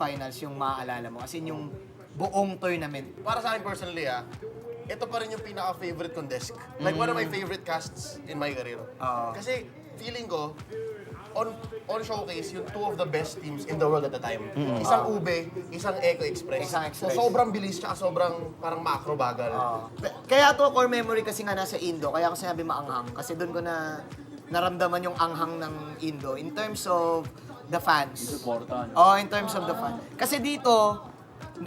finals yung maaalala mo? As in yung buong tournament. Para sa akin personally, ito pa rin yung pinaka-favorite kong desk. Like, one of my favorite casts in my career. Kasi, feeling ko, on showcase, yung two of the best teams in the world at the time. Isang Ube, isang Eco Express. So, sobrang bilis, tsaka sobrang parang macro bagal. Kaya to core memory kasi nga nasa Indo, kaya ako sinabi maanghang. Kasi doon ko na naramdaman yung anghang ng Indo in terms of the fans. In terms of the fans. Kasi dito,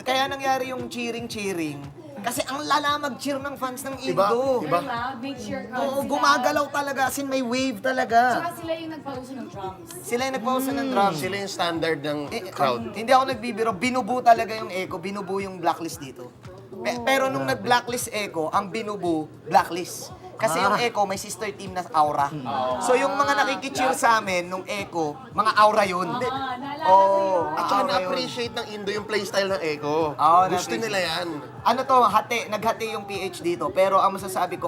kaya nangyari yung cheering. Kasi ang lala mag-cheer ng fans ng Indo. Diba? Loud, make sure Oo, gumagalaw talaga. As in, may wave talaga. Tsaka sila yung nagpauso ng drums. Sila yung nagpausa ng drums. Sila yung standard ng crowd. Hindi ako nagbibiro. Binubu talaga yung Echo. Binubu yung blacklist dito. Pero nung nag-blacklist Echo, ang binubu, blacklist. Kasi yung Echo, may sister team na aura. So yung mga nakikicheer sa amin, nung Echo, mga aura yun. At saka na-appreciate ng Indo yung playstyle ng Echo. Gusto nila yan. Ano to, naghati yung PH dito. Pero ang masasabi ko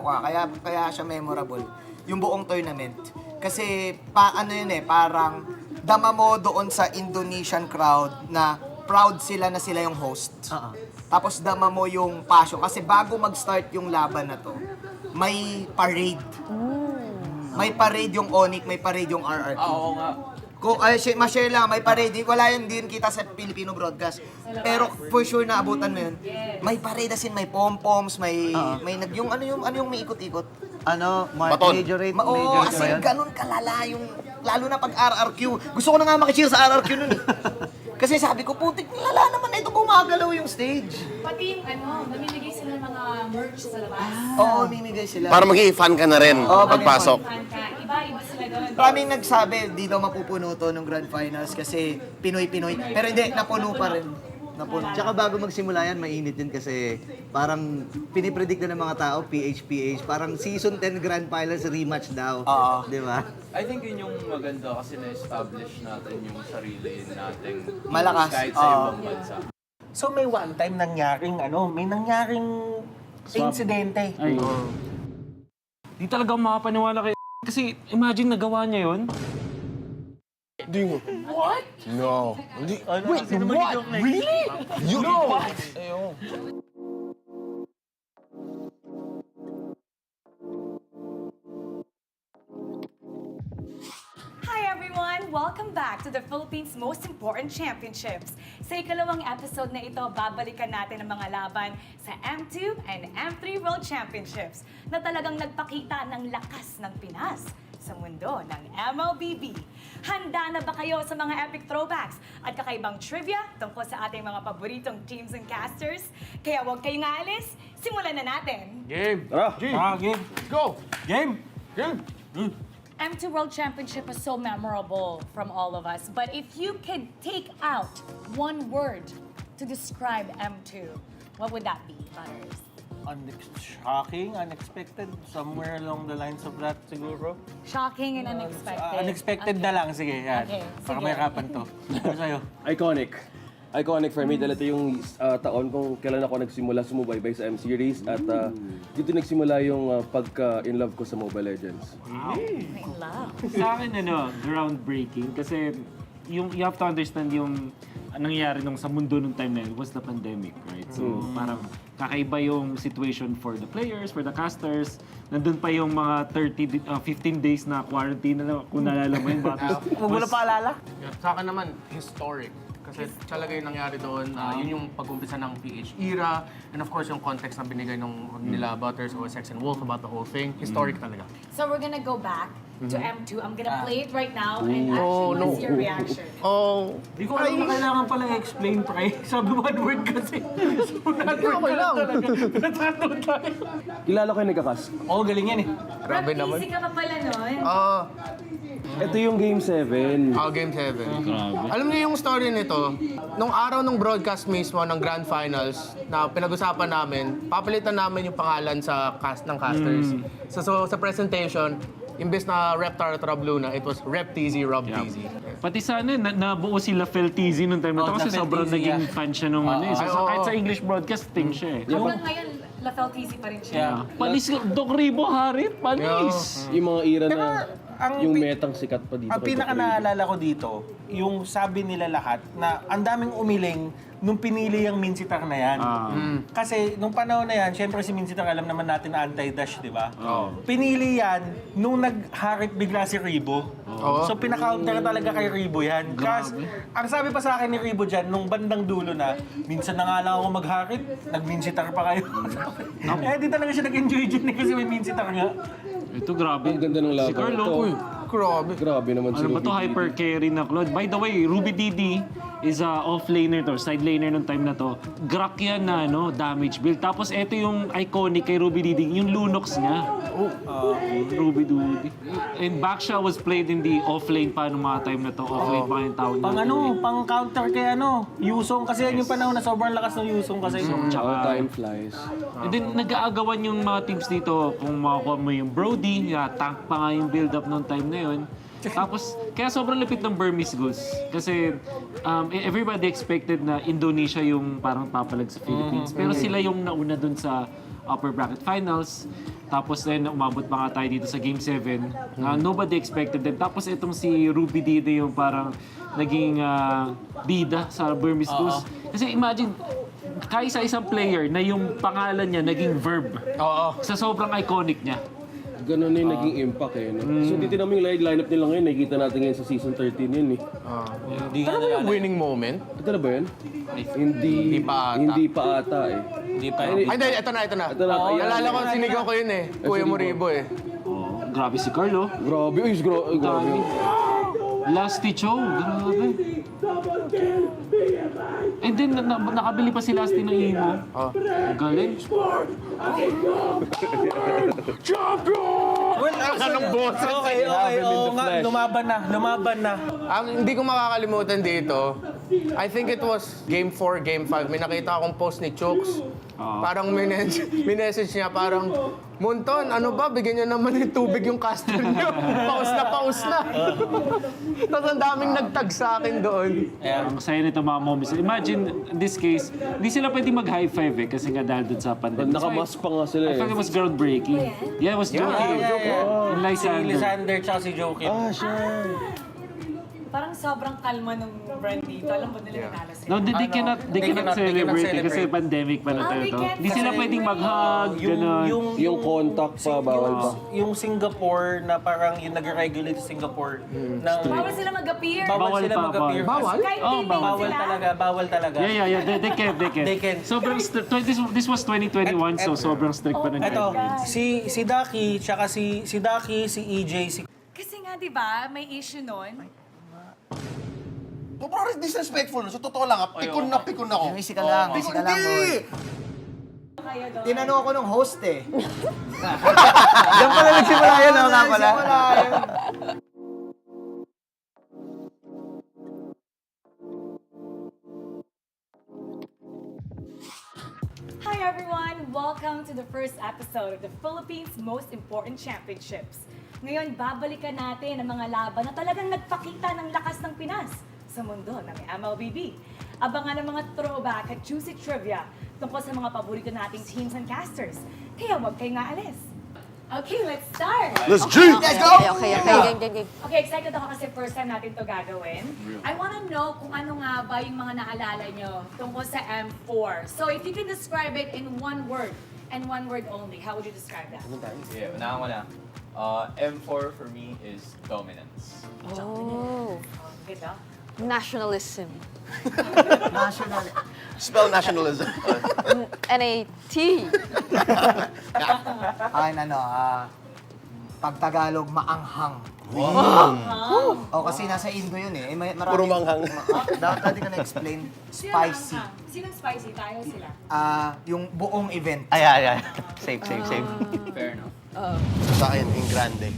kaya siya memorable, yung buong tournament. Kasi ano yun parang dama mo doon sa Indonesian crowd na proud sila na sila yung host. Tapos dama mo yung passion. Kasi bago mag-start yung laban na to, may parade. May parade yung Onyx, may parade yung RRQ. Oo nga. Kung ma-share lang, may parade. Wala yun din kita sa Filipino broadcast. Pero for sure na abutan mo yun. May parade as in, may pom-poms, may yung may ikot-ikot. Majorate As in, ganun kalala yung, lalo na pag RRQ. Gusto ko na nga makicheer sa RRQ nun. Kasi sabi ko, putik, lala naman na ito, gumagalaw yung stage. Pati yung namimigay sila ng mga merch sa labas. Oo, mimigay sila. Para maging fan ka na rin pagpasok. Iba-iba sila doon. Maraming nagsabi, di daw mapupuno to ng Grand Finals kasi Pinoy-Pinoy. Pero hindi, napuno pa rin. Napuno. Tsaka bago magsimula yan, mainit yun kasi parang pinipredict na ng mga tao, PH, parang season 10 Grand Finals rematch daw. Di ba? I think yun yung maganda kasi na-establish natin yung sarili nating Malakas. kahit sa ibang bansa. So may one time may nangyaring insidente. Ay, di talaga ako makapaniwala kay kasi imagine nagawa niya yun. What? No. Hindi. Wait, what? Really? You know. Hi everyone! Welcome back to the Philippines' most important championships. Sa ikalawang episode na ito, babalikan natin ang mga laban sa M2 and M3 World Championships na talagang nagpakita ng lakas ng Pinas sa mundo ng MLBB. Handa na ba kayo sa mga epic throwbacks at kakaibang trivia tungkol sa ating mga paboritong teams and casters? Kaya huwag kayong aalis, simulan na natin! Game! Game! Go. Game! M2 World Championship is so memorable from all of us, but if you could take out one word to describe M2, what would that be, Butters? Shocking, unexpected, somewhere along the lines of that siguro. Shocking and unexpected. Unexpected na lang, sige. Yan. Okay, Para sige. may kapan to. Ano sa'yo? Iconic for me dahil ito yung taon kung kailan ako nagsimula sumubaybay sa M-Series at dito nagsimula yung pagka-in love ko sa Mobile Legends. In love. Sa akin, groundbreaking kasi you have to understand yung nangyayari nung sa mundo nung time na yun was the pandemic, right? So, parang kakaiba yung situation for the players, for the casters. Nandun pa yung mga 15 days na quarantine na kung naalala mo yun. Huwag mo na paalala? Sa akin naman, historic. Kasi talaga yung nangyari doon, yun yung pag-umpisa ng PH era, and of course yung context na binigay nila Butters, OSX, and Wolf about the whole thing. Historic talaga. So we're gonna go back to M2. I'm gonna play it right now and actually what's your reaction? Di ko alam na kailangan pala i-explain, pre. Sabi one word kasi. So, Okay lang. Natatawa tayo. Kilala ko yung nagkakas. Oo, galing yan eh. Grabe naman. Easy ka pa pala nun. Ito yung Game 7. Game 7. Alam niyo yung story nito, nung araw ng broadcast mismo ng Grand Finals na pinag-usapan namin, papalitan namin yung pangalan sa cast ng casters. So sa presentation, imbes na Rep Tara Rob Luna, it was Rep TZ Rob TZ. Pati sana, nabuo sila Phil TZ nung time na to kasi na Phil sobrang TZ, naging fan siya nung ano eh. So, oo. kahit sa English broadcasting siya eh. Hanggang ngayon, Lafel TZ pa rin siya. Panis, Doc Ribo, Harit, panis! Yung mga era na yung metang sikat pa dito. Ang pinaka naalala ko dito, yung sabi nila lahat na ang daming umiling nung pinili yung Minsitar na yan. Kasi nung panahon na yan, syempre si Minsitar alam naman natin na anti-dash, di ba? Pinili yan nung nag-harit bigla si Ribo. So pinaka-counter talaga kay Ribo yan. Kasi ang sabi pa sa akin ni Ribo dyan, nung bandang dulo na, minsan na nga lang ako mag-harit, nag-Minsitar pa kayo. Di talaga siya nag-enjoy dyan kasi may Minsitar nga. Ito grabe. Ang ganda ng laban. Si Carlo. Grabe naman si Ano ba Ruby. to, hyper carry na Claude. By the way, Ruby Didi is a off-laner to, side laner nung time na to. Grak yan na damage build. Tapos ito yung iconic kay Ruby Didi, yung Lunox niya. Ruby Didi. And Baksha was played in the off-lane pa nung mga time na to. Off-lane pa yung tawag natin. Pang counter kay Yusong. Kasi yan yung panahon na sobrang lakas ng Yusong kasi. All time flies. And then nag-aagawan yung mga teams dito kung makakuha mo yung Brody, tank pa nga yung build-up nung time na yun. Tapos, kaya sobrang lapit ng Burmese Goose. Kasi everybody expected na Indonesia yung parang papalag sa Philippines. Pero sila yung nauna dun sa upper bracket finals. Tapos then, umabot pa nga tayo dito sa Game 7. Nobody expected them. Tapos itong si Ruby Didi yung parang naging bida sa Burmese Goose. Kasi imagine, kaisa-isang player na yung pangalan niya naging verb. Sa sobrang iconic niya. Ganun na yung naging impact eh. No? So, titignan mo yung lineup nila ngayon, nakikita natin ngayon sa season 13 yun eh. Ano ba yung winning moment? Ito na ba yun? Hindi pa ata eh. Hindi pa. Ay, hindi, ito na. Ito na. Nalala ko, sinigaw ko yun eh. Kuya Moribo eh. Grabe si Carlo. Grabe. Grabe. Lasty Chow, grabe. And then, nakabili pa si Lasty ng imo. Galing. Well, anong boses? Okay. Oo nga, lumaban na. Ang hindi ko makakalimutan dito, I think it was Game 4, Game 5. May nakita akong post ni Chooks. Parang minessage niya, parang, Monton, ano ba? Bigyan niyo naman ng tubig yung caster niyo. Paus na. Tapos ang daming nagtag sa akin doon. Ang saya nito mga moments. Imagine, in this case, hindi sila pwede mag-high five kasi nga dahil dun sa pandemic. Nakamask pa nga sila I eh. thought it was groundbreaking. Yeah, it was Joking. And Si Lysander. Lysander tsaka si Joking. Parang sobrang kalma nung brand dito. Alam mo nila nanalo sila. No, they cannot celebrate kasi pandemic pa na they ito. can't Hindi sila pwedeng mag-hug, gano'n. Yung contact pa, bawal pa. Yung Singapore na parang yung nag-regulate sa Singapore. Bawal sila mag-appear. Bawal sila mag-appear. Bawal? Kahit teammate sila. Bawal talaga. Yeah, they can't. They can't. Sobrang strict. This was 2021, so sobrang strict pa ng Ito, guidelines. si Ducky, tsaka si Ducky, si EJ, si Kasi nga, di ba, may issue nun. Sobrang disrespectful. Sa totoo lang, pikon na ako. Easy ka lang, easy ka lang, boy. Kayo doon. Tinanong ako nung host eh. Diyan pala nagsimula yun, nga pala. Hi everyone! Welcome to the first episode of the Philippines' most important championships. Ngayon, babalikan natin ang mga laban na talagang nagpakita ng lakas ng Pinas sa mundo ng MLBB. Abangan ang mga throwback at juicy trivia tungkol sa mga paborito nating teams and casters. Kaya huwag kayong aalis. Okay, let's start! Let's go! Okay. Game. Okay, excited ako kasi first time natin to gagawin. I wanna know kung ano nga ba yung mga naalala nyo tungkol sa M4. So if you can describe it in one word, and one word only, how would you describe that? Yeah, unahan ko na. M4 for me is dominance. Oh, Ganda. nationalism. National. Spell nationalism. N-A-T. Akin pag Tagalog, maanghang. O kasi nasa Indo yun eh. Marami, Puro manghang. Dapat ka na-explain. Spicy. Sinong spicy? Tayo sila. Yung buong event. Ay. Safe. Fair enough. Sa akin, in grande.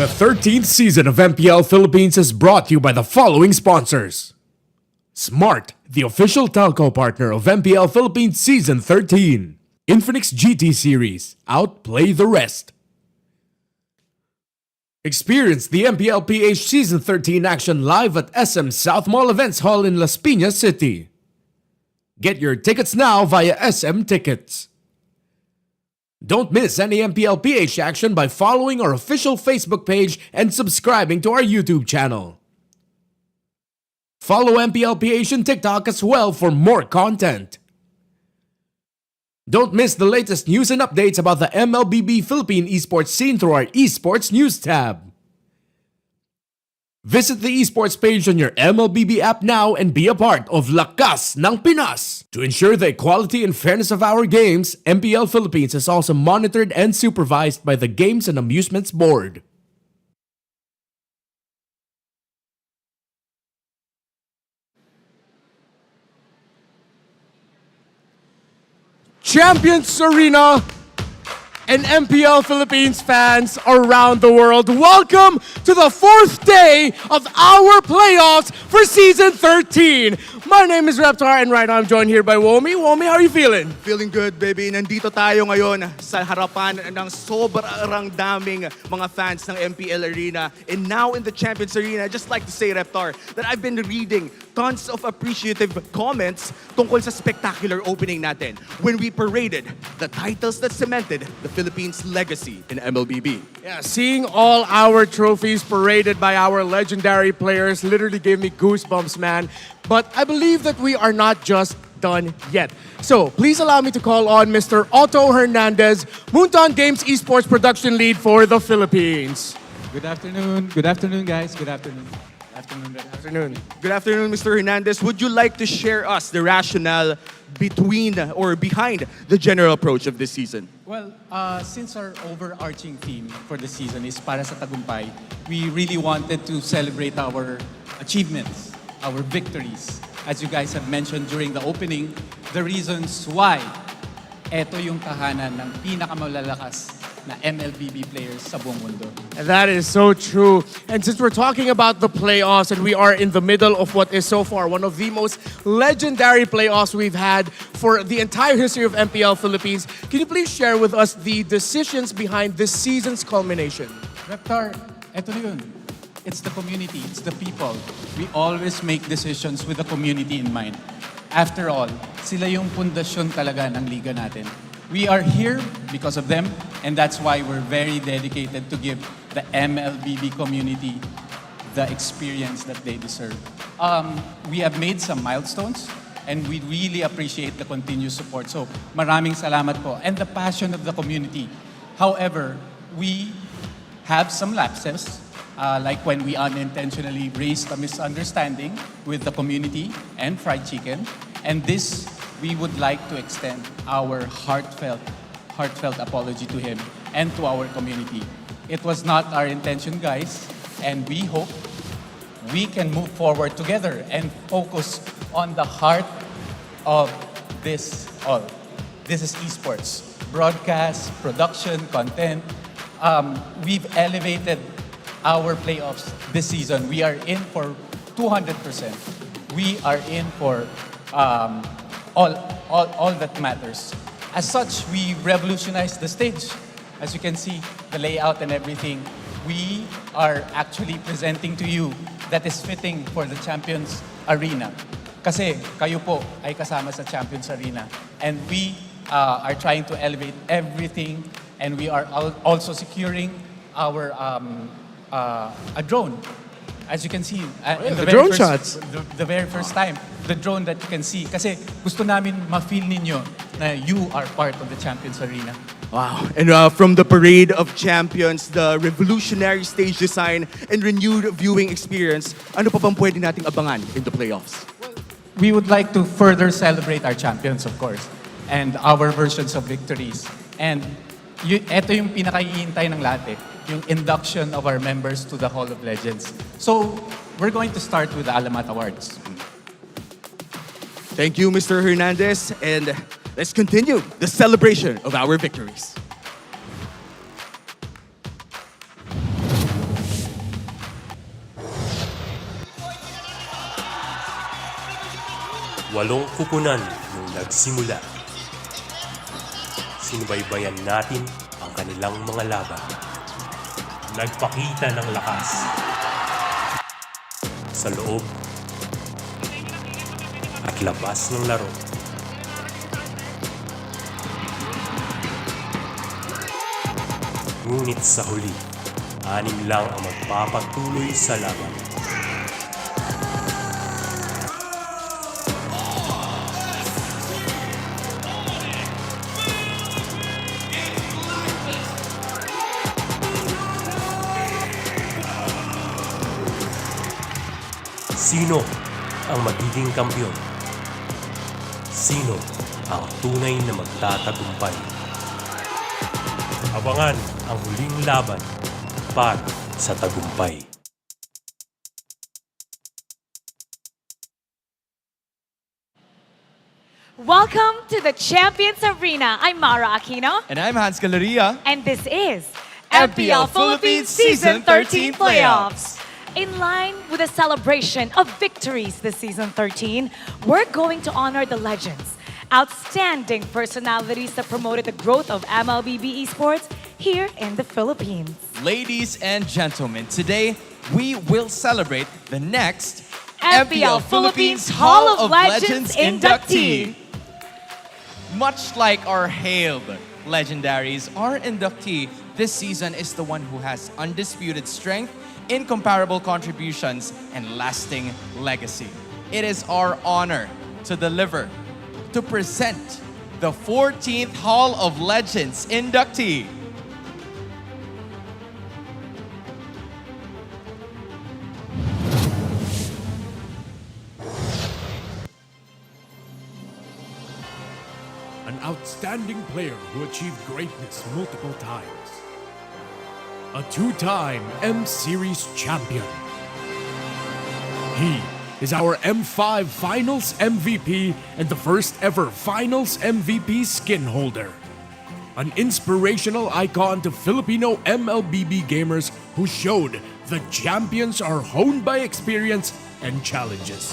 The 13th season of MPL Philippines is brought to you by the following sponsors. Smart, the official telco partner of MPL Philippines Season 13. Infinix GT Series, outplay the rest. Experience the MPL-PH Season 13 action live at SM South Mall Events Hall in Las Piñas City. Get your tickets now via SM Tickets. Don't miss any MPL-PH action by following our official Facebook page and subscribing to our YouTube channel. Follow MPL-PH on TikTok as well for more content. Don't miss the latest news and updates about the MLBB Philippine esports scene through our esports news tab. Visit the esports page on your MLBB app now and be a part of Lakas ng Pinas. To ensure the equality and fairness of our games, MPL Philippines is also monitored and supervised by the Games and Amusements Board. Champions Arena and MPL Philippines fans around the world, welcome to the 4th day of our playoffs for Season 13. My name is Reptar and right now I'm joined here by Womi. Womi, how are you feeling? Feeling good, baby. Nandito tayo ngayon sa harapan ng sobrang daming mga fans ng MPL Arena. And now in the Champions Arena, I'd just like to say, Reptar, that I've been reading tons of appreciative comments tungkol sa spectacular opening natin when we paraded the titles that cemented the Philippines' legacy in MLBB. Yeah, seeing all our trophies paraded by our legendary players literally gave me goosebumps, man. But I believe that we are not just done yet. So please allow me to call on Mr. Otto Hernandez, Moonton Games Esports Production Lead for the Philippines. Good afternoon. Good afternoon, guys. Good afternoon. Good afternoon, Mr. Hernandez. Would you like to share us the rationale between or behind the general approach of this season? Well, since our overarching theme for the season is para sa tagumpay, we really wanted to celebrate our achievements, our victories. As you guys have mentioned during the opening, the reasons why eto yung tahanan ng pinakamalalakas na MLBB players sa buong mundo. And that is so true. And since we're talking about the playoffs and we are in the middle of what is so far one of the most legendary playoffs we've had for the entire history of MPL Philippines, can you please share with us the decisions behind this season's culmination? Reptar, eto na yun. It's the community, it's the people. We always make decisions with the community in mind. After all, sila yung pundasyon talaga ng liga natin. We are here because of them, and that's why we're very dedicated to give the MLBB community the experience that they deserve. We have made some milestones, and we really appreciate the continued support. So, maraming salamat po. And the passion of the community. However, we have some lapses, like when we unintentionally raised a misunderstanding with the community and fried chicken. And this, we would like to extend our heartfelt apology to him and to our community. It was not our intention, guys, and we hope we can move forward together and focus on the heart of this all. This is esports. Broadcast, production, content. We've elevated our playoffs this season. We are in for 200%. We are in for all that matters. As such, we revolutionized the stage. As you can see, the layout and everything, we are actually presenting to you that is fitting for the Champions Arena. Kasi kayo po ay kasama sa Champions Arena. And we are trying to elevate everything, and we are also securing our a drone. As you can see, in the drone very shots. The very first time, the drone that you can see. Kasi gusto namin ma-feel ninyo na you are part of the Champions Arena. Wow. And from the Parade of Champions, the revolutionary stage design, and renewed viewing experience, ano pa bang pwede nating abangan in the playoffs? We would like to further celebrate our champions, of course, and our versions of victories. And ito yung pinaka-iintay ng lahat yung induction of our members to the Hall of Legends. So, we're going to start with the Alamat Awards. Thank you, Mr. Hernandez, and let's continue the celebration of our victories. 8 kupunan nung nagsimula. Sinubaybayan natin ang kanilang mga laban. Nagpakita ng lakas sa loob at labas ng laro. Ngunit sa huli, 6 lang ang magpapatuloy sa laban. Sino ang magiging kampiyon? Sino ang tunay na magtatagumpay? Abangan ang huling laban para sa tagumpay. Welcome to the Champions Arena. I'm Mara Aquino. And I'm Hans Galeria. And this is MPL Philippines Season 13 Playoffs. In line with a celebration of victories this Season 13, we're going to honor the legends, outstanding personalities that promoted the growth of MLBB esports here in the Philippines. Ladies and gentlemen, today we will celebrate the next MPL Philippines Hall of Legends inductee. Much like our hailed legendaries, our inductee this season is the one who has undisputed strength, incomparable contributions, and lasting legacy. It is our honor to present the 14th Hall of Legends inductee. An outstanding player who achieved greatness multiple times. A 2-time M-Series champion. He is our M5 Finals MVP and the first ever Finals MVP skin holder. An inspirational icon to Filipino MLBB gamers who showed that champions are honed by experience and challenges.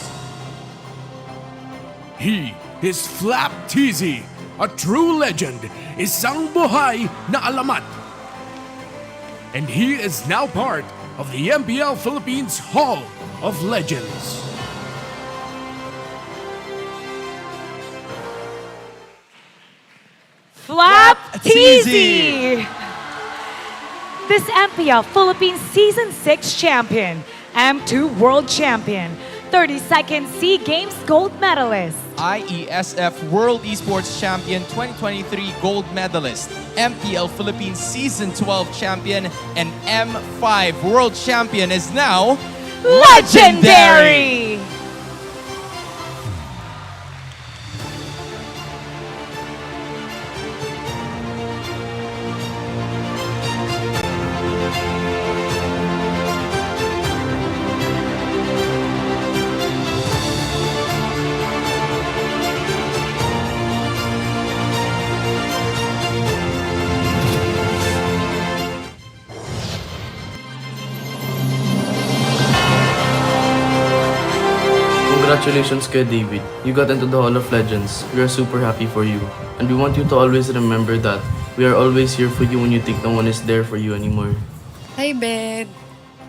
He is Flap TZ, a true legend, isang buhay na alamat. And he is now part of the MPL Philippines Hall of Legends. Flap TZ! This MPL Philippines Season 6 champion, M2 World Champion, 32nd SEA Games Gold Medalist, IESF World Esports Champion 2023 Gold Medalist, MPL Philippines Season 12 Champion, and M5 World Champion is now legendary! Congratulations kay David. You got into the Hall of Legends. We are super happy for you. And we want you to always remember that we are always here for you when you think no one is there for you anymore. Hi, Bed!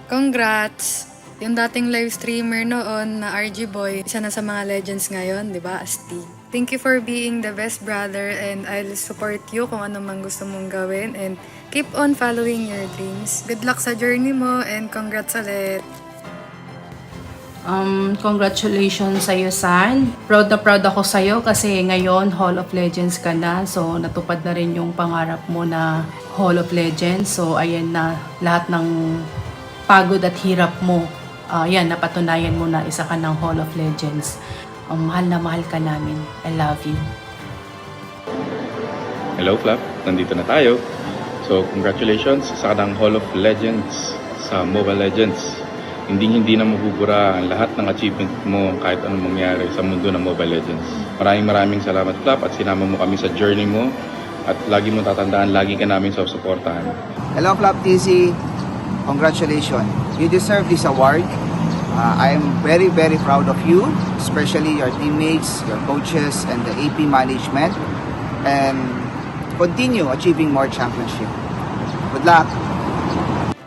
Congrats! Yung dating live streamer noon na RG Boy, isa na sa mga legends ngayon, di ba? Asti. Thank you for being the best brother and I'll support you kung ano man gusto mong gawin and keep on following your dreams. Good luck sa journey mo and congrats ulit! Congratulations sa'yo, San. Proud ako sa'yo kasi ngayon Hall of Legends ka na. So, natupad na rin yung pangarap mo na Hall of Legends. So, ayan na lahat ng pagod at hirap mo. Yan, napatunayan mo na isa ka ng Hall of Legends. Mahal na mahal ka namin. I love you. Hello, Flap. Nandito na tayo. So, congratulations sa kanang Hall of Legends sa Mobile Legends. Hindi na mabubura ang lahat ng achievement mo kahit anong mangyari sa mundo ng Mobile Legends. Maraming salamat, Flap, at sinama mo kami sa journey mo at lagi mo tatandaan, lagi ka namin susuportahan. Hello, Flap TZ. Congratulations. You deserve this award. I am very, very proud of you, especially your teammates, your coaches, and the AP management. And continue achieving more championship. Good luck!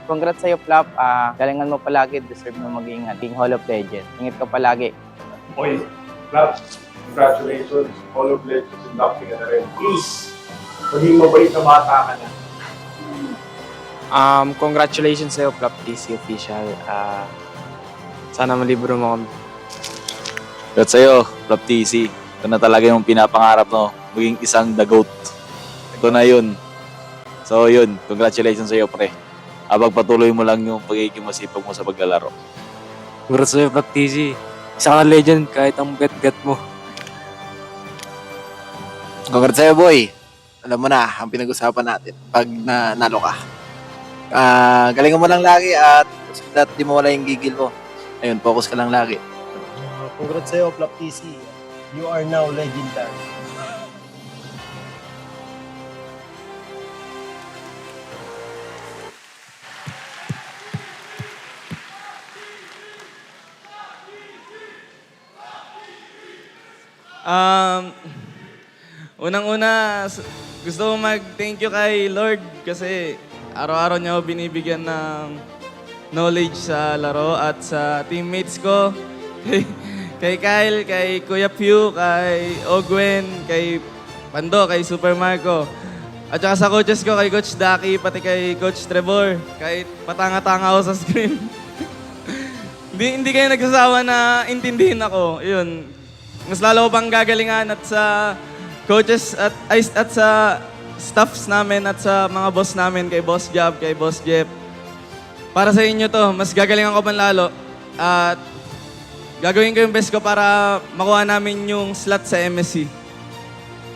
Congrats sa'yo, Flap. Galingan mo palagi. Deserve mo maging Hall of Legend. Ingat ka palagi. Oy, Flap, congratulations. Hall of Legends inducting ka na rin. Please, maging mabait na bata ka na. Congratulations sa'yo, Flap TC official. Sana malibro mo kami. Congrats sa'yo, Flap TC. Ito na talaga yung pinapangarap mo, maging isang the GOAT. Ito na yun. So yun, congratulations sa'yo, pre. Pagpatuloy mo lang yung pagiging masipag mo sa paglalaro. Congrats sa'yo, Flap TC. Isa ka na legend kahit ang bet-bet mo. Congrats sa'yo, boy. Alam mo na, ang pinag-usapan natin pag nanalo ka. Galingan mo lang lagi at di mo wala yung gigil mo. Ayun, focus ka lang lagi. Congrats sa'yo, Flap TC. You are now legendary. Unang-una, gusto ko mag-thank you kay Lord kasi araw-araw niya ako binibigyan ng knowledge sa laro at sa teammates ko. Kay Kyle, kay Kuya Pew, kay Ogwen, kay Pando, kay Super Marco. At saka sa coaches ko, kay Coach Daki, pati kay Coach Trevor. Kahit patanga-tanga ako sa screen. Hindi kayo nagsasawa na intindihin ako. Yun. Mas lalo ko pang gagalingan at sa coaches at sa staffs namin at sa mga boss namin, kay Boss Job, kay Boss Jeff. Para sa inyo to, mas gagalingan ko man lalo. At gagawin ko yung best ko para makuha namin yung slot sa MSC.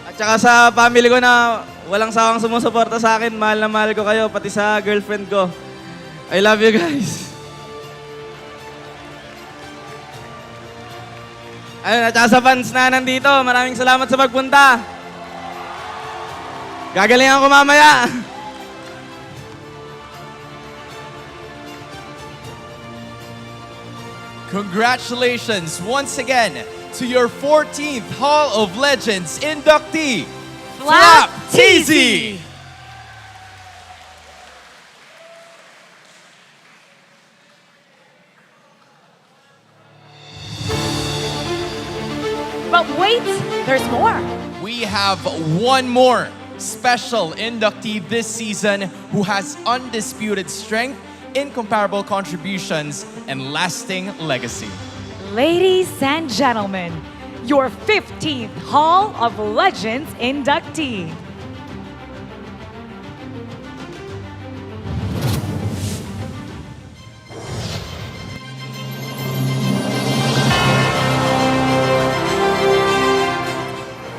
At saka sa family ko na walang sawang sumusuporta sa akin, mahal na mahal ko kayo, pati sa girlfriend ko. I love you guys. Ayun, at saka sa fans na nandito, maraming salamat sa pagpunta. Gagalingan ko mamaya. Congratulations once again to your 14th Hall of Legends inductee, Flap TZ! But wait, there's more. We have one more special inductee this season who has undisputed strength, incomparable contributions, and lasting legacy. Ladies and gentlemen, your 15th Hall of Legends inductee.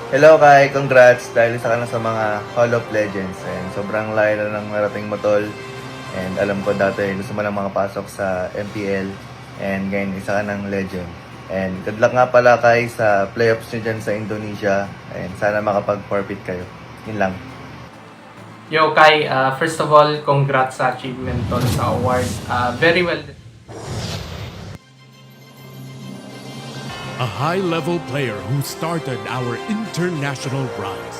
Hello Kai, congrats dahil isa ka na sa mga Hall of Legends and sobrang layo na ng narating mo tol and alam ko dati gusto mo lang makapasok sa MPL and ngayon isa ka ng legend and good luck nga pala Kai sa playoffs nyo dyan sa Indonesia and sana makapag-forfeit kayo. Yun lang. Yo Kai, first of all, congrats sa achievement tol sa award. Very well. A high-level player who started our international rise.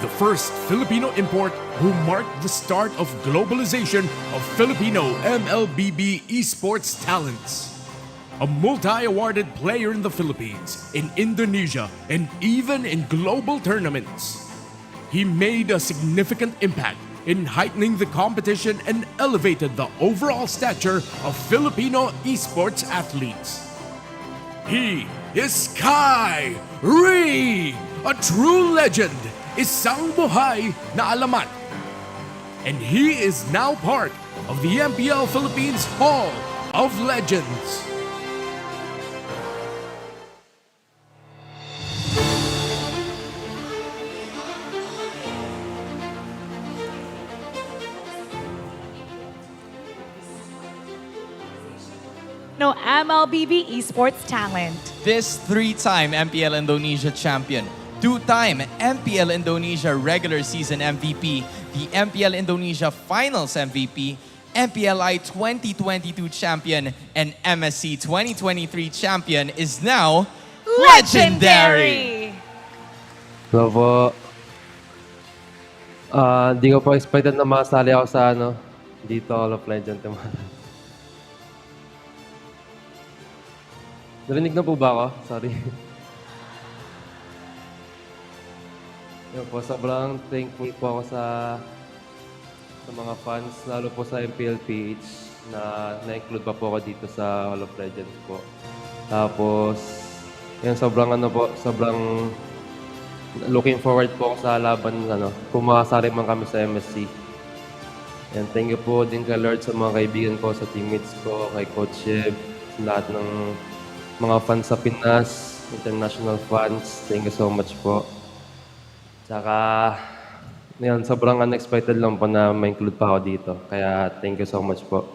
The first Filipino import who marked the start of globalization of Filipino MLBB esports talents. A multi-awarded player in the Philippines, in Indonesia, and even in global tournaments. He made a significant impact in heightening the competition and elevated the overall stature of Filipino esports athletes. He is Kai Ree, a true legend, isang buhay na alamat. And he is now part of the MPL Philippines Hall of Legends. No MLBB esports talent. This three-time MPL Indonesia champion, two-time MPL Indonesia regular season MVP, the MPL Indonesia Finals MVP, MPLI 2022 champion and MSC 2023 champion is now legendary! Hello po. Di ko po expected na masali ako sa dito Hall of Legend. Narinig na po ba ako? Sorry. Yun po, sobrang thankful po ako sa mga fans, lalo po sa MPL-PH na na-include pa po ako dito sa Hall of Legends po. Tapos, yun, sobrang looking forward po ako sa laban, kung makasali man kami sa MSC. And thank you po din kay Lord sa mga kaibigan ko, sa teammates ko, kay Coach Sheb, sa lahat ng mga fans sa Pinas, international fans. Thank you so much po. Tsaka, yun, sobrang unexpected lang po na ma-include pa ako dito. Kaya thank you so much po.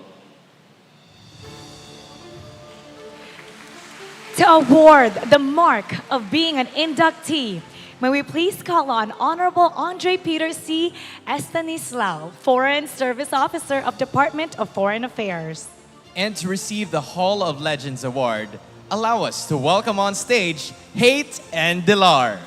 To award the mark of being an inductee, may we please call on Honorable Andre Peter C. Estanislao, Foreign Service Officer of Department of Foreign Affairs. And to receive the Hall of Legends Award, allow us to welcome on stage Hate and Dilar.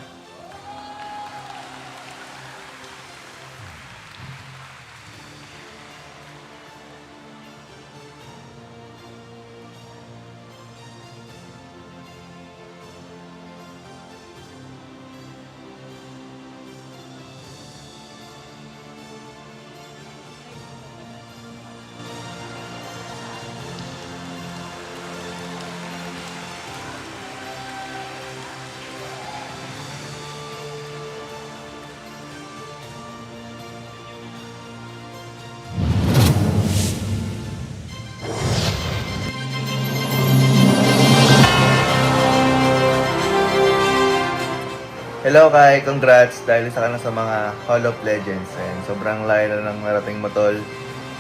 Hello Kai, congrats dahil isa ka na sa mga Hall of Legends. And sobrang layo na ng narating mo tol.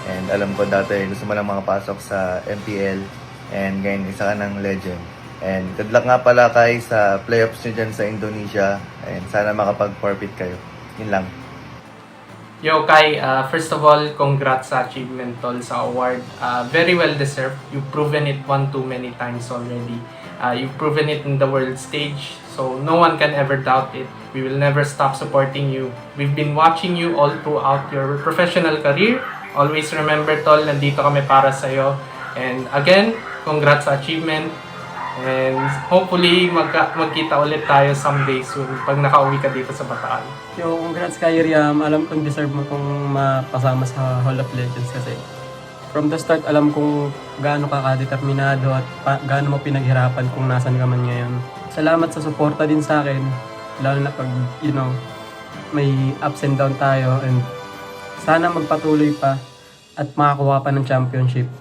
And alam ko dati gusto mo lang makapasok sa MPL. And ngayon isa ka ng legend. And good luck nga pala Kai sa playoffs nyo dyan sa Indonesia. And sana makapag-forfeit kayo. Yun lang. Yo, Kai, first of all, congrats sa achievement tol sa award. Very well deserved. You've proven it one too many times already. You've proven it in the world stage, so no one can ever doubt it. We will never stop supporting you. We've been watching you all throughout your professional career. Always remember, tol, nandito kami para sa'yo. And again, congrats sa achievement. And hopefully, magkita ulit tayo someday soon pag nakauwi ka dito sa Bataan. Yo, congrats kay Riam. Alam kong deserve mo kong mapasama sa Hall of Legends kasi from the start, alam kong gaano ka kadeterminado at gaano mo pinaghirapan kung nasan ka man ngayon. Salamat sa suporta din sa akin, lalo na pag, may ups and down tayo and sana magpatuloy pa at makakuha pa ng championship.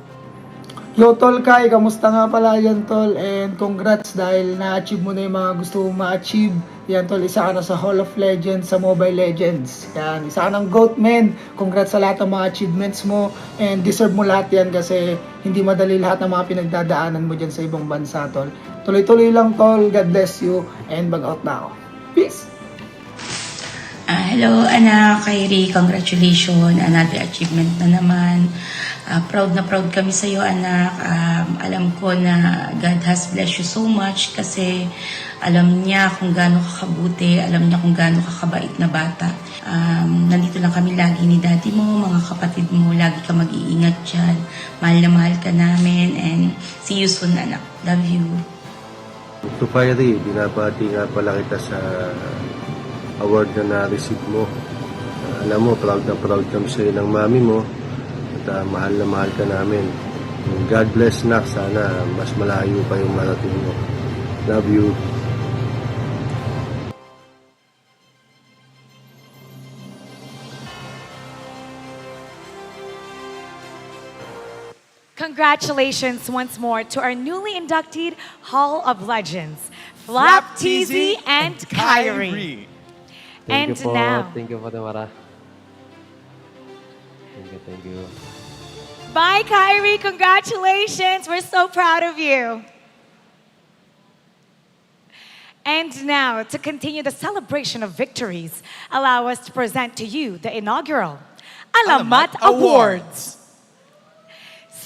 Yo, Tol Kai, kamusta nga pala yan, Tol? And congrats dahil na-achieve mo na yung mga gusto mong ma-achieve. Yan, Tol, isa ka na sa Hall of Legends, sa Mobile Legends. Yan, isa ka ng GOAT, man. Congrats sa lahat ng mga achievements mo. And deserve mo lahat yan kasi hindi madali lahat ng mga pinagdadaanan mo dyan sa ibang bansa, Tol. Tuloy-tuloy lang, Tol. God bless you. And bag-out na ako. Peace! Hello, anak. Kyrie, congratulations. Another achievement na naman. Proud na proud kami sa iyo, anak. Alam ko na God has blessed you so much kasi alam niya kung gaano ka kabuti, alam niya kung gaano ka kabait na bata. Nandito lang kami lagi ni daddy mo, mga kapatid mo. Lagi ka mag-iingat dyan. Mahal na mahal ka namin and see you soon, anak. Love you. To Kyrie, binabati nga pala kita sa award na na-receive mo. Alam mo, proud na proud kami sa iyo ng mami mo. At mahal na mahal ka namin. God bless na. Sana mas malayo pa yung marating mo. Love you. Congratulations once more to our newly inducted Hall of Legends, Flap, TZ, and Kyrie. Thank And you po. now, Thank you po, Tamara. Thank you. bye, Kyrie. Congratulations. We're so proud of you. And now, to continue the celebration of victories, allow us to present to you the inaugural Alamat Awards.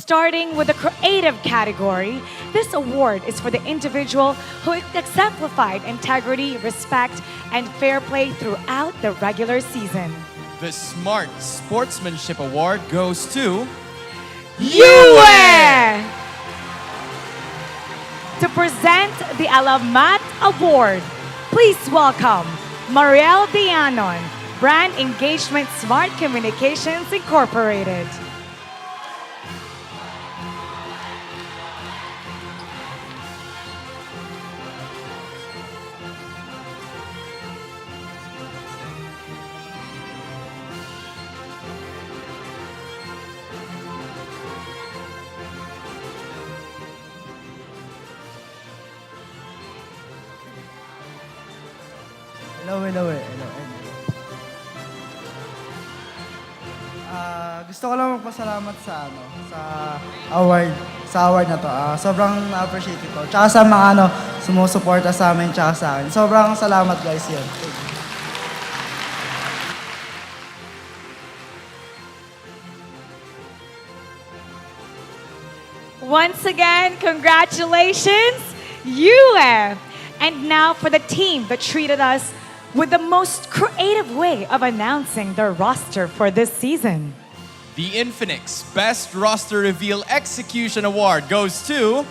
Starting with the creative category, this award is for the individual who exemplified integrity, respect, and fair play throughout the regular season. The Smart Sportsmanship Award goes to Yue! To present the Alamat Award, please welcome Mariel Dianon, Brand Engagement Smart Communications Incorporated. Hello. Gusto ko lang magpasalamat sa award na to. Sobrang appreciate ko. Tsaka sa mga sumusuporta sa amin tsaka sa akin. Sobrang salamat guys yun. Once again, congratulations, Yue! And now for the team that treated us with the most creative way of announcing their roster for this season. The Infinix Best Roster Reveal Execution Award goes to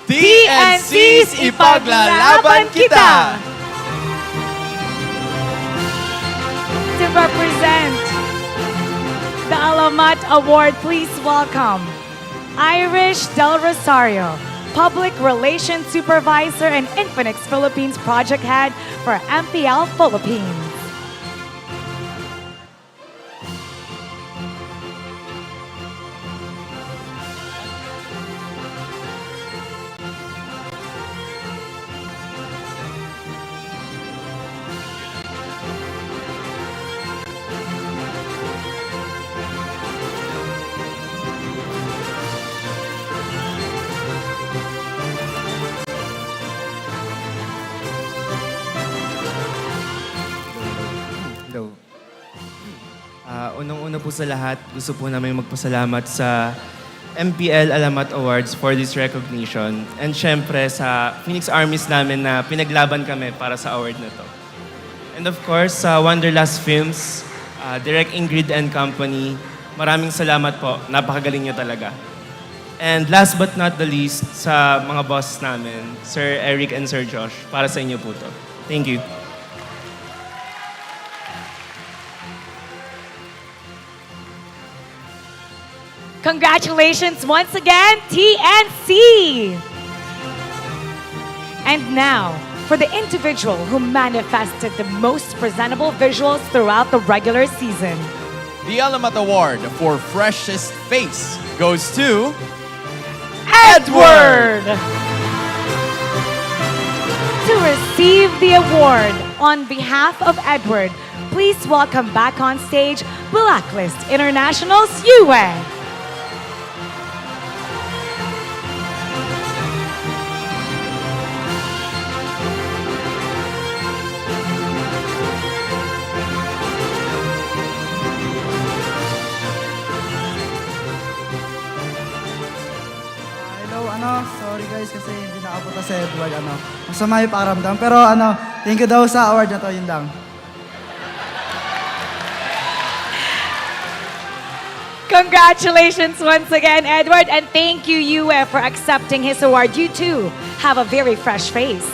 TNC's Ipaglalaban Kita! To represent the Alamat Award, please welcome Irish Del Rosario, Public Relations Supervisor and Infinix Philippines Project Head for MPL Philippines. Hello. Unang-una po sa lahat, gusto po namin magpasalamat sa MPL Alamat Awards for this recognition. And syempre sa Phoenix Armies namin na pinaglaban kami para sa award na to. And of course, sa Wanderlust Films, Direct Ingrid and Company, maraming salamat po. Napakagaling nyo talaga. And last but not the least, sa mga boss namin, Sir Eric and Sir Josh, para sa inyo po to. Thank you. Congratulations once again, TNC! And now, for the individual who manifested the most presentable visuals throughout the regular season. The Alamat Award for Freshest Face goes to Edward! To receive the award on behalf of Edward, please welcome back on stage Blacklist International's Yue. Sorry guys kasi hindi nakapunta sa Edward, masama yung pakiramdam. Pero thank you daw sa award na to, yun lang. Congratulations once again, Edward, and thank you, Yue, for accepting his award. You too have a very fresh face.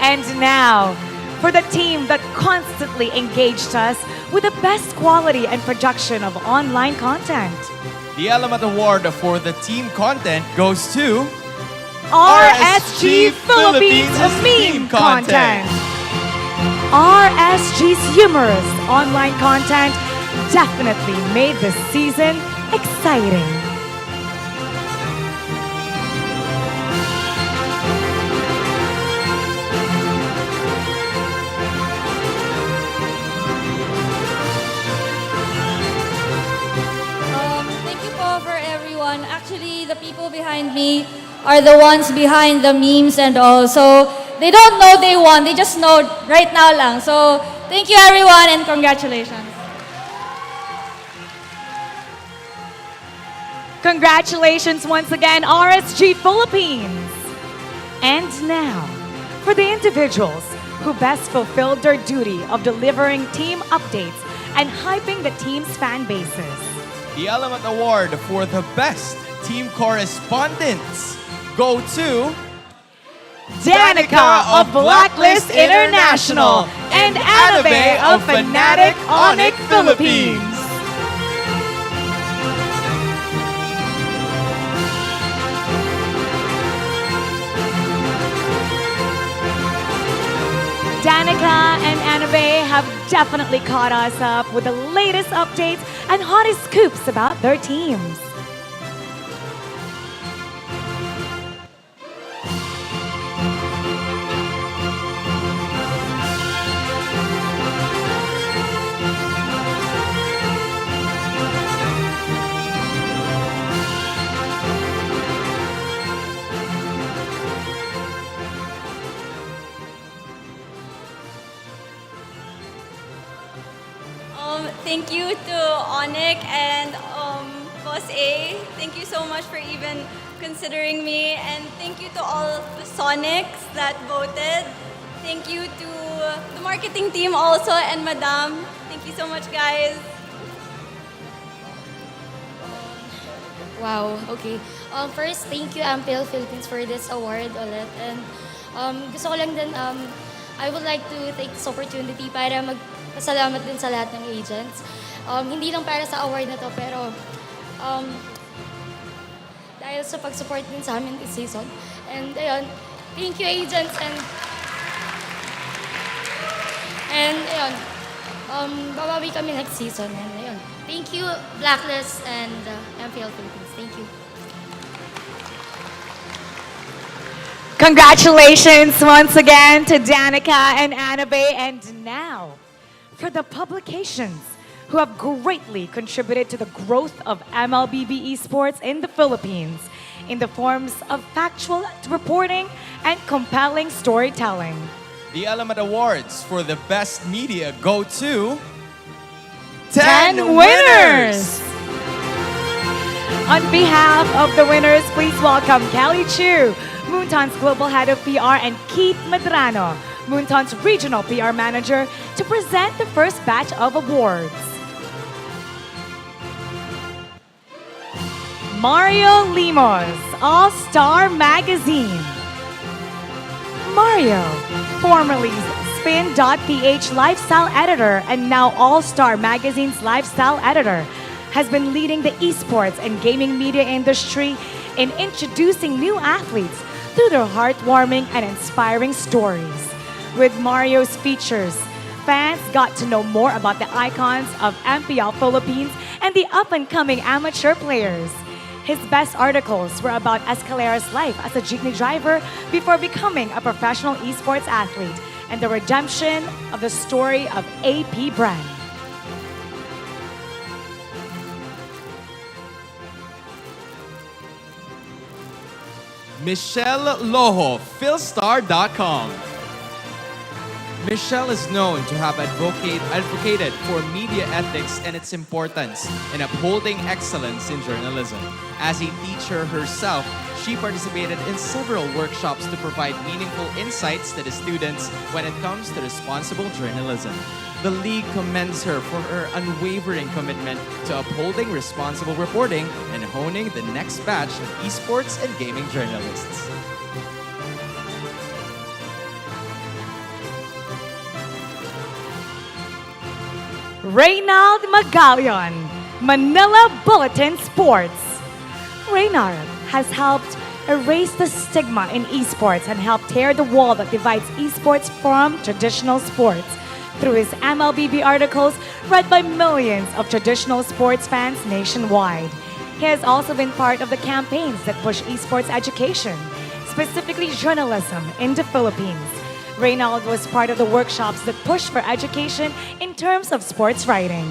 And now, for the team that constantly engaged us with the best quality and production of online content. The Alamat Award for the team content goes to RSG Philippines Meme Content. RSG's humorous online content definitely made the season exciting. Thank you po for everyone. Actually, the people behind me are the ones behind the memes and all. So, they don't know they won. They just know right now lang. So, thank you everyone and congratulations. Congratulations once again, RSG Philippines. And now, for the individuals who best fulfilled their duty of delivering team updates and hyping the team's fan bases. The Alamat Award for the best team correspondents go to Danica of Blacklist International and Anabe of Fanatic Onic Philippines. Danica and Anabe have definitely caught us up with the latest updates and hottest scoops about their teams. Thank you to Onic and Boss A. Thank you so much for even considering me. And thank you to all the Sonics that voted. Thank you to the marketing team also and Madam. Thank you so much, guys. Wow, okay. First, thank you MPL Philippines for this award ulit. And gusto ko lang din, I would like to take this opportunity para magpasalamat din sa lahat ng agents. Hindi lang para sa award na to, pero dahil sa pag-support din sa amin this season. And ayun, thank you agents and ayun, babawi kami next season. And ayun, thank you Blacklist and MPL Philippines. Thank you. Congratulations once again to Danica and Anabe. And now, for the publications who have greatly contributed to the growth of MLBB esports in the Philippines in the forms of factual reporting and compelling storytelling. The Alamat Awards for the best media go to 10 winners! On behalf of the winners, please welcome Kelly Chu, Moonton's Global Head of PR, and Keith Medrano, Moonton's Regional PR Manager, to present the first batch of awards. Mario Limos, All-Star Magazine. Mario, formerly Spin.ph Lifestyle Editor and now All-Star Magazine's Lifestyle Editor, has been leading the esports and gaming media industry in introducing new athletes through their heartwarming and inspiring stories. With Mario's features, fans got to know more about the icons of MPL Philippines and the up-and-coming amateur players. His best articles were about Escalera's life as a jeepney driver before becoming a professional esports athlete and the redemption of the story of APBREN. Michelle Loho, Philstar.com. Michelle is known to have advocated for media ethics and its importance in upholding excellence in journalism. As a teacher herself, she participated in several workshops to provide meaningful insights to the students when it comes to responsible journalism. The league commends her for her unwavering commitment to upholding responsible reporting and honing the next batch of esports and gaming journalists. Reynald Magalion, Manila Bulletin Sports. Reynald has helped erase the stigma in esports and helped tear the wall that divides esports from traditional sports through his MLBB articles read by millions of traditional sports fans nationwide. He has also been part of the campaigns that push esports education, specifically journalism, in the Philippines. Reynald was part of the workshops that push for education in terms of sports writing.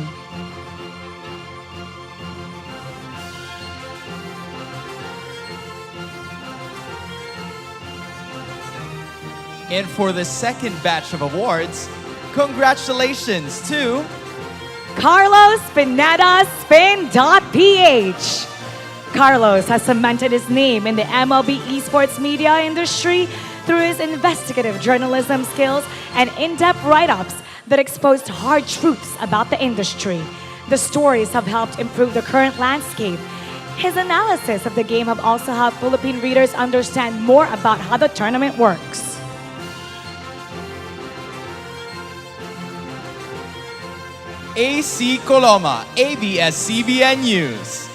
And for the second batch of awards, congratulations to Carlos Pineda, Spin.ph. Carlos has cemented his name in the MLB esports media industry through his investigative journalism skills and in-depth write-ups that exposed hard truths about the industry. The stories have helped improve the current landscape. His analysis of the game have also helped Philippine readers understand more about how the tournament works. AC Coloma, ABS-CBN News.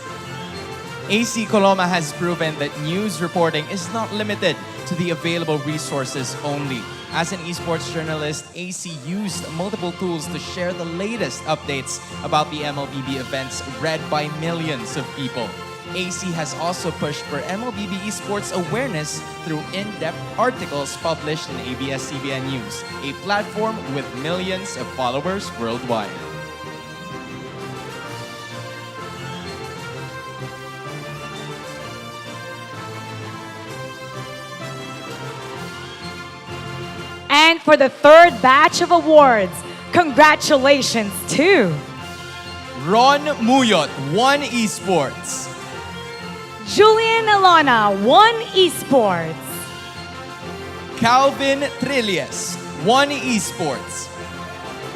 AC Coloma has proven that news reporting is not limited to the available resources only. As an esports journalist, AC used multiple tools to share the latest updates about the MLBB events read by millions of people. AC has also pushed for MLBB esports awareness through in-depth articles published in ABS-CBN News, a platform with millions of followers worldwide. And for the third batch of awards, congratulations to Ron Muyot, 1 Esports. Julian Alona, 1 Esports. Calvin Trillies, 1 Esports.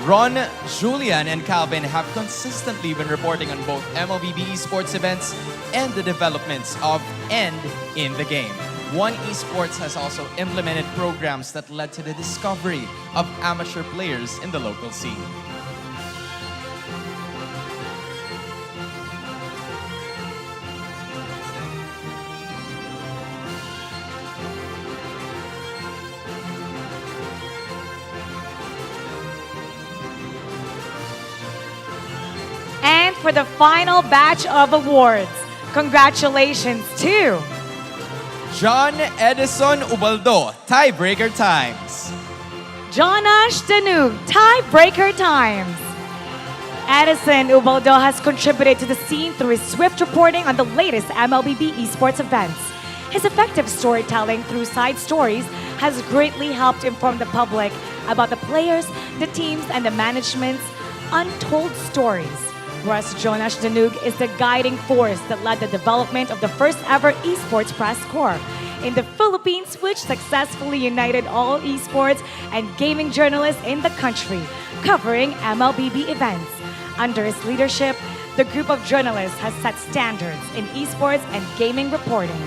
Ron, Julian, and Calvin have consistently been reporting on both MLBB esports events and the developments of and in the game. 1 Esports has also implemented programs that led to the discovery of amateur players in the local scene. And for the final batch of awards, congratulations to John Edison Ubaldo, Tiebreaker Times. Jonash Danug, Tiebreaker Times. Edison Ubaldo has contributed to the scene through his swift reporting on the latest MLBB esports events. His effective storytelling through side stories has greatly helped inform the public about the players, the teams, and the management's untold stories. Whereas Jonash Danug is the guiding force that led the development of the first ever esports press corps in the Philippines, which successfully united all esports and gaming journalists in the country, covering MLBB events. Under his leadership, the group of journalists has set standards in esports and gaming reporting.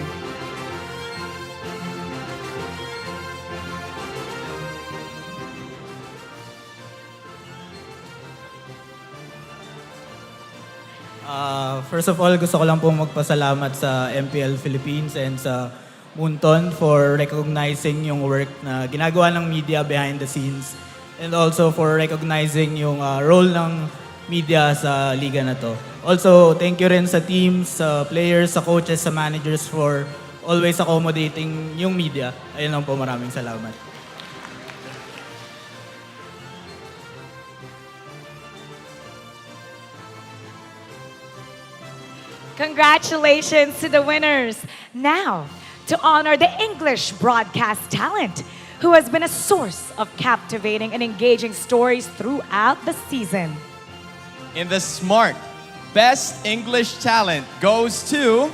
First of all, gusto ko lang pong magpasalamat sa MPL Philippines and sa Munton for recognizing yung work na ginagawa ng media behind the scenes and also for recognizing yung role ng media sa liga na to. Also, thank you rin sa teams, sa players, sa coaches, sa managers for always accommodating yung media. Ayun lang po, maraming salamat. Congratulations to the winners. Now, to honor the English broadcast talent who has been a source of captivating and engaging stories throughout the season. In the SMART, Best English Talent goes to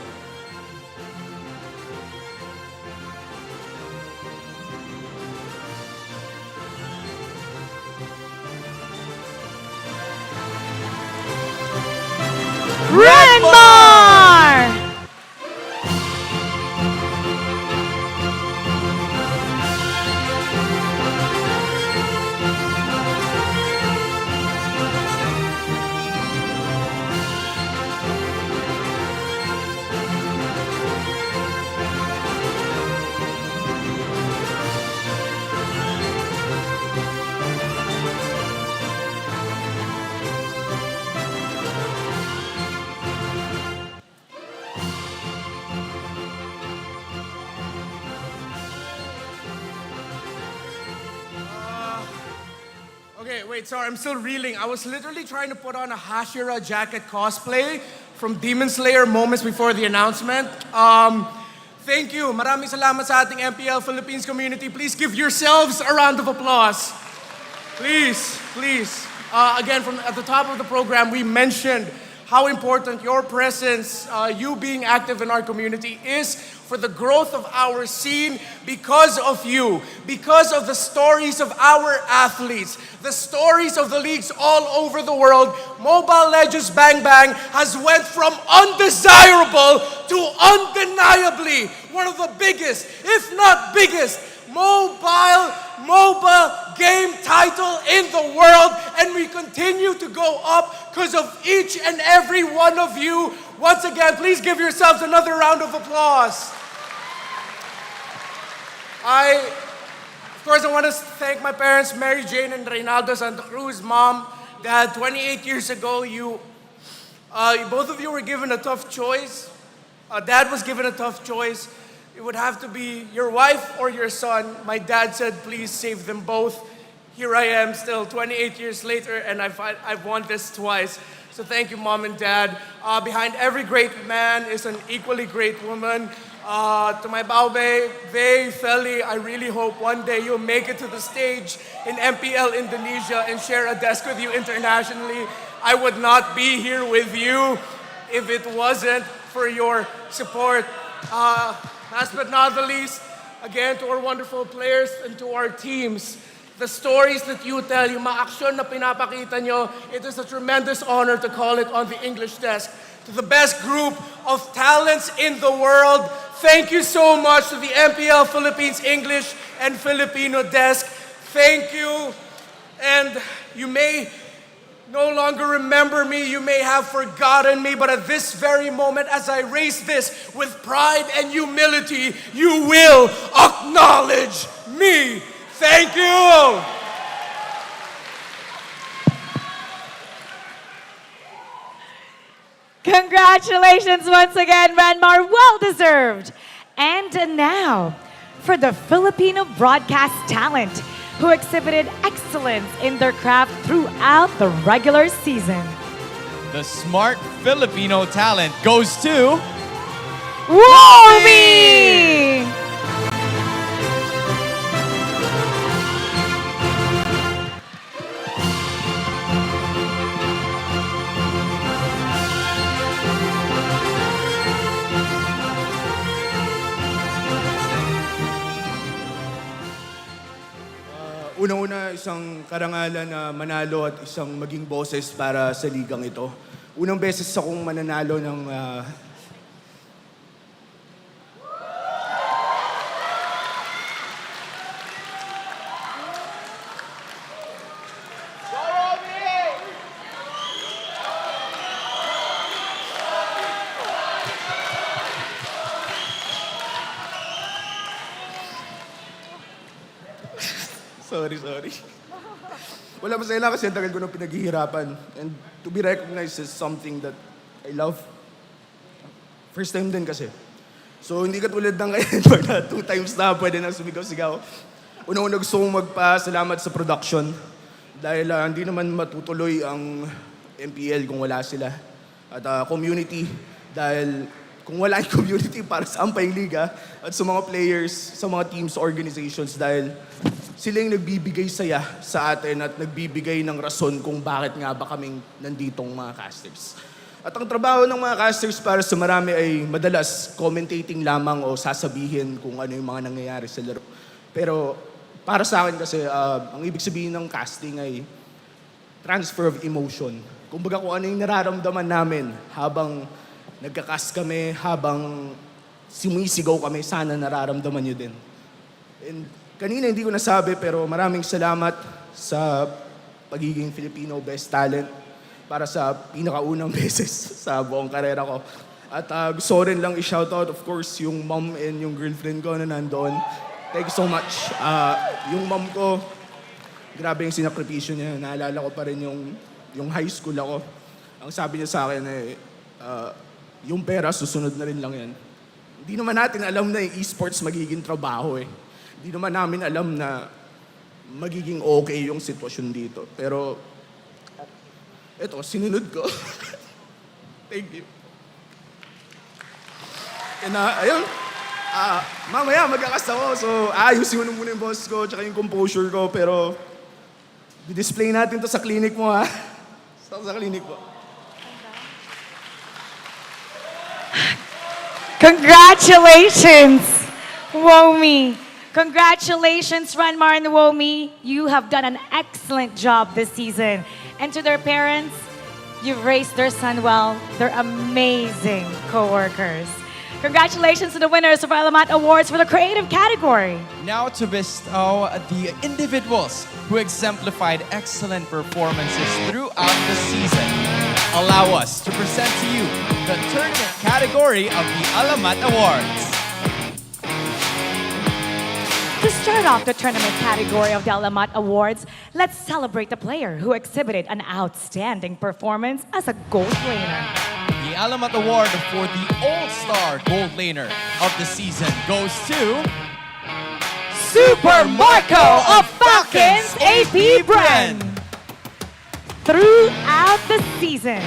Renmar! Okay, wait, sorry, I'm still reeling. I was literally trying to put on a Hashira jacket cosplay from Demon Slayer moments before the announcement. Thank you. Maraming salamat sa ating MPL Philippines community. Please give yourselves a round of applause. Please, please. Again, from at the top of the program, we mentioned how important your presence, you being active in our community is for the growth of our scene because of you, because of the stories of our athletes, the stories of the leagues all over the world. Mobile Legends Bang Bang has went from undesirable to undeniably one of the biggest, if not biggest, MOBA game title in the world, and we continue to go up because of each and every one of you. Once again, please give yourselves another round of applause. Of course, I want to thank my parents, Mary Jane and Reynaldo Santa Cruz. Mom, Dad, 28 years ago, both of you were given a tough choice. Dad was given a tough choice. It would have to be your wife or your son. My dad said, please save them both. Here I am still 28 years later, and I've won this twice. So thank you, Mom and Dad. Behind every great man is an equally great woman. To my baube, Vey, Feli, I really hope one day you'll make it to the stage in MPL Indonesia and share a desk with you internationally. I would not be here with you if it wasn't for your support. Last but not the least, again, to our wonderful players and to our teams, the stories that you tell, yung mga aksyon na pinapakita nyo, it is a tremendous honor to call it on the English desk. To the best group of talents in the world, thank you so much to the MPL Philippines English and Filipino desk. Thank you. And you may no longer remember me, you may have forgotten me, but at this very moment, as I raise this with pride and humility, you will acknowledge me. Thank you. Congratulations once again, Ranmar. Well deserved. And now, for the Filipino broadcast talent who exhibited excellence in their craft throughout the regular season. The smart Filipino talent goes to... Womi! Una-una, isang karangalan na manalo at isang maging boses para sa ligang ito. Unang beses akong mananalo ng... Sorry. Wala, masaya lang kasi ang tagal ko nang pinaghihirapan. And to be recognized is something that I love. First time din kasi. So hindi katulad ng ngayon na 2 times na pwede nang sumigaw-sigaw. Una-una gusto kong magpasalamat sa production. Dahil hindi naman matutuloy ang MPL kung wala sila. At community, dahil kung wala yung community, para saan pa yung liga? At sa mga players, sa mga teams, organizations, dahil sila yung nagbibigay saya sa atin at nagbibigay ng rason kung bakit nga ba kaming nanditong mga casters. At ang trabaho ng mga casters para sa marami ay madalas commentating lamang o sasabihin kung ano yung mga nangyayari sa laro. Pero para sa akin kasi, ang ibig sabihin ng casting ay transfer of emotion. Kumbaga kung ano yung nararamdaman namin habang nagka-cast kami, habang sumisigaw kami, sana nararamdaman nyo din. And kanina hindi ko nasabi pero maraming salamat sa pagiging Filipino Best Talent para sa pinakaunang beses sa buong karera ko. At gusto ko rin lang i-shoutout of course yung mom and yung girlfriend ko na nandoon. Thank you so much. Yung mom ko, grabe yung sinakripisyo niya. Naalala ko pa rin yung high school ako. Ang sabi niya sa akin yung pera susunod na rin lang yan. Hindi naman natin alam na yung esports magiging trabaho eh. Hindi naman namin alam na magiging okay yung sitwasyon dito. Pero, eto, sinunod ko. Thank you. And ayun, mamaya magkakas ako. So, ayusin mo muna yung boss ko tsaka yung composure ko. Pero, di-display natin to sa clinic mo ha. Sa clinic mo. Congratulations, Womi. Congratulations, Ranmar and Womi. You have done an excellent job this season. And to their parents, you've raised their son well. They're amazing co-workers. Congratulations to the winners of Alamat Awards for the creative category. Now to bestow the individuals who exemplified excellent performances throughout the season. Allow us to present to you the tournament category of the Alamat Awards. To start off the tournament category of the Alamat Awards, let's celebrate the player who exhibited an outstanding performance as a gold laner. The Alamat Award for the All-Star Gold Laner of the season goes to Super Marco of Falcons APBREN. Throughout the season,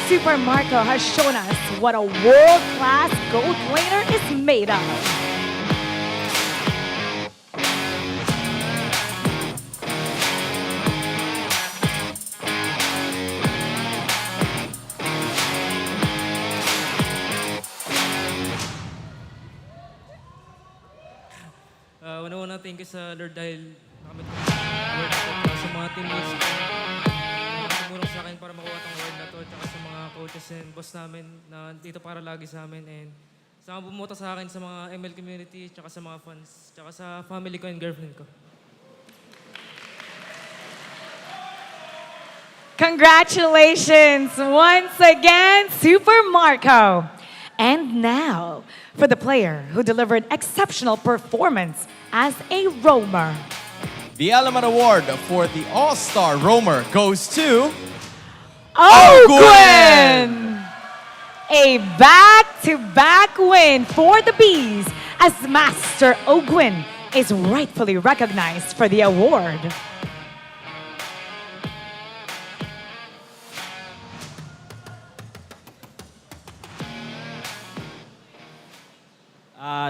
Super Marco has shown us what a world-class gold laner is made of. Una-una, thank you sa Lord dahil nakamit ko yung award na to. Sa mga teammates ko, tumulong sa akin para makuha itong award na to. Tsaka sa mga coaches and boss namin na dito para lagi sa amin. And sa mga bumuta sa akin sa mga ML community, tsaka sa mga fans, tsaka sa family ko and girlfriend ko. Congratulations once again, Super Marco. And now, for the player who delivered exceptional performance as a roamer. The Alamat Award for the All-Star Roamer goes to Ogwin! A back-to-back win for the Bees as Master Ogwin is rightfully recognized for the award.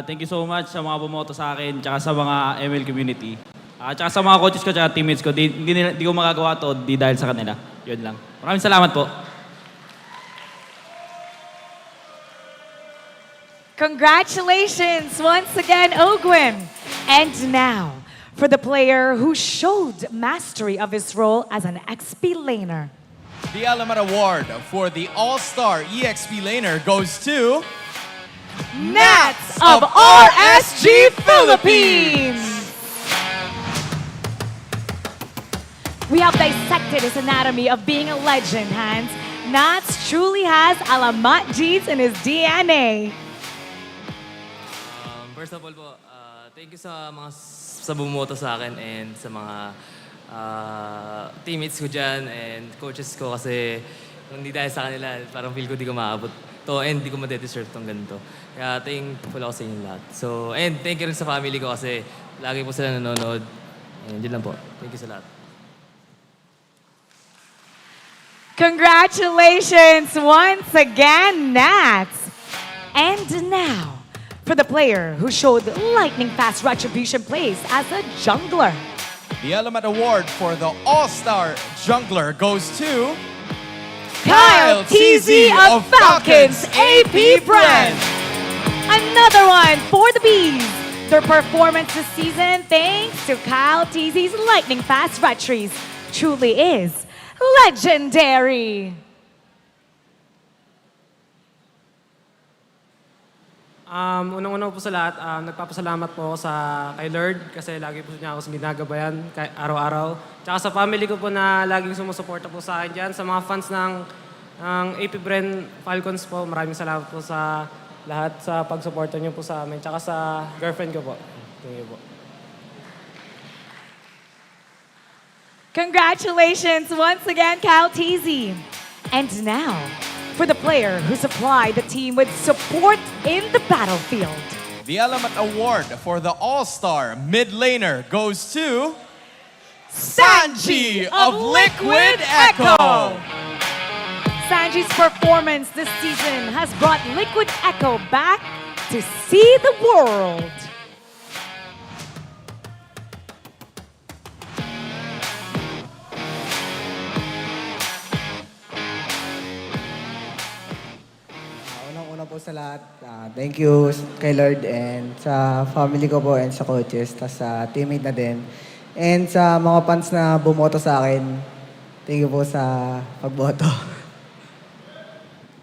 Thank you so much sa mga bumoto sa akin, tsaka sa mga ML community. Tsaka sa mga coaches ko, tsaka teammates ko. Di ko magagawa to, di dahil sa kanila. Yun lang. Maraming salamat po. Congratulations once again, Ogwin. And now, for the player who showed mastery of his role as an XP laner. The Alamat Award for the All-Star EXP Laner goes to Nats of RSG Philippines! We have dissected his anatomy of being a legend, Hans. Nats truly has Alamat genes in his DNA. First of all po, thank you sa mga sa bumoto sa akin and sa mga teammates ko dyan and coaches ko kasi kung hindi dahil sa kanila, parang feel ko di ko maabot to and di ko ma-deserve tong ganito. Kaya thankful ako sa inyo lahat. So, and thank you rin sa family ko kasi lagi po sila nanonood. And yun lang po. Thank you sa lahat. Congratulations once again, Nats. And now, for the player who showed lightning-fast retribution plays as a jungler. The Alamat Award for the All-Star Jungler goes to Kyle TZ of Falcons APBREN. Another one for the Bees. Their performance this season, thanks to Kyle TZ's lightning-fast retries, truly is legendary. Unang-una po sa lahat, nagpapasalamat po ako kay Lord kasi lagi po niya ako ginagabayan araw-araw. Tsaka sa family ko po na laging sumusuporta po sa akin dyan. Sa mga fans ng APBREN Falcons po, maraming salamat po sa lahat sa pagsuporta niyo po sa amin. Tsaka sa girlfriend ko po. Thank you po. Congratulations once again, Kyle TZ. And now, for the player who supplied the team with support in the battlefield. The Alamat Award for the All-Star Mid Laner goes to Sanji of Liquid Echo. Sanji's performance this season has brought Liquid Echo back to see the world. Unang-una po sa lahat. Thank you kay Lord and sa family ko po and sa coaches, tas sa teammate na din. And sa mga fans na bumoto sa akin, thank you po sa pagboto.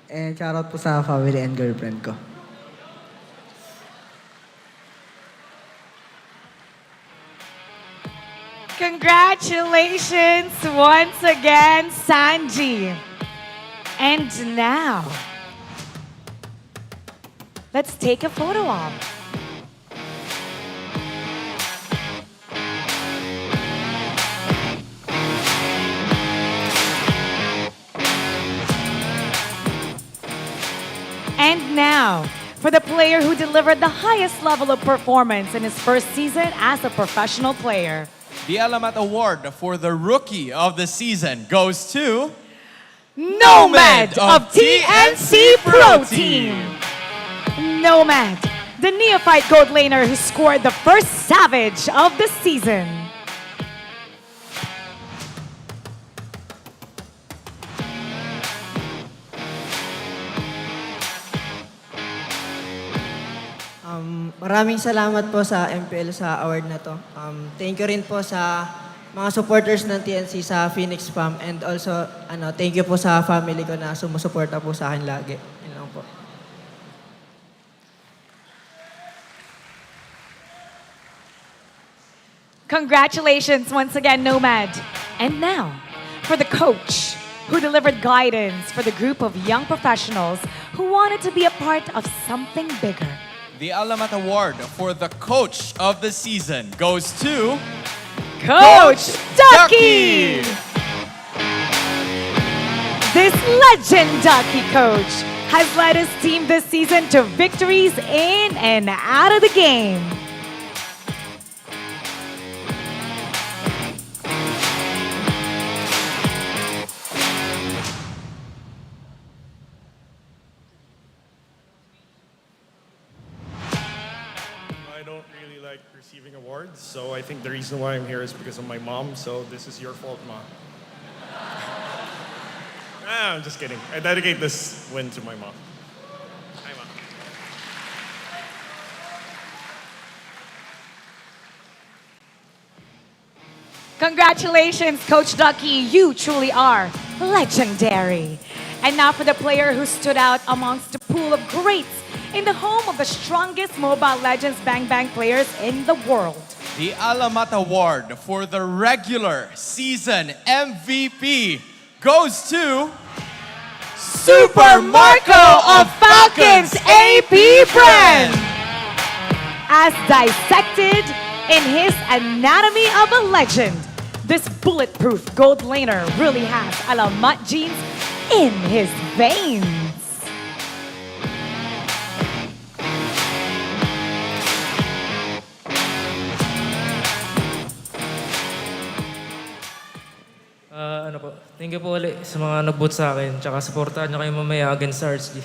And shoutout po sa family and girlfriend ko. Congratulations once again, Sanji. And now, let's take a photo op. And now, for the player who delivered the highest level of performance in his first season as a professional player. The Alamat Award for the Rookie of the Season goes to Nomad of TNC Pro Team. Nomad, the neophyte gold laner who scored the first Savage of the season. Maraming salamat po sa MPL sa award na to. Thank you rin po sa mga supporters ng TNC sa Phoenix Fam and also thank you po sa family ko na sumusuporta po sa akin lagi. Yun lang po. Congratulations once again, Nomad. And now, for the coach who delivered guidance for the group of young professionals who wanted to be a part of something bigger. The Alamat Award for the Coach of the Season goes to Coach Ducky! This legend Ducky coach has led his team this season to victories in and out of the game. I don't really like receiving awards, so I think the reason why I'm here is because of my mom, so this is your fault, Ma. I'm just kidding. I dedicate this win to my mom. Hi, Ma. Congratulations, Coach Ducky. You truly are legendary. And now for the player who stood out amongst the pool of greats in the home of the strongest Mobile Legends Bang Bang players in the world. the Alamat Award for the regular season MVP goes to Super Marco of Falcons APBREN. As dissected in his Anatomy of a Legend, this bulletproof gold laner really has Alamat genes in his veins. Thank you po ulit sa mga nag-vote sa akin. Tsaka supportahan niyo kayo mamaya against sa RSG.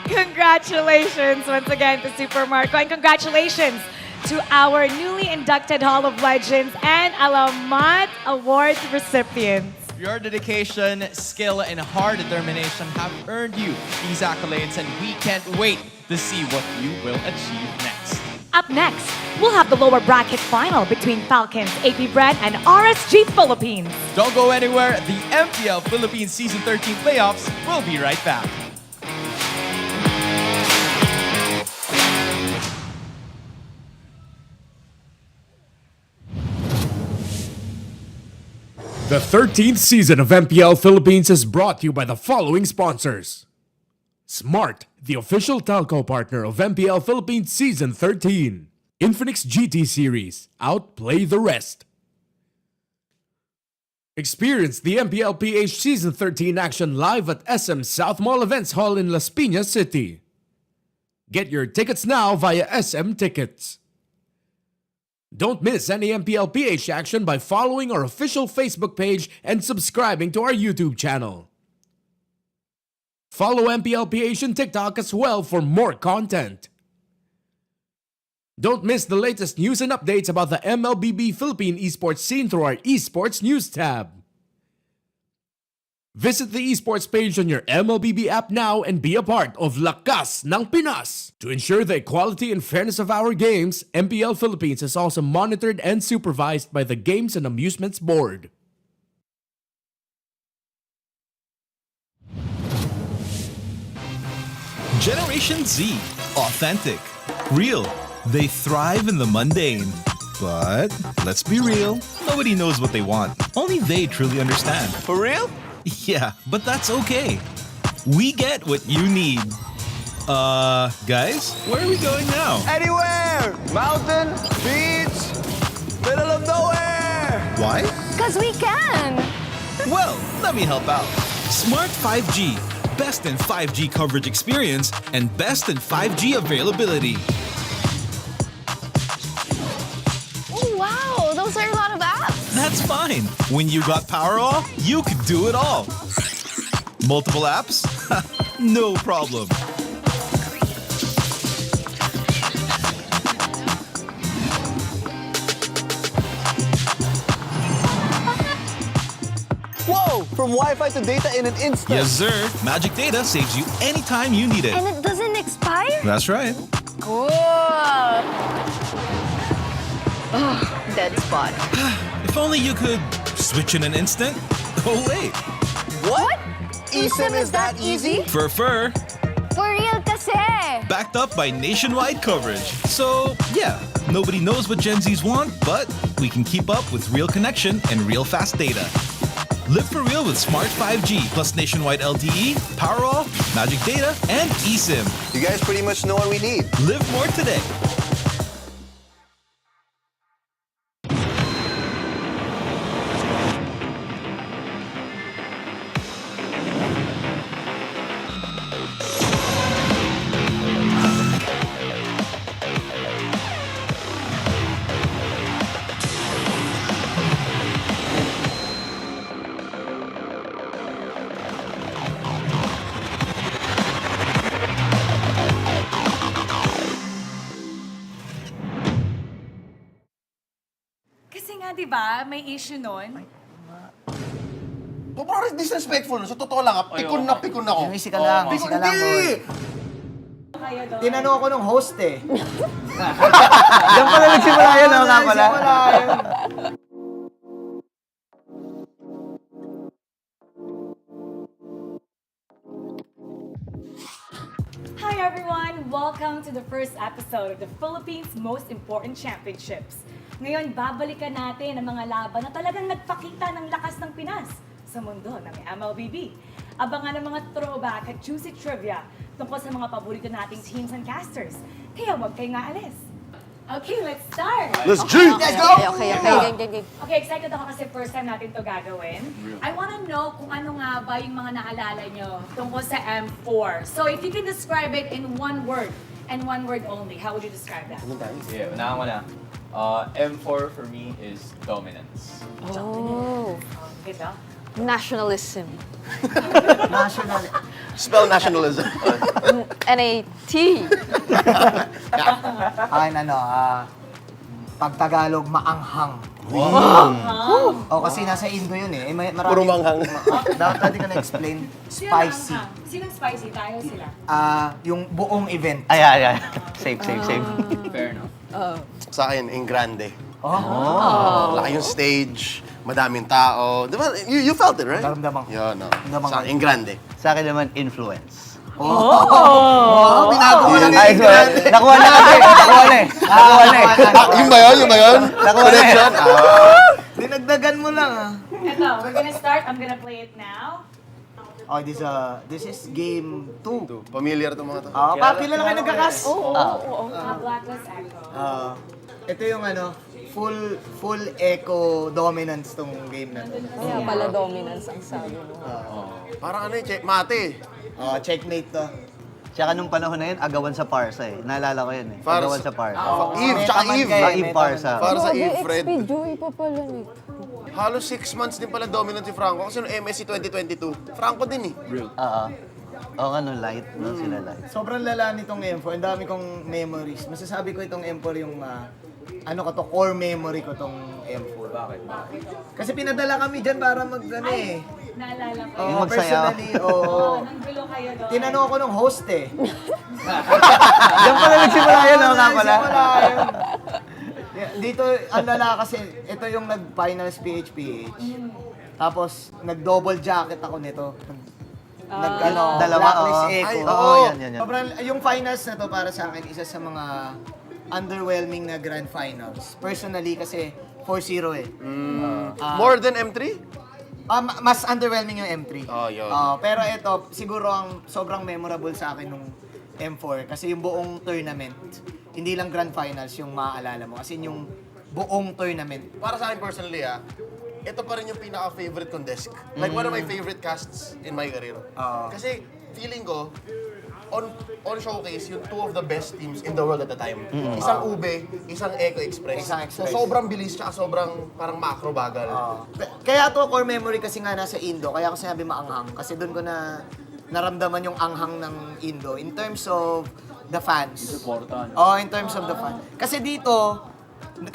Congratulations once again to Super Marco, and congratulations to our newly inducted Hall of Legends and Alamat Award recipients. Your dedication, skill, and hard determination have earned you these accolades, and we can't wait to see what you will achieve next. Up next, we'll have the lower bracket final between Falcons, APBREN, and RSG Philippines. Don't go anywhere. The MPL Philippines Season 13 Playoffs will be right back. The 13th season of MPL Philippines is brought to you by the following sponsors. Smart, the official telco partner of MPL Philippines Season 13. Infinix GT Series, outplay the rest. Experience the MPL-PH Season 13 action live at SM South Mall Events Hall in Las Piñas City. Get your tickets now via SM Tickets. Don't miss any MPL-PH action by following our official Facebook page and subscribing to our YouTube channel. Follow MPL-PH on TikTok as well for more content. Don't miss the latest news and updates about the MLBB Philippine esports scene through our esports news tab. Visit the esports page on your MLBB app now and be a part of Lakas ng Pinas. To ensure the equality and fairness of our games, MPL Philippines is also monitored and supervised by the Games and Amusements Board. Generation Z. Authentic. Real. They thrive in the mundane. But let's be real, nobody knows what they want. Only they truly understand. For real? Yeah, but that's okay. We get what you need. Guys, where are we going now? Anywhere! Mountain, beach, middle of nowhere! Why? Because we can! Well, let me help out. Smart 5G. Best in 5G coverage experience and best in 5G availability. Oh, wow! Those are a lot of apps! That's fine. When you got power off, you could do it all. Multiple apps? No problem. Whoa! From Wi-Fi to data in an instant! Yes, sir. Magic Data saves you anytime you need it. And it doesn't expire? That's right. Cool! Oh, dead spot. If only you could switch in an instant. Oh, wait. What? eSIM is that easy? For For real kasi! backed up by nationwide coverage. So, yeah, nobody knows what Gen Zs want, but we can keep up with real connection and real fast data. Live for real with Smart 5G plus nationwide LTE, power off, magic data, and eSIM. You guys pretty much know what we need. Live more today. Kasi nga, di ba, may issue nun. Parang disrespectful. Sa totoo lang, pikon ako. Easy ka lang, easy ka lang, boy. Tinanong ako ng host eh. Diyan pala nagsimula yun, ako nga pala. Hi everyone! Welcome to the first episode of the Philippines' most important championships. Ngayon, babalikan natin ang mga laban na talagang nagpakita ng lakas ng Pinas sa mundo ng MLBB. Abangan ang mga throwback at juicy trivia tungkol sa mga paborito nating teams and casters. Kaya huwag kayong aalis. Okay, let's start! Let's G! Let's go! Okay, game. Okay, excited ako kasi first time natin to gagawin. I wanna know kung ano nga ba yung mga naalala nyo tungkol sa M4. So if you can describe it in one word, and one word only, how would you describe that? Yeah, unahan ko na. M4 for me is dominance. Oh. Ganda. Nationalism. Spell nationalism. N-A-T. Akin pag Tagalog, maanghang. O kasi nasa Indo yun eh. Marami, Puro manghang. Dapat ka na-explain. Spicy. Sinong spicy? Tayo sila. Yung buong event. Ay. Safe. Fair enough. Sa akin, in grande. Oh. Laki yung stage, madaming tao. Diba? You felt it, right? Daramdaman. Yun, no. Sa akin, in grande. Sa akin naman, influence. Binago mo lang Ay, yung grande. nakuha na natin. Yung ba yun? Connection? Dinagdagan mo lang Ito, we're gonna start. I'm gonna play it now. Oh, this is game 2. Familiar to mga to. Kakilala kayo nagkakas? Blacklist Echo. Ito yung full echo dominance tong game na to. Kaya pala dominance ang sabi mo. Parang mate. Checkmate to. Tsaka nung panahon na yun, agawan sa Parsa eh. Naalala ko yun eh. Farsa. Agawan sa Parsa. Eve, tsaka Eve. Eve Parsa. Para sa Eve, Fred. Joey pa pala nito. halos 6 months din pala dominant si Franco kasi noong MSC 2022. Franco din eh. Oo. Oo nga, no, light. No, sila light. Sobrang lala nitong M4. Ang dami kong memories. Masasabi ko itong M4 yung, core memory ko itong M4. Bakit? Kasi pinadala kami dyan para mag, Naalala ko. Oo, personally, oo. Nanggulo kayo doon. Tinanong ako ng host eh. Diyan pala nagsimula yun, no? Nagsimula yun. Dito, ang lala kasi, ito yung nag-finals PH. Tapos, nag-double jacket ako nito. Blacklist Echo. Ay, oo, yan. Sobrang, yung finals na to para sa akin, isa sa mga underwhelming na Grand Finals. Personally, kasi 4-0 eh. More than M3? Mas underwhelming yung M3. Oh, yun. Pero ito, siguro ang sobrang memorable sa akin nung M4 kasi yung buong tournament, hindi lang Grand Finals yung maaalala mo. Kasi yung buong tournament. Para sa akin personally ito pa rin yung pinaka-favorite kong desk. Like one of my favorite casts in my career. Kasi feeling ko, on showcase, yung two of the best teams in the world at the time. Isang Ube, isang Eco Express. So sobrang bilis tsaka sobrang parang macro bagal. Kaya to core memory kasi nga nasa Indo, kaya ako sinabi maanghang. Kasi doon ko na naramdaman yung anghang ng Indo in terms of the fans. In terms of the fans. Kasi dito,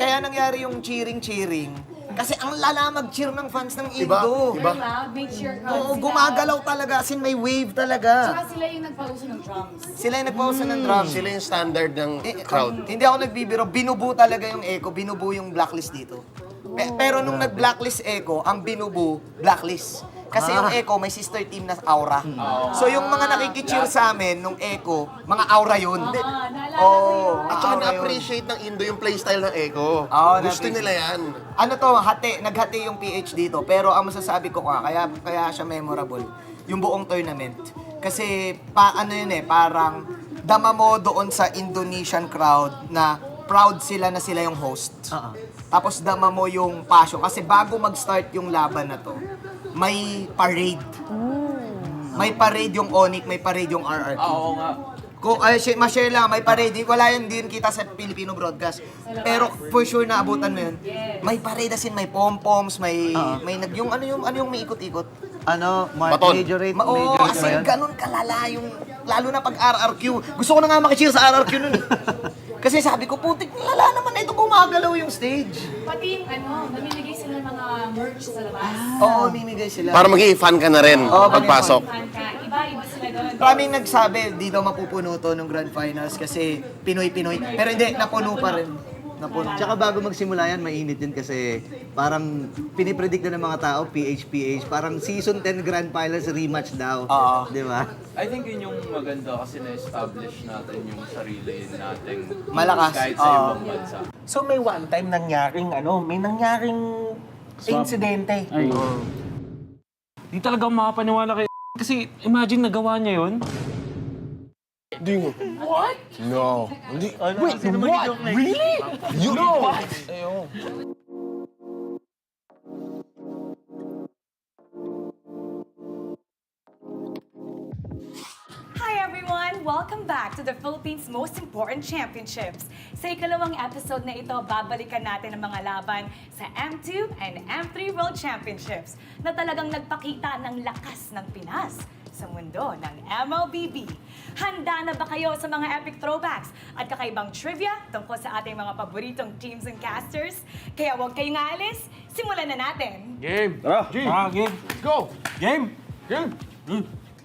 kaya nangyari yung cheering. Kasi ang lala mag-cheer ng fans ng Indo. Very loud, make sure Oo, gumagalaw talaga. As in, may wave talaga. Tsaka sila yung nagpauso ng drums. Sila yung nagpauso ng drums. Sila yung standard ng crowd. Hindi ako nagbibiro. Binubu talaga yung Echo. Binubu yung blacklist dito. Pero nung nag-blacklist Echo, ang binubu, blacklist. Kasi yung Echo, may sister team na aura. So yung mga nakikicheer sa amin nung Echo, mga aura yun. At saka na-appreciate ng Indo yung playstyle ng Echo. Gusto nila yan. Ano to, naghati yung PH dito. Pero ang masasabi ko kaya siya memorable, yung buong tournament. Kasi parang dama mo doon sa Indonesian crowd na proud sila na sila yung host. Tapos dama mo yung passion. Kasi bago mag-start yung laban na to, may parade. May parade yung Onyx, may parade yung RRQ. Oo nga. Ma-share lang, may parade. Wala yun din kita sa Filipino broadcast. Pero for sure na abutan mo yun. May parade as in, may pom-poms, may yung may ikot-ikot. Majorate ba Kasi yun? ganun kalala yung, lalo na pag RRQ. Gusto ko na nga makicheer sa RRQ nun eh. Kasi sabi ko, putik, lala naman na ito, gumagalaw yung stage. Pati yung namimigay sila ng mga merch sa labas. Oo, mimigay sila. Para maging fan ka na rin pagpasok. Iba-iba sila doon. Maraming nagsabi, di daw mapupuno to ng Grand Finals kasi Pinoy-Pinoy. Pero hindi, napuno pa rin. Tsaka bago magsimula yan, mainit yun kasi parang pinipredict na ng mga tao, PH, parang season 10 Grand Finals rematch daw. Di ba? I think yun yung maganda kasi na-establish natin yung sarili nating Malakas. kahit sa ibang bansa. So may one time nangyaring insidente. Di talaga ako makapaniwala kay kasi imagine nagawa niya yun. What? No. Hindi. Wait, what? Really? No. Hi everyone! Welcome back to the Philippines' most important championships. Sa ikalawang episode na ito, babalikan natin ang mga laban sa M2 and M3 World Championships na talagang nagpakita ng lakas ng Pinas sa mundo ng MLBB. Handa na ba kayo sa mga epic throwbacks at kakaibang trivia tungkol sa ating mga paboritong teams and casters? Kaya huwag kayong aalis, simulan na natin! Game! Game! Let's go! Game!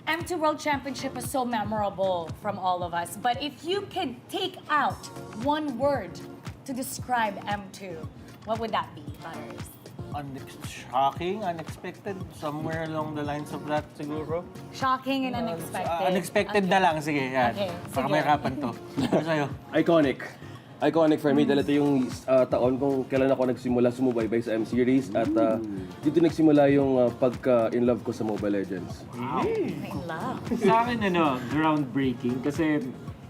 M2 World Championship is so memorable from all of us, but if you could take out one word to describe M2, what would that be, Butters? Shocking, unexpected, somewhere along the lines of that siguro. Shocking and unexpected. Unexpected na lang, sige. Yan. Okay, Para sige. may kapan to. Ano sa'yo? Iconic for me dahil ito yung taon kung kailan ako nagsimula sumubaybay sa M-Series at dito nagsimula yung pagka-in love ko sa Mobile Legends. Sa akin, groundbreaking kasi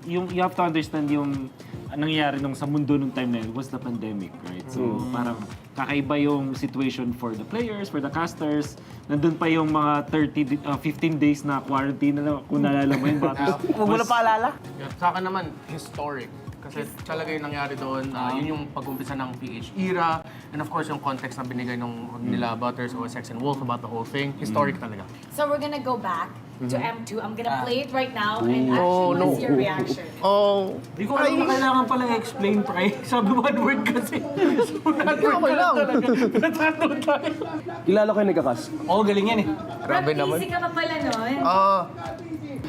you have to understand yung nangyayari nung sa mundo nung time na yun was the pandemic, right? So, parang kakaiba yung situation for the players, for the casters. Nandun pa yung mga 15 days na quarantine na kung naalala mo yun. Huwag mo na paalala? Sa akin naman, historic. Kasi talaga yung nangyari doon, yun yung pag-umpisa ng PH era. And of course, yung context na binigay nila Butters, OSX, and Wolf about the whole thing. Historic talaga. So we're gonna go back to M2. I'm gonna play it right now and Oh, actually what's your reaction? Oh, Di ko alam na kailangan pala i-explain, pre. Sabi one word kasi. okay lang. Natatawa tayo. Kilala ko yung nagkakas. Oo, galing yan eh. Grabe naman. Easy ka pa pala nun.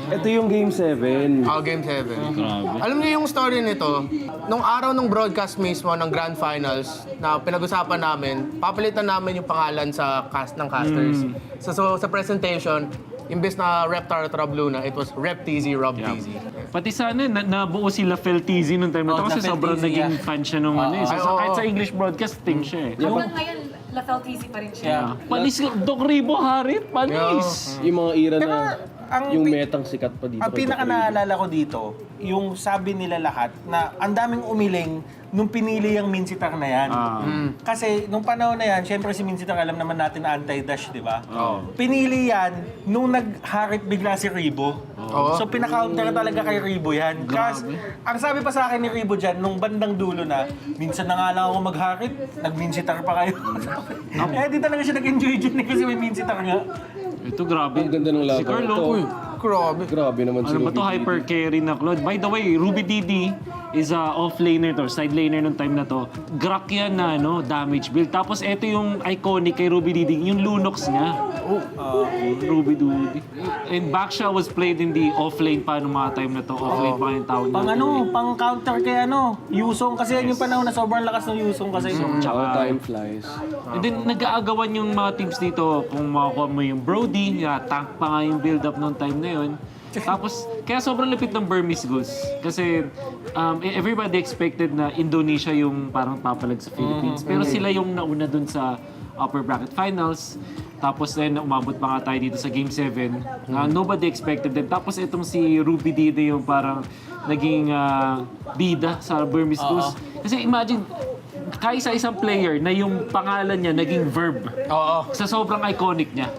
Ito yung Game 7. Game 7. Alam niyo yung story nito, nung araw ng broadcast mismo ng Grand Finals na pinag-usapan namin, papalitan namin yung pangalan sa cast ng casters. So sa presentation, imbes na Rep Tara Bluna, it was Rep TZ, Rob TZ. Pati sana nabuo sila Fel TZ nung time na to kasi na Fel sobrang TZ, naging fan siya nung ano eh. So, kahit sa oo. English broadcasting siya eh. Hanggang ngayon, Lafel TZ pa rin siya. Panis Doc Ribo, Harit, panis. Yung mga era na ang yung metang sikat pa dito. Ang pinaka naalala ko dito, yung sabi nila lahat na ang daming umiling nung pinili yung Minsitar na yan. Kasi nung panahon na yan, syempre si Minsitar alam naman natin na anti-dash, di ba? Pinili yan nung nag-harit bigla si Ribo. So pinaka-counter talaga kay Ribo yan. Kasi ang sabi pa sa akin ni Ribo dyan, nung bandang dulo na, minsan na nga lang ako mag-harit, nag-Minsitar pa kayo. Eh di talaga siya nag-enjoy dyan kasi may Minsitar nga. Ito grabe. Ang ganda ng laban. Si Carlo. Grabe naman si Ano ba to? Ruby Hyper carry na Claude. By the way, Ruby Didi is a off-laner to, side laner nung time na to. Grak yan na damage build. Tapos ito yung iconic kay Ruby Didi, yung Lunox niya. Ruby Didi. And Baksha was played in the off-lane pa nung mga time na to. Off-lane pa yung tawag Pang counter kay Yusong kasi yan yung panahon na sobrang lakas ng Yusong kasi. How time flies. And then nag-aagawan yung mga teams dito kung makakuha mo yung Brody, tank pa nga yung build-up nung time na yun. Tapos, kaya sobrang lupit ng Burmese Goose. Kasi everybody expected na Indonesia yung parang papalag sa Philippines. Pero sila yung nauna dun sa upper bracket finals. Tapos then, umabot pa nga tayo dito sa Game 7. Nobody expected them. Tapos itong si Ruby Didi yung parang naging bida sa Burmese Goose. Kasi imagine, kaisa-isang player na yung pangalan niya naging verb. Sa sobrang iconic niya.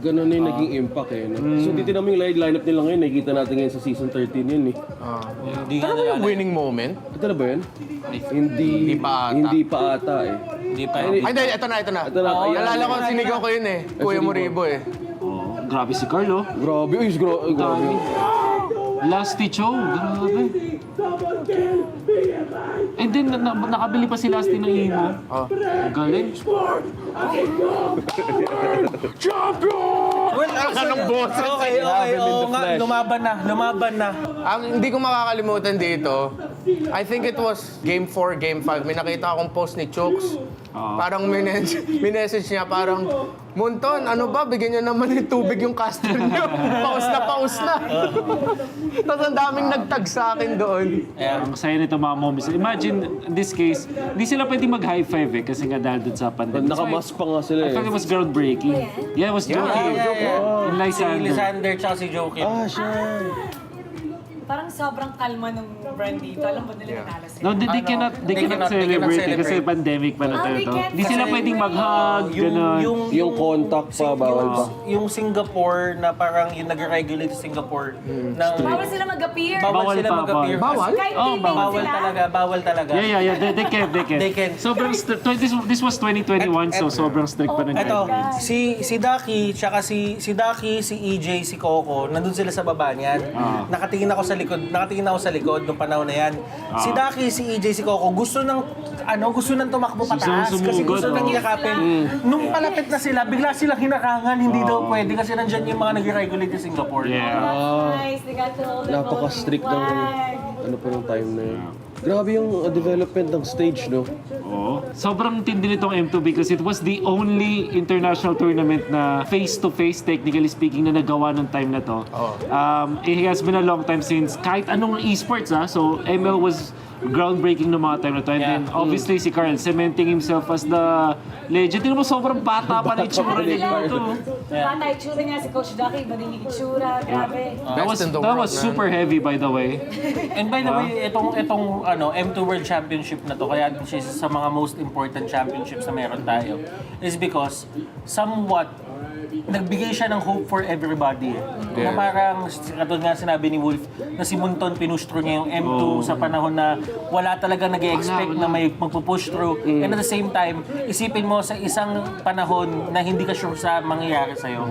Ganun na yung naging impact eh. No? So, dito namin yung lineup nila ngayon. Nakikita natin ngayon sa season 13 yun eh. Ito ba yung winning moment? Ito na ba yun? Hindi pa ata eh. Hindi pa. Ay, hindi, ito na. Nalala ko, sinigaw ko yun eh. Kuya Moribo eh. Grabe si Carlo. Grabe. Grabe. Lasty Cho, grabe. And then, nakabili pa si Lasty ng imo. Galing. Champion! Anong boses? Okay. Oo nga, lumaban na. Ang hindi ko makakalimutan dito, I think it was Game 4, Game 5. May nakita akong post ni Chooks. Parang minessage niya, parang, Munton, ano ba? Bigyan niyo naman ng tubig yung caster niyo. Paus na. Tapos ang daming nagtag sa akin doon. Ang saya nito mga moments. Imagine, in this case, hindi sila pwedeng mag-high five eh, kasi nga dahil dun sa pandemic. Nakamask pa nga sila eh. I thought it was groundbreaking. Yeah, it was Joking. And Si Lysander tsaka si Joking. Siya. Parang sobrang kalma ng brand dito. Alam ba nila nanalo sila? No, they cannot celebrate eh, kasi pandemic pa na tayo to. Hindi sila pwedeng mag-hug, gano'n. Yung contact pa, bawal pa. Yung Singapore na parang yung nag-regulate sa Singapore. Bawal sila mag-appear. Bawal sila mag-appear. Kahit teammate sila. Bawal talaga. Yeah, they can. Sobrang this was 2021, so sobrang strict pa ng Ito, guidelines. si Daki, tsaka si Daki, si EJ, si Coco, nandun sila sa baba niyan. Nakatingin ako sa likod nung panahon na yan. Si Daki, si EJ, si Coco, gusto nang tumakbo pataas kasi gusto nang yakapin. Nung palapit na sila, bigla silang hinarangan, hindi daw pwede kasi nandyan yung mga nag-regulate sa Singapore. Nice, they got to hold the Napaka-strict ng pa ng time na yun. Grabe yung development ng stage, no? Sobrang tindi nitong M2 because it was the only international tournament na face-to-face, technically speaking, na nagawa ng time na to. It has been a long time since kahit anong esports, so ML was groundbreaking ng mga time na to. And then, obviously, si Carl cementing himself as the legend. Tingnan mo, sobrang bata pa na itsura niya dito. Bata itsura niya, si Coach Ducky, iba din yung itsura, grabe. That was super heavy, by the way. And by the way, itong M2 World Championship na to, kaya siya isa sa mga most important championships na meron tayo, is because somewhat nagbigay siya ng hope for everybody. Na parang, katulad nga sinabi ni Wolf, na si Munton pinustro niya yung M2 sa panahon na wala talaga nag-expect na may magpupush through. And at the same time, isipin mo sa isang panahon na hindi ka sure sa mangyayari sa'yo.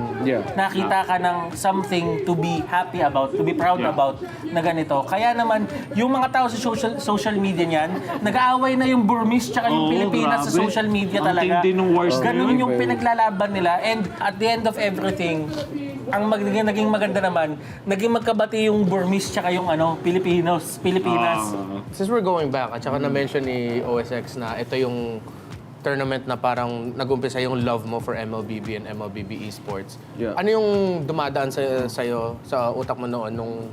Nakita ka ng something to be happy about, to be proud about na ganito. Kaya naman, yung mga tao sa social media niyan, nag-aaway na yung Burmese tsaka yung Pilipinas sa social media talaga. Ganun yung pinaglalaban nila. And at the end of everything, ang naging maganda naman, naging magkabati yung Burmese tsaka yung Pilipinas. Since we're going back, at saka na-mention ni OSX na ito yung tournament na parang nag-umpisa yung love mo for MLBB and MLBB esports. Ano yung dumadaan sa'yo sa utak mo noon nung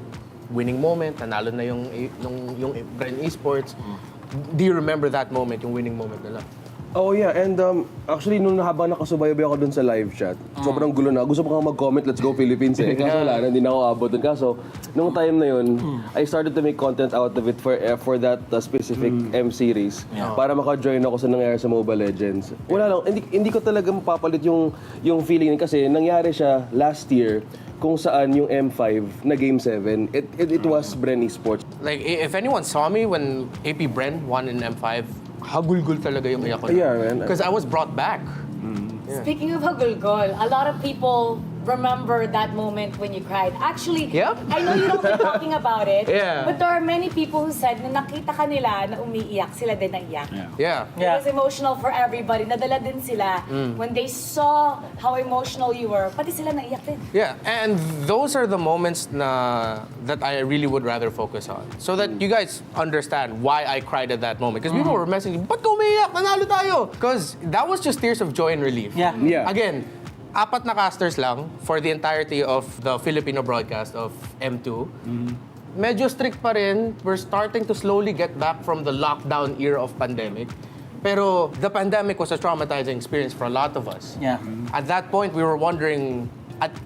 winning moment, nanalo na yung APBREN esports? Do you remember that moment, yung winning moment nila? Oh yeah, and actually nung habang nakasubaybay ako dun sa live chat, sobrang gulo na. Gusto ko nga mag-comment, let's go Philippines eh. Kaso wala na, hindi na ako abot dun. Kaso, nung time na yun, I started to make content out of it for that specific M series. Para maka-join ako sa nangyari sa Mobile Legends. Wala lang, hindi ko talaga mapapalit yung feeling kasi nangyari siya last year kung saan yung M5 na Game 7, it was BREN Esports. Like, if anyone saw me when APBREN won in M5, hagulgul talaga yung iyak ko. Yeah, man. Because I was brought back. Speaking of hagulgol, a lot of people remember that moment when you cried. Actually, I know you don't keep talking about it, but there are many people who said na nakita ka nila na umiiyak, sila din naiyak. It was emotional for everybody. Nadala din sila when they saw how emotional you were. Pati sila naiyak din. Yeah, and those are the moments that I really would rather focus on. So that you guys understand why I cried at that moment. Because people were messaging, ba't ka umiiyak? Nanalo tayo! Because that was just tears of joy and relief. Again, 4 na casters lang for the entirety of the Filipino broadcast of M2. Medyo strict pa rin. We're starting to slowly get back from the lockdown era of pandemic. Pero the pandemic was a traumatizing experience for a lot of us. At that point, we were wondering, at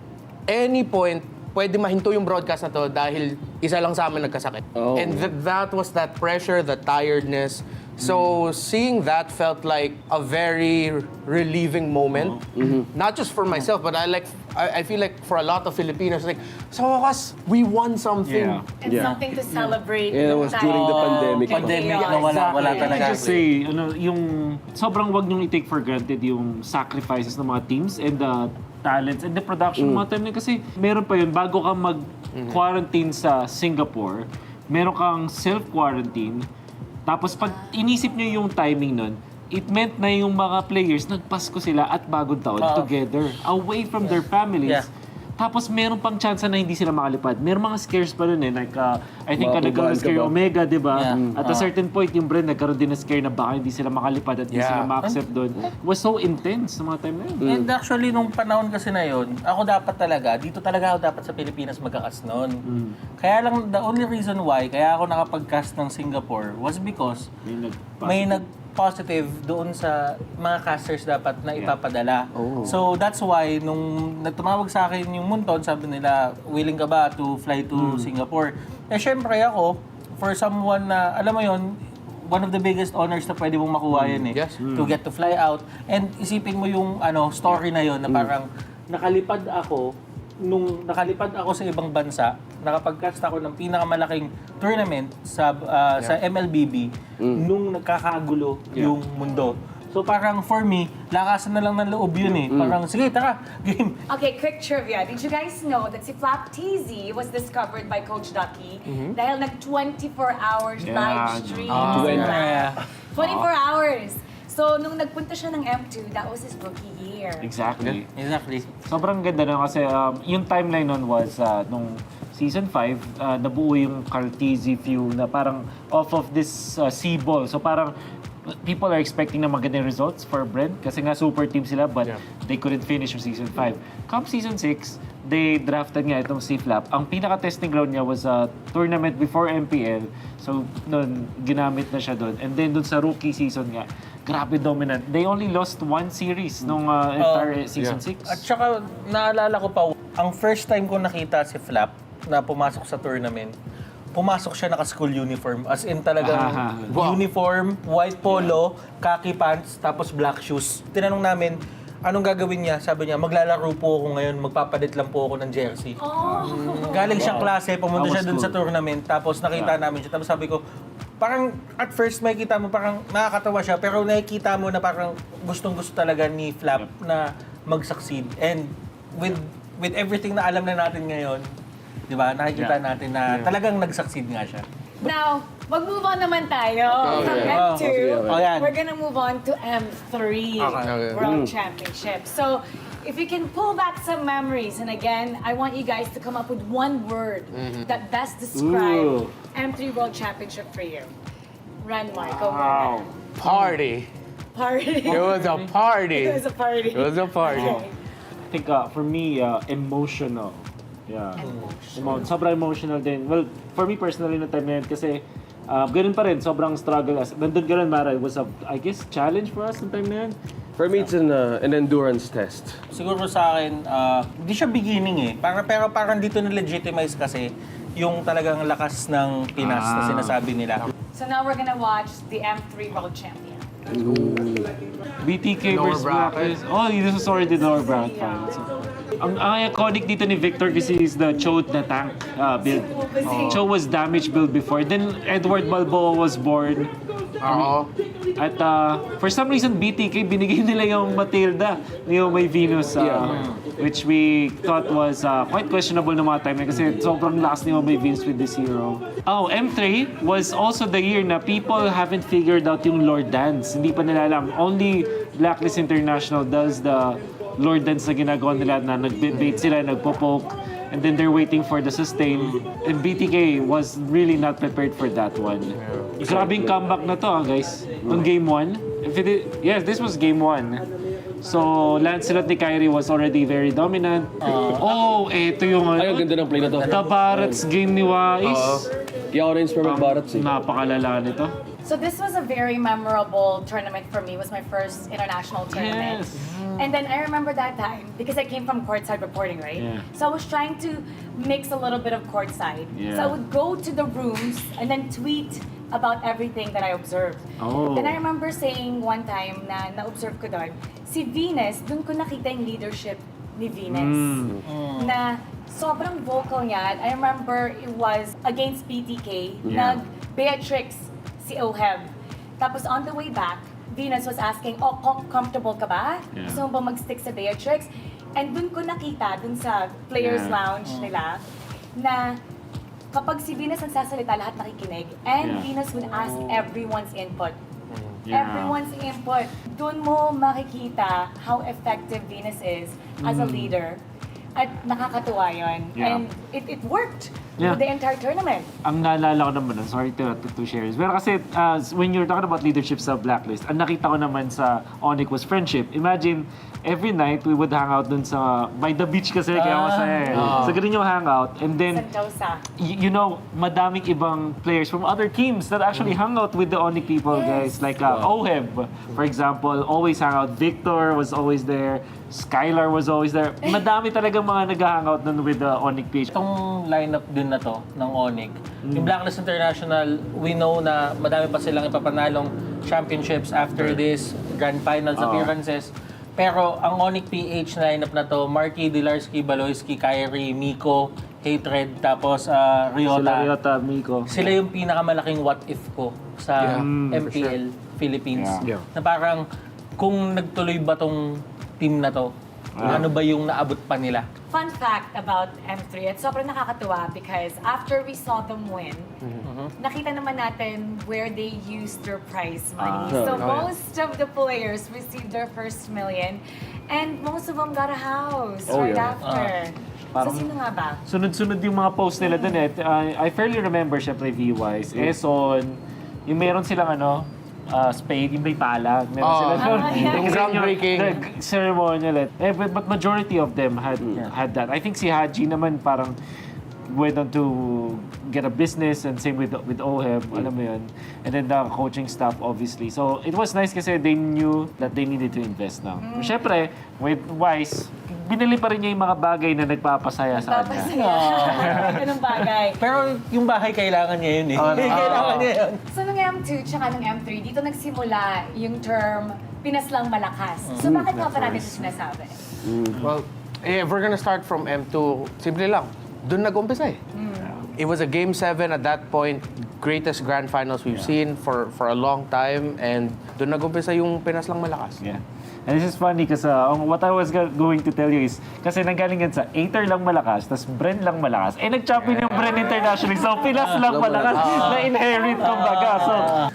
any point, pwede mahinto yung broadcast na to dahil isa lang sa amin nagkasakit. And that was that pressure, the tiredness. So seeing that felt like a very relieving moment. Not just for myself, but I feel like for a lot of Filipinos, like, sa wakas, we won something. And something to celebrate. Yeah, it was during the pandemic. Pandemic na wala talaga. I just say, yung sobrang wag niyong i-take for granted yung sacrifices ng mga teams and the talents and the production mga time na kasi meron pa yun bago ka mag-quarantine sa Singapore, meron kang self-quarantine. Tapos pag inisip niyo yung timing nun, it meant na yung mga players nagpasko sila at bagong taon together, away from their families. Tapos meron pang chance na hindi sila makalipad. Meron mga scares pa nun eh. Like, I think nagkaroon scare yung Omega, di ba? At a certain point, yung BREN nagkaroon din na scare na baka hindi sila makalipad at hindi sila ma-accept doon. It was so intense sa mga time na yun. And actually, nung panahon kasi na yun, ako dito talaga ako dapat sa Pilipinas magka-cast noon. Kaya lang, the only reason why, kaya ako nakapag-cast ng Singapore was because may positive doon sa mga casters dapat na ipapadala. So that's why nung nagtumawag sa akin yung Munton, sabi nila, willing ka ba to fly to Singapore? Eh syempre ako, for someone na, alam mo yon, one of the biggest honors na pwede mong makuha yan eh. To get to fly out. And isipin mo yung story na yon na parang nakalipad ako sa ibang bansa, nakapag-cast ako ng pinakamalaking tournament sa MLBB nung nagkakagulo yung mundo. So parang for me, lakasan na lang ng loob yun eh. Parang, sige, tara, game. Okay, quick trivia. Did you guys know that si Flap TZ was discovered by Coach Ducky dahil nag-24 hours live stream? 24 hours! So, nung nagpunta siya ng M2, that was his rookie year. Exactly. Sobrang ganda na kasi yung timeline nun was nung Season 5, nabuo yung Cartesi few na parang off of this C-ball. So parang people are expecting na magandang results for BREN kasi nga super team sila but they couldn't finish yung Season 5. Come Season 6, they drafted nga itong C-Flap. Ang pinaka-testing ground niya was a tournament before MPL. So, nun, ginamit na siya doon. And then doon sa rookie season nga, grabe dominant. They only lost 1 series nung entire Season 6. At saka, naalala ko pa, ang first time ko nakita si Flap na pumasok sa tournament, pumasok siya naka-school uniform. As in talagang uniform, white polo, khaki pants, tapos black shoes. Tinanong namin, anong gagawin niya? Sabi niya, maglalaro po ako ngayon, magpapalit lang po ako ng jersey. Galing siyang klase, pumunta siya dun sa tournament, tapos nakita namin siya. Tapos sabi ko, parang at first may kita mo, parang nakakatawa siya, pero nakikita mo na parang gustong-gusto talaga ni Flap na mag-succeed. And with everything na alam na natin ngayon, di ba, nakikita natin na talagang nag-succeed nga siya. Now, mag-move on naman tayo from M2. We're gonna move on to M3 World Championship. So, if you can pull back some memories, and again, I want you guys to come up with one word that best describes M3 World Championship for you. Run, Mark. Wow. Party. Party. It was a party. It was a party. It was a party. Okay. I think for me, emotional. Yeah. Sobrang emotional din. Well, for me personally na time na yun kasi ganun pa rin, sobrang struggle. Nandun ka rin, Mara. It was I guess, challenge for us na time na yun. For me, it's an endurance test. Siguro sa akin, hindi siya beginning eh. Pero parang dito na-legitimize kasi yung talagang lakas ng Pinas na sinasabi nila. So now we're gonna watch the M3 World Champion. BTK versus Blacklist. Oh, this was already the lower bracket finals. Ang iconic dito ni Victor kasi is the Cho na tank build. Cho was damage build before. Then Edward Balboa was born. At for some reason, BTK, binigay nila yung Matilda, yung may Venus, which we thought was quite questionable na mga time na kasi sobrang lakas niyo may Venus with this hero. Oh, M3 was also the year na people haven't figured out yung Lord Dance. Hindi pa nila alam. Only Blacklist International does the Lord Dance na ginagawa nila na nag-bait sila, nagpo-poke, and then they're waiting for the sustain. And BTK was really not prepared for that one. Grabing comeback na to, guys. On game 1. Yes, this was game 1. So, Lancelot ni Kyrie was already very dominant. Ito yung... Ay, ang ganda ng play na to. Tabarats game ni Wais. Kaya ako na-inspire mag-Barats eh. Napakalala nito. So this was a very memorable tournament for me. It was my first international tournament. Yes. And then I remember that time, because I came from courtside reporting, right? Yeah. So I was trying to mix a little bit of courtside. Yeah. So I would go to the rooms and then tweet about everything that I observed. Then I remember saying one time na na-observe ko doon, si Venus, doon ko nakita yung leadership ni Venus. Na sobrang vocal niya. I remember it was against PTK. Nag-Beatrix si Oheb. Tapos on the way back, Venus was asking, comfortable ka ba? Gusto mo ba mag-stick sa Beatrix? And dun ko nakita, dun sa players lounge nila, na kapag si Venus ang sasalita, lahat nakikinig. And Venus would ask everyone's input. Everyone's input. Dun mo makikita how effective Venus is as a leader. At nakakatuwa yun. And it worked with the entire tournament. Ang naalala ko naman, sorry to share this, pero kasi when you're talking about leadership sa Blacklist, ang nakita ko naman sa Onyx was friendship. Imagine, every night we would hang out dun sa, by the beach kasi, kaya masaya eh. So ganun yung hangout. And then, Sentosa. you know, madaming ibang players from other teams that actually hang out with the Onyx people, guys. Like Oheb, for example, always hang out. Victor was always there. Skylar was always there. Madami talaga mga nag-hangout nun with the Onyx page. Itong lineup din na to ng Onyx, yung Blacklist International, we know na madami pa silang ipapanalong championships after this Grand Finals appearances. Pero ang Onyx PH lineup na to, Marky, Dilarski, Baloyski, Kyrie, Miko, Hatred, tapos Ryota, Miko. Sila yung pinakamalaking what if ko sa MPL Philippines. Na parang kung nagtuloy ba tong team na to, ano ba yung naabot pa nila? Fun fact about M3, at sobrang nakakatuwa because after we saw them win, nakita naman natin where they used their prize money. So most of the players received their first million and most of them got a house right after. So sino nga ba? Sunod-sunod yung mga posts nila dun eh. I fairly remember syempre V-Wise, Eson, yung meron silang spade, yung may pala. Meron sila doon. Yung groundbreaking. The ceremonial. But majority of them had that. I think si Haji naman parang went on to get a business and same with Oheb, alam mo yun. And then the coaching staff obviously. So it was nice kasi they knew that they needed to invest now. Siyempre, with Wise, binili pa rin niya yung mga bagay na nagpapasaya sa kanya. Ganun bagay. Pero yung bahay kailangan niya yun eh. Kailangan niya yun. So nung M2 tsaka nung M3, dito nagsimula yung term Pinas lang malakas. So bakit nga ba natin ito sinasabi? Well, if we're gonna start from M2, simple lang. Doon nag-umpisa eh. It was a Game 7 at that point, greatest Grand Finals we've seen for a long time, and doon nag-umpisa yung Pinas lang malakas. Yeah. And this is funny kasi what I was going to tell you is, kasi nanggaling yan sa Aether lang malakas, tas Bren lang malakas. Eh, nag-champion yung Bren internationally, so Pinas lang malakas na inherit kumbaga.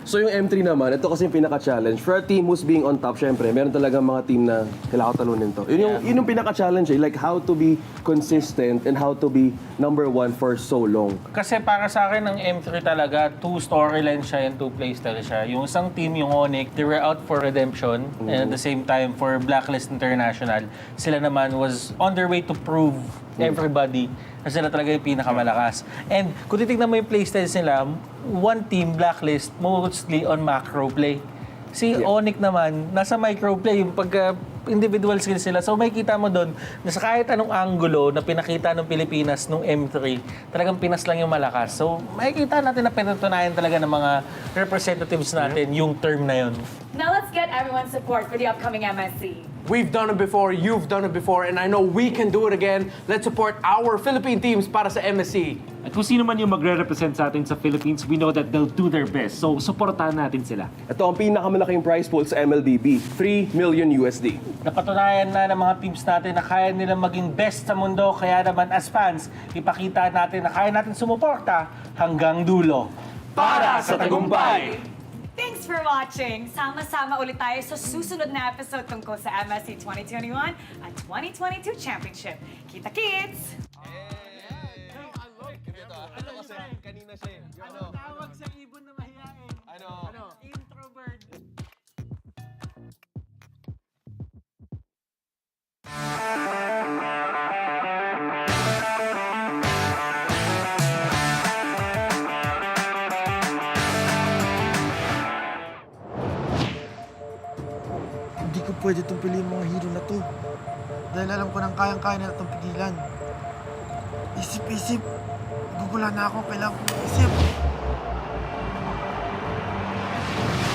So yung M3 naman, ito kasi yung pinaka-challenge. For a team who's being on top, syempre, meron talagang mga team na kailangan talunin to. Yun yung pinaka-challenge eh, like how to be consistent and how to be number 1 for so long. Kasi para sa akin, ng M3 talaga, 2 storylines siya and 2 playstyle siya. Yung isang team, yung Onyx, they were out for redemption, and at the same time, for Blacklist International, sila naman was on their way to prove everybody na sila talaga yung pinakamalakas. And kung titignan mo yung playstyles nila, one team, Blacklist, mostly on macro play. Si Onyx naman, nasa micro play, yung pagka individual skills sila. So makikita mo doon na sa kahit anong angulo na pinakita ng Pilipinas nung M3, talagang Pinas lang yung malakas. So makikita natin na pinatunayan talaga ng mga representatives natin yung term na yun. Now let's get everyone's support for the upcoming MSC. We've done it before, you've done it before, and I know we can do it again. Let's support our Philippine teams para sa MSC. At kung sino man yung magre-represent sa atin sa Philippines, we know that they'll do their best. So, supportahan natin sila. Ito ang pinakamalaking prize pool sa MLBB, 3 million USD. Napatunayan na ng mga teams natin na kaya nilang maging best sa mundo. Kaya naman as fans, ipakita natin na kaya natin sumuporta hanggang dulo. Para sa tagumpay! Thanks for watching! Sama-sama ulit tayo sa susunod na episode tungkol sa MSC 2021 at 2022 Championship. Kita kids! Kanina siya Ano tawag sa ibon na mahihain? Ano? Introvert. Hindi ko pwede itong piliin mga hero na to. Dahil alam ko nang kayang-kaya na itong pigilan. Isip-isip. Gugula na ako. Kailangan kong isip.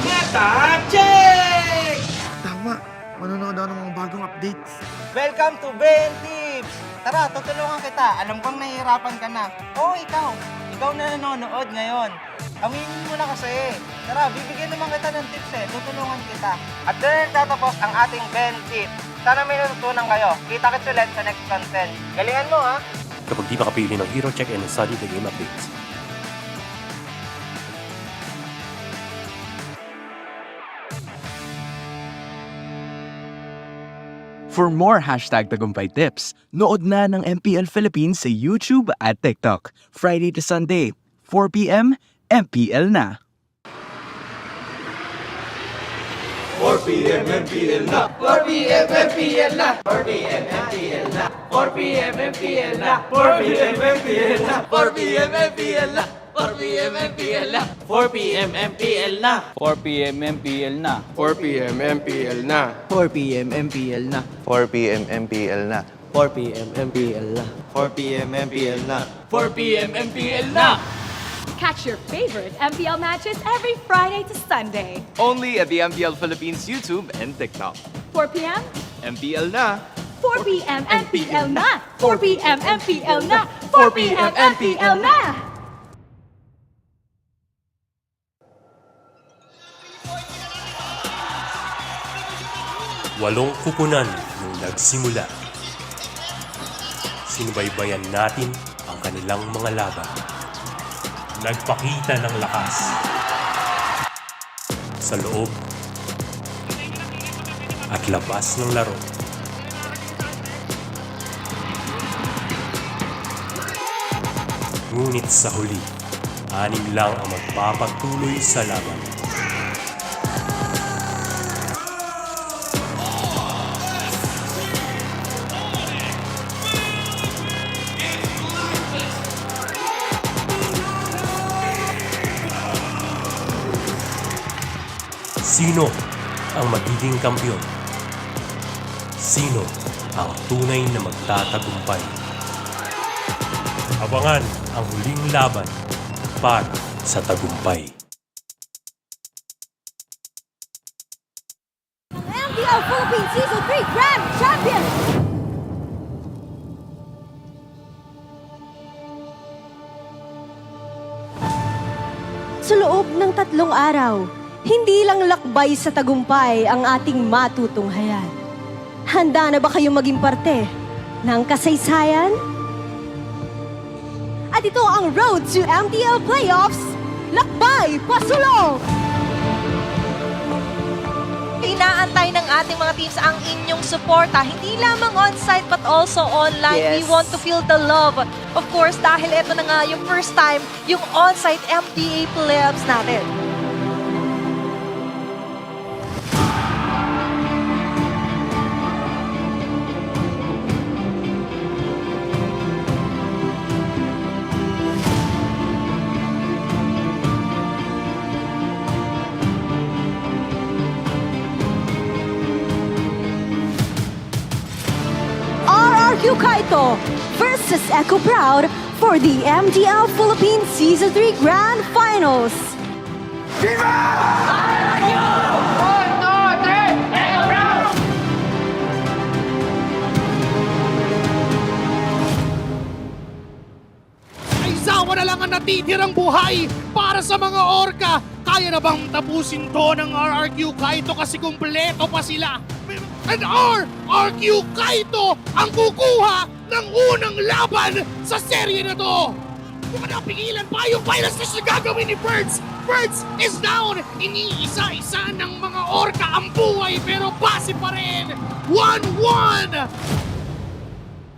Meta check! Tama. Manonood ako ng mga bagong updates. Welcome to Ben Tips! Tara, tutulungan kita. Alam kong nahihirapan ka na. Oo, ikaw. Ikaw na nanonood ngayon. Aminin mo na kasi. Tara, bibigyan naman kita ng tips eh. Tutulungan kita. At doon nagtatapos ang ating Ben Tips. Sana may natutunan kayo. Kita-kits ulit sa next content. Galingan mo ha! Kapag di makapili ng hero, check and study the game updates. For more #tagumpay tips, nood na ng MPL Philippines sa YouTube at TikTok. Friday to Sunday, 4 p.m, MPL na. 4 p.m. MPL na! 4 p.m. MPL na! 4 p.m. MPL na! 4 p.m. MPL na! 4 p.m. MPL na! 4 p.m. MPL na! 4 p.m. MPL na! 4 p.m. MPL na! 4 p.m. MPL na! 4 p.m. MPL na! 4 p.m. MPL na! 4 p.m. MPL na! 4 p.m. MPL na! 4 p.m. MPL na! 4 p.m. MPL na! Catch your favorite MPL matches every Friday to Sunday. Only at the MPL Philippines YouTube and TikTok. 4 p.m. MPL na! 4 p.m. MPL na! 4 p.m. MPL na! 4 p.m. MPL na! Walong kupunan nung nagsimula. Sinubaybayan natin ang kanilang mga laban. Nagpakita ng lakas. Sa loob at labas ng laro. Ngunit sa huli, 6 lang ang magpapatuloy sa laban. Sino ang magiging kampiyon? Sino ang tunay na magtatagumpay? Abangan ang huling laban para sa tagumpay. Season 3 Grand Champions! Sa loob ng 3 araw, hindi lang lakbay sa tagumpay ang ating matutunghayan. Handa na ba kayong maging parte ng kasaysayan? At ito ang Road to MPL Playoffs, Lakbay Pasulong! Inaantay ng ating mga teams ang inyong suporta, hindi lamang on-site but also online. Yes. We want to feel the love. Of course, dahil ito na nga yung first time, yung on-site MPA Playoffs natin. RRQ Kaito versus Echo Proud for the MDL Philippines Season 3 Grand Finals. Ay sawa na lang ang natitirang buhay para sa mga orka. Kaya na bang tapusin to ng RRQ Kaito kasi kumpleto pa sila? And RRQ Kaito ang kukuha ng unang laban sa serye na to. Kung napigilan pa yung finals na gagawin ni Birds. Birds is down. Iniisa-isa ng mga orka ang buhay pero base pa rin. 1-1.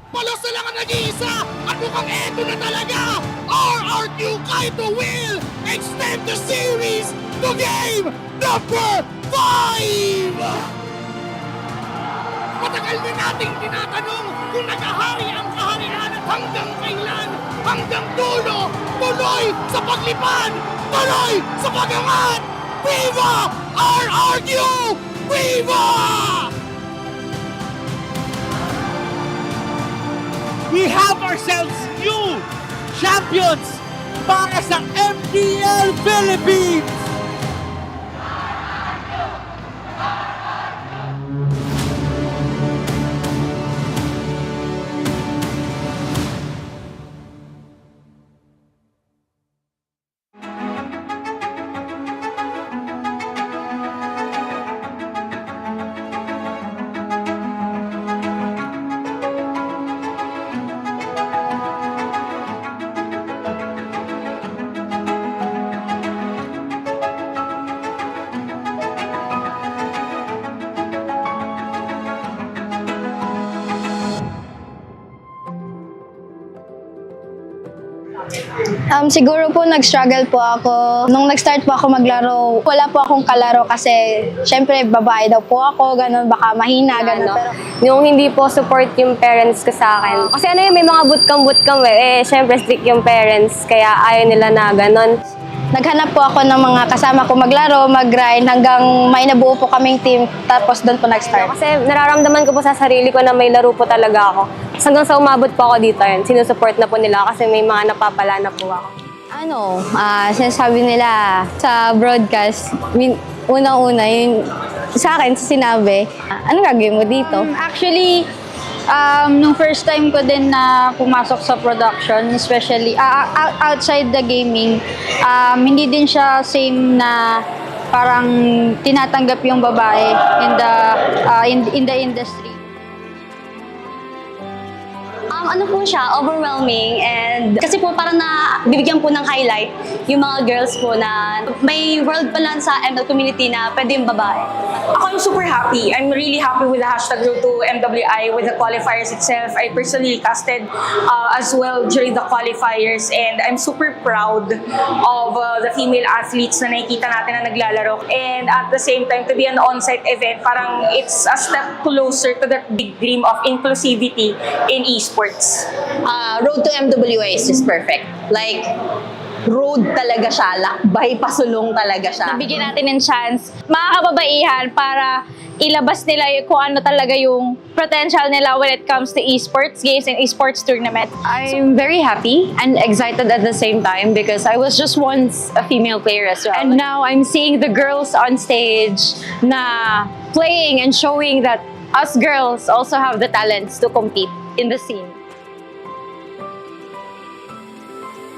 Palos na lang ang nag-iisa at mukhang eto na talaga. RRQ Kaito will extend the series to game number 5! Matagal na nating tinatanong kung naghahari ang kaharian at hanggang kailan, hanggang dulo, tuloy sa paglipad, tuloy sa pagangat! Viva RRQ! Viva! We have ourselves new champions para sa MPL Philippines! Siguro po nag-struggle po ako. Nung nag-start po ako maglaro, wala po akong kalaro kasi syempre babae daw po ako, ganun, baka mahina, ganun. Pero yung hindi po support yung parents ko sa akin. Kasi ano yun, may mga bootcamp syempre strict yung parents, kaya ayaw nila na ganun. naghanap po ako ng mga kasama ko maglaro, mag-grind, hanggang may nabuo po kaming team, tapos doon po nag-start. Kasi nararamdaman ko po sa sarili ko na may laro po talaga ako. Hanggang sa umabot po ako dito, yun, sinusupport na po nila kasi may mga napapala na po ako. Sinasabi nila sa broadcast, unang-una, yun, sa akin, sinabi, ano gagawin mo dito? Actually, nung first time ko din na pumasok sa production, especially outside the gaming, hindi din siya same na parang tinatanggap yung babae in the industry. Ano po siya, overwhelming, and kasi po parang bibigyan po ng highlight yung mga girls po na may world pa lang sa ML community na pwede yung babae. Ako yung super happy. I'm really happy with the hashtag Road to MWI, with the qualifiers itself. I personally casted as well during the qualifiers, and I'm super proud of the female athletes na nakikita natin na naglalaro. And at the same time, to be an on-site event, parang it's a step closer to that big dream of inclusivity in esports. Road to MWI is just perfect. Like, road talaga siya, lakbay, pasulong talaga siya. Nabigyan natin ng chance, mga kababaihan, para ilabas nila kung ano talaga yung potential nila when it comes to esports games and esports tournament. I'm very happy and excited at the same time because I was just once a female player as well. And now I'm seeing the girls on stage na playing and showing that us girls also have the talents to compete in the scene.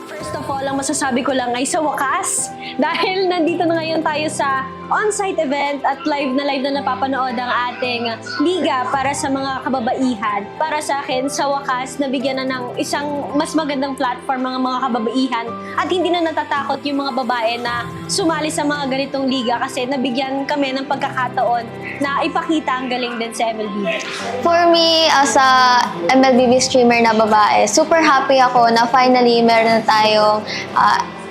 First of all, ang masasabi ko lang ay sa wakas, dahil nandito na ngayon tayo sa on-site event at live na napapanood ang ating liga para sa mga kababaihan. Para sa akin, sa wakas, nabigyan na ng isang mas magandang platform mga kababaihan at hindi na natatakot yung mga babae na sumali sa mga ganitong liga kasi nabigyan kami ng pagkakataon na ipakita ang galing din sa MLBB. For me, as a MLBB streamer na babae, super happy ako na finally meron na tayong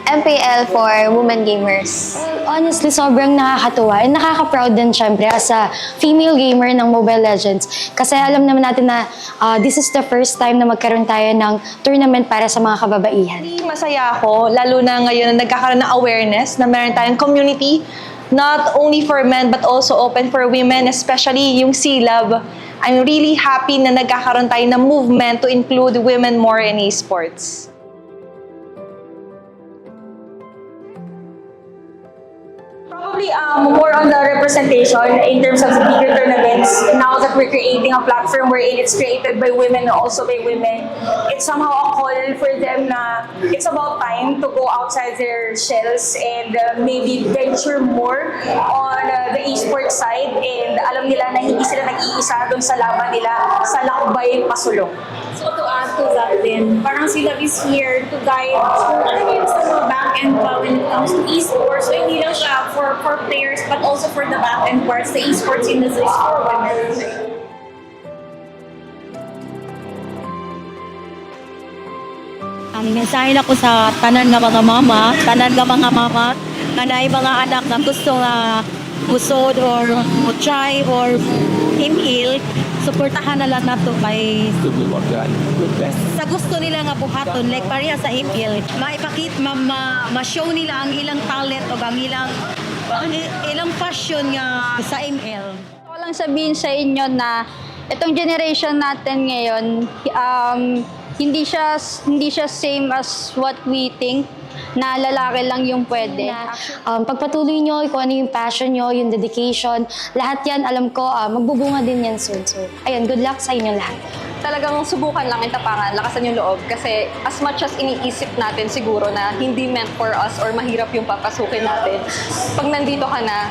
MPL for women gamers. Honestly, sobrang nakakatuwa and nakaka-proud din syempre as a female gamer ng Mobile Legends. Kasi alam naman natin na this is the first time na magkaroon tayo ng tournament para sa mga kababaihan. Masaya ako, lalo na ngayon na nagkakaroon ng awareness na meron tayong community, not only for men but also open for women, especially yung C-Lab. I'm really happy na nagkakaroon tayo ng movement to include women more in esports. Probably more on the representation in terms of the bigger tournaments. Now that we're creating a platform wherein it's created by women and also by women, it's somehow a call for them na it's about time to go outside their shells and maybe venture more on the esports side, and alam nila na hindi sila nag-iisa doon sa laban nila sa lakbay pasulong. So to add to that din, parang sila is here to guide ano yung sa back-end pa when it comes to esports. So hindi lang siya for players but also for the back-end parts, the esports industry is for women. Ang mensahe ako sa tanan nga mga mama, kanay mga anak na gusto nga busod or try or imhil, suportahan na lang nato kay sa gusto nila nga buhaton like pareha sa imhil, ma-show nila ang ilang talent o ang ilang passion nga sa imhil. Ako lang sabihin sa inyo na itong generation natin ngayon, hindi siya same as what we think na lalaki lang yung pwede. Pagpatuloy nyo, kung ano yung passion nyo, yung dedication, lahat yan, alam ko, magbubunga din yan soon. So, ayun, good luck sa inyo lahat. Talagang subukan lang yung tapangan, lakasan yung loob kasi as much as iniisip natin siguro na hindi meant for us or mahirap yung papasukin natin, pag nandito ka na,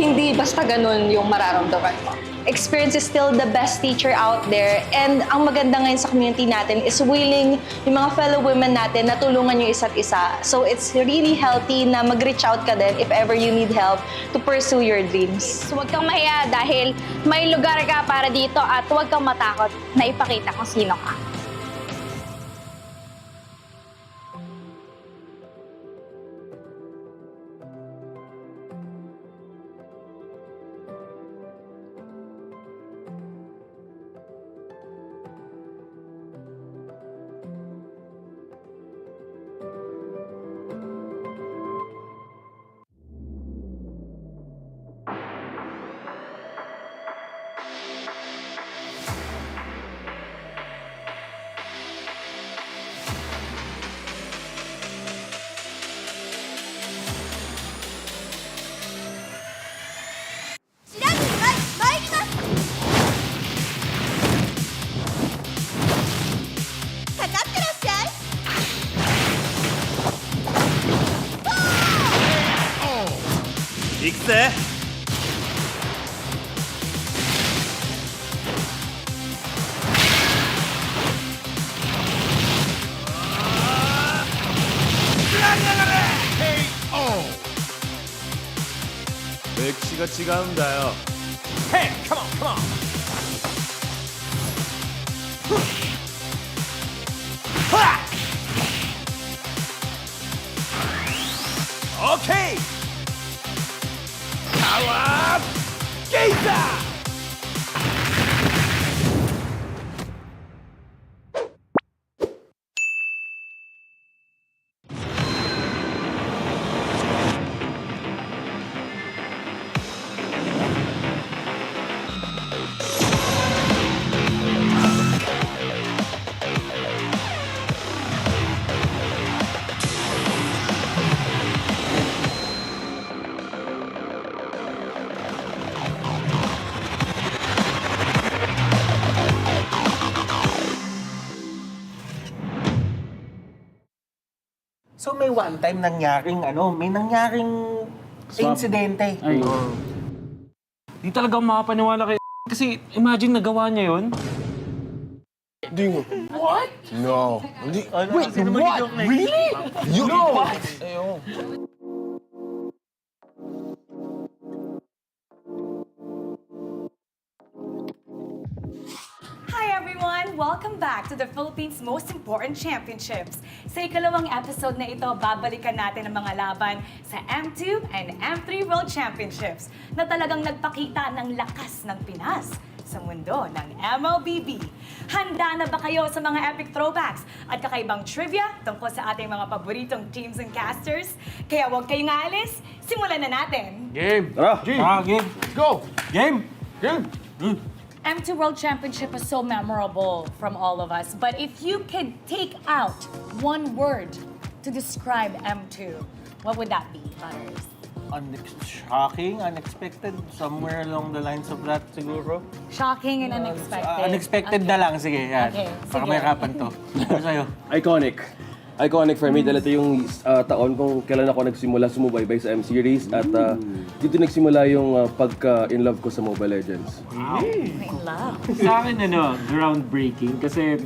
hindi basta ganun yung mararamdaman mo. Experience is still the best teacher out there, and ang maganda ngayon sa community natin is willing yung mga fellow women natin na tulungan yung isa't isa. So it's really healthy na mag-reach out ka din if ever you need help to pursue your dreams. So huwag kang mahiya dahil may lugar ka para dito at huwag kang matakot na ipakita kung sino ka. 맥시가 지가운다요. Hey, come on, come on. Okay. Power Gazer. one time may nangyaring insidente. Di talaga ako makapaniwala kay kasi imagine nagawa niya yun. Hindi mo. What? No. Hindi. Wait, what? Really? You No. what? Ayun. Hi everyone! Welcome back to the Philippines' most important championships. Sa ikalawang episode na ito, babalikan natin ang mga laban sa M2 and M3 World Championships na talagang nagpakita ng lakas ng Pinas sa mundo ng MLBB. Handa na ba kayo sa mga epic throwbacks at kakaibang trivia tungkol sa ating mga paboritong teams and casters? Kaya huwag kayong aalis, simulan na natin! Game! Tara! Game! Let's go! Game! Game! M2 World Championship was so memorable from all of us, but if you could take out one word to describe M2, what would that be, Butters? Shocking, unexpected, somewhere along the lines of that siguro. Shocking and unexpected. Unexpected na lang, sige. Yan. Okay, Baka sige. may harapan to. Ano sa'yo? Iconic. Iconic for me dahil ito yung taon kung kailan ako nagsimula sumubaybay sa M-Series at dito nagsimula yung pagka-in love ko sa Mobile Legends. In love. Sa akin, groundbreaking kasi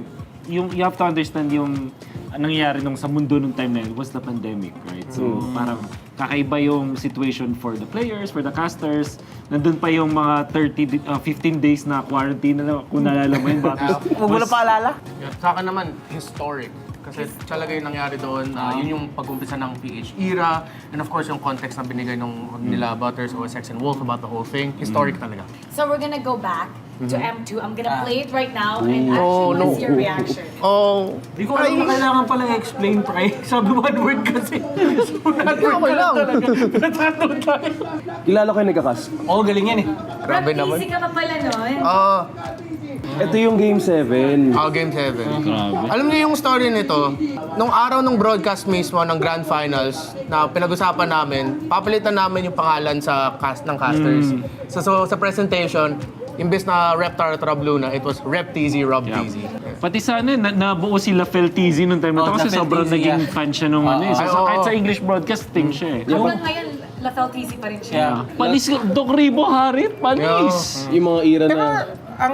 you have to understand yung nangyayari sa mundo nung time na yun was the pandemic, right? So, parang kakaiba yung situation for the players, for the casters. Nandun pa yung mga 15 days na quarantine na kung naalala mo yun. Huwag mo na paalala? Sa akin naman, historic. Kasi talaga yung nangyari doon, yun yung pag-umpisa ng PH era, and of course yung context na binigay nila Butters, OSX, and Wolf about the whole thing. Historic talaga. So we're gonna go back to M2. I'm gonna play it right now and actually what's your reaction? Di ko alam na kailangan pala i-explain, pre. Sabi one word kasi. Okay lang. Kilala ko yung nagkakas. Oo, galing yan eh. Grabe naman. Easy ka pa pala nun. Ito yung Game 7. Game 7. Alam niyo yung story nito, nung araw ng broadcast mismo ng Grand Finals na pinag-usapan namin, papalitan namin yung pangalan sa cast ng casters. So sa presentation, imbes na Rep Tara Bluna, it was Rep TZ, Rob TZ. Pati sana, nabuo sila Fel TZ nung time na to kasi sobrang naging fan siya nung So, kahit sa English broadcasting siya eh. Hanggang ngayon, Lafel TZ pa rin siya. Panis, Doc Ribo, Harit, panis! Yung mga era na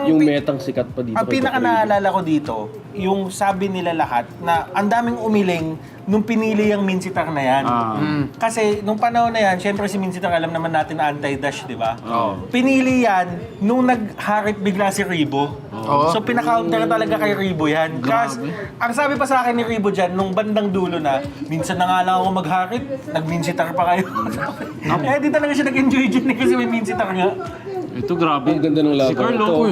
yung metang sikat pa dito. Ang pinaka naalala ko dito, yung sabi nila lahat na ang daming umiling nung pinili yung Minsitar na yan. Kasi nung panahon na yan, syempre si Minsitar alam naman natin na anti-dash, di ba? Pinili yan nung nag-harit bigla si Ribo. So pinaka-counter talaga kay Ribo yan. Kasi ang sabi pa sa akin ni Ribo dyan, nung bandang dulo na, minsan na nga lang ako mag-harit, nag-Minsitar pa kayo. Di talaga siya nag-enjoy dyan kasi may Minsitar nga. Ito, grabe. Ang ganda ng laban. Si Carlo.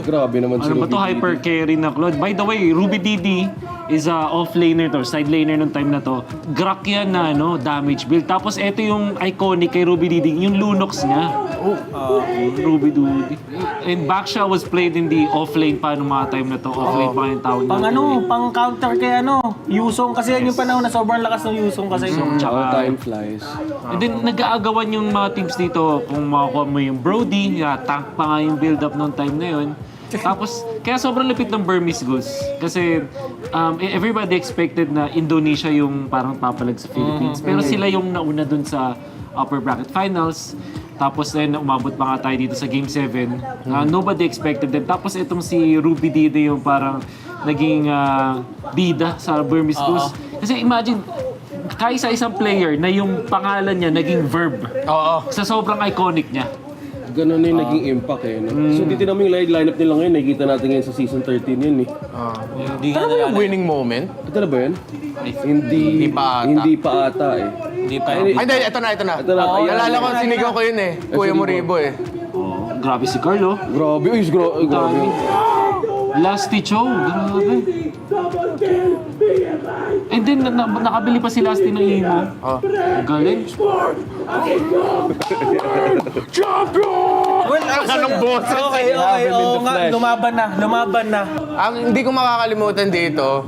Grabe naman si Ano ba Ruby to, Didi. hyper carry na Claude? By the way, Ruby Didi is a off-laner to, side laner nung time na to. Grak yan na damage build. Tapos ito yung iconic kay Ruby Didi, yung Lunox niya. Ruby Didi. And Baksha was played in the off-lane pa nung mga time na to. Off-lane pa yung tawag natin. Pang counter kay Yusong. Kasi yan yung panahon na sobrang lakas ng Yusong kasi. Time flies. And then nag-aagawan yung mga teams dito kung makakuha mo yung Brody, tank pa nga yung build-up nung time na yun. Tapos, kaya sobrang lapit ng Burmese Goose. Kasi everybody expected na Indonesia yung parang papalag sa Philippines. Pero sila yung nauna dun sa upper bracket finals. Tapos then, umabot pa nga tayo dito sa Game 7. Nobody expected them. Tapos itong si Ruby Didi yung parang naging bida sa Burmese Goose. Kasi imagine, kaisa-isang player na yung pangalan niya naging verb. Sa sobrang iconic niya. Ganun na yung naging impact eh. No? So dito namin yung lineup nila ngayon, nakikita natin ngayon sa season 13 yun eh. Ito ba yung winning moment? Ito na ba yun? Hindi pa ata eh. Ay, ito na. Nalala ko, sinigaw ko yun eh. Kuya Moribo eh. Grabe si Carlo. Grabe. Lasty Chow, grabe. And then, nakabili pa si Lasty ng imo. Galing. Champion! Anong boss? Okay. Oo nga, lumaban na. Ang hindi ko makakalimutan dito,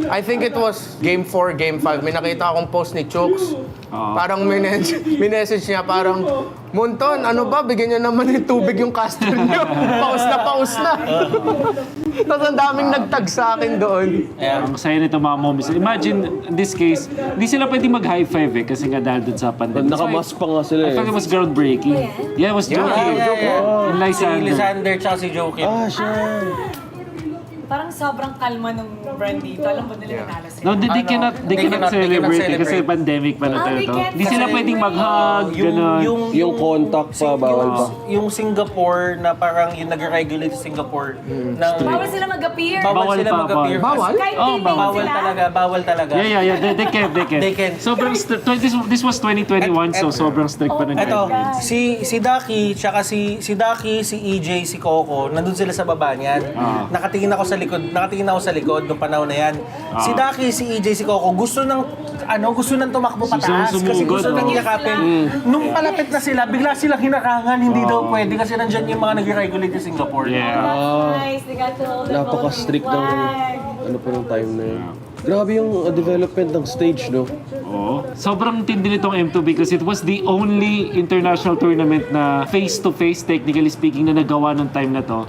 I think it was Game 4, Game 5. May nakita akong post ni Chooks. Parang minessage niya, parang, Monton, ano ba? Bigyan niyo naman ng tubig yung caster niyo. Paus na. Tapos ang daming nagtag sa akin doon. Ang saya nito mga moments. Imagine, in this case, hindi sila pwede mag-high five kasi nga dahil dun sa pandemic. Nakamask pa nga sila I thought it was groundbreaking. Yeah, it was Joking. And Si Lysander. Lysander tsaka si Joking. Parang sobrang kalma nung brand dito. Alam ba nila nanalo sila? No, they cannot celebrate kasi pandemic pa na they to. can't Hindi sila pwedeng mag-hug, gano'n. Yung contact pa, bawal pa. Yung Singapore na parang yung nag-regulate sa Singapore. Bawal sila mag-appear. Bawal sila mag-appear. Kahit teammate Bawal sila. talaga, bawal talaga. Yeah. They can. Sobrang this was 2021, so sobrang strict pa ng Ito, guidelines. si Ducky, tsaka si Ducky, si EJ, si Coco, nandun sila sa baba niyan. Nakatingin ako sa likod nung panahon na yan. Si Ducky, si EJ, si Coco, gusto nang tumakbo pataas kasi gusto nang yakapin. Nung palapit na sila, bigla silang hinarangan, hindi daw pwede kasi nandyan yung mga nag-regulate sa Singapore. Nice, they got to hold the Napaka-strict ng ano pa ng time na yun. Grabe yung development ng stage, no? Oo. Sobrang tindi nitong M2 because it was the only international tournament na face-to-face, technically speaking, na nagawa ng time na to.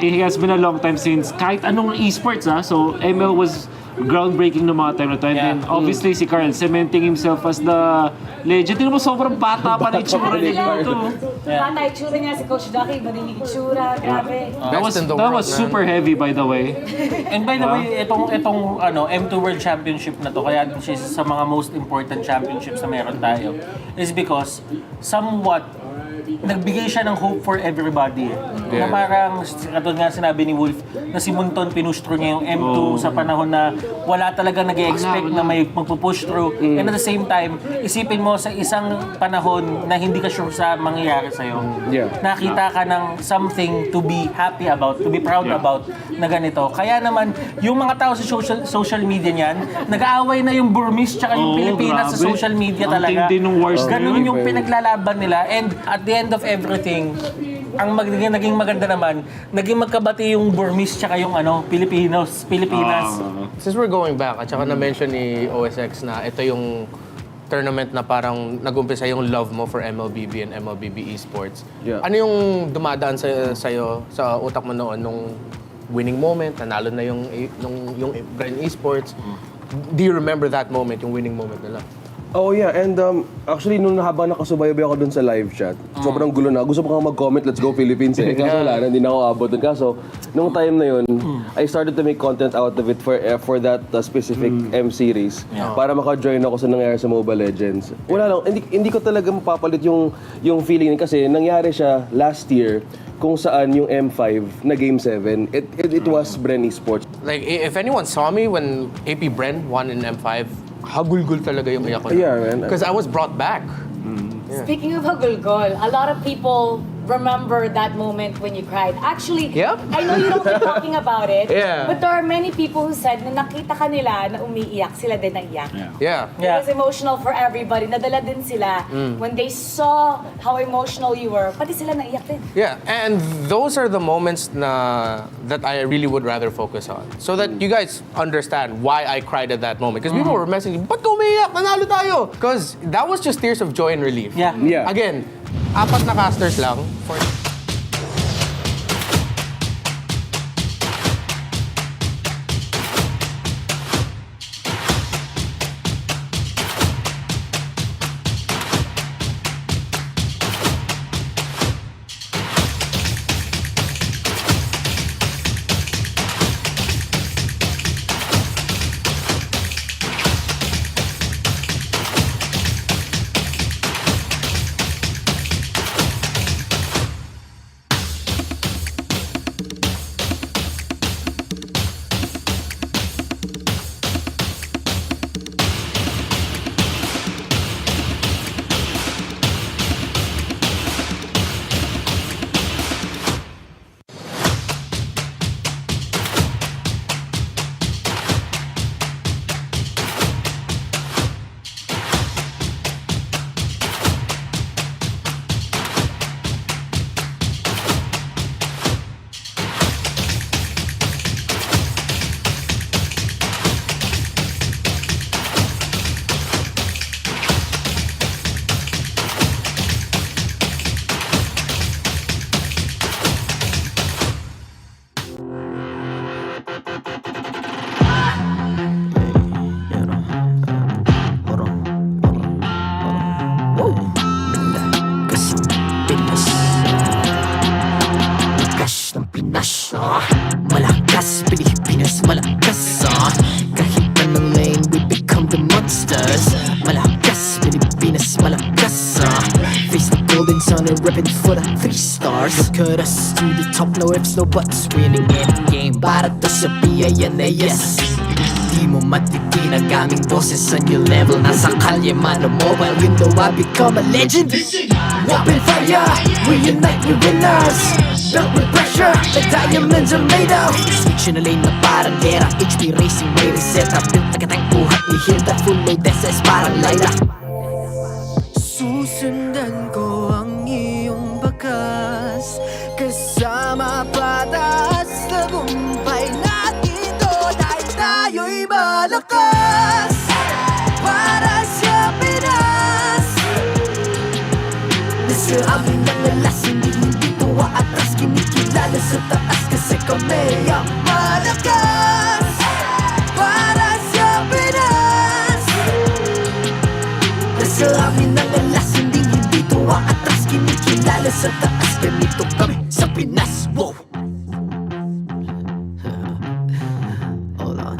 It has been a long time since kahit anong esports, so ML was groundbreaking ng mga time na to. And then, obviously, si Carl cementing himself as the legend. Tingnan mo, sobrang bata pa na itsura niya dito. Bata itsura niya si Coach Ducky, marinig itsura, grabe. That was super heavy, by the way. And by the way, itong M2 World Championship na to, kaya din siya isa sa mga most important championships na meron tayo, is because somewhat nagbigay siya ng hope for everybody. Na parang, katulad nga sinabi ni Wolf, na si Munton pinustro niya yung M2 sa panahon na wala talaga nag-expect na may magpupush through. And at the same time, isipin mo sa isang panahon na hindi ka sure sa mangyayari sa'yo. Nakita ka ng something to be happy about, to be proud about na ganito. Kaya naman, yung mga tao sa social media niyan, nag-aaway na yung Burmese tsaka yung Pilipinas sa social media talaga. Ganun yung pinaglalaban nila. And at the end of everything, ang naging maganda naman, naging magkabati yung Burmese tsaka yung Pilipinas. Since we're going back, at saka na-mention ni OSX na ito yung tournament na parang nag-umpisa yung love mo for MLBB and MLBB esports. Ano yung dumadaan sa'yo sa utak mo noon nung winning moment, nanalo na yung Brand Esports? Do you remember that moment, yung winning moment nila? Oh yeah, and actually nung habang nakasubaybay ako dun sa live chat, sobrang gulo na. Gusto ko mag-comment, let's go Philippines eh. Kaso wala na, hindi na ako abot dun. Kaso, nung time na yun, I started to make content out of it for that specific M series. Para maka-join ako sa nangyari sa Mobile Legends. Wala lang, hindi ko talaga mapapalit yung feeling kasi nangyari siya last year kung saan yung M5 na Game 7, it was Bren Esports. Like, if anyone saw me when APBREN won in M5, hagulgul talaga yung iyak ko. Yeah, man. Because I was brought back. Speaking of hagulgol, a lot of people remember that moment when you cried. Actually, I know you don't keep talking about it, but there are many people who said na nakita ka nila na umiiyak, sila din naiyak. It was emotional for everybody. Nadala din sila when they saw how emotional you were. Pati sila naiyak din. Yeah, and those are the moments that I really would rather focus on. So that you guys understand why I cried at that moment. Because people were messaging, ba't ka umiiyak? Nanalo tayo! Because that was just tears of joy and relief. Again, 4 na casters lang. monsters. Malakas, Pilipinas, malakas. Face the golden sun and ripping for the 3 stars. Look at us to the top, no ifs, no buts. Winning any game, para to sa PINAS. Di mo matitin ang aming boses sa new level. Nasa kalye man o mobile, you know I become a legend. Open fire, we unite, we winners. Built with pressure, the diamonds are made of. Switch na lane na parang gera, HP racing may reset. Built agad ang buhat ni Hilda, full load SS parang Laila. Susundan ko ang iyong bakas, kasama patas, tagumpay natin to. Dahil tayo'y malakas, para sa Pinas. Nasa amin ang alas, hindi tuwa atras. Kinikilala sa taas kasi kami ang malakas, para sa Pinas. Nasa amin ang alas, hindi tuwa atras. Kinikilala sa taas, ganito kami sa Pinas. Wow! Hold on.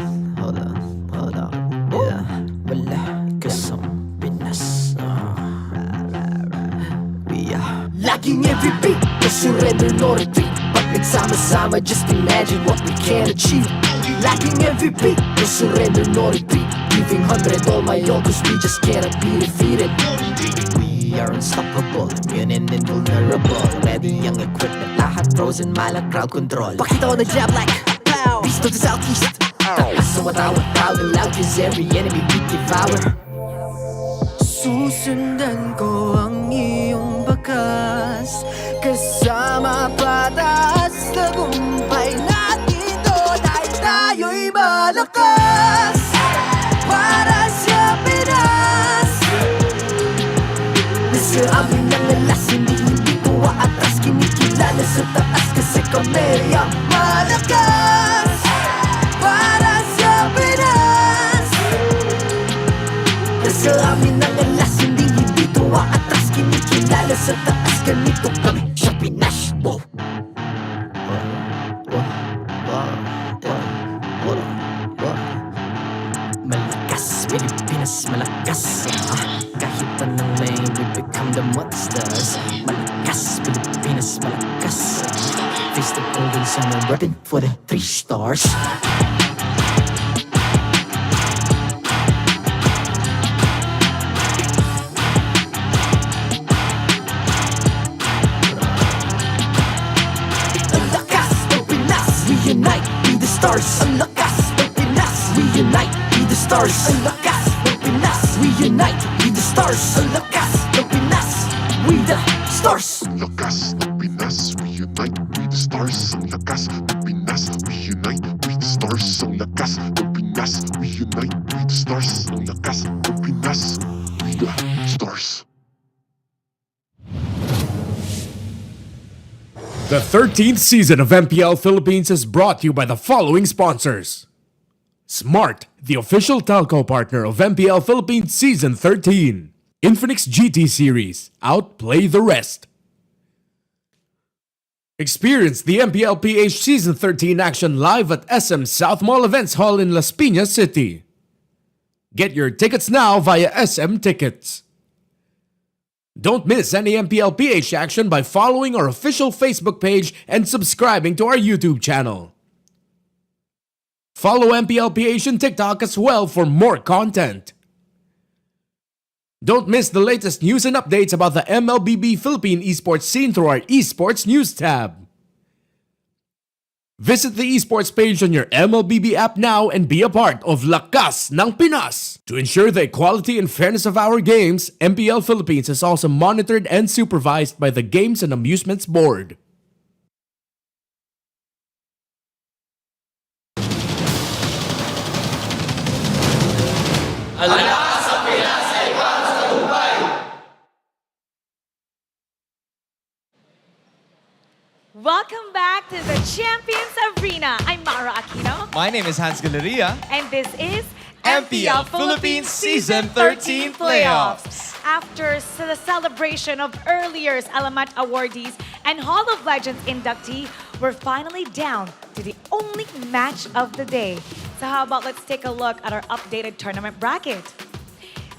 Yeah, wala ka sa Pinas. We are laging every beat, no surrender, no retreat. Pag nagsama-sama, just imagine what we can achieve. Laging every beat, no surrender, no retreat. Giving 100 all my own, cause we just cannot be defeated. We are unstoppable, immune and invulnerable. Ready ang equipment, lahat frozen, malang crowd control. Pakita ko na jab like pow, beast of the southeast. Taas sa watawat, proud and loud, cause every enemy we devour. Susundan ko ang iyong bakas, kasama patas, tagumpay natin to. Dahil tayo'y malakas, para sa Pinas. Nasa amin ang alas, hindi tuwa atras. Kinikilala sa taas kasi kami ang malakas, para sa Pinas. Nasa amin ang alas, hindi tuwa atras. Kinikilala sa taas, ganito kami sa Pinas. Wow! Malakas, Pilipinas, malakas. Kahit anong lane, we become the monsters. Malakas, Pilipinas, malakas. Face the golden sun and repping for the 3 stars. Ang lakas ng Pinas, we unite, be the stars. Ang lakas ng Pinas, we unite, be the stars. Ang lakas ng Pinas, we unite, be the stars. Ang lakas ng Pinas, we the stars. Ang lakas ng Pinas, we unite, we the stars. Ang lakas ng Pinas, we unite, we the stars. Ang lakas ng Pinas, we unite, we the stars. Ang lakas ng Pinas, we the stars. The 13th season of MPL Philippines is brought to you by the following sponsors. Smart, the official telco partner of MPL Philippines Season 13. Infinix GT Series, outplay the rest. Experience the MPL-PH Season 13 action live at SM South Mall Events Hall in Las Piñas City. Get your tickets now via SM Tickets. Don't miss any MPL-PH action by following our official Facebook page and subscribing to our YouTube channel. Follow MPL-PH on TikTok as well for more content. Don't miss the latest news and updates about the MLBB Philippine esports scene through our esports news tab. Visit the esports page on your MLBB app now and be a part of Lakas ng Pinas. To ensure the equality and fairness of our games, MPL Philippines is also monitored and supervised by the Games and Amusements Board. Welcome back to the Champions Arena. I'm Mara Aquino. My name is Hans Galeria. And this is MPL Philippines Season 13 Playoffs. After the celebration of early year's Alamat awardees and Hall of Legends inductee, we're finally down to the only match of the day. So how about let's take a look at our updated tournament bracket.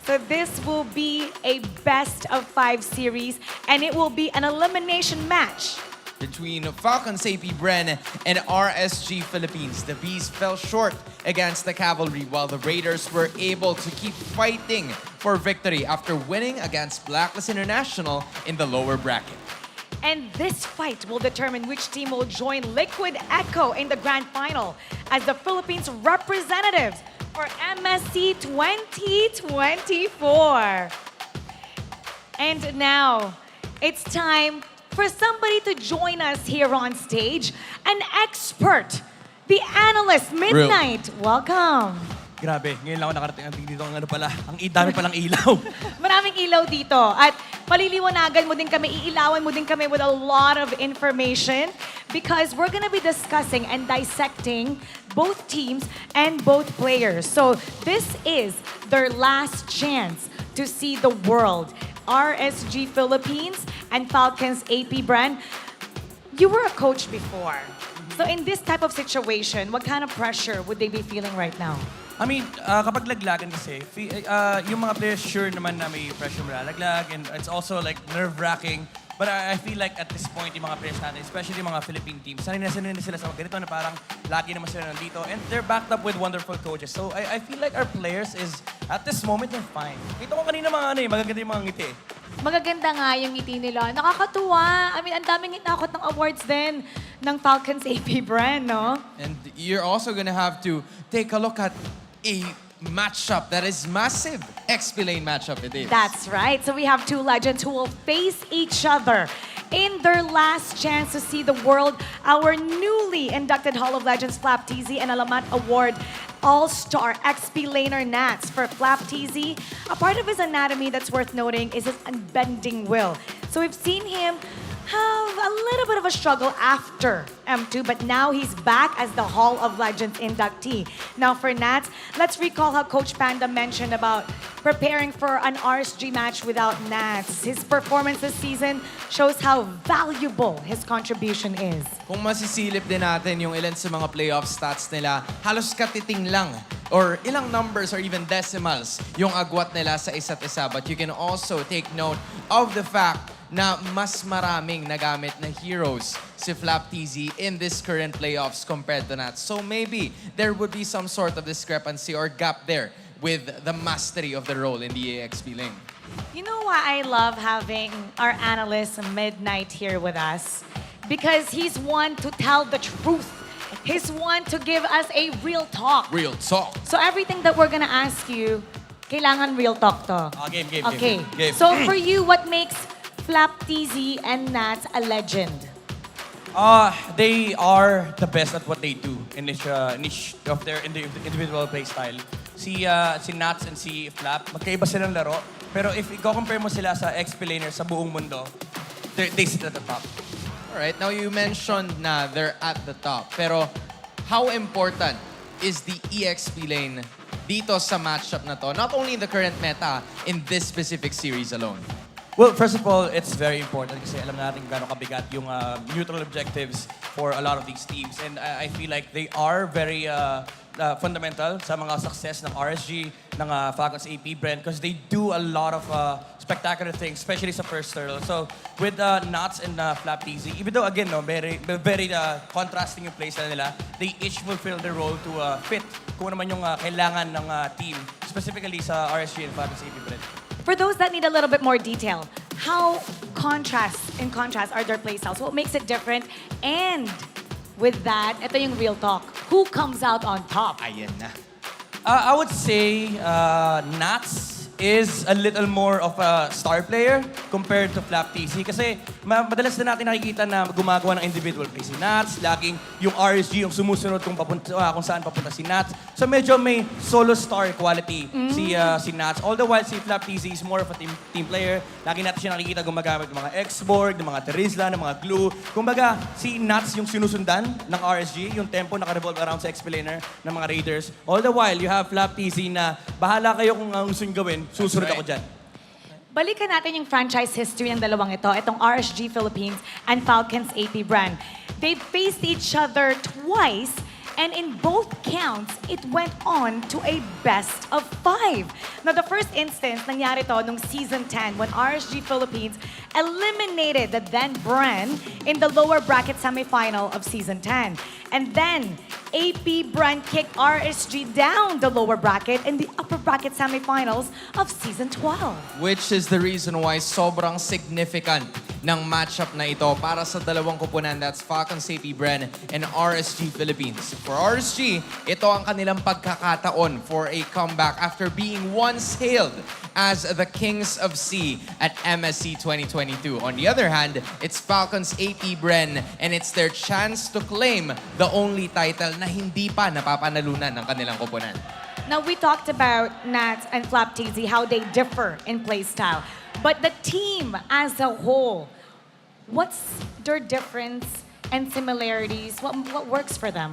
So this will be a best of 5 series, and it will be an elimination match. Between Falcons APBREN and RSG Philippines, the Bees fell short against the Cavalry while the Raiders were able to keep fighting for victory after winning against Blacklist International in the lower bracket. And this fight will determine which team will join Liquid Echo in the grand final as the Philippines representatives for MSC 2024. And now, it's time for somebody to join us here on stage, an expert, the analyst, Midnight. Welcome. Grabe, ngayon lang ako nakarating dito ang dami palang ilaw. Maraming ilaw dito. At paliliwanagan mo din kami, iilawan mo din kami with a lot of information because we're gonna be discussing and dissecting both teams and both players. So this is their last chance to see the world. RSG Philippines and Falcons APBREN. You were a coach before. So in this type of situation, what kind of pressure would they be feeling right now? I mean, kapag laglagan kasi, yung mga players sure naman na may pressure malalaglag and it's also like nerve-wracking. But I feel like at this point, yung mga players natin, especially yung mga Philippine teams, sanay na sila sa ganito na parang lagi naman sila nandito and they're backed up with wonderful coaches. So I feel like our players is, at this moment, they're fine. Kita ko kanina magaganda yung mga ngiti. Magaganda nga yung ngiti nila. Nakakatuwa. I mean, ang daming inakot ng awards din ng Falcons APBREN, no? And you're also gonna have to take a look at a matchup that is massive. X-Lane matchup it is. That's right. So we have two legends who will face each other in their last chance to see the world. Our newly inducted Hall of Legends Flap TZ and Alamat Award All-Star XP-Laner Nats. For Flap TZ, a part of his anatomy that's worth noting is his unbending will. So we've seen him have a little bit of a struggle after M2, but now he's back as the Hall of Legends inductee. Now for Nats, let's recall how Coach Panda mentioned about preparing for an RSG match without Nats. His performance this season shows how valuable his contribution is. Kung masisilip din natin yung ilan sa mga playoff stats nila, halos katiting lang or ilang numbers or even decimals yung agwat nila sa isa't isa. But you can also take note of the fact na mas maraming nagamit na heroes si Flap TZ in this current playoffs compared to Nats. So maybe there would be some sort of discrepancy or gap there with the mastery of the role in the AXP lane. You know why I love having our analyst Midnight here with us? Because he's one to tell the truth. He's one to give us a real talk. Real talk. So everything that we're gonna ask you, kailangan real talk to. Game. Okay. Game. So for you, what makes Flap TZ and Nats a legend? They are the best at what they do in niche of their individual play style. Si Nats and si Flap, magkaiba silang laro. Pero if i-compare mo sila sa XP-Laner sa buong mundo, they sit at the top. Alright, now you mentioned na they're at the top. Pero how important is the EXP lane dito sa matchup na to? Not only in the current meta, in this specific series alone. Well, first of all, it's very important kasi alam natin gaano kabigat yung neutral objectives for a lot of these teams. And I feel like they are very fundamental sa mga success ng RSG, ng Falcons APBREN because they do a lot of spectacular things, especially sa first turtle. So with Nats and Flap TZ, even though again, no, very contrasting yung playstyle nila, they each fulfill their role to fit kung naman yung kailangan ng team, specifically sa RSG and Falcons APBREN. For those that need a little bit more detail, how in contrast are their playstyles? What makes it different? And with that, ito yung real talk. Who comes out on top? Ayan na. I would say Nats is a little more of a star player compared to Flap TZ. Kasi madalas na natin nakikita na gumagawa ng individual play si Nats. Laging yung RSG yung sumusunod kung saan papunta si Nats. So medyo may solo star quality si Nats. All the while si Flap TZ is more of a team player. Lagi natin siya nakikita gumagamit ng mga X-Borg, ng mga Terizla, ng mga Glue. Kumbaga, si Nats yung sinusundan ng RSG, yung tempo naka-revolve around sa XP-Laner ng mga Raiders. All the while, you have Flap TZ na bahala kayo kung gusto nyo gawin, susunod ako dyan. Balikan natin yung franchise history ng dalawang ito, itong RSG Philippines and Falcons APBREN. They've faced each other twice And in both counts, it went on to a best of 5. Now, the first instance, nangyari to nung Season 10 when RSG Philippines eliminated the then APBREN in the lower bracket semifinal of Season 10. And then, APBREN kicked RSG down the lower bracket in the upper bracket semifinals of Season 12. Which is the reason why sobrang significant ng matchup na ito para sa dalawang koponan. That's Falcons APBREN and RSG Philippines. For RSG, ito ang kanilang pagkakataon for a comeback after being once hailed as the Kings of C at MSC 2022. On the other hand, it's Falcons APBREN and it's their chance to claim the only title na hindi pa napapanalunan ng kanilang koponan. Now, we talked about Nats and FLAP-TZ, how they differ in play style. But the team as a whole, what's their difference and similarities? What works for them?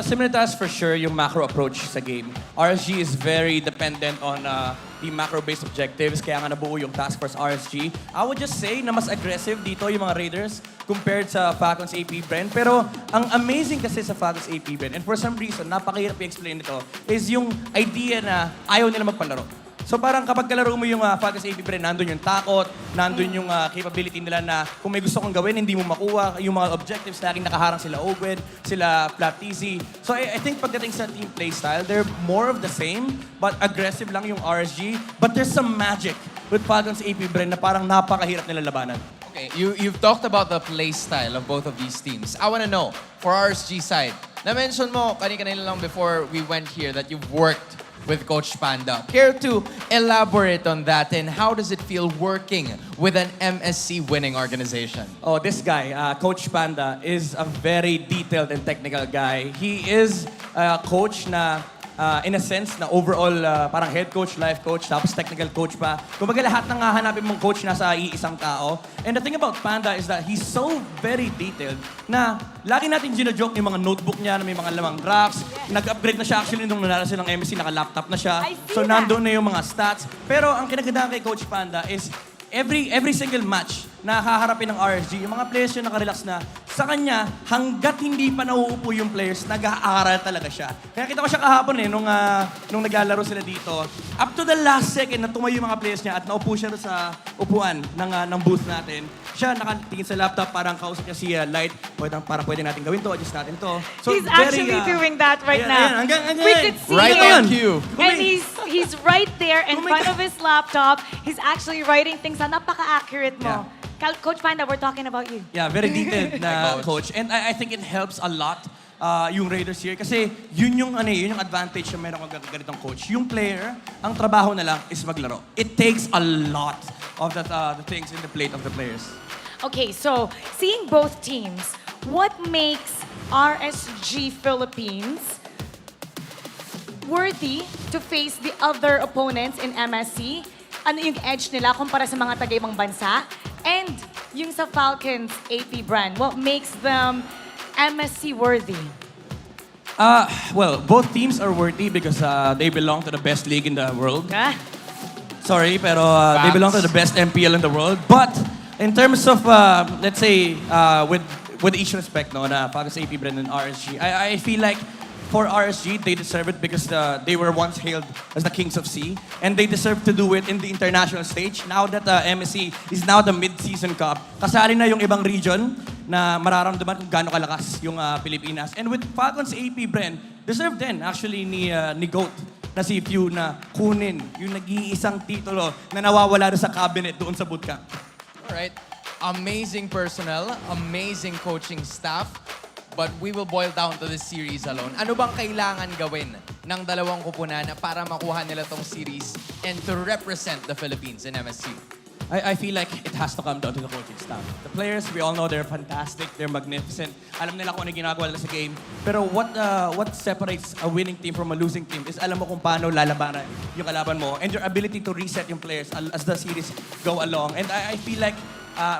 Similar to us for sure, yung macro approach sa game. RSG is very dependent on the macro-based objectives, kaya nga nabuo yung Task Force RSG. I would just say na mas aggressive dito yung mga Raiders compared sa Falcons APBREN. Pero ang amazing kasi sa Falcons APBREN, and for some reason, napakahirap i-explain ito, is yung idea na ayaw nila magpalaro. So parang kapag kalaro mo yung Falcons APBREN, nandun yung takot, nandun yung capability nila na kung may gusto kong gawin, hindi mo makuha. Yung mga objectives, laging nakaharang sila Ogwen, sila FLAP-TZ. So I think pagdating sa team play style, they're more of the same, but aggressive lang yung RSG. But there's some magic with Falcons APBREN na parang napakahirap nila labanan. Okay, you've talked about the play style of both of these teams. I want to know, for RSG side, na-mention mo kanina lang before we went here that you've worked with Coach Panda. Care to elaborate on that and how does it feel working with an MSC winning organization? Oh, this guy, Coach Panda, is a very detailed and technical guy. He is a coach na, in a sense, na overall parang head coach, life coach, tapos technical coach pa. Kumbaga lahat ng hahanapin mong coach nasa iisang tao. And the thing about Panda is that he's so very detailed na lagi natin gina-joke yung mga notebook niya na may mga lamang graphs. Nag-upgrade na siya actually nung nanalo silang MSC, naka-laptop na siya. So nandun na yung mga stats. Pero ang kinagandahan kay Coach Panda is every single match na haharapin ng RSG, yung mga players yung nakarelax na, sa kanya, hanggat hindi pa nauupo yung players, nag-aaral talaga siya. Kaya kita ko siya kahapon nung naglalaro sila dito. Up to the last second na tumayo yung mga players niya at naupo siya sa upuan ng booth natin. Siya nakatingin sa laptop, parang kausap niya si Light, parang pwede natin gawin to, adjust natin to. So, he's actually doing that right now. We could see right him. on cue. And he's right there in front of his laptop. He's actually writing things na napaka-accurate mo. Coach Panda, we're talking about you. Yeah, very detailed na coach. And I think it helps a lot yung Raiders here. Kasi yun yung advantage na meron kang ganitong coach. Yung player, ang trabaho na lang is maglaro. It takes a lot of the things in the plate of the players. Okay, so seeing both teams, what makes RSG Philippines worthy to face the other opponents in MSC? Ano yung edge nila kumpara sa mga taga-ibang bansa? And yung sa Falcons APBREN, what makes them MSC worthy? Well, both teams are worthy because they belong to the best league in the world. Sorry, pero they belong to the best MPL in the world. But in terms of, let's say, with each respect, na Falcons APBREN and RSG, I feel like for RSG, they deserve it because they were once hailed as the Kings of C. And they deserve to do it in the international stage. Now that MSC is now the mid-season cup, kasali na yung ibang region na mararamdaman kung gaano kalakas yung Pilipinas. And with Falcons APBREN, deserve din actually ni GOAT na si Few na kunin yung nag-iisang titulo na nawawala sa cabinet doon sa bootcamp. Alright. Amazing personnel, amazing coaching staff. But we will boil down to this series alone. Ano bang kailangan gawin ng dalawang koponan para makuha nila tong series and to represent the Philippines in MSC? I feel like it has to come down to the coaching staff. The players, we all know they're fantastic, they're magnificent. Alam nila kung ano ginagawa nila sa game. Pero what separates a winning team from a losing team is alam mo kung paano lalabanan yung kalaban mo and your ability to reset yung players as the series go along. And I feel like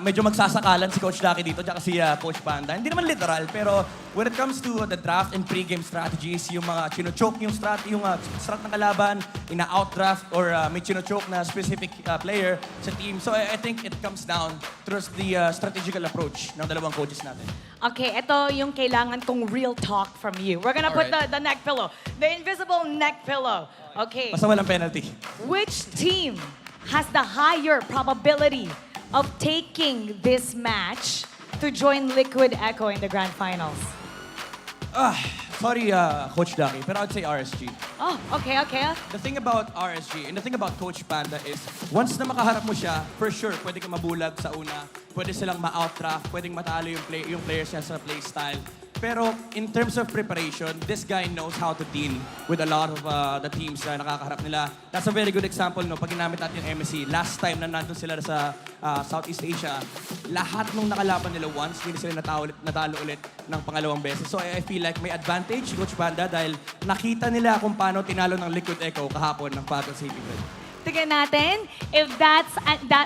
medyo magsasakalan si Coach Lucky dito tsaka si Coach Panda. Hindi naman literal, pero when it comes to the draft and pre-game strategies, yung mga chino-choke yung strat ng kalaban, ina-outdraft or may chino-choke na specific player sa team. So I think it comes down to the strategical approach ng dalawang coaches natin. Okay, ito yung kailangan kong real talk from you. We're gonna put the neck pillow. The invisible neck pillow. Okay. Basta walang penalty. Which team has the higher probability of taking this match to join Liquid Echo in the Grand Finals? Sorry, Coach Lucky, pero I'd say RSG. Oh, okay. The thing about RSG and the thing about Coach Panda is once na makaharap mo siya, for sure, pwede ka mabulag sa una, pwede silang ma-outdraft, pwedeng matalo yung players niya sa play style. Pero in terms of preparation, this guy knows how to deal with a lot of the teams na nakakaharap nila. That's a very good example, no? Pag ginamit natin yung MSC, last time na nandun sila sa Southeast Asia, lahat nung nakalaban nila once, hindi sila natalo ulit ng pangalawang beses. So I feel like may advantage si Coach Panda dahil nakita nila kung paano tinalo ng Liquid Echo kahapon ng Falcons APBREN. Tignan natin if that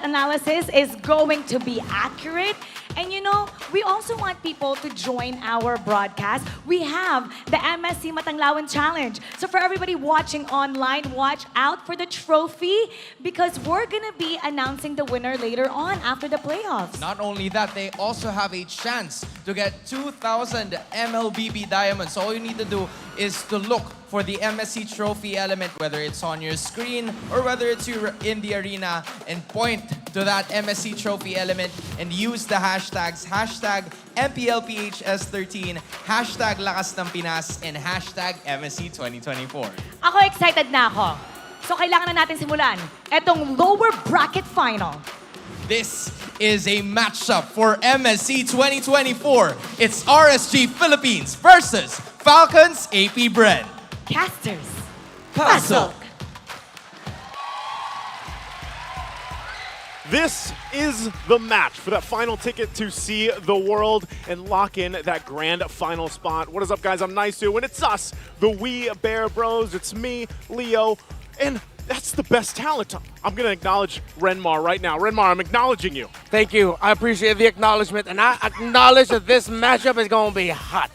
analysis is going to be accurate. And you know, we also want people to join our broadcast. We have the MSC Matanglawan Challenge. So for everybody watching online, watch out for the trophy because we're gonna be announcing the winner later on after the playoffs. Not only that, they also have a chance to get 2,000 MLBB diamonds. So all you need to do is to look for the MSC trophy element, whether it's on your screen or whether it's in the arena, and point to that MSC trophy element and use the hashtags MPL-PH S13, #Lakas ng Pinas, and #MSC 2024. Ako excited na ako. So kailangan na natin simulan etong lower bracket final. This is a matchup for MSC 2024. It's RSG Philippines versus Falcons APBREN. Casters, Pasok! This is the match for that final ticket to see the world and lock in that grand final spot. What is up, guys? I'm Naisu, and it's us, the We Bear Bros. It's me, Leo, and that's the best talent. I'm going to acknowledge Renmar right now. Renmar, I'm acknowledging you. Thank you. I appreciate the acknowledgement, and I acknowledge that this matchup is going to be hot.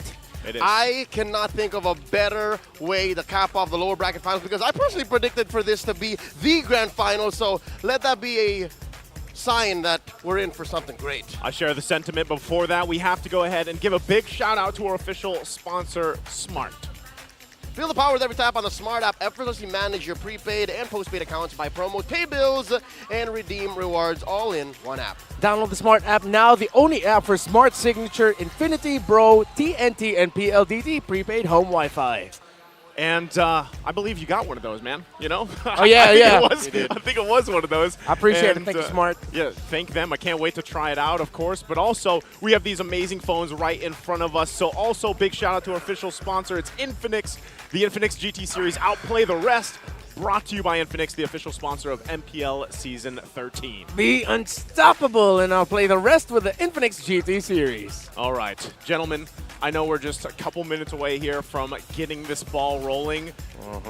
It is. I cannot think of a better way to cap off the lower bracket finals because I personally predicted for this to be the grand final, so let that be a sign that we're in for something great. I share the sentiment. Before that, we have to go ahead and give a big shout out to our official sponsor, Smart. Feel the power with every tap on the Smart app. Effortlessly manage your prepaid and postpaid accounts by promo, pay bills, and redeem rewards all in one app. Download the Smart app now, the only app for Smart Signature, Infinity, Bro, TNT, and PLDT prepaid home Wi-Fi. And I believe you got one of those, man. You know? Oh, yeah, I think it was one of those. I appreciate and, it. Thank you, Smart. Yeah, thank them. I can't wait to try it out, of course. But also, we have these amazing phones right in front of us. So also, big shout out to our official sponsor. It's Infinix. The Infinix GT Series Outplay the Rest. Brought to you by Infinix, the official sponsor of MPL Season 13. Be unstoppable, and I'll play the rest with the Infinix GT Series. All right, gentlemen, I know we're just a couple minutes away here from getting this ball rolling.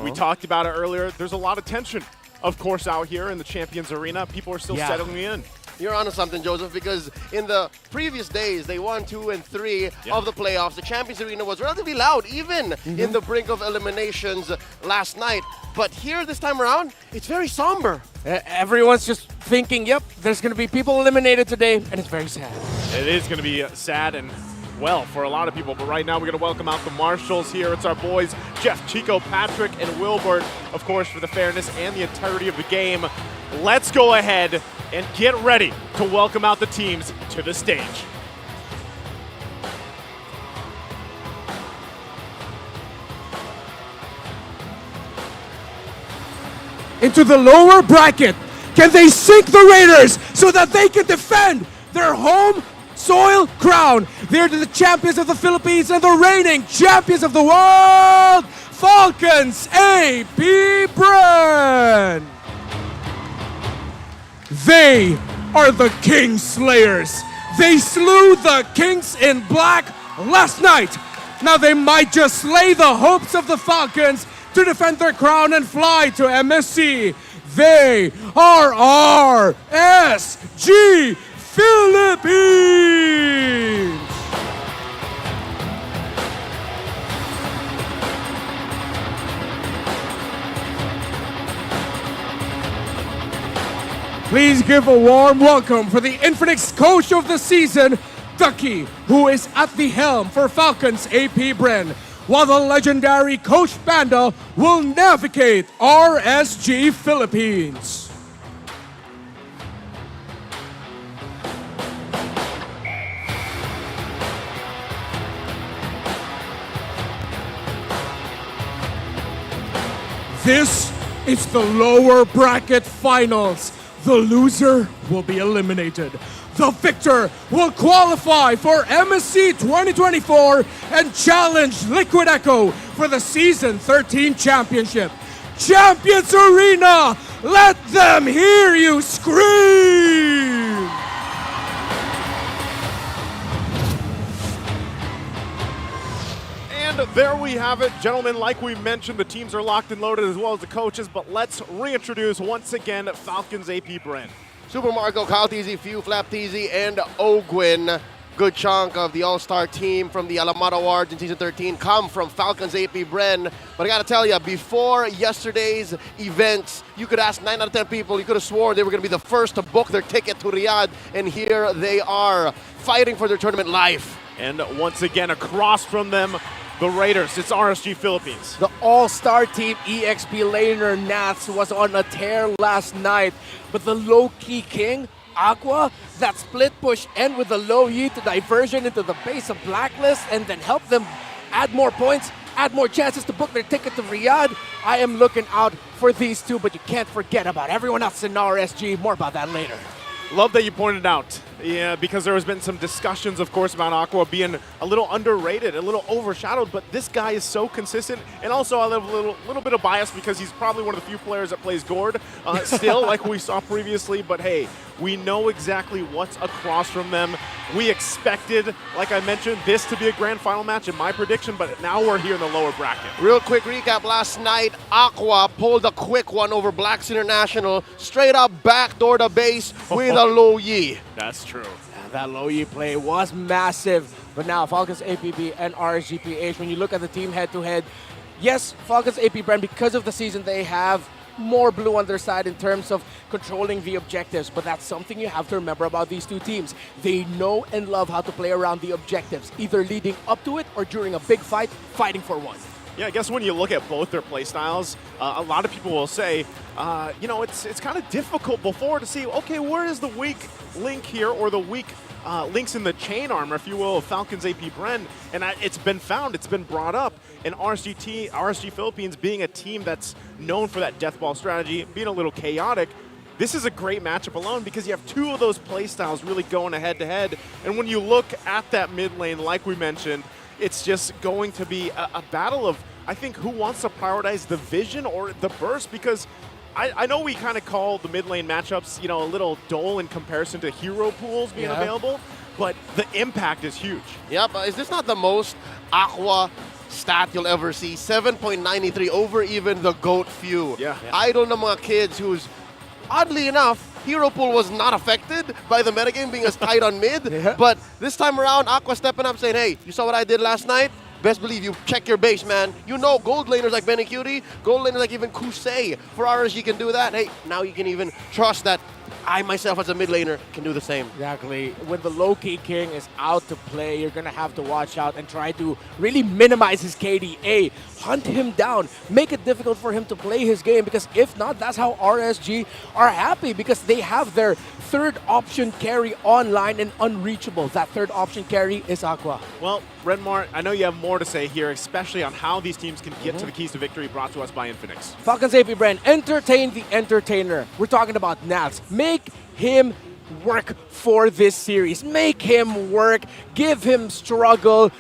We talked about it earlier. There's a lot of tension, of course, out here in the Champions Arena. People are still settling in. You're onto something, Joseph, because in the previous days, they won 2 and 3 of the playoffs. The Champions Arena was relatively loud, even in the brink of eliminations last night. But here, this time around, it's very somber. Everyone's just thinking, yep, there's going to be people eliminated today, and it's very sad. It is going to be sad and, well, for a lot of people. But right now, we're going to welcome out the marshals here. It's our boys, Jeff, Chico, Patrick, and Wilbert, of course, for the fairness and the entirety of the game. Let's go ahead and get ready to welcome out the teams to the stage. Into the lower bracket. Can they sink the Raiders so that they can defend their home soil crown? They're the champions of the Philippines and the reigning champions of the world, Falcons APBREN. They are the King Slayers. They slew the Kings in Black last night. Now they might just slay the hopes of the Falcons to defend their crown and fly to MSC. They are RSG Philippines! Please give a warm welcome for the Infinix Coach of the Season, Ducky, who is at the helm for Falcons APBREN, while the legendary Coach Banda will navigate RSG Philippines. This is the lower bracket finals. The loser will be eliminated. The victor will qualify for MSC 2024 and challenge Liquid Echo for the Season 13 Championship. Champions Arena, let them hear you scream! And there we have it, gentlemen. Like we mentioned, the teams are locked and loaded as well as the coaches, but let's reintroduce once again Falcons AP-BREN. Super Marco, Kyle Teasy, Few, Flap Teasy, and Ogwin. Good chunk of the All-Star team from the Alamada Awards in Season 13 come from Falcons AP-BREN. But I gotta tell you, before yesterday's events, you could ask 9 out of 10 people, you could have sworn they were gonna be the first to book their ticket to Riyadh, and here they are, fighting for their tournament life. And once again, across from them, the Raiders, it's RSG Philippines. The all-star team EXP laner Nats was on a tear last night, but the low-key king, Aqua, that split push end with the low yi to diversion into the base of Blacklist and then help them add more points, add more chances to book their ticket to Riyadh. I am looking out for these two, but you can't forget about everyone else in RSG. More about that later. Love that you pointed out. Yeah, because there has been some discussions, of course, about Aqua being a little underrated, a little overshadowed, but this guy is so consistent, and also I have a little bit of bias because he's probably one of the few players that plays Gord still, like we saw previously, but hey, we know exactly what's across from them. We expected, like I mentioned, this to be a grand final match in my prediction, but now we're here in the lower bracket. Real quick recap, last night, Aqua pulled a quick one over Blacks International, straight up backdoor the base with a low yi. That's true. And that low yi play was massive, but now Falcons APB and RSGPH, when you look at the team head-to-head, yes, Falcons AP-BREN, because of the season they have, more blue on their side in terms of controlling the objectives, but that's something you have to remember about these two teams. They know and love how to play around the objectives, either leading up to it or during a big fight, fighting for one. Yeah, I guess when you look at both their play styles, a lot of people will say, you know, it's kind of difficult before to see, okay, where is the weak link here or the weak links in the chain armor, if you will, of Falcons AP-BREN, and it's been found, it's been brought up, and RSG Philippines being a team that's known for that death ball strategy, being a little chaotic, this is a great matchup alone because you have two of those play styles really going head-to-head, and when you look at that mid lane, like we mentioned, it's just going to be a battle of, I think, who wants to prioritize the vision or the burst, because I know we kind of call the mid lane matchups, you know, a little dull in comparison to hero pools being available, but the impact is huge. Yeah, but is this not the most Aqua stat you'll ever see? 7.93 over even the GOAT few. Yeah. Idol ng mga kids who's, oddly enough, hero pool was not affected by the metagame being as tight on mid, but this time around, Aqua stepping up saying, hey, you saw what I did last night? Best believe you check your base, man. You know gold laners like Benny Cutie, gold laners like even Kusei for RSG can do that. Hey, now you can even trust that I myself as a mid laner can do the same. Exactly. When the low-key king is out to play, you're going to have to watch out and try to really minimize his KDA. Hunt him down. Make it difficult for him to play his game, because if not, that's how RSG are happy, because they have their third option carry online and unreachable. That third option carry is Aqua. Well, Renmar, I know you have more to say here, especially on how these teams can get to the keys to victory, brought to us by Infinix. Falcons AP-BREN, entertain the entertainer. We're talking about Nats. Make him work for this series. Make him work. Give him struggle.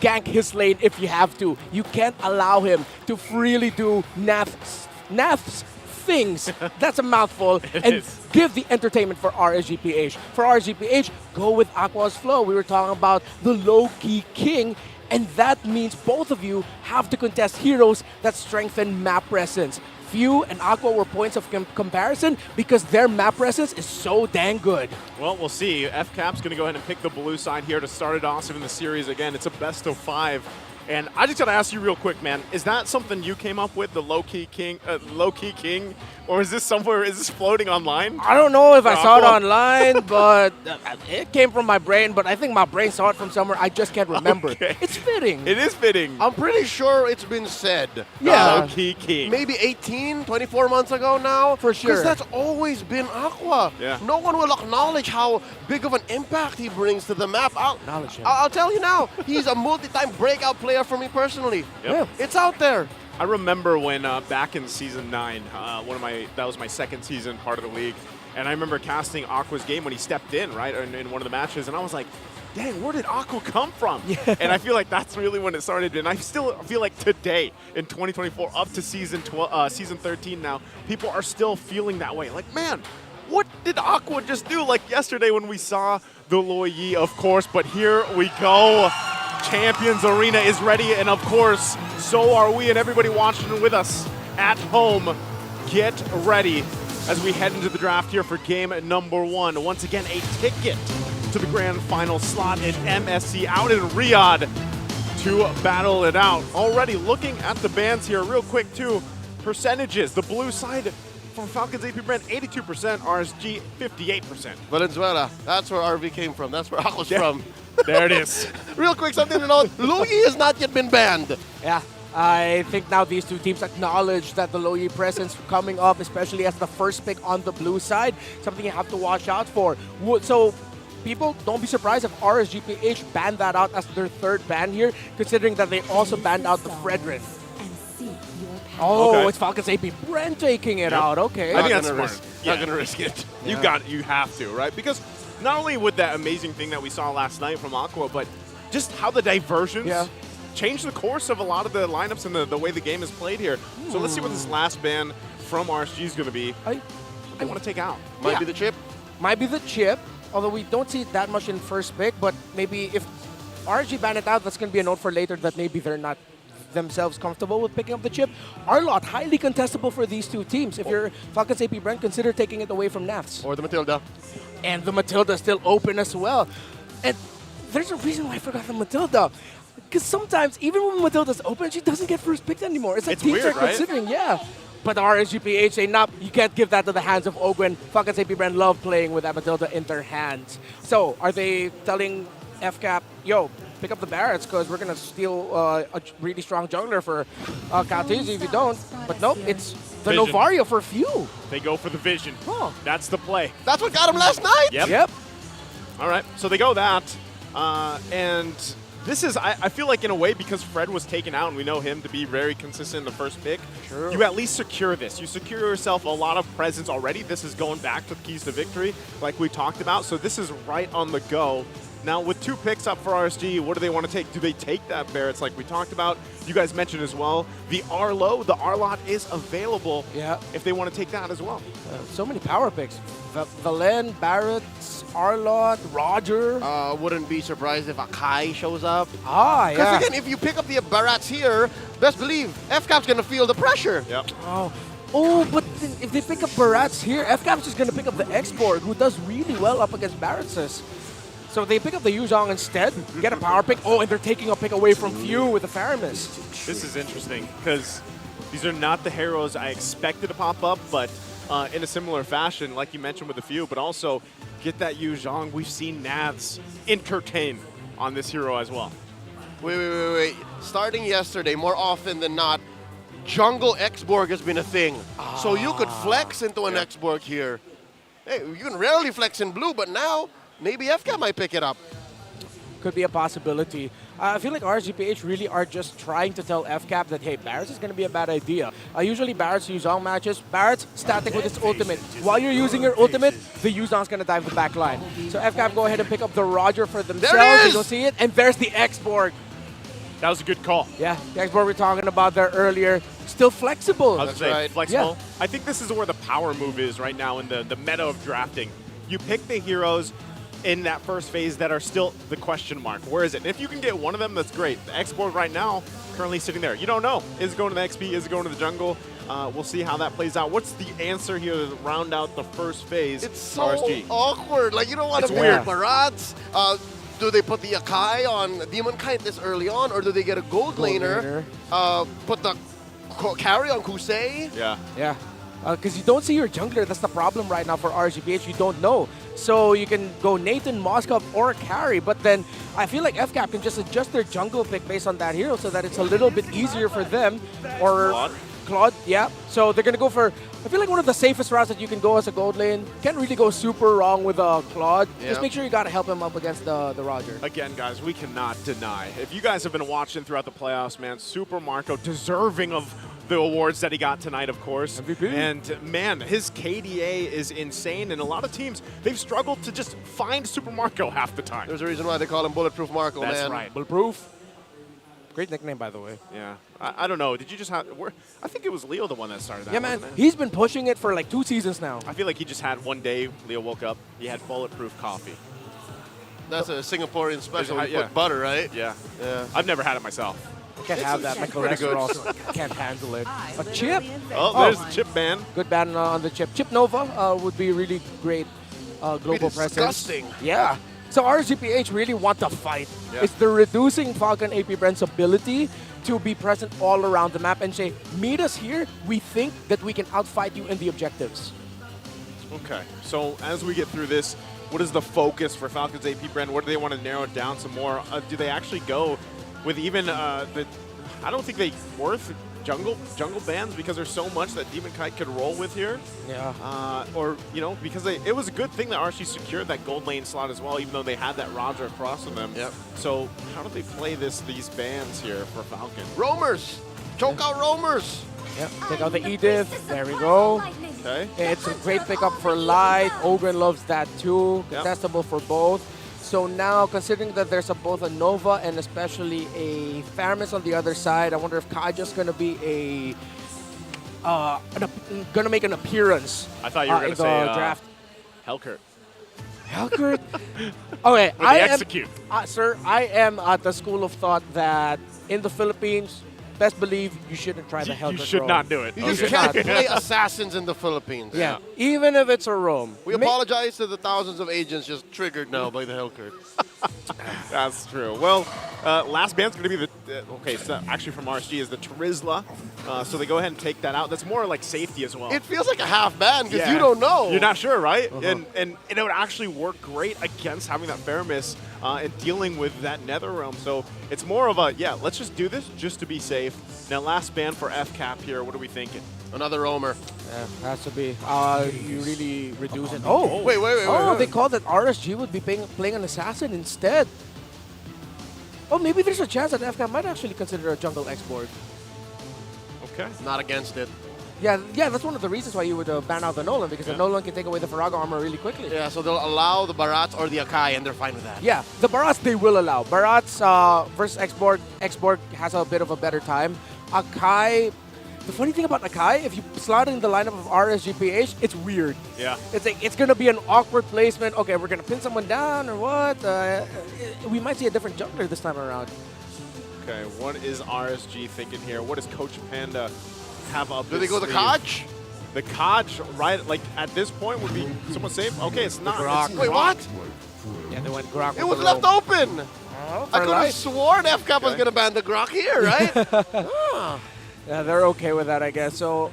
Gank his lane if you have to. You can't allow him to freely do Naf's things. That's a mouthful. And give the entertainment for RSGPH. For RSGPH, go with Aqua's flow. We were talking about the low-key king, and that means both of you have to contest heroes that strengthen map presence. Few and Aqua were points of comparison because their map presence is so dang good. Well, we'll see. FCAP's going to go ahead and pick the blue side here to start it off in the series. Again, it's a best of 5. And I just got to ask you real quick, man, is that something you came up with, the low-key king, or is this somewhere, is this floating online? I don't know if I saw it online, but it came from my brain, but I think my brain saw it from somewhere. I just can't remember. Okay. It's fitting. It is fitting. I'm pretty sure it's been said. Yeah. Low-key king. Maybe 18, 24 months ago now. For sure. Because that's always been Aqua. Yeah. No one will acknowledge how big of an impact he brings to the map. Acknowledge him. I'll tell you now, he's a multi-time breakout player for me personally. Yep. It's out there. I remember when back in season 9, that was my second season part of the league, and I remember casting Aqua's game when he stepped in, right, in one of the matches, and I was like, dang, where did Aqua come from? Yeah. And I feel like that's really when it started, and I still feel like today, in 2024, up to season 13 now, people are still feeling that way. Like, man, what did Aqua just do? Like yesterday when we saw the Loyi, of course, but here we go. Champions Arena is ready, and of course, so are we and everybody watching with us at home. Get ready as we head into the draft here for game number 1. Once again, a ticket to the grand final slot in MSC out in Riyadh to battle it out. Already looking at the bands here real quick too. Percentages, the blue side from Falcons APBREN, 82%, RSG 58%. Valenzuela, that's where RV came from. That's where Aqua's from. There it is. Real quick, something to note, Loyi has not yet been banned. Yeah, I think now these two teams acknowledge that the Loyi presence coming up, especially as the first pick on the blue side, something you have to watch out for. So people, don't be surprised if RSGPH banned that out as their third ban here, considering that they also banned out the Fredrin. Oh, Okay. it's Falcons APBREN taking it out. Okay. I think that's smart. Not gonna risk it. You have to, right? Because not only with that amazing thing that we saw last night from Aqua, but just how the diversions changed the course of a lot of the lineups and the way the game is played here. So let's see what this last ban from RSG is going to be. What they want to take out. Might be the chip. Might be the chip, although we don't see it that much in first pick, but maybe if RSG ban it out, that's going to be a note for later that maybe they're not themselves comfortable with picking up the chip. Arlot, highly contestable for these two teams. If you're Falcons APBREN, consider taking it away from Nafs. Or the Matilda. And the Matilda is still open as well. And there's a reason why I forgot the Matilda. Because sometimes, even when Matilda's open, she doesn't get first picked anymore. It's like It's teams weird, are right? considering, But the RSGPH say, nope, you can't give that to the hands of Ogwen. Falcons APBREN love playing with that Matilda in their hands. So, are they telling FCAP, yo, pick up the Barretts because we're going to steal a really strong jungler for Kaltizi if you don't. But nope, it's the Vision. Novario for few. They go for the vision. Huh. That's the play. That's what got him last night. Yep. All right, so they go that. And this is, I feel like in a way, because Fred was taken out and we know him to be very consistent in the first pick, you at least secure this. You secure yourself a lot of presence already. This is going back to the keys to victory like we talked about. So this is right on the go. Now, with 2 picks up for RSG, what do they want to take? Do they take that Barretts like we talked about? You guys mentioned as well, the Arlo, the Arlot is available if they want to take that as well. So many power picks. Valen, Barretts, Arlot, Roger. Wouldn't be surprised if Akai shows up. Yeah. Because again, if you pick up the Barats here, best believe FCAP's going to feel the pressure. Yep. Oh, but then if they pick up Barats here, FCAP's just going to pick up the X-Borg, who does really well up against Barretts. So they pick up the Yuzhong instead, get a power pick. Oh, and they're taking a pick away from Few with the Faramis. This is interesting because these are not the heroes I expected to pop up, but in a similar fashion, like you mentioned with the Few, but also get that Yuzhong. We've seen Navs entertain on this hero as well. Wait. Starting yesterday, more often than not, jungle X-Borg has been a thing. So you could flex into an X-Borg here. Hey, you can rarely flex in blue, but now maybe FCAP might pick it up. Could be a possibility. I feel like RSGPH really are just trying to tell FCAP that, hey, Barretts is going to be a bad idea. Usually Barretts Yuzhong matches, Barretts static with his ultimate. While you're using your ultimate, the Yuzhong's going to dive the back line. So FCAP go ahead and pick up the Roger for themselves. There it is! You don't see it. And there's the X-Borg. That was a good call. Yeah, the X-Borg we were talking about there earlier. Still flexible. I was going to say, flexible. Yeah. I think this is where the power move is right now in the meta of drafting. You pick the heroes in that first phase that are still the question mark. Where is it? And if you can get one of them, that's great. The X-Borg right now, currently sitting there. You don't know. Is it going to the XP? Is it going to the jungle? We'll see how that plays out. What's the answer here to round out the first phase? It's so RSG. awkward. Like, you don't want to It's pick weird. Barats. Do they put the Akai on Demon Kite this early on, or do they get a gold laner, put the carry on Kusei? Yeah. Yeah. Because you don't see your jungler. That's the problem right now for RGPH. You don't know. So you can go Nathan, Moskov, or carry. But then I feel like FCAP can just adjust their jungle pick based on that hero so that it's a little bit easier for them. Or Claude, yeah. So they're going to go for, I feel like one of the safest routes that you can go as a gold lane. Can't really go super wrong with Claude. Yeah. Just make sure you got to help him up against the Roger. Again, guys, we cannot deny. If you guys have been watching throughout the playoffs, man, Super Marco deserving of the awards that he got tonight, of course. MVP. And, man, his KDA is insane, and a lot of teams, they've struggled to just find Super Marco half the time. There's a reason why they call him Bulletproof Marco, man. That's right. Bulletproof. Great nickname, by the way. Yeah. I don't know. Did you just have... I think it was Leo the one that started that. Yeah, man. wasn't it? He's been pushing it for like 2 seasons now. I feel like he just had one day, Leo woke up, he had bulletproof coffee. That's a Singaporean special. Yeah. You put butter, right? Yeah. Yeah. I've never had it myself. Can't have that. My pretty good. cholesterol can't handle it. A chip. Oh, there's the chip ban. Good ban on the chip. Chip Nova would be really great global presence. Disgusting. Yeah. So RGPH really want to fight. Yeah. It's the reducing Falcon APBREN's ability to be present all around the map and say, meet us here. We think that we can outfight you in the objectives. Okay. So as we get through this, what is the focus for Falcons APBREN? What do they want to narrow it down some more? Do they actually go with even the... I don't think they worth jungle bans because there's so much that Demon Kite could roll with here. Yeah. Or, you know, because it was a good thing that RSG secured that gold lane slot as well, even though they had that Roger across from them. Yep. So how do they play these bans here for Falcon? Roamers. Choke out roamers. Yep. Take out the Edith. There we go. Okay. It's a great pickup for Light. Ogren loves that too. Yep. Contestable for both. So now, considering that there's both a Nova and especially a Theramis on the other side, I wonder if Kaja's going to be going to make an appearance. I thought you were going to say draft. Hellkurt. Hellkurt? Okay, execute. Sir, I am at the school of thought that in the Philippines, best believe you shouldn't try the Hellkurt. You should roam. not do it. You Okay. just can't play assassins in the Philippines. Yeah, even if it's a roam. We apologize to the thousands of agents just triggered now by the Hellkurt. That's true. Well, last band's going to be the... okay, so actually from RSG is the Terizla. So they go ahead and take that out. That's more like safety as well. It feels like a half ban because you don't know. You're not sure, right? And it would actually work great against having that Theramis and dealing with that Nether Realm. So it's more of a, yeah, let's just do this just to be safe. Now, last ban for FCAP here. What are we thinking? Another roamer. Yeah, has to be. You really reduce it. Oh, wait. They called that RSG would be playing an assassin instead. Oh, maybe there's a chance that FCAP might actually consider a jungle export. Okay. Not against it. Yeah, that's one of the reasons why you would ban out the Nolan, because the Nolan can take away the Faraga armor really quickly. Yeah, so they'll allow the Barats or the Akai, and they're fine with that. Yeah, the Barats they will allow. Barats versus Xborg has a bit of a better time. Akai, the funny thing about Akai, if you slot it in the lineup of RSGPH, it's weird. Yeah. It's like, it's going to be an awkward placement. Okay, we're going to pin someone down or what? We might see a different jungler this time around. Okay, what is RSG thinking here? What does Coach Panda have up? Do they go the Kaj? The Kaj, right? Like at this point, would be somewhat safe. Okay, it's not. Grok. Wait, what? Yeah, they went Grok. It was left open. I could have life. sworn FCAP was going to ban the Grok here, right? Yeah, they're okay with that, I guess. So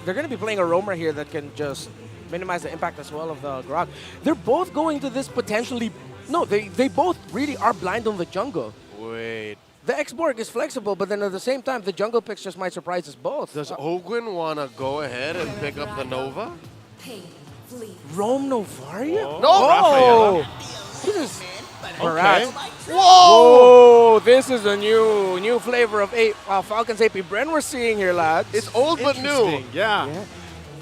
they're going to be playing a roamer here that can just minimize the impact as well of the Grok. They're both going to this potentially... No, they both really are blind on the jungle. Wait. The Xborg is flexible, but then at the same time, the jungle picks just might surprise us both. Does Ogwin want to go ahead and pick up the Nova? Roam Novaria? No! This is... Okay. Whoa! This is a new flavor of Falcons APBREN we're seeing here, lads. It's old but new. Yeah.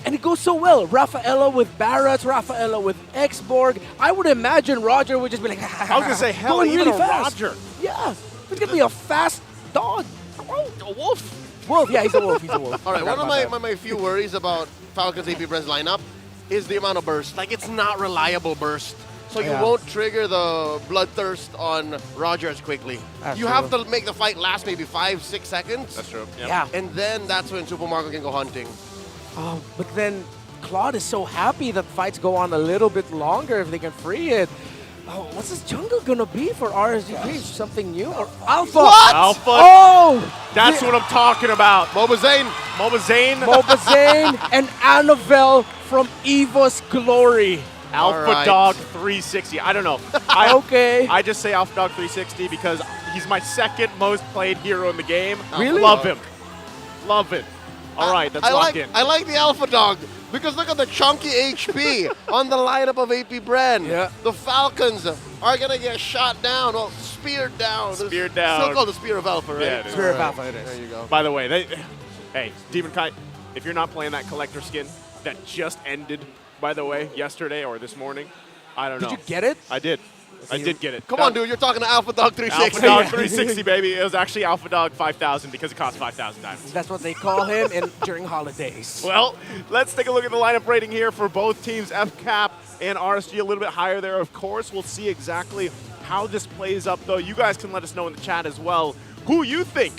And it goes so well. Rafaela with Barrett, Rafaela with Xborg. I would imagine Roger would just be like, I was going to say, hell, going even really a fast. Roger. Yeah. He's going to be a fast dog. A wolf. Wolf, yeah, he's a wolf. He's a wolf. All right, one of my few worries about Falcons APBREN's lineup is the amount of burst. Like, it's not reliable burst. so you Yeah. won't trigger the bloodthirst on Roger as quickly. That's you have to make the fight last maybe 5-6 seconds. That's true. Yeah. And then that's when Super Marco can go hunting. Oh, but then Claude is so happy that fights go on a little bit longer if they can free it. Oh, what's this jungle gonna be for RSGP? Something new or Alpha? What? Alpha. Oh, That's what I'm talking about. Moba Zane. Moba Zane. Moba Zane and Annabelle from Eva's Glory. Alpha All right. Dog 360. I don't know. Okay. I just say Alpha Dog 360 because he's my second most played hero in the game. Really? Love him. Love it. All right, that's locked in. I like the Alpha Dog because look at the chunky HP on the lineup of APBREN. Yeah. The Falcons are going to get shot down, well, speared down. Speared down. Still called the Spear of Alpha, right? Yeah, it is. Spear of Alpha, it is. There you go. By the way, hey, Demon Kite, if you're not playing that collector skin that just ended, by the way, yesterday or this morning, I don't know. Did you get it? I did. I did get it. Come on, dude. You're talking to Alpha Dog 360. Alpha Dog 360, baby. It was actually Alpha Dog 5000 because it cost 5,000 diamonds. That's what they call him during holidays. Well, let's take a look at the lineup rating here for both teams, FCAP and RSG, a little bit higher there, of course. We'll see exactly how this plays up, though. You guys can let us know in the chat as well who you think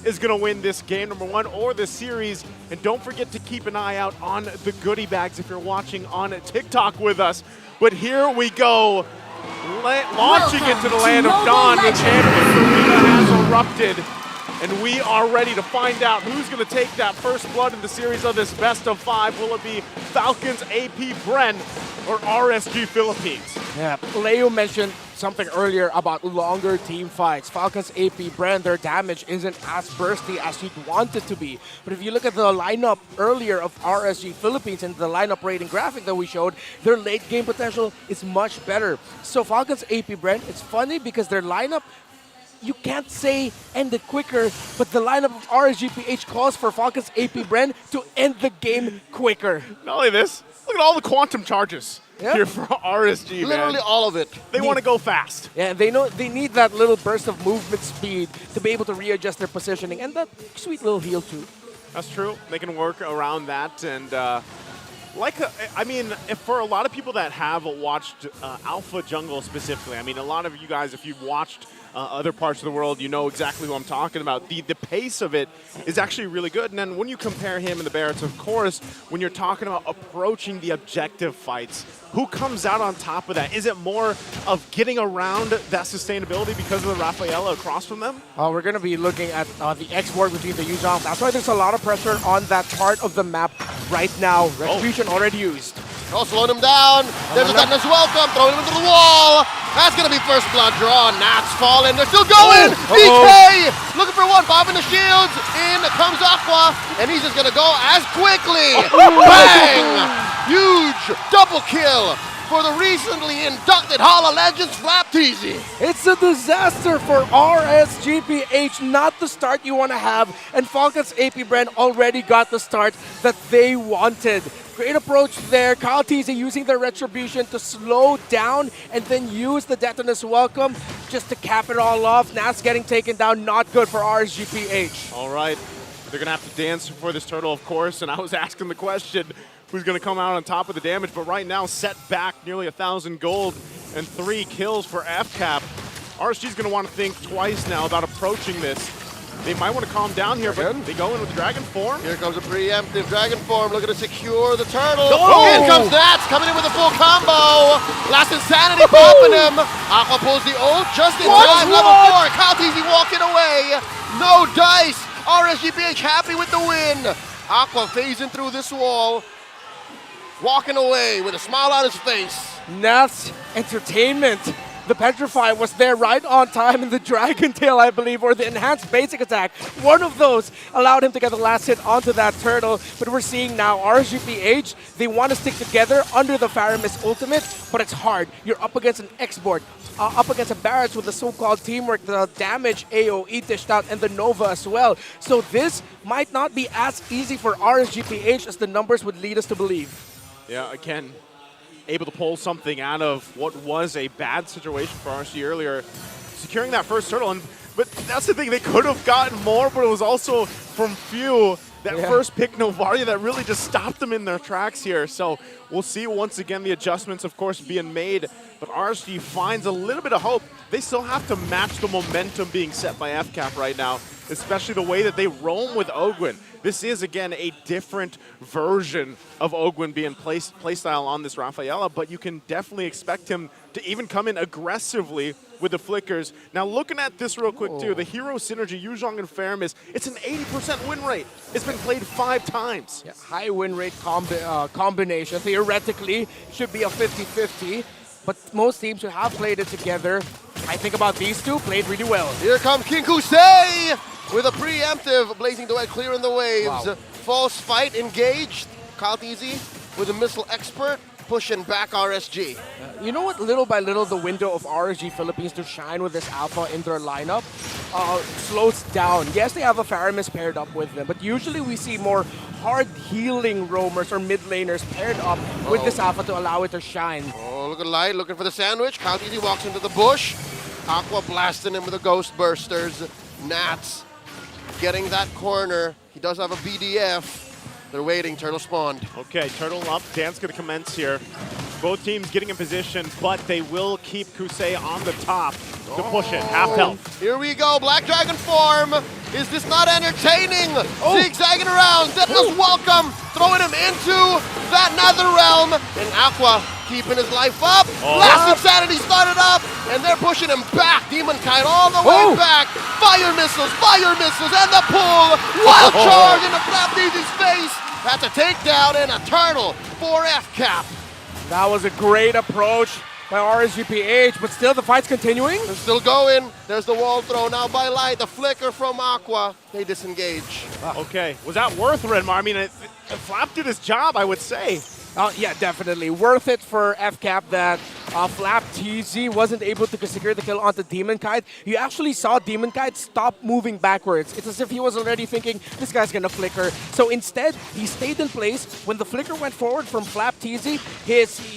is going to win this game, number one, or this series. And don't forget to keep an eye out on the goodie bags if you're watching on TikTok with us. But here we go. Launching into the land of Dawn, the Champions Arena has erupted, and we are ready to find out who's going to take that first blood in the series of this best of 5. Will it be Falcons, APBREN, or RSG Philippines? Yeah, Leo mentioned something earlier about longer team fights. Falcons APBREN, their damage isn't as bursty as you'd want it to be. But if you look at the lineup earlier of RSG Philippines and the lineup rating graphic that we showed, their late game potential is much better. So Falcons APBREN, it's funny because their lineup, you can't say end it quicker, but the lineup of RSGPH calls for Falcons APBREN to end the game quicker. Not only this, look at all the quantum charges here for RSG, Literally man. all of it. They want to go fast. Yeah, they know they need that little burst of movement speed to be able to readjust their positioning, and that sweet little heal too. That's true. They can work around that, and I mean, if for a lot of people that have watched Alpha Jungle specifically, I mean, a lot of you guys, if you've watched other parts of the world, you know exactly who I'm talking about. The pace of it is actually really good. And then when you compare him and the Barretts, of course, when you're talking about approaching the objective fights, who comes out on top of that? Is it more of getting around that sustainability because of the Rafaela across from them? We're going to be looking at the export between the Yuzhong. That's why there's a lot of pressure on that part of the map right now. Retribution already used. Oh, slowing him down. There's a Darkness welcome. Throwing him into the wall. That's going to be first blood draw. Nats falling. They're still going. DK looking for one. Bobbing the shields. In comes Aqua. And he's just going to go as quickly. Bang! Huge double kill for the recently inducted Hall of Legends, Flapteasy. It's a disaster for RSGPH, not the start you want to have, and Falcons APBREN already got the start that they wanted. Great approach there. Kyle Teasy using their Retribution to slow down and then use the Detonus Welcome just to cap it all off. Nats getting taken down, not good for RSGPH. All right. They're going to have to dance for this turtle, of course, and I was asking the question, who's going to come out on top of the damage, but right now set back nearly 1,000 gold and 3 kills for FCAP. RSG's going to want to think twice now about approaching this. They might want to calm down here, but they go in with Dragon Form. Here comes a preemptive Dragon Form looking to secure the turtle. Oh! In comes Nats coming in with a full combo. Last Insanity popping him. Aqua pulls the ult just in time. Level 4. Kyle Teasy walking away. No dice. RSGPH happy with the win. Aqua phasing through this wall. Walking away with a smile on his face. Nats Entertainment. The Petrify was there right on time in the Dragon Tail, I believe, or the Enhanced Basic Attack. One of those allowed him to get the last hit onto that turtle. But we're seeing now RSGPH, they want to stick together under the Faramis ultimate, but it's hard. You're up against an export, up against a Barretts with the so-called teamwork, the damage AoE dished out, and the Nova as well. So this might not be as easy for RSGPH as the numbers would lead us to believe. Yeah, again, able to pull something out of what was a bad situation for RSG earlier, securing that first turtle. But that's the thing, they could have gotten more, but it was also from few. that first pick Novaria that really just stopped them in their tracks here. So we'll see once again the adjustments, of course, being made. But RSG finds a little bit of hope. They still have to match the momentum being set by FCAP right now, especially the way that they roam with Ogwin. This is, again, a different version of Ogwin being playstyle on this Rafaela, but you can definitely expect him to even come in aggressively with the flickers. Now, looking at this real quick, too, the hero synergy, Yuzhong and Faramis, it's an 80% win rate. It's been played 5 times. Yeah, high win rate combination. Theoretically, should be a 50-50, but most teams who have played it together, I think about these two, played really well. Here comes King Kusei with a preemptive, blazing duet, clearing the waves. Wow. False fight engaged. Kyle Teasy with a missile expert, pushing back RSG. You know what? Little by little, the window of RSG Philippines to shine with this alpha in their lineup slows down. Yes, they have a Faramis paired up with them, but usually we see more hard-healing roamers or mid laners paired up with this alpha to allow it to shine. Oh, look at Light looking for the sandwich. Kyle Teasy walks into the bush. Aqua blasting him with the Ghost Bursters. Nats getting that corner. He does have a BDF. They're waiting. Turtle spawned. Okay, Turtle up. Dance going to commence here. Both teams getting in position, but they will keep Kusei on the top to push it. Half health. Here we go. Black Dragon form. Is this not entertaining? Zigzagging around. Deadlift's welcome. Throwing him into that nether realm. And Aqua keeping his life up. Last Insanity started up. And they're pushing him back. Demon Kite all the way back. Fire missiles, and the pull. Wild charge into Flapneezy's face. That's a takedown and a turtle for FCAP. That was a great approach by RSG-PH, but still the fight's continuing. They're still going. There's the wall thrown out by Light. The flicker from Aqua. They disengage. Okay, was that worth Renmar? I mean, Flap did his job, I would say. Yeah, definitely. Worth it for FCAP that Flap TZ wasn't able to secure the kill onto Demon Kite. You actually saw Demon Kite stop moving backwards. It's as if he was already thinking, this guy's gonna flicker. So instead, he stayed in place. When the flicker went forward from Flap TZ,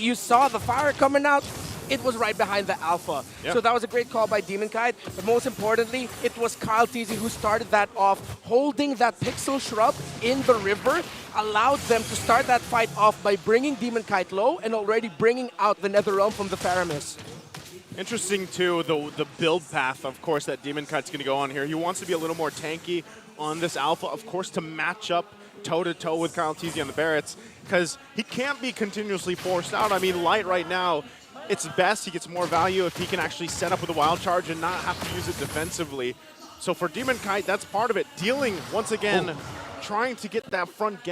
you saw the fire coming out. It was right behind the alpha. Yep. So that was a great call by Demon Kite. But most importantly, it was Kyle Teasy who started that off, holding that pixel shrub in the river, allowed them to start that fight off by bringing Demon Kite low and already bringing out the Netherrealm from the Faramis. Interesting, too, the build path, of course, that Demon Kite's going to go on here. He wants to be a little more tanky on this alpha, of course, to match up toe-to-toe with Kyle Teasy on the Barretts, because he can't be continuously forced out. I mean, Light right now, it's best, he gets more value if he can actually set up with a wild charge and not have to use it defensively. So for Demon Kite, that's part of it. Dealing, once again, trying to get that front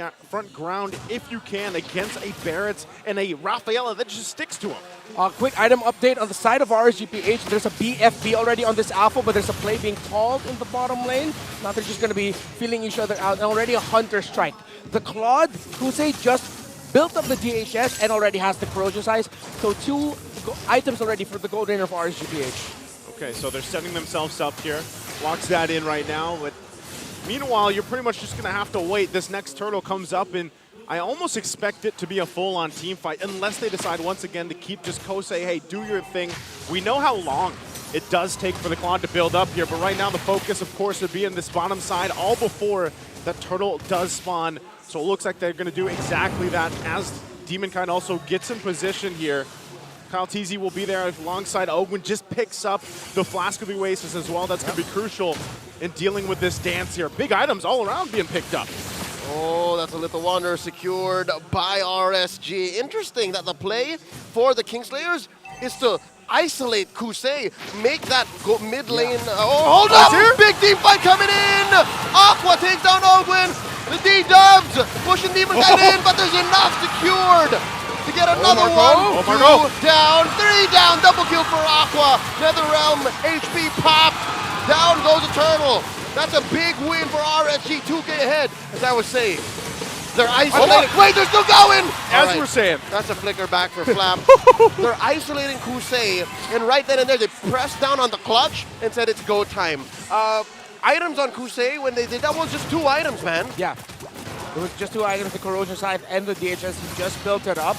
ground, if you can, against a Barretts and a Rafaela that just sticks to him. Quick item update on the side of RSG-PH. There's a BFB already on this alpha, but there's a play being called in the bottom lane. Now they're just going to be feeling each other out. And already a Hunter Strike. The Claude, Kusei just built up the DHS and already has the Corrosion Size. So 2 items already for the gold laner of RSG-PH. Okay, so they're setting themselves up here. Locks that in right now, but meanwhile, you're pretty much just going to have to wait. This next turtle comes up, and I almost expect it to be a full-on team fight, unless they decide once again to keep just Kosei, hey, do your thing. We know how long it does take for the Claude to build up here, but right now the focus, of course, would be in this bottom side all before that turtle does spawn. So it looks like they're going to do exactly that as Demon Kite also gets in position here. Kyle Teasy will be there alongside Ogwin, just picks up the Flask of the Oasis as well. That's going to be crucial in dealing with this dance here. Big items all around being picked up. Oh, that's a Little Wanderer secured by RSG. Interesting that the play for the Kingslayers is to isolate Kusei, make that mid lane. Oh, hold up! Big team fight coming in! Aqua takes down Ogwin. The D-Dubs pushing Demon Kite in, but there's enough secured to get another one. 2 down, 3 down. Double kill for Aqua. Netherrealm HP popped. Down goes Eternal. That's a big win for RSG. 2K ahead, as I was saying. They're isolating. Wait, they're still going! As we're saying. That's a flicker back for Flap. They're isolating Kusei, and right then and there, they pressed down on the clutch and said it's go time. Items on Kusei, when they did that, was just 2 items, man. Yeah. It was just 2 items, the Corrosion Scythe and the DHS. He just built it up.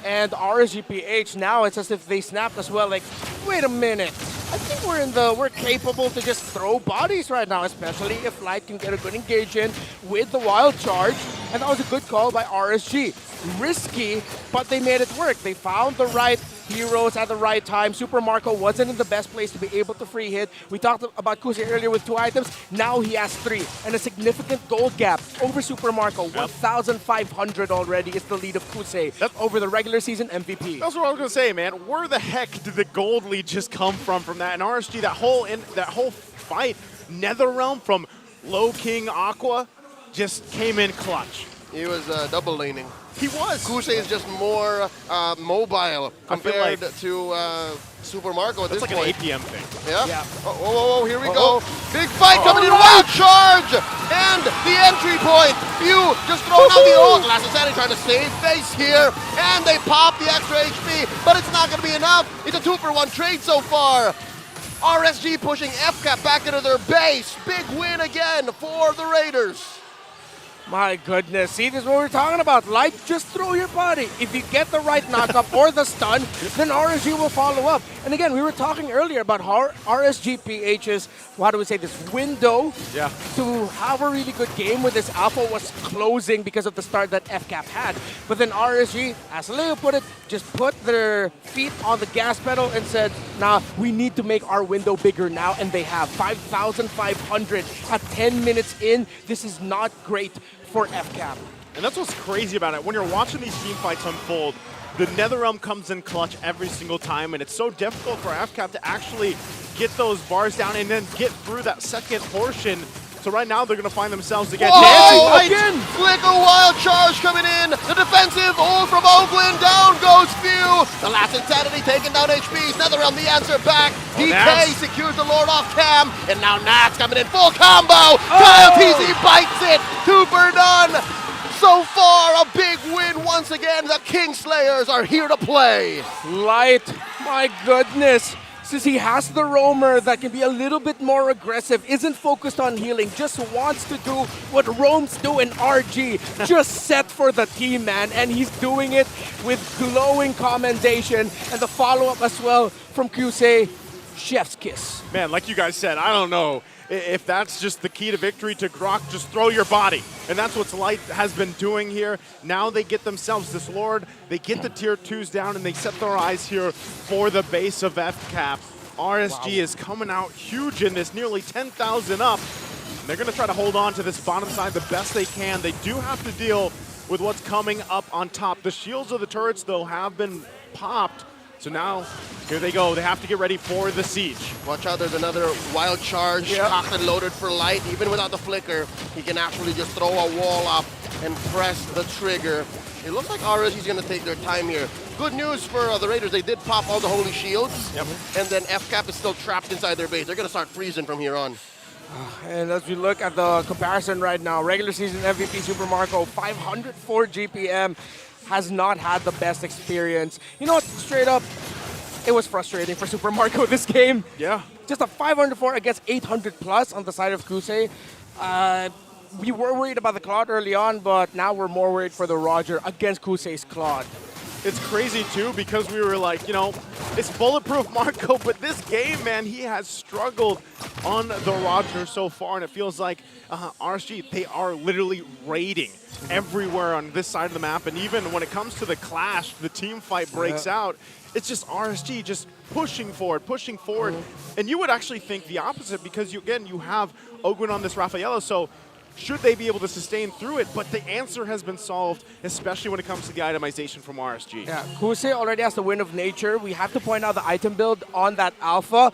And RSG-PH now, it's as if they snapped as well. Like, wait a minute. I think we're capable to just throw bodies right now, especially if Light can get a good engage in with the wild charge. And that was a good call by RSG. Risky, but they made it work. They found the right heroes at the right time. Super Marco wasn't in the best place to be able to free hit. We talked about Kusei earlier with 2 items. Now he has 3. And a significant gold gap over Super Marco. 1,500 already is the lead of Kusei over the regular season MVP. That's what I was gonna say, man. Where the heck did the gold lead just come from that? And RSG, that whole fight, NetherRealm from Low King Aqua just came in clutch. He was double laning. He was. Kusei is just more mobile compared to Super Marco at this That's like point. an APM thing. Yeah? Oh, whoa, here we go. Big fight coming in, wild charge! And the entry point. Few just throwing out the ult. Last Insanity trying to save face here. And they pop the extra HP, but it's not going to be enough. It's a 2-for-1 trade so far. RSG pushing FCAP back into their base. Big win again for the Raiders. My goodness, see, this is what we're talking about. Light, just throw your body. If you get the right knockup or the stun, then RSG will follow up. And again, we were talking earlier about how RSG-PH's, how do we say this, window to have a really good game with this alpha was closing because of the start that FCAP had. But then RSG, as Leo put it, just put their feet on the gas pedal and said, nah, we need to make our window bigger now. And they have 5,500 at 10 minutes in. This is not great for FCAP. And that's what's crazy about it. When you're watching these team fights unfold, the NetherRealm comes in clutch every single time, and it's so difficult for FCAP to actually get those bars down and then get through that second portion. So right now they're going to find themselves again. Whoa! Again! Flicker wild charge coming in. The defensive ult from Oakland. Down goes Few. The last Insanity taking down HPs. NetherRealm the answer back. DK secures the Lord off cam. And now Nats coming in full combo. Kyle TZ bites it. 2 for none. So far, a big win once again. The Kingslayers are here to play. Light, my goodness. Since he has the roamer that can be a little bit more aggressive, isn't focused on healing, just wants to do what roams do in RG. Just set for the team, man. And he's doing it with glowing commendation. And the follow-up as well from Kusei, chef's kiss. Man, like you guys said, I don't know if that's just the key to victory to Grok, just throw your body. And that's what Light has been doing here. Now they get themselves this Lord, they get the tier 2s down, and they set their eyes here for the base of FCAP. RSG is coming out huge in this, nearly 10,000 up. And they're going to try to hold on to this bottom side the best they can. They do have to deal with what's coming up on top. The shields of the turrets, though, have been popped. So now, here they go. They have to get ready for the siege. Watch out, there's another wild charge, cocked and loaded for Light. Even without the flicker, he can actually just throw a wall up and press the trigger. It looks like RSG's going to take their time here. Good news for the Raiders, they did pop all the holy shields. And then FCAP is still trapped inside their base. They're going to start freezing from here on. And as we look at the comparison right now, regular season MVP Super Marco, 504 GPM, has not had the best experience. You know what, straight up, it was frustrating for Super Marco this game. Yeah. Just a 504 against 800 plus on the side of Kusei. We were worried about the Claude early on, but now we're more worried for the Roger against Kusei's Claude. It's crazy, too, because we were like, you know, it's bulletproof Marco, but this game, man, he has struggled on the Roger so far, and it feels like RSG, they are literally raiding everywhere on this side of the map, and even when it comes to the clash, the team fight breaks out, it's just RSG just pushing forward, and you would actually think the opposite, because, you have Ogwin on this Raffaello, so should they be able to sustain through it? But the answer has been solved, especially when it comes to the itemization from RSG. Yeah, Kusei already has the win of nature. We have to point out the item build on that alpha.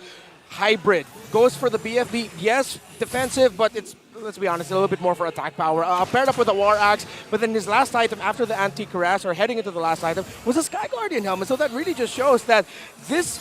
Hybrid. Goes for the BFB. Yes, defensive, but it's, let's be honest, a little bit more for attack power. Paired up with a War Axe, but then his last item after the anti-Cuirass, or heading into the last item, was a Sky Guardian helmet. So that really just shows that this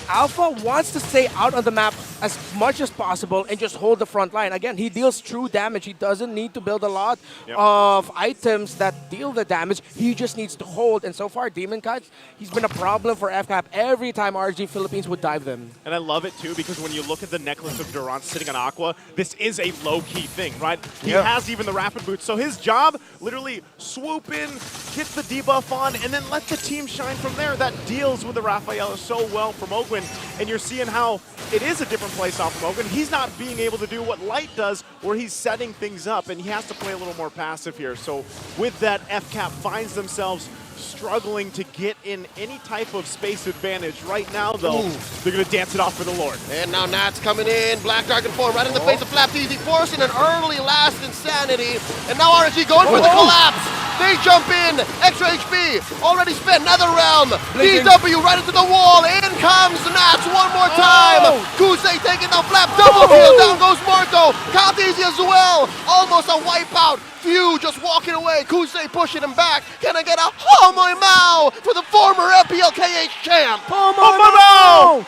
Alpha wants to stay out on the map as much as possible and just hold the front line. Again, he deals true damage. He doesn't need to build a lot of items that deal the damage. He just needs to hold. And so far, Demon Kites, he's been a problem for FCAP every time RG Philippines would dive them. And I love it, too, because when you look at the necklace of Durant sitting on Aqua, this is a low-key thing, right? He has even the Rapid Boots. So his job, literally swoop in, get the debuff on, and then let the team shine from there. That deals with the Raffaello so well from Ogwin. and you're seeing how it is a different place off of Mogan. He's not being able to do what Light does, where he's setting things up, and he has to play a little more passive here. So with that, FCAP finds themselves struggling to get in any type of space advantage. Right now, though, they're going to dance it off for the Lord. And now Nats coming in, Black Dragon form right in the face of Flap TZ, forcing an early last Insanity. And now RSG going for the collapse. They jump in, extra HP, already spent, Nether Realm, DW right into the wall, in comes Nats one more time. Kusei taking down Flap, double kill, down goes Marco, Count Easy as well, almost a wipeout. Few just walking away, Kusei pushing him back. Can I get a Homo Mao for the former MPL-PH champ? Homo!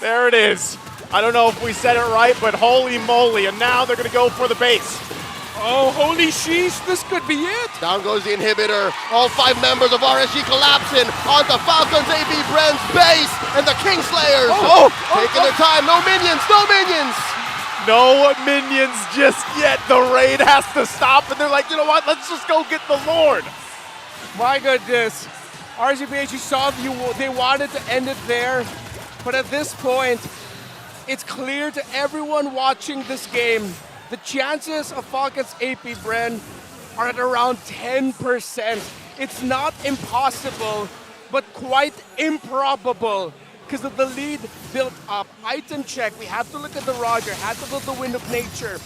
There it is. I don't know if we said it right, but holy moly, and now they're going to go for the base. Oh, holy sheesh, this could be it. Down goes the inhibitor. All 5 members of RSG collapsing onto Falcons APBREN's base, and the Kingslayers taking their time. No minions, no minions. No minions just yet. The raid has to stop, and they're like, you know what? Let's just go get the Lord. My goodness. RGPH, you saw they wanted to end it there, but at this point, it's clear to everyone watching this game, the chances of Falcons APBREN are at around 10%. It's not impossible, but quite improbable because of the lead built up. Item check, we have to look at the Roger, have to look at the Wind of Nature.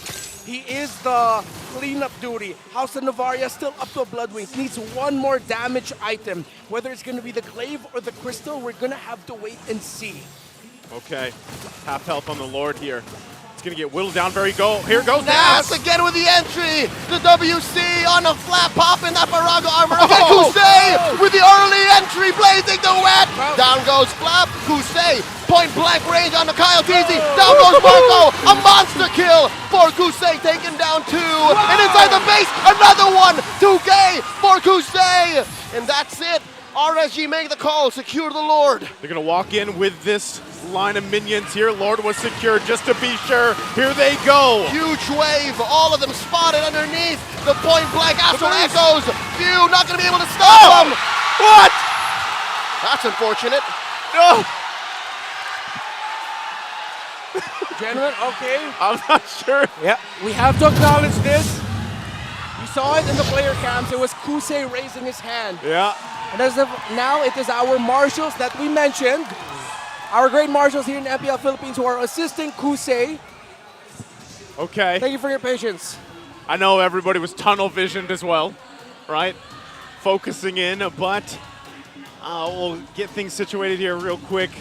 He is the cleanup duty. House of Navaria still up to a Blood Wings. Needs one more damage item. Whether it's going to be the Glaive or the Crystal, we're going to have to wait and see. Okay, half health on the Lord here. It's going to get whittled down. Here goes Nats again with the entry. The WC on a flat, popping that Baraga armor. Again, Kusei with the early entry, blazing the wet. Down goes Flap. Kusei, point blank range on the Kyle TZ. Down goes Marco. A monster kill for Kusei, taking down 2. And inside the base, another one. 2K for Kusei. And that's it. RSG make the call, secure the Lord. They're going to walk in with this line of minions here. Lord was secured just to be sure. Here they go. Huge wave, all of them spotted underneath the point blank Astral Echoes. Few not going to be able to stop them. What? That's unfortunate. No. Gentlemen, okay. I'm not sure. Yeah, we have to acknowledge this. We saw it in the player cams. It was Kusei raising his hand. Yeah. And as of now, it is our marshals that we mentioned. Our great marshals here in MPL Philippines who are assisting Kusei. Okay. Thank you for your patience. I know everybody was tunnel visioned as well, right? Focusing in, but we'll get things situated here real quick.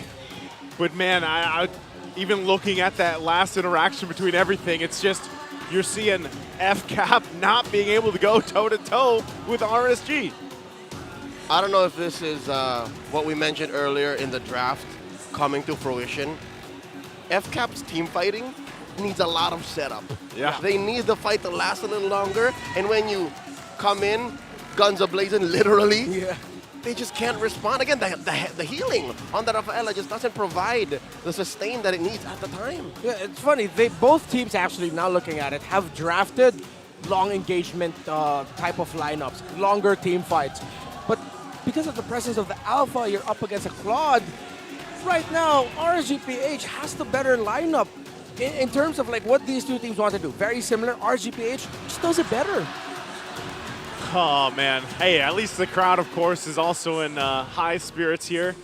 But man, I even looking at that last interaction between everything, it's just, you're seeing FCAP not being able to go toe-to-toe with RSG. I don't know if this is what we mentioned earlier in the draft coming to fruition. FCAP's team fighting needs a lot of setup. Yeah. They need the fight to last a little longer, and when you come in, guns a-blazing, literally, they just can't respond. Again, the healing on the Rafaela just doesn't provide the sustain that it needs at the time. Yeah, it's funny. Both teams actually, now looking at it, have drafted long engagement type of lineups, longer team fights. But because of the presence of the Alpha, you're up against a Claude. Right now, RGPH has the better lineup in terms of like what these two teams want to do. Very similar. RGPH just does it better. Oh man, hey, at least the crowd, of course, is also in high spirits here.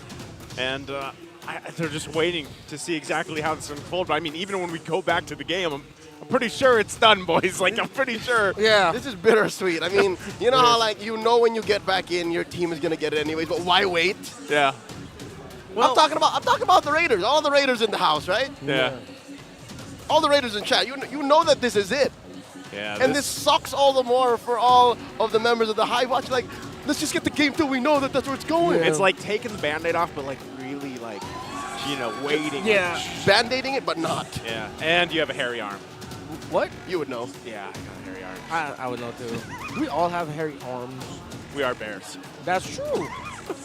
And they're just waiting to see exactly how this unfolds. But I mean, even when we go back to the game, I'm pretty sure it's done, boys. Like, I'm pretty sure. Yeah. This is bittersweet. I mean, you know how, like, you know when you get back in, your team is going to get it anyways, but why wait? Yeah. Well, I'm talking about the Raiders. All the Raiders in the house, right? Yeah. All the Raiders in chat. You know that this is it. Yeah. And this sucks all the more for all of the members of the Hive Watch. Like, let's just get the game till we know that that's where it's going. It's like taking the Band-Aid off, but like really like, you know, waiting. Yeah. Band-Aiding it, but not. Yeah. And you have a hairy arm. What? You would know. Yeah, I got a hairy arm. I would know too. We all have hairy arms. We are bears. That's true.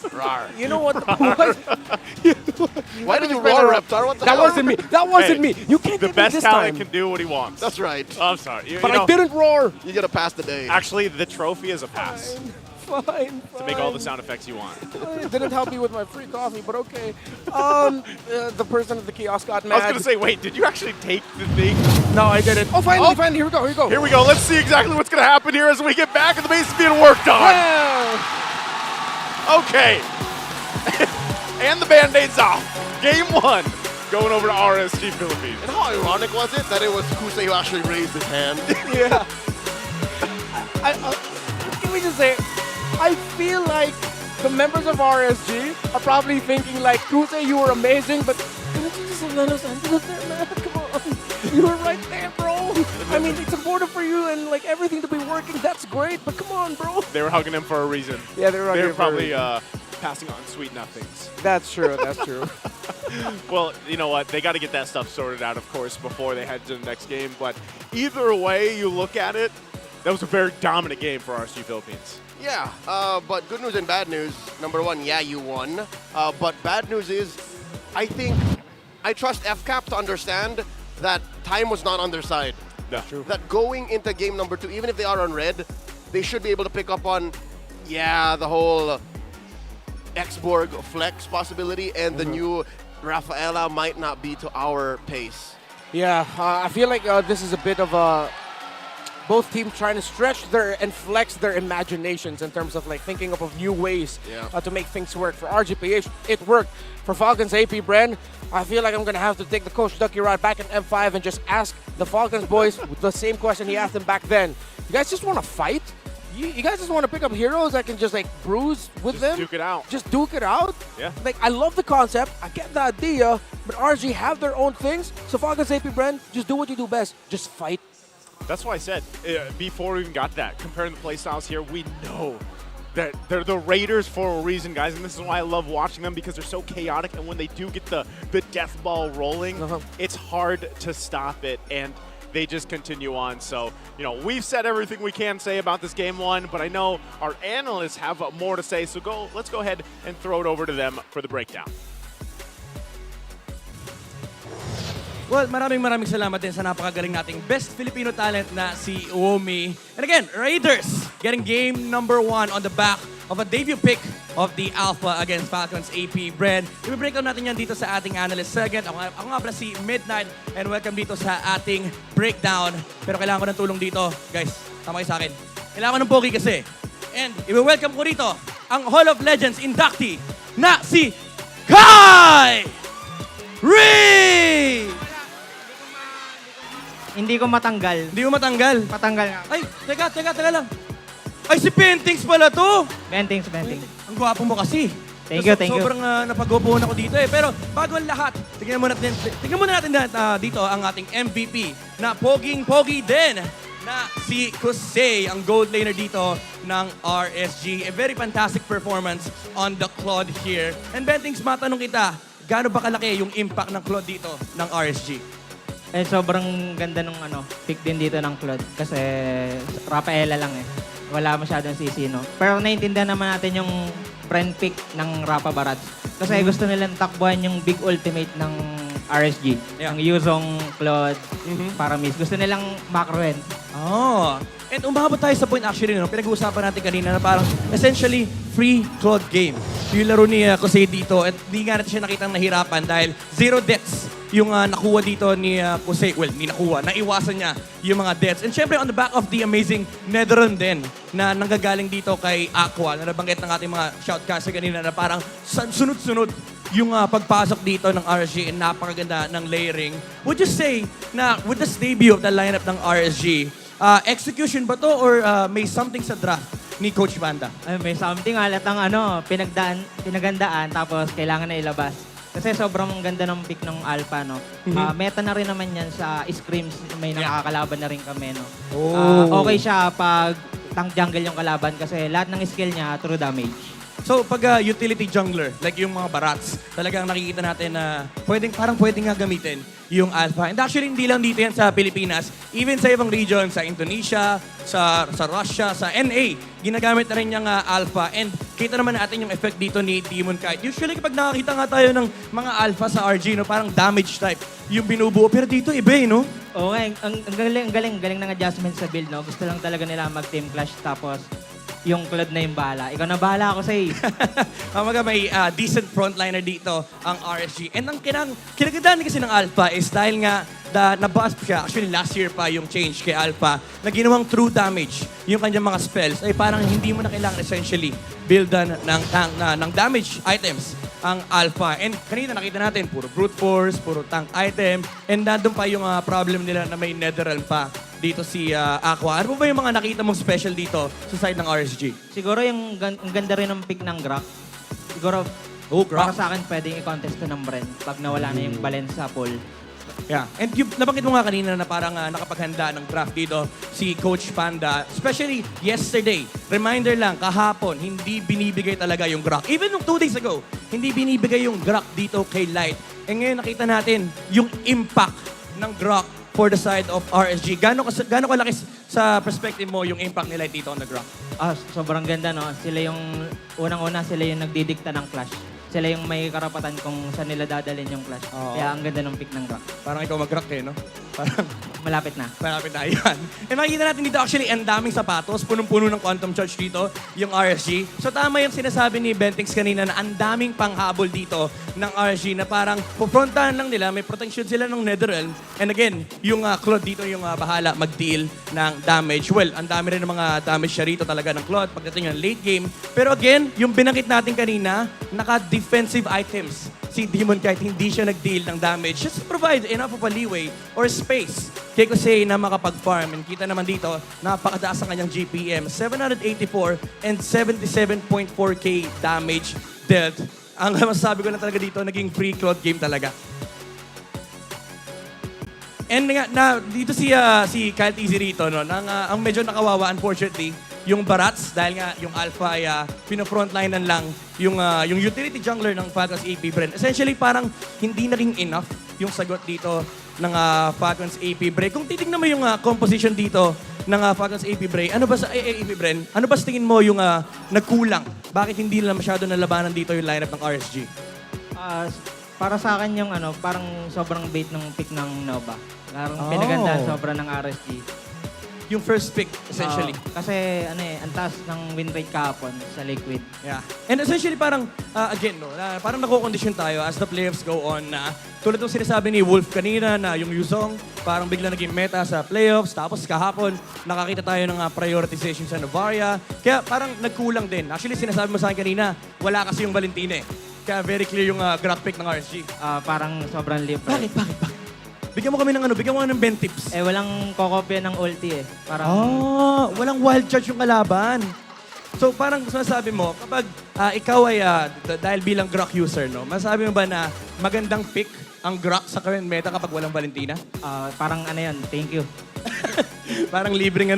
Rawr. You know what? Why did you roar, Reptar? What the That hell? wasn't me. That wasn't me. You can't The get me best this talent time. can do what he wants. That's right. I'm sorry. But I didn't roar. You get to pass the day. Actually, the trophy is a pass. Fine. to make all the sound effects you want. It didn't help me with my free coffee, but okay. The person at the kiosk got mad. I was going to say, wait, did you actually take the thing? No, I didn't. Oh, finally, finally, here we go, here we go. Here we go. Let's see exactly what's going to happen here as we get back and the base is being worked on. Yeah. Okay. And the Band-Aid's off. Game 1 going over to RSG Philippines. And how ironic was it that it was Kusei who actually raised his hand? Yeah. Can we just say, I feel like the members of RSG are probably thinking like, Kusei, you were amazing, but couldn't you just let us end it there, man? Come on. You were right there, bro. I mean, it's important for you and like everything to be working. That's great, but come on, bro. They were hugging him for a reason. Yeah, they were hugging him for a probably reason. passing on sweet nothings. That's true, that's true. Well, you know what? They got to get that stuff sorted out, of course, before they head to the next game. But either way you look at it, that was a very dominant game for RSG Philippines. Yeah, but good news and bad news. Number one, yeah, you won. But bad news is, I think, I trust FCAP to understand that time was not on their side. Yeah. True. That going into game number 2, even if they are on red, they should be able to pick up on, yeah, the whole X-Borg flex possibility, and the new Rafaela might not be to our pace. Yeah, I feel like this is a bit of a both teams trying to stretch and flex their imaginations in terms of like thinking of new ways to make things work. For RGPH, it worked. For Falcons APBREN, I feel like I'm gonna have to take the Coach Ducky ride back in M5 and just ask the Falcons boys the same question he asked them back then. You guys just want to fight? You guys just want to pick up heroes that can just like bruise with them? Duke it out. Just duke it out? Yeah. Like, I love the concept, I get the idea, but RG have their own things. So Falcons APBREN, just do what you do best. Just fight. That's why I said, before we even got that, comparing the playstyles here, we know that they're the Raiders for a reason, guys, and this is why I love watching them, because they're so chaotic, and when they do get the death ball rolling, it's hard to stop it, and they just continue on. So, you know, we've said everything we can say about this game 1, but I know our analysts have more to say, so let's go ahead and throw it over to them for the breakdown. Well, maraming salamat din sa napakagaling nating best Filipino talent na si Uomi. And again, Raiders getting game number 1 on the back of a debut pick of the Alpha against Falcons APBREN. I-breakdown natin yan dito sa ating analyst segment. Ako nga pala si Midnight, and welcome dito sa ating breakdown. Pero kailangan ko ng tulong dito. Guys, tama kayo sa akin. Kailangan ko ng pogi kasi. And i-welcome ko rito ang Hall of Legends inductee na si Kai Ree! Hindi ko matanggal. Hindi mo matanggal? Matanggal nga. Ay, teka lang. Ay, si Pentings pala to! Pentings. Ang gwapo mo kasi. Thank you. Sobrang napag-upuan ako dito eh. Pero bago ang lahat, tingnan muna natin dito ang ating MVP na poging-pogi din na si Kusei, ang gold laner dito ng RSG. A very fantastic performance on the Claude here. And Pentings, matanong kita, gaano ba kalaki yung impact ng Claude dito ng RSG? Eh, sobrang ganda nung pick din dito ng Claude. Kasi Rafaela lang eh. Wala masyadong sisino. Pero naiintindihan naman natin yung friend pick ng Rafa Barats. Kasi gusto nilang takbuhan yung big ultimate ng RSG. Yung Yuzong, Claude, Paramis. Gusto nilang macroen. Oh. And umabot tayo sa point actually, pinag-uusapan natin kanina na parang essentially free Claude game. Yung laro ni Kusei dito at di nga natin siya nakitang nahirapan dahil 0 deaths yung nakuha dito ni Kusei. Well, naiwasan niya yung mga deaths. And syempre on the back of the amazing Netherun din na nanggagaling dito kay Aqua na nabanggit ng ating mga shoutcaster kanina na parang sunod-sunod yung pagpasok dito ng RSG and napakaganda ng layering. Would you say na with this debut of the lineup ng RSG, execution ba to or may something sa draft ni Coach Banda? Ay, may something halatang pinagandaan tapos kailangan na ilabas. Kasi sobrang ganda ng pick ng Alpha, no? Meta na rin naman yan sa scrims. May nakakalaban na rin kami, no? Okay siya pag tank jungle yung kalaban kasi lahat ng skill niya true damage. So, pag utility jungler, like yung mga Barats, talagang nakikita natin na parang pwedeng nga gamitin yung Alpha. And actually, hindi lang dito yan sa Pilipinas. Even sa ibang region, sa Indonesia, sa Russia, sa NA, ginagamit na rin yung Alpha. And kita naman natin yung effect dito ni Demon Kite. Usually, kapag nakakita nga tayo ng mga Alpha sa RG, no, parang damage type yung binubuo. Pero dito, iba eh, no? Oo, ang galing ng adjustment sa build, no? Gusto lang talaga nila mag-team clash tapos yung Claude na yung bahala. Ikaw na bahala ako sa'yo. Kamaga may decent frontliner dito ang RSG. And ang kinagandaan kasi ng Alpha is dahil nga na-bust siya, actually last year pa yung change kay Alpha, na ginawang true damage yung kanyang mga spells, ay parang hindi mo na kailangan essentially buildan ng damage items ang Alpha. And kanina nakita natin, puro brute force, puro tank item, and nandun pa yung problem nila na may netherrealm pa dito si Aqua. Ano ba yung mga nakita mong special dito sa side ng RSG? Siguro yung ang ganda rin ng pick ng Grok. Siguro, para sa akin, pwedeng i-contest to ng Bren pag nawala na yung balance sa pool. Yeah. And yung nabanggit mo nga kanina na parang nakapaghanda ng draft dito si Coach Panda. Especially yesterday. Reminder lang, kahapon, hindi binibigay talaga yung Grok. Even nung 2 days ago, hindi binibigay yung Grok dito kay Light. E ngayon nakita natin yung impact ng Grok for the side of RSG. Gano'ng kalaki sa perspective mo yung impact ni Light dito on the Grok? Sobrang ganda, no? Sila yung, unang-una, sila yung nagdidikta ng clash. Sila yung may karapatan kung saan nila dadalhin yung clash. Kaya ang ganda ng pick ng Grok. Parang ikaw mag-Grok no? Parang malapit na. Malapit na, yan. And makikita natin dito actually ang daming sapatos, punong-puno ng quantum charge dito, yung RSG. So tama yung sinasabi ni Bentix kanina na ang daming panghabol dito ng RSG na parang puprontahan lang nila, may protection sila ng netherrealm. And again, yung Claude dito yung bahala mag-deal ng damage. Well, ang dami rin ng mga damage siya rito talaga ng Claude pagdating ng late game. Pero again, yung binanggit natin kanina, naka-defensive items. Si Demon kahit hindi siya nag-deal ng damage, just provide enough of a leeway or space kay Kusei na makapag-farm. And kita naman dito, napakataas ang kanyang GPM. 784 and 77.4k damage dealt. Ang masasabi ko na talaga dito, naging free Claude game talaga. And dito si Kyle TZ rito, no, ang medyo nakawawa unfortunately, yung Barats, dahil nga yung Alpha ay pino-frontlinean lang yung utility jungler ng Falcons APBREN. Essentially, parang hindi naging enough yung sagot dito ng Falcons APBREN. Kung titignan mo yung composition dito ng Falcons APBREN, ano ba sa tingin mo yung nagkulang? Bakit hindi nila masyado nalabanan dito yung lineup ng RSG? Para sa akin yung parang sobrang bait ng pick ng Nova. Parang pinagandaan sobra ng RSG. Yung first pick, essentially. Kasi ang taas ng win rate kahapon sa Liquid. Yeah. And essentially parang, again, no, parang nako-condition tayo as the playoffs go on na tulad ng sinasabi ni Wolf kanina na yung Yuzong parang bigla naging meta sa playoffs. Tapos kahapon, nakakita tayo ng prioritization sa Novaria. Kaya parang nagkulang din. Actually, sinasabi mo sa akin kanina, wala kasi yung Valentine. Kaya very clear yung Grok pick ng RSG. Parang sobrang libre. Bakit? Bigyan mo kami ng 20 tips. Walang kokopya ng ulti Parang... walang wild charge yung kalaban. So parang sinasabi mo, kapag ikaw ay, dahil bilang Grok user, no, masasabi mo ba na magandang pick ang Grok sa current meta kapag walang Valentina? Parang thank you. Parang libreng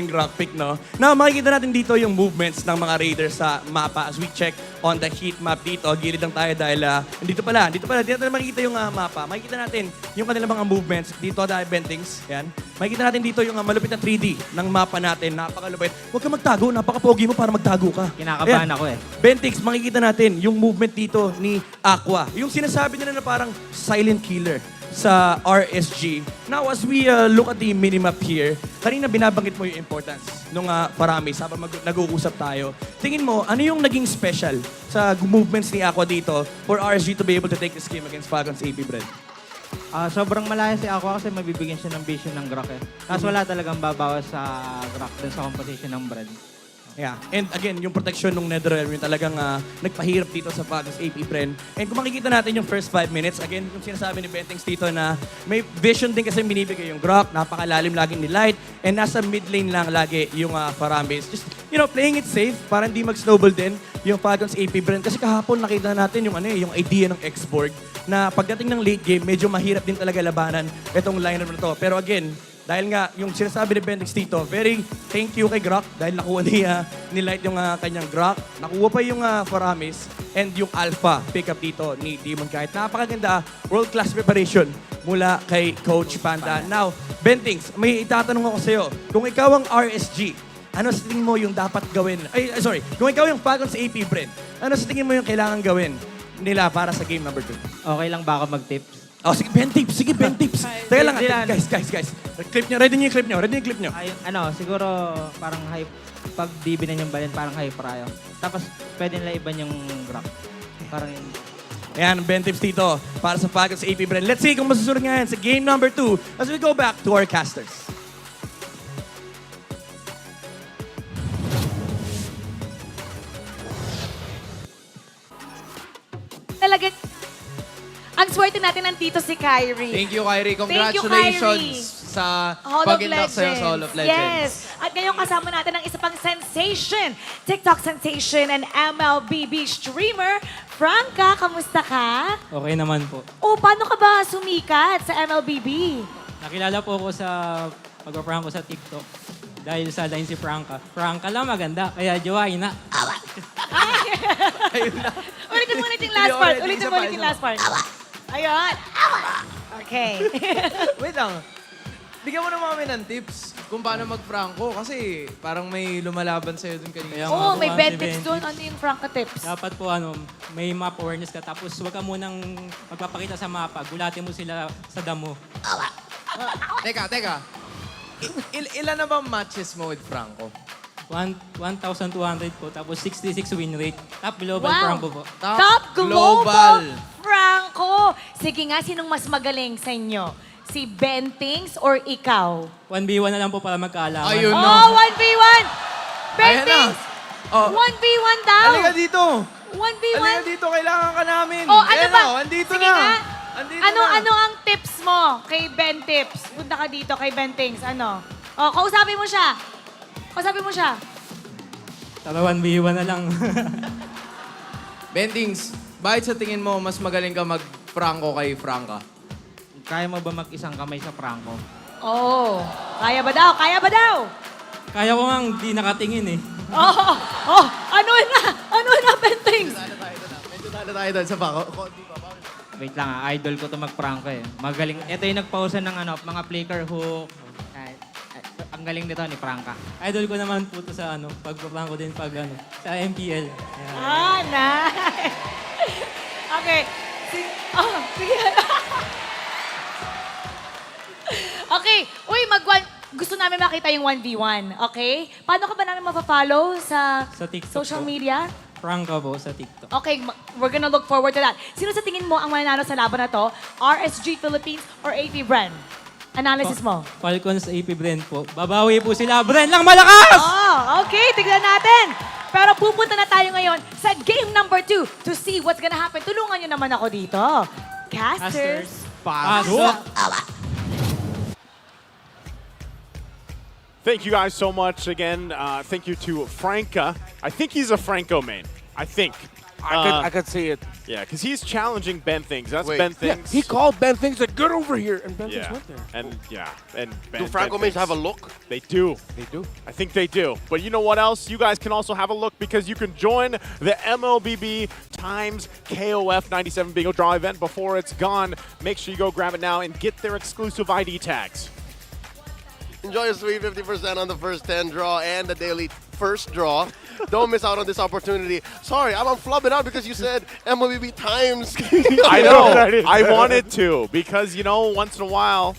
Grok pick, no? Now, makikita natin dito yung movements ng mga raiders sa mapa as we check on the heat map dito. Gilid lang tayo dahil dito pala. Dito natin makikita yung mapa. Makikita natin yung kanilang mga movements dito dahil Bentings. Yan. Makikita natin dito yung malupit na 3D ng mapa natin. Napakalupit. Huwag ka magtago. Napaka-pogi mo para magtago ka. Kinakabahan ako Bentings, makikita natin yung movement dito ni Aqua. Yung sinasabi nila na parang silent killer sa RSG. Now, as we look at the minimap here, kanina binabanggit mo yung importance nung Paramis habang nag-uusap tayo. Tingin mo, ano yung naging special sa movements ni Aqua dito for RSG to be able to take this game against Falcons APBREN? Sobrang malaya si Aqua kasi mabibigyan siya ng vision ng Grok Tapos wala talagang babawas sa Grok dun sa composition ng Bren. Yeah. And again, yung protection ng netherrealm yung talagang nagpahirap dito sa Falcons APBREN. And kung makikita natin yung first 5 minutes, again, yung sinasabi ni Bentings dito na may vision din kasi binibigay yung Grok, napakalalim lagi ni Light, and nasa mid lane lang lagi yung Faramis. Just, playing it safe para hindi mag-snowball din yung Falcons APBREN. Kasi kahapon nakita natin yung yung idea ng X-Borg na pagdating ng late game, medyo mahirap din talaga labanan itong lineup na to. Pero again, dahil nga, yung sinasabi ni Bentix dito, very thank you kay Grok dahil nakuha ni Light yung kanyang Grok. Nakuha pa yung Faramis and yung Alpha pickup dito ni Demon kahit napakaganda, world-class preparation mula kay Coach Panda. Now, Bentix, may itatanong ako sa'yo. Kung ikaw ang RSG, ano sa tingin mo yung dapat gawin? Kung ikaw yung Falcons APBREN, ano sa tingin mo yung kailangan gawin nila para sa game number 2? Okay lang ba ako mag-tips? Oh, sige, Ben Tips. Sige, Ben Tips. Teka lang, guys. Clip nyo. Ready niyo yung clip nyo. Ay, siguro parang hype. Pag DB na yung balin, parang hype tayo. Tapos pwede nila iban yung rock. Parang yun. Ayan, Ben Tips dito para sa Falcons sa APBREN. Let's see kung masusunod nga yan sa game number 2 as we go back to our casters. Talaga, ang swerte natin nandito si Kyrie. Thank you, Kyrie. Thank you, Congratulations Kyrie. sa Hall of pag-induct sa'yo sa Hall of Legends. Legends. Yes. At ngayon kasama natin ang isa pang sensation, TikTok sensation and MLBB streamer, Franca. Kamusta ka? Okay naman po. O, paano ka ba sumikat sa MLBB? Nakilala po ako sa pag-prank ko sa TikTok. Dahil sa line si Franca. Franca lang maganda, kaya jowain na. Ulitin mo ulit yung last part. Ulitin mo ulit yung last part. Ayun. Okay. Wait lang. Bigyan mo naman kami ng tips kung paano mag-Franco kasi parang may lumalaban sa'yo dun kanina. Oo, may bed tips doon. Ano yung Franca tips? Dapat po may map awareness ka. Tapos huwag ka munang magpapakita sa mapa. Gulatin mo sila sa damo. Teka. Ilan na ba matches mo with Franco? 1,200 po. Tapos 66 win rate. Top global Wow. Franco po. Top global Franco. Sige nga, sinong mas magaling sa inyo? Si Bentings or ikaw? 1v1 na lang po para magkaalaman. Ayun na. Oh, 1v1! Bentings! Oh. 1v1 daw! Halika dito! 1v1? Halika dito, kailangan ka namin. Oh, ano Ayan ba? o, andito Sige na. nga. Andito Ano na. ang tips mo kay Ben Tips? Punta ka dito kay Bentings. Ano? Oh, kausapin mo siya. Kausapin mo siya. Tara 1v1 na lang. Bentings, bakit sa tingin mo mas magaling ka mag-Franco kay Franca? Kaya mo ba mag-isang kamay sa Franco? Oh, kaya ba daw? Kaya ba daw? Kaya ko nga di nakatingin eh. Ano na, Bentings? Medyo tayo doon sa bako. Wait lang idol ko to mag-Franco eh. Magaling. Ito yung nagpausan ng mga flicker hook. Ang galing nito ni Franca. Idol ko naman po to sa pag-prank ko din sa MPL. Ayan. Nice. Okay. Sige. Okay. Uy, gusto namin makita yung 1v1. Okay? Paano ka ba namin mapafollow sa TikTok social po. media? Franca po sa TikTok. Okay, we're gonna look forward to that. Sino sa tingin mo ang mananalo sa laban na to? RSG Philippines or APBREN? Analysis mo. Falcons APBREN po. Babawi po sila. Bren lang malakas! Okay, tignan natin. Pero pupunta na tayo ngayon sa game number 2 to see what's gonna happen. Tulungan nyo naman ako dito. Casters. Pasok! Thank you guys so much again. Thank you to Franca. I think he's a Franco main. I think. I could see it. Yeah, because he's challenging Ben Things. That's Wait. Ben Yeah, Things. he called Ben Things like, get over here, and Ben Things Yeah, went there. and Ben, Do Franco Ben mains have a Things- look? They do. They do. I think they do. But you know what else? You guys can also have a look because you can join the MLBB times KOF 97 Bingo Draw event before it's gone. Make sure you go grab it now and get their exclusive ID tags. Enjoy a sweet 50% on the first 10 draw and the daily first draw. Don't miss out on this opportunity. Sorry, I'm flubbing out because you said MLBB times. I know. I wanted to because, once in a while,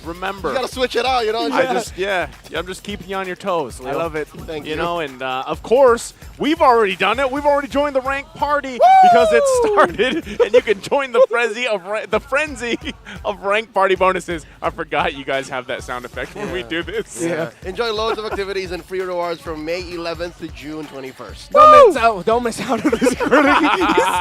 remember. You gotta switch it out, I'm just keeping you on your toes, Leo. I love it. Thank you. And of course, we've already done it. We've already joined the rank party because it started, and you can join the frenzy of rank party bonuses. I forgot you guys have that sound effect when we do this. Yeah. Enjoy loads of activities and free rewards from May 11th to June 21st. Don't miss out on this incredible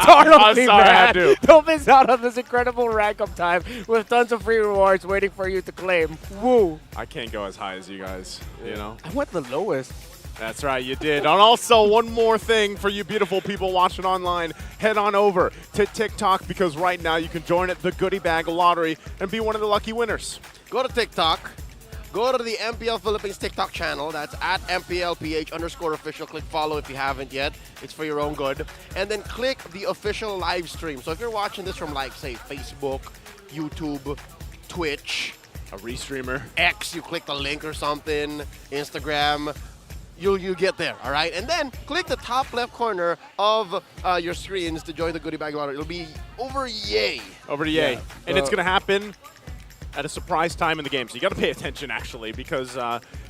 startup I'm team, sorry, I man. had to. Don't miss out on this incredible rank up time with tons of free rewards waiting for you to claim. Woo! I can't go as high as you guys, I went the lowest. That's right, you did. And also, one more thing for you beautiful people watching online, head on over to TikTok because right now you can join at the Goodie Bag Lottery and be one of the lucky winners. Go to TikTok. Go to the MPL Philippines TikTok channel. That's at MPL-PH _official. Click follow if you haven't yet. It's for your own good. And then click the official live stream. So if you're watching this from say Facebook, YouTube, Twitch, a restreamer, X, you click the link or something, Instagram, you'll get there, all right? And then click the top left corner of your screens to join the goodie bag lottery. It'll be over yay. Over to yay. Yeah. And it's going to happen at a surprise time in the game. So you got to pay attention, actually, because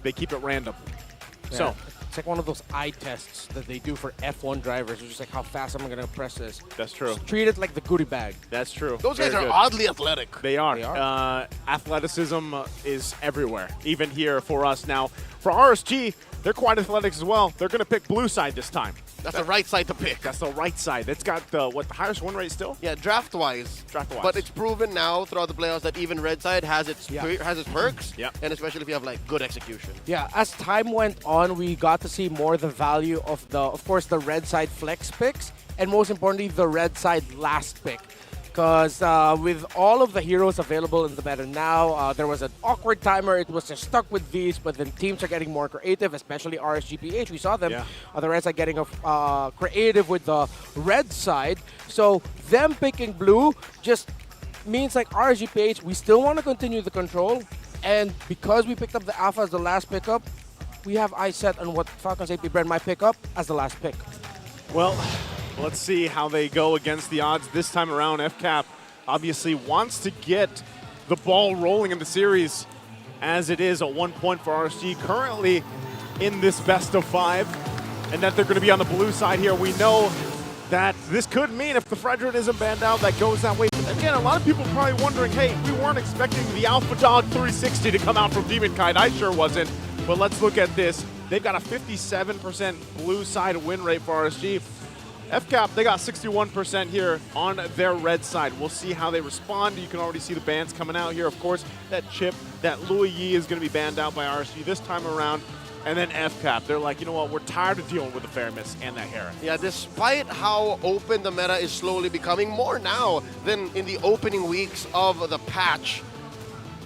they keep it random. Yeah. So it's like one of those eye tests that they do for F1 drivers. It's just like, how fast am I going to press this? That's true. Just treat it like the goodie bag. That's true. Those guys Very are good. oddly athletic. They are. Athleticism is everywhere, even here for us. Now, for RSG, they're quite athletic as well. They're going to pick blue side this time. That's the right side to pick. That's the right side. It's got the highest win rate still? Yeah, draft-wise. Draft-wise. But it's proven now throughout the playoffs that even red side has its perks. Yeah. And especially if you have like good execution. Yeah, as time went on, we got to see more the value of course, the red side flex picks, and most importantly, the red side last pick. Because with all of the heroes available in the meta now, there was an awkward timer. It was just stuck with these, but then teams are getting more creative, especially RSGPH. We saw them on the red side getting creative with the red side. So them picking blue just means like RSGPH, we still want to continue the control. And because we picked up the Alpha as the last pickup, we have eyes set on what Falcons APBREN might pick up as the last pick. Well, let's see how they go against the odds this time around. FCAP obviously wants to get the ball rolling in the series as it is at 1 point for RSG currently in this best of 5, and that they're going to be on the blue side here. We know that this could mean if the Fredrin isn't banned out, that goes that way. But again, a lot of people are probably wondering, hey, we weren't expecting the Alpha Dog 360 to come out from Demon Kite. I sure wasn't. But let's look at this. They've got a 57% blue side win rate for RSG. FCAP, they got 61% here on their red side. We'll see how they respond. You can already see the bans coming out here. Of course, that chip, that Louis Yi is going to be banned out by RSG this time around. And then FCAP, they're like, you know what, we're tired of dealing with the Fairness and that Harris. Yeah, despite how open the meta is slowly becoming, more now than in the opening weeks of the patch,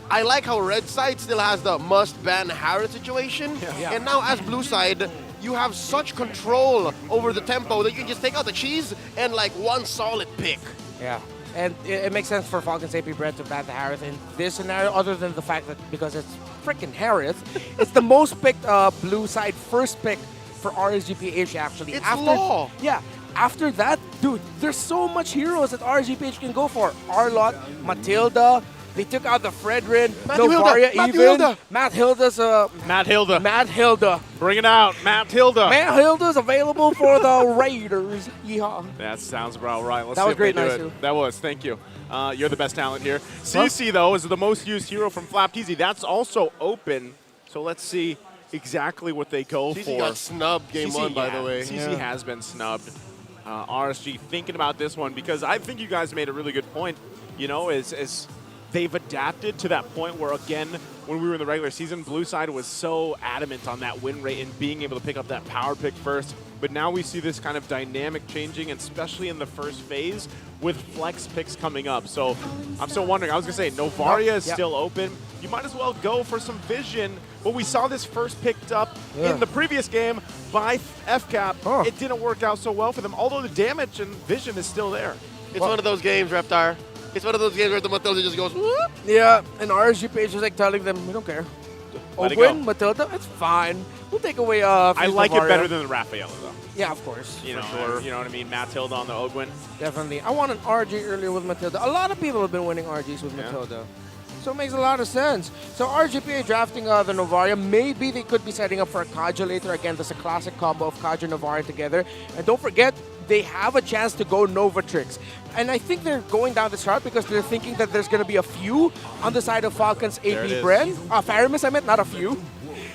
I like how red side still has the must-ban Harris situation. Yeah. And now as blue side, you have such control over the tempo that you can just take out the cheese and like one solid pick. Yeah, and it makes sense for Falcons APBREN to ban the Harith in this scenario, other than the fact that because it's freaking Harith, it's the most picked blue side first pick for RSGPH actually. It's law. Yeah, after that, dude, there's so much heroes that RSGPH can go for. Arlott, Matilda. They took out the Fredrin, Novaria even. Matt Hilda. Matt Hilda. Bring it out, Matt Hilda. Matt Hilda's available for the Raiders. Yeehaw. That sounds about right. Let's That see was if great, they do nice it. too. That was, thank you. You're the best talent here. CC, though, is the most used hero from FlapTZ. That's also open. So let's see exactly what they go for. CC got snubbed game one, by the way. CC has been snubbed. RSG thinking about this one because I think you guys made a really good point. You know, as they've adapted to that point where, again, when we were in the regular season, blue side was so adamant on that win rate and being able to pick up that power pick first. But now we see this kind of dynamic changing, and especially in the first phase with flex picks coming up. So I'm still wondering. I was going to say, Novaria is still open. You might as well go for some vision. But we saw this first picked up in the previous game by FCAP. It didn't work out so well for them, although the damage and vision is still there. It's one of those games, Reptar. It's one of those games where the Matilda just goes, whoop. Yeah, and RSGPH is like telling them, we don't care. Let it go. Open, Matilda, it's fine. We'll take away I like it Novaria. better than the Rafaela, though. Yeah, of course. You know, sure. You know what I mean? Matilda on the Ogwin. Definitely. I want an RG earlier with Matilda. A lot of people have been winning RGs with Matilda. So it makes a lot of sense. So RGPA drafting the Novaria. Maybe they could be setting up for a Kaja later. Again, that's a classic combo of Kaja and Novaria together. And don't forget, they have a chance to go Novatrix. And I think they're going down this route because they're thinking that there's going to be a few on the side of Falcons APBREN. Faramis, I meant, not a few.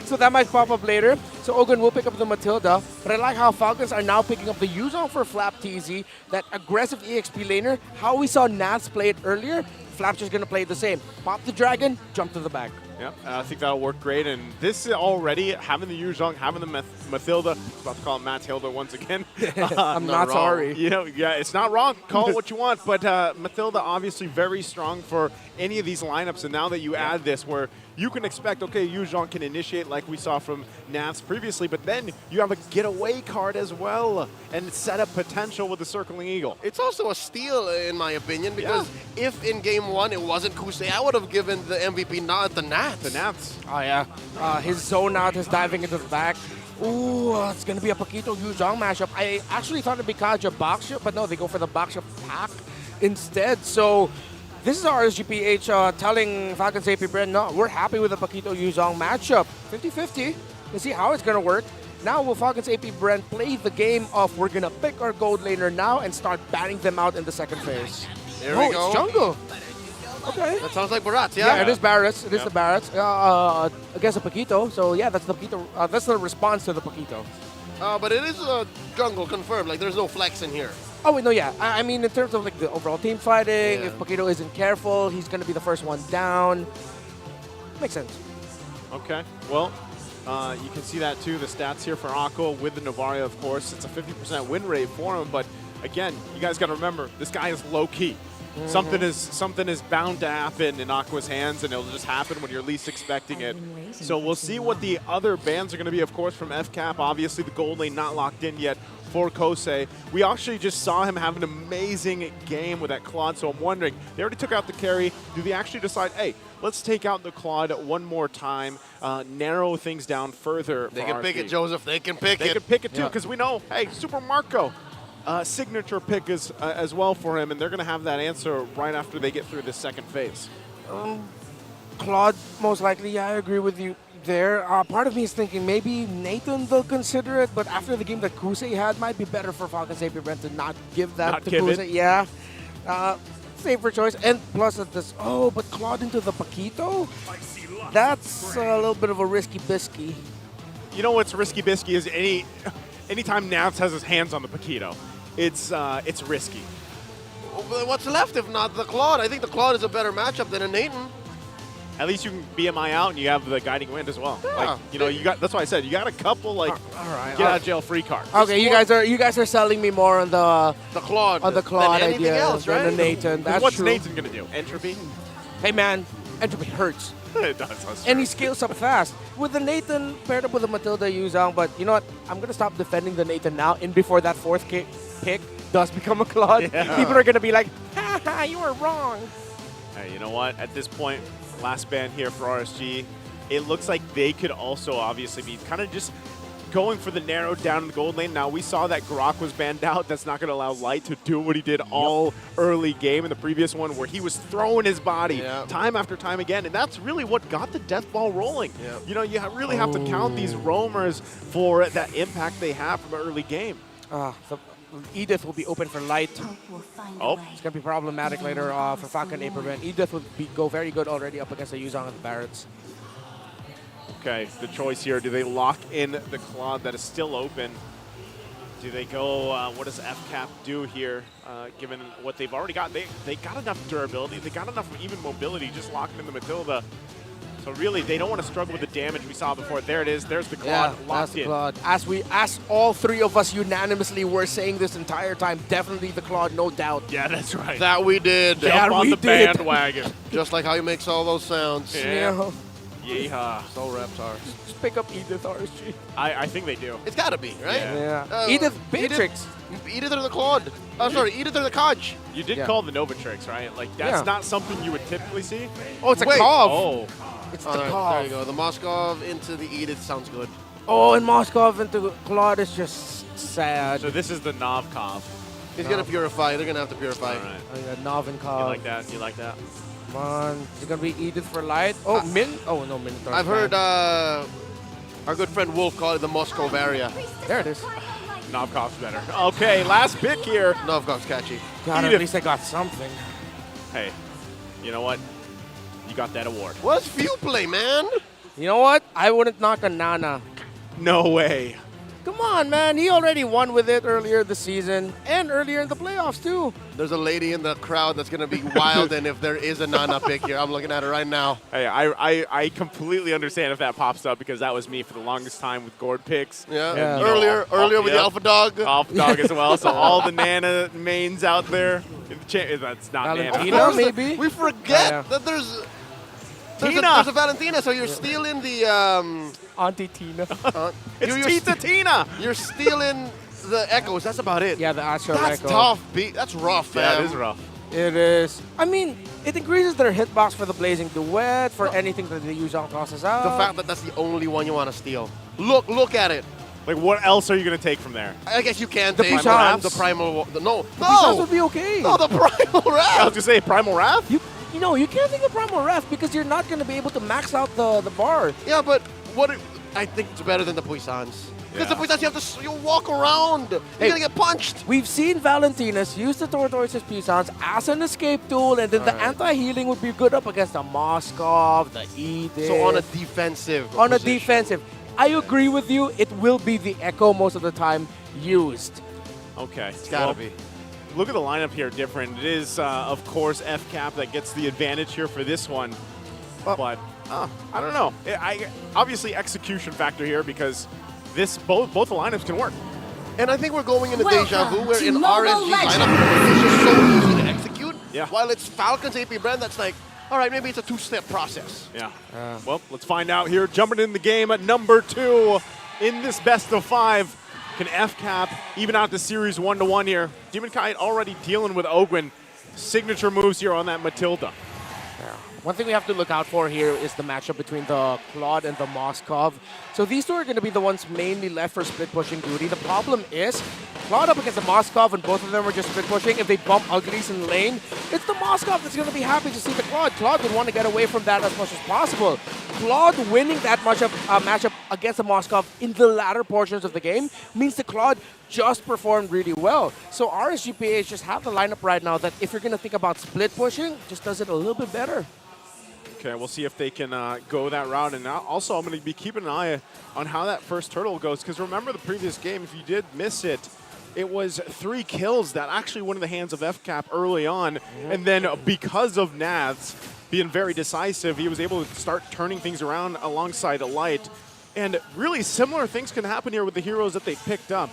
So that might pop up later. So Ogun will pick up the Matilda. But I like how Falcons are now picking up the Yuzong for FlapTZ, that aggressive EXP laner. How we saw Nats play it earlier, Flap's just going to play it the same. Pop the dragon, jump to the back. Yeah, I think that'll work great. And this is already, having the Yuzhong, having the Matilda, I was about to call it Matilda once again. I'm not sorry. You know, yeah, it's not wrong. Call it what you want. But Matilda obviously very strong for any of these lineups. And now that you add this where you can expect, okay, Yuzhong can initiate like we saw from Nats previously, but then you have a getaway card as well and set up potential with the Circling Eagle. It's also a steal, in my opinion, because if in game one it wasn't Kusei, I would have given the MVP nod to Nats. The Nats. Oh, yeah. His zone out, his diving into the back. Ooh, it's gonna be a Paquito Yuzhong matchup. I actually thought it'd be Kaja Bakship, but no, they go for the Bakship pack instead. So this is RSGPH telling Falcons APBREN, no, we're happy with the Paquito Yuzhong matchup. 50-50. Let's see how it's gonna work. Now will Falcons APBREN play the game of we're gonna pick our gold laner now and start banning them out in the second phase. There we go. It's Jungle. Okay. That sounds like Barats, yeah? Yeah, it is Barats. It is the Barats against the Paquito. So yeah, that's the Paquito. That's the response to the Paquito. But it is jungle confirmed. Like there's no flex in here. Oh wait, no, yeah. I mean, in terms of like the overall team fighting, if Paquito isn't careful, he's gonna be the first one down. Makes sense. Okay. Well, you can see that too. The stats here for Aqua with the Novaria, of course. It's a 50% win rate for him. But again, you guys got to remember, this guy is low key. Something is bound to happen in Aqua's hands, and it'll just happen when you're least expecting it. So we'll see what the other bans are going to be, of course, from FCAP. Obviously, the gold lane not locked in yet for Kosei. We actually just saw him have an amazing game with that Claude, so I'm wondering, they already took out the carry. Do they actually decide, hey, let's take out the Claude one more time, narrow things down further? They can pick it, Joseph. They can pick it. They can pick it, too, because we know, hey, Super Marco. Signature pick is as well for him, and they're going to have that answer right after they get through this second phase. Claude, most likely, yeah, I agree with you there. Part of me is thinking maybe Nathan will consider it, but after the game that Kusei had, might be better for Falcons APBREN to not give that to Kusei. Yeah, safer choice. And plus, at this, but Claude into the Paquito? That's a little bit of a risky bisky. You know what's risky bisky is anytime Nats has his hands on the Paquito, it's risky. What's left if not the Claude? I think the Claude is a better matchup than a Nathan. At least you can BMI out and you have the guiding wind as well. Yeah. Like, you got. That's why I said you got a couple get out of jail free cards. Okay, you guys are selling me more on the Claude on the Claude than anything idea else, right? than the Nathan. That's What's true. Nathan gonna do? Entropy? Hey man, Entropy hurts. It does. That's And true. he scales up fast. With the Nathan paired up with the Matilda Yuzhong, but you know what? I'm going to stop defending the Nathan now. And before that fourth pick does become a Claude, people are going to be like, ha ha, you were wrong. Hey, you know what? At this point, last ban here for RSG, it looks like they could also obviously be kind of just going for the narrowed down in the gold lane. Now, we saw that Grok was banned out. That's not going to allow Light to do what he did all early game in the previous one where he was throwing his body time after time again. And that's really what got the death ball rolling. You know, you really have to count these roamers for that impact they have from an early game. So Edith will be open for Light. Oh. It's going to be problematic later for Falcon APBREN. Edith would go very good already up against the Yuzhong and the Barretts. Okay, the choice here. Do they lock in the Claude that is still open? Do they go, what does FCAP do here, given what they've already got? They got enough durability. They got enough even mobility just locking in the Matilda. So really, they don't want to struggle with the damage we saw before. There it is. There's the Claude that's locked the in. Claude. As all three of us unanimously were saying this entire time, definitely the Claude, no doubt. Yeah, that's right. That we did. Jump on the bandwagon. Just like how he makes all those sounds. Yeah. Yeehaw. So Reptar. Just pick up Edith RSG. I think they do. It's got to be, right? Yeah. Edith Beatrix. Edith or the Claude. I'm sorry, Edith or the Koch. You did call the Novatrix, right? Like, that's not something you would typically see. Oh, it's a Wait. Kov. Oh. It's the All right, Kov. there you go. The Moskov into the Edith sounds good. Oh, and Moskov into Claude is just sad. So this is the Novkov. He's going to purify. They're going to have to purify. All right. Oh, yeah, Nov and Kov. You like that? You like that? Come on. Is it going to be Edith for Light? Oh, Min? Oh, no, Minotaur. I've heard our good friend Wolf call it the Moskov area. There it is. Novkov's better. Okay, last pick here. Novkov's catchy. God, at least I got something. Hey, you know what? You got that award. What's Few play, man? You know what? I wouldn't knock a Nana. No way. Come on, man. He already won with it earlier this season and earlier in the playoffs, too. There's a lady in the crowd that's going to be wild, and if there is a Nana pick here, I'm looking at her right now. Hey, I completely understand if that pops up because that was me for the longest time with gourd picks. Yeah. And, you Earlier with the Alpha Dog. Alpha Dog as well. So all the Nana mains out there. That's not Valentina, Nana. maybe? We forget that there's a Valentina, so you're stealing the Auntie Tina. It's Tita Tina. You're stealing the echoes. That's about it. Yeah, the Astro That's Echo. tough, B. That's rough, Yeah, fam. it is rough. It is. I mean, it increases their hitbox for the Blazing Duet, for anything that the Yuzhong tosses out. The fact that that's the only one you want to steal. Look at it. Like, what else are you going to take from there? I guess you can The take Puissance. the Primal... No. The Puissance would be okay. No, the Primal Wrath. I was going to say Primal Wrath? You know, you can't think of Primal Wrath because you're not going to be able to max out the bar. Yeah, but I think it's better than the Puissance. Because the Puissance, you walk around. You're going to get punched. We've seen Valentinus use the Tortoise's Puissance as an escape tool, and then the anti-healing would be good up against the Moskov, the Edith. So on a defensive On a position. defensive. I agree with you. It will be the Echo most of the time used. Okay. It's got to be. Look at the lineup here different. It is, of course, FCAP that gets the advantage here for this one. But I don't know. Obviously, execution factor here because both the lineups can work. And I think we're going into Welcome deja vu where to in Mobile RSG Legends. lineup, it's just so easy to execute. Yeah. While it's Falcons, APBREN, that's like, all right, maybe it's a two-step process. Yeah. Well, let's find out here. Jumping in the game at number 2 in this best of 5. Can FCAP even out the series 1-1 here? Demon Kite already dealing with Ogwin. Signature moves here on that Matilda. One thing we have to look out for here is the matchup between the Claude and the Moskov. So these two are going to be the ones mainly left for split pushing duty. The problem is, Claude up against the Moskov, and both of them are just split pushing. If they bump Uglies in lane, it's the Moskov that's going to be happy to see the Claude. Claude would want to get away from that as much as possible. Claude winning that matchup against the Moskov in the latter portions of the game means the Claude just performed really well. So RSGPH just have the lineup right now that if you're going to think about split pushing, just does it a little bit better. Okay, we'll see if they can go that route. And also, I'm going to be keeping an eye on how that first turtle goes. Because remember the previous game, if you did miss it, it was 3 kills that actually went in the hands of FCAP early on. And then because of Naths being very decisive, he was able to start turning things around alongside Light. And really similar things can happen here with the heroes that they picked up.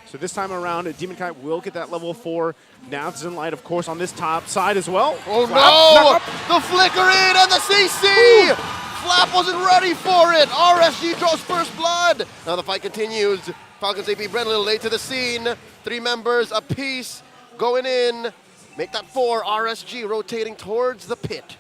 So this time around, Demon Kite will get that level 4. Naths and Light, of course, on this top side as well. Oh no! The flicker in and the CC! Flap wasn't ready for it. RSG draws first blood. Now the fight continues. Falcons APBREN a little late to the scene. 3 members apiece going in. Make that 4. RSG rotating towards the pit.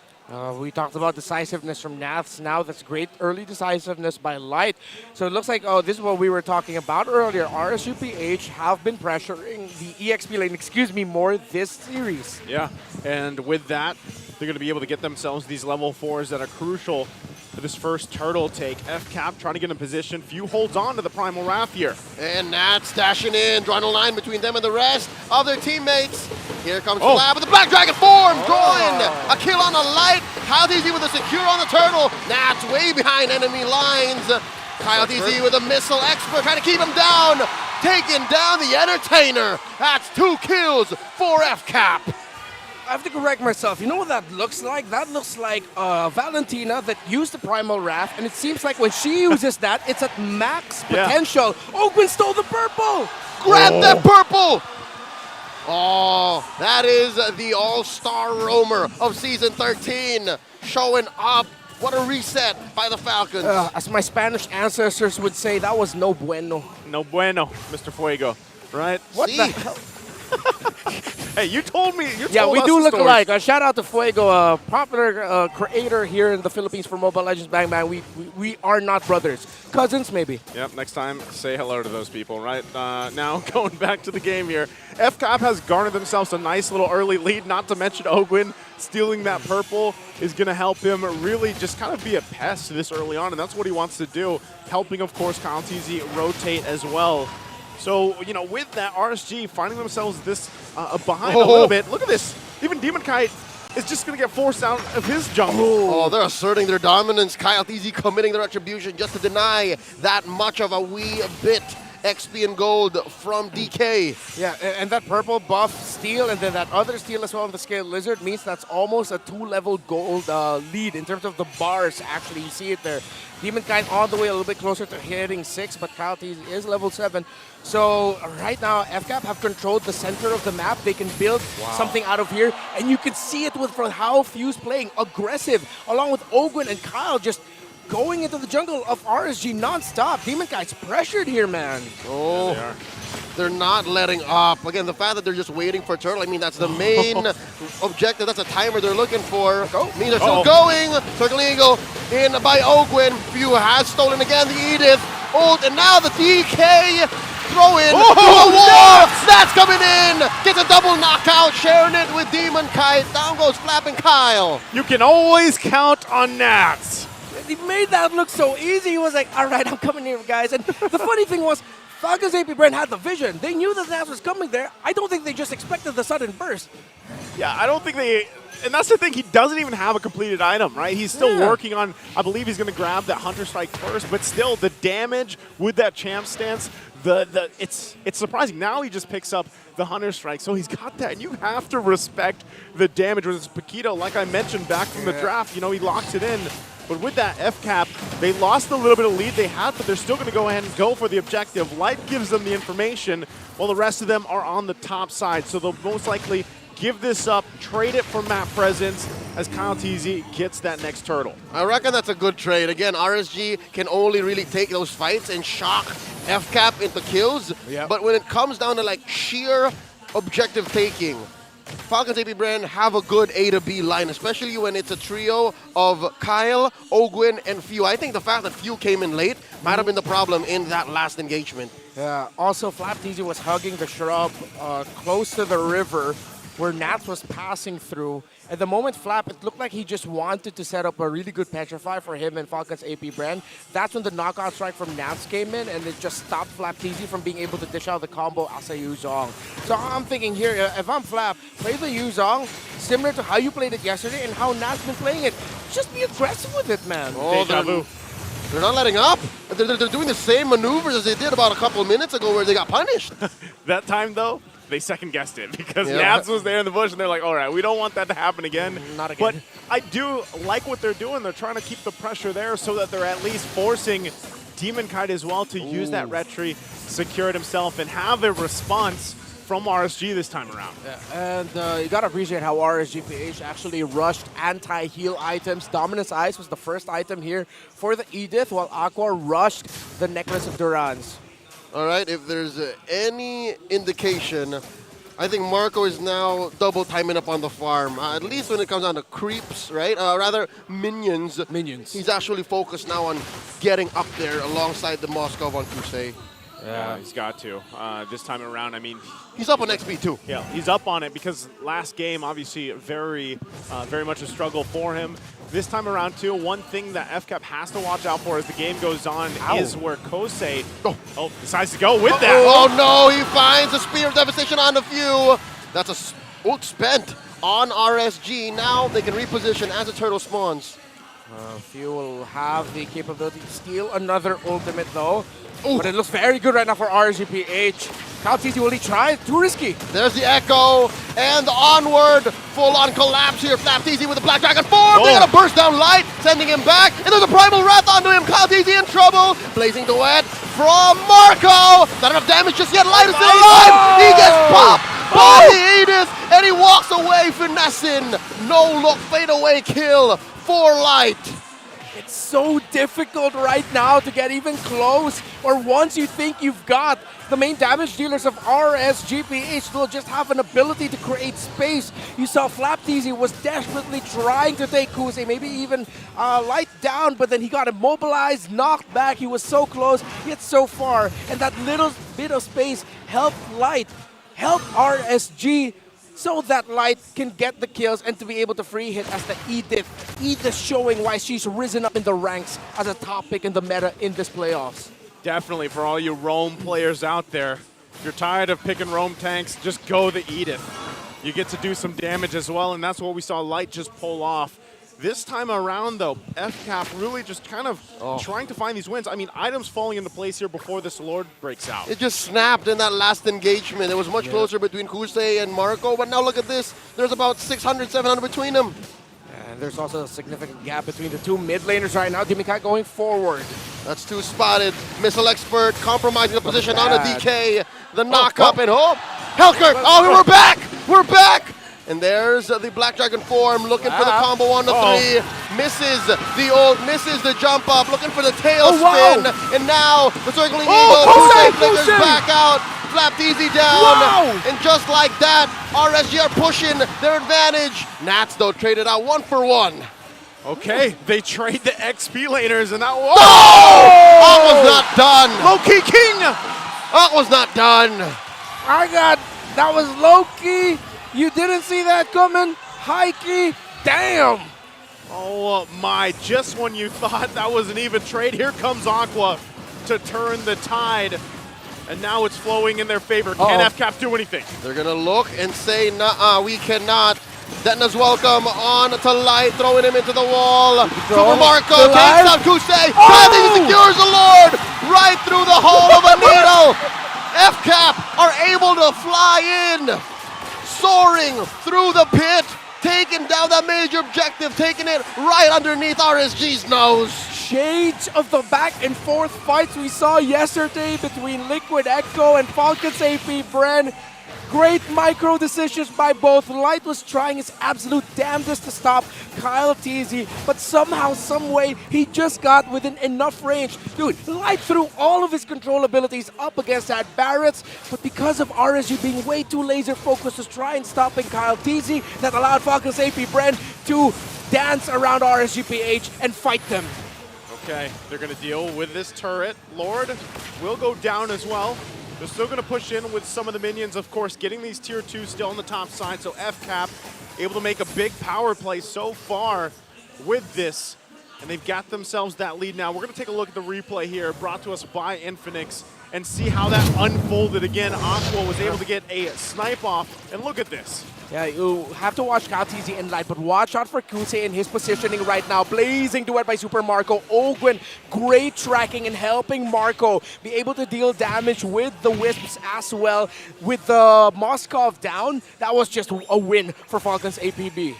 We talked about decisiveness from Naths. Now that's great early decisiveness by Light. So it looks like, this is what we were talking about earlier. RSUPH have been pressuring the EXP lane, more this series. Yeah, and with that, they're going to be able to get themselves these level 4s that are crucial for this first turtle take. FCAP trying to get in position. Few holds on to the Primal Wrath here. And Nats dashing in, drawing a line between them and the rest of their teammates. Here comes Flab with the Black Dragon form, drawing a kill on the Light. Kyle TZ with a secure on the turtle. Nats way behind enemy lines. Kyle TZ with a missile expert trying to keep him down. Taking down the Entertainer. That's 2 kills for FCAP. I have to correct myself. You know what that looks like? That looks like Valentina that used the Primal Wrath, and it seems like when she uses that, it's at max potential. Ogwin stole the purple! Grab that purple! Oh, that is the all-star roamer of Season 13 showing up. What a reset by the Falcons. As my Spanish ancestors would say, that was no bueno. No bueno, Mr. Fuego, right? What the hell? Hey, you told me. Yeah, we do look alike. Shout out to Fuego, a popular creator here in the Philippines for Mobile Legends Bang Bang. We are not brothers. Cousins, maybe. Yep, next time, say hello to those people, right? Now, going back to the game here. FCAP has garnered themselves a nice little early lead, not to mention Ogwin stealing that purple is going to help him really just kind of be a pest this early on, and that's what he wants to do, helping, of course, Kyle TZ rotate as well. So, with that, RSG finding themselves this behind a little bit. Look at this. Even Demon Kite is just going to get forced out of his jungle. Oh, they're asserting their dominance. Kyle TZ committing the retribution just to deny that much of a wee bit XP and gold from DK. Yeah, and that purple buff steal and then that other steal as well on the Scaled Lizard means that's almost a 2-level gold lead in terms of the bars. Actually, you see it there. Demon Kite on the way a little bit closer to hitting 6, but Kyle TZ is level 7. So right now, FCAP have controlled the center of the map. They can build something out of here, and you can see it with how Fuse playing aggressive, along with Ogwin and Kyle just going into the jungle of RSG non-stop. Demon Kite's pressured here, man. Oh, yeah, they're not letting up. Again, the fact that they're just waiting for Turtle, I mean, that's the main objective. That's a timer they're looking for. I mean, they're still going. Turtle Eagle in by Ogwin. Few has stolen again the Edith. ult, and now the DK throw in Oh, to a wall. Nats! That's coming in. Gets a double knockout, sharing it with Demon Kite. Down goes Flap and Kyle. You can always count on Nats. He made that look so easy. He was like, all right, I'm coming here, guys. And the funny thing was, Falcons APBREN had the vision. They knew that Nats was coming there. I don't think they just expected the sudden burst. Yeah, I don't think they... And that's the thing, he doesn't even have a completed item, right? He's still working on... I believe he's going to grab that Hunter Strike first, but still, the damage with that champ stance, it's surprising. Now he just picks up the Hunter Strike, so he's got that. And you have to respect the damage with his Paquito. Like I mentioned back from the draft, you know, he locked it in. But with that FCAP, they lost a little bit of lead they had, but they're still going to go ahead and go for the objective. Light gives them the information, while the rest of them are on the top side. So they'll most likely give this up, trade it for map presence as Kyle TZ gets that next turtle. I reckon that's a good trade. Again, RSG can only really take those fights and shock FCAP into kills. But when it comes down to like sheer objective taking, Falcons APBREN have a good A to B line, especially when it's a trio of Kyle, Ogwin, and Few. I think the fact that Few came in late might have been the problem in that last engagement. Yeah, also Flap TZ was hugging the shrub close to the river where Nats was passing through. At the moment Flap, it looked like he just wanted to set up a really good Petrify for him and Falcons APBREN. That's when the knockout strike from Nats came in and it just stopped Flap TZ from being able to dish out the combo as a Yuzong. So I'm thinking here, if I'm Flap, play the Yuzong similar to how you played it yesterday and how Nats been playing it. Just be aggressive with it, man. Oh, they're not letting up. They're doing the same maneuvers as they did about a couple of minutes ago where they got punished. That time, though, they second-guessed it because Nats was there in the bush, and they're like, all right, we don't want that to happen again. Not again. But I do like what they're doing. They're trying to keep the pressure there so that they're at least forcing Demon Kite as well to use that retry, secure it himself, and have a response from RSG this time around. Yeah, and you gotta appreciate how RSG-PH actually rushed anti-heal items. Dominance Ice was the first item here for the Edith, while Aqua rushed the Necklace of Durans. All right, if there's any indication, I think Marco is now double timing up on the farm. At least when it comes down to creeps, right? Rather, minions. He's actually focused now on getting up there alongside the Moskov on Crusade. Yeah, he's got to. This time around, I mean... He's up on XP too. Yeah, he's up on it because last game, obviously, very much a struggle for him. This time around, too, one thing that FCAP has to watch out for as the game goes on is where Kosei decides to go with that. Oh no, he finds a Spear of Devastation on the Few. That's a ult spent on RSG. Now they can reposition as the turtle spawns. Few will have the capability to steal another ultimate though. But it looks very good right now for RSG-PH. Kyle TZ, will he try? Too risky. There's the Echo, and onward, full-on collapse here. Flap TZ with the Black Dragon form. They're gonna burst down Light, sending him back, and there's a Primal Wrath onto him. Kyle TZ in trouble. Blazing Duet from Marco. Not enough damage just yet. Light is still alive. He gets popped by the Edith, and he walks away, finessing. No look, fade away kill for Light. It's so difficult right now to get even close, or once you think you've got the main damage dealers of RSG-PH, they'll just have an ability to create space. You saw Flap TZ was desperately trying to take Kuse, maybe even Light down, but then he got immobilized, knocked back. He was so close, yet so far, and that little bit of space helped Light, helped RSG, so that Light can get the kills and to be able to free hit as the Edith. Edith showing why she's risen up in the ranks as a top pick in the meta in this playoffs. Definitely for all you roam players out there. If you're tired of picking roam tanks, just go the Edith. You get to do some damage as well, and that's what we saw Light just pull off. This time around, though, FCAP really just kind of trying to find these wins. I mean, items falling into place here before this Lord breaks out. It just snapped in that last engagement. It was much closer between Kusei and Marco, but now look at this. There's about 600, 700 between them. And there's also a significant gap between the two mid laners right now. Dimikai going forward. That's two spotted. Missile Expert compromising the position on a DK. The knock-up and Helker! Oh, we're back! We're back! And there's the Black Dragon form looking for the combo on the 3. Misses the ult, misses the jump up, looking for the tail spin. And now the circling eagle. Kuse flickers back out. Flap TZ down. And just like that, RSG are pushing their advantage. Nats, though, traded out 1 for 1. Okay, they trade the XP laners, and that was... Aqua's not done. Low-key King! Aqua's not done. That was low-key. You didn't see that coming. High-key. Damn. Oh my, just when you thought that was an even trade, here comes Aqua to turn the tide. And now it's flowing in their favor. Can FCAP do anything? They're going to look and say, nah, we cannot. Detna's welcome on to Light, throwing him into the wall. Super Marco takes out Kusei. He secures the Lord right through the hole of a needle. FCAP are able to fly in, soaring through the pit, taking down that major objective, taking it right underneath RSG's nose. Shades of the back and forth fights we saw yesterday between Liquid Echo and Falcons APBREN. Great micro decisions by both. Light was trying his absolute damnedest to stop Kyle TZ, but somehow, someway, he just got within enough range. Dude, Light threw all of his control abilities up against that Barrett's, but because of RSG being way too laser focused to try and stopping Kyle TZ, that allowed Falcons APBREN to dance around RSG-PH and fight them. Okay, they're going to deal with this turret. Lord will go down as well. They're still going to push in with some of the minions, of course, getting these tier 2 still on the top side. So FCAP able to make a big power play so far with this. And they've got themselves that lead now. We're going to take a look at the replay here brought to us by Infinix and see how that unfolded. Again, Aqua was able to get a snipe off. And look at this. Yeah, you have to watch Kyle TZ in Light, but watch out for Kusei in his positioning right now. Blazing duet by Super Marco. Ogwin, great tracking and helping Marco be able to deal damage with the Wisps as well. With the Moskov down, that was just a win for Falcons APB.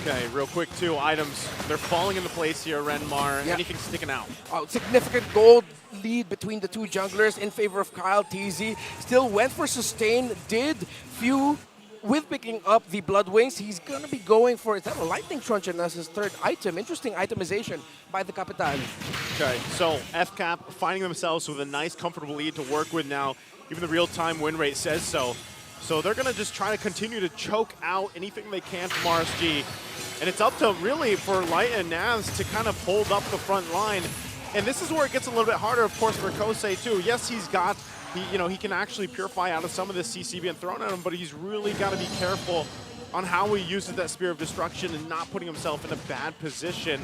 Okay, real quick, 2 items. They're falling into place here, Renmar. Yeah. Anything sticking out? Significant gold lead between the two junglers in favor of Kyle TZ. Still went for sustain, did few with picking up the Blood Wings. He's going to be going for, is that a Lightning Truncheon as his third item? Interesting itemization by the Capitan. Okay, so FCAP finding themselves with a nice, comfortable lead to work with now. Even the real-time win rate says so. So they're going to just try to continue to choke out anything they can from RSG. And it's up to, really, for Light and Naz to kind of hold up the front line. And this is where it gets a little bit harder, of course, for Kosei, too. Yes, he's got... He can actually purify out of some of this CC being thrown at him, but he's really got to be careful on how he uses that Spear of Destruction and not putting himself in a bad position.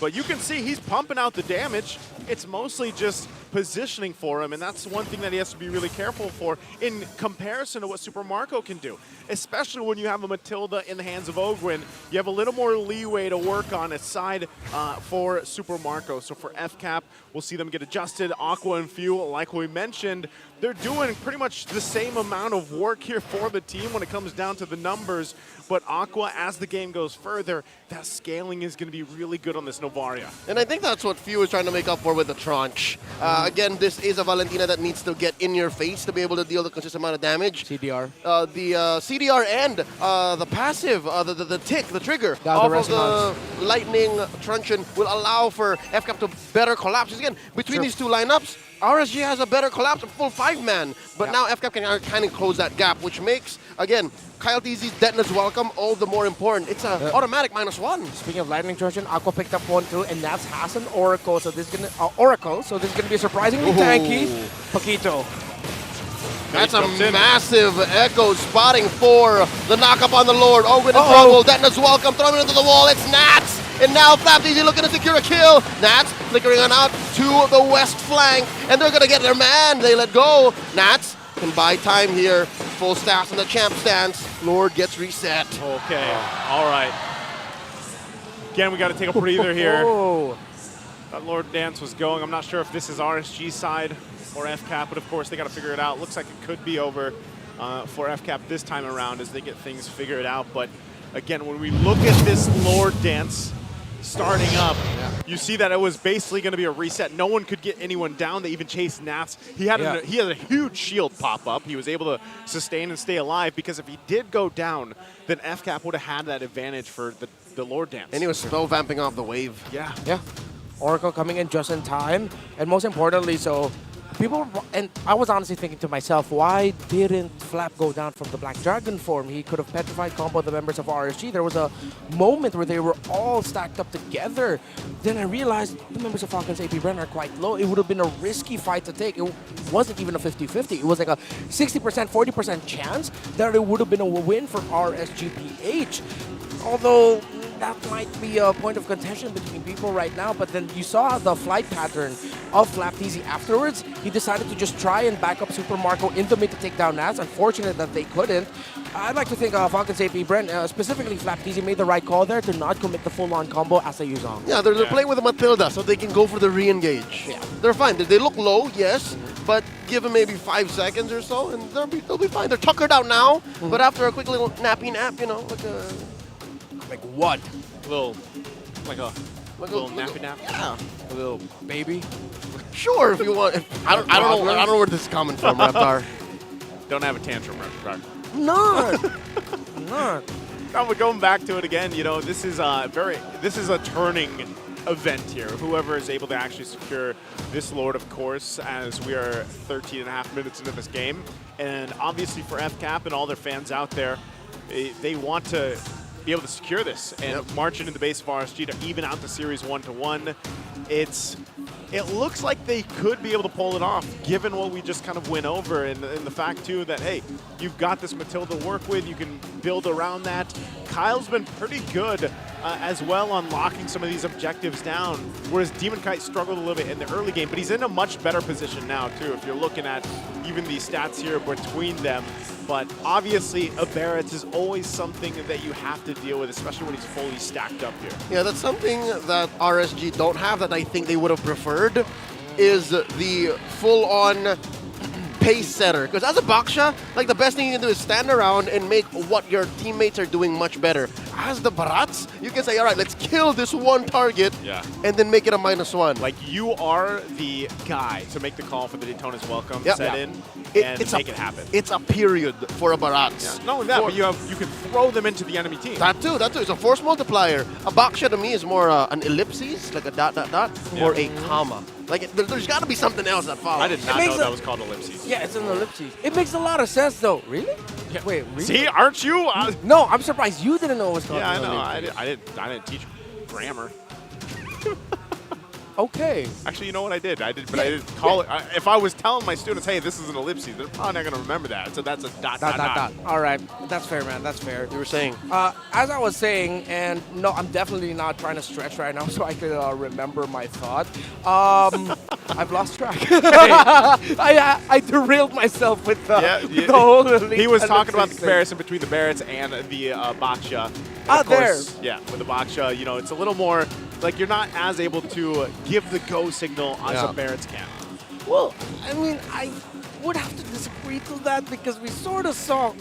But you can see he's pumping out the damage. It's mostly just positioning for him, and that's one thing that he has to be really careful for in comparison to what Super Marco can do. Especially when you have a Matilda in the hands of Ogwin, you have a little more leeway to work on aside for Super Marco. So for FCAP, we'll see them get adjusted. Aqua and Fuel, like we mentioned, they're doing pretty much the same amount of work here for the team when it comes down to the numbers. But Aqua, as the game goes further, that scaling is going to be really good on this Novaria. And I think that's what Few is trying to make up for with the Tranche. Again, this is a Valentina that needs to get in your face to be able to deal the consistent amount of damage. CDR. The CDR and the passive, the tick, the trigger of the Lightning Truncheon will allow for FCAP to better collapse. Again, between these two lineups, RSG has a better collapse, a full 5-man, but now FCAP can kind of close that gap, which makes, again, Kyle TZ's Detna's welcome all the more important. It's an automatic -1. Speaking of Lightning Truncheon, Aqua picked up 1 too, and Nats has an Oracle, so this is gonna be a surprisingly tanky Paquito. That's a massive Echo spotting for the knock-up on the Lord. Ogwin in trouble. Detna's welcome, throwing it into the wall. It's Nats! And now FlapDZ looking to secure a kill. Nats flickering on out to the west flank, and they're gonna get their man. They let go. Nats can buy time here. Full staffs in the champ stance. Lord gets reset. Okay, all right. Again, we got to take a breather here. That Lord dance was going. I'm not sure if this is RSG side or FCAP, but of course they got to figure it out. Looks like it could be over for FCAP this time around as they get things figured out. But again, when we look at this Lord dance starting up, you see that it was basically going to be a reset. No one could get anyone down. They even chased Nats. He had a huge shield pop up. He was able to sustain and stay alive because if he did go down, then FCAP would have had that advantage for the Lord dance. And he was spell vamping off the wave. Yeah. Yeah. Oracle coming in just in time, and most importantly, so and I was honestly thinking to myself, why didn't Flap go down from the Black Dragon form? He could have petrified combo the members of RSG. There was a moment where they were all stacked up together. Then I realized the members of Falcons APBREN are quite low. It would have been a risky fight to take. It wasn't even a 50-50. It was like a 60%, 40% chance that it would have been a win for RSGPH. Although that might be a point of contention between people right now, but then you saw the flight pattern of Flapteezy afterwards. He decided to just try and back up Super Marco in the mid to take down Nats. Unfortunate that they couldn't. I'd like to think Falcons APBREN, specifically Flapteezy, made the right call there to not commit the full-on combo as a Yuzong. Yeah, they're playing with a Matilda, so they can go for the re-engage. Yeah. They're fine. They look low, yes, but give them maybe 5 seconds or so, and they'll be fine. They're tuckered out now, but after a quick little nappy nap, you know, like what? Like a little nappy nap. Yeah. A little baby. Sure, if you want. I don't know where this is coming from, Raptar. Don't have a tantrum, Raptar. None. No, but going back to it again, you know, this is a turning event here. Whoever is able to actually secure this Lord, of course, as we are 13 and a half minutes into this game. And obviously for FCAP and all their fans out there, they want to be able to secure this and march into the base of RSG to even out the series 1-1. It looks like they could be able to pull it off, given what we just kind of went over, and the fact too that, hey, you've got this Matilda to work with, you can build around that. Kyle's been pretty good as well on locking some of these objectives down, whereas Demon Kite struggled a little bit in the early game, but he's in a much better position now too, if you're looking at even the stats here between them. But obviously, APBREN is always something that you have to deal with, especially when he's fully stacked up here. Yeah, that's something that RSG don't have that I think they would have preferred, is the full-on pace setter. Because as a Baksha, like the best thing you can do is stand around and make what your teammates are doing much better. As the Barats, you can say, all right, let's kill this one target and then make it a -1. Like, you are the guy to make the call for the Daytona's welcome, set in, and make it happen. It's a period for a Barats. Yeah. Not only that, but you can throw them into the enemy team. That too. It's a force multiplier. A Baksha to me is more an ellipses, like a ... or a comma. Like, there's got to be something else that follows. I did not know that was called ellipses. Yeah, it's an ellipses. It makes a lot of sense, though. Really? Yeah. Wait, really? See, aren't you? No, I'm surprised you didn't know it was called Yeah, I an know. ellipses. I didn't teach grammar. Okay. Actually, you know what I did? I didn't call it. If I was telling my students, hey, this is an ellipses, they're probably not going to remember that. So that's a ... All right. That's fair, man. That's fair. You were saying? As I was saying, and no, I'm definitely not trying to stretch right now so I could remember my thought. I've lost track. I derailed myself with the whole He was talking about the comparison between the Barretts and the Baksha. Of course, yeah, with the Baksha, you know, it's a little more like you're not as able to give the go signal as a Barretts can. Well, I mean, I would have to disagree to that because we sort of saw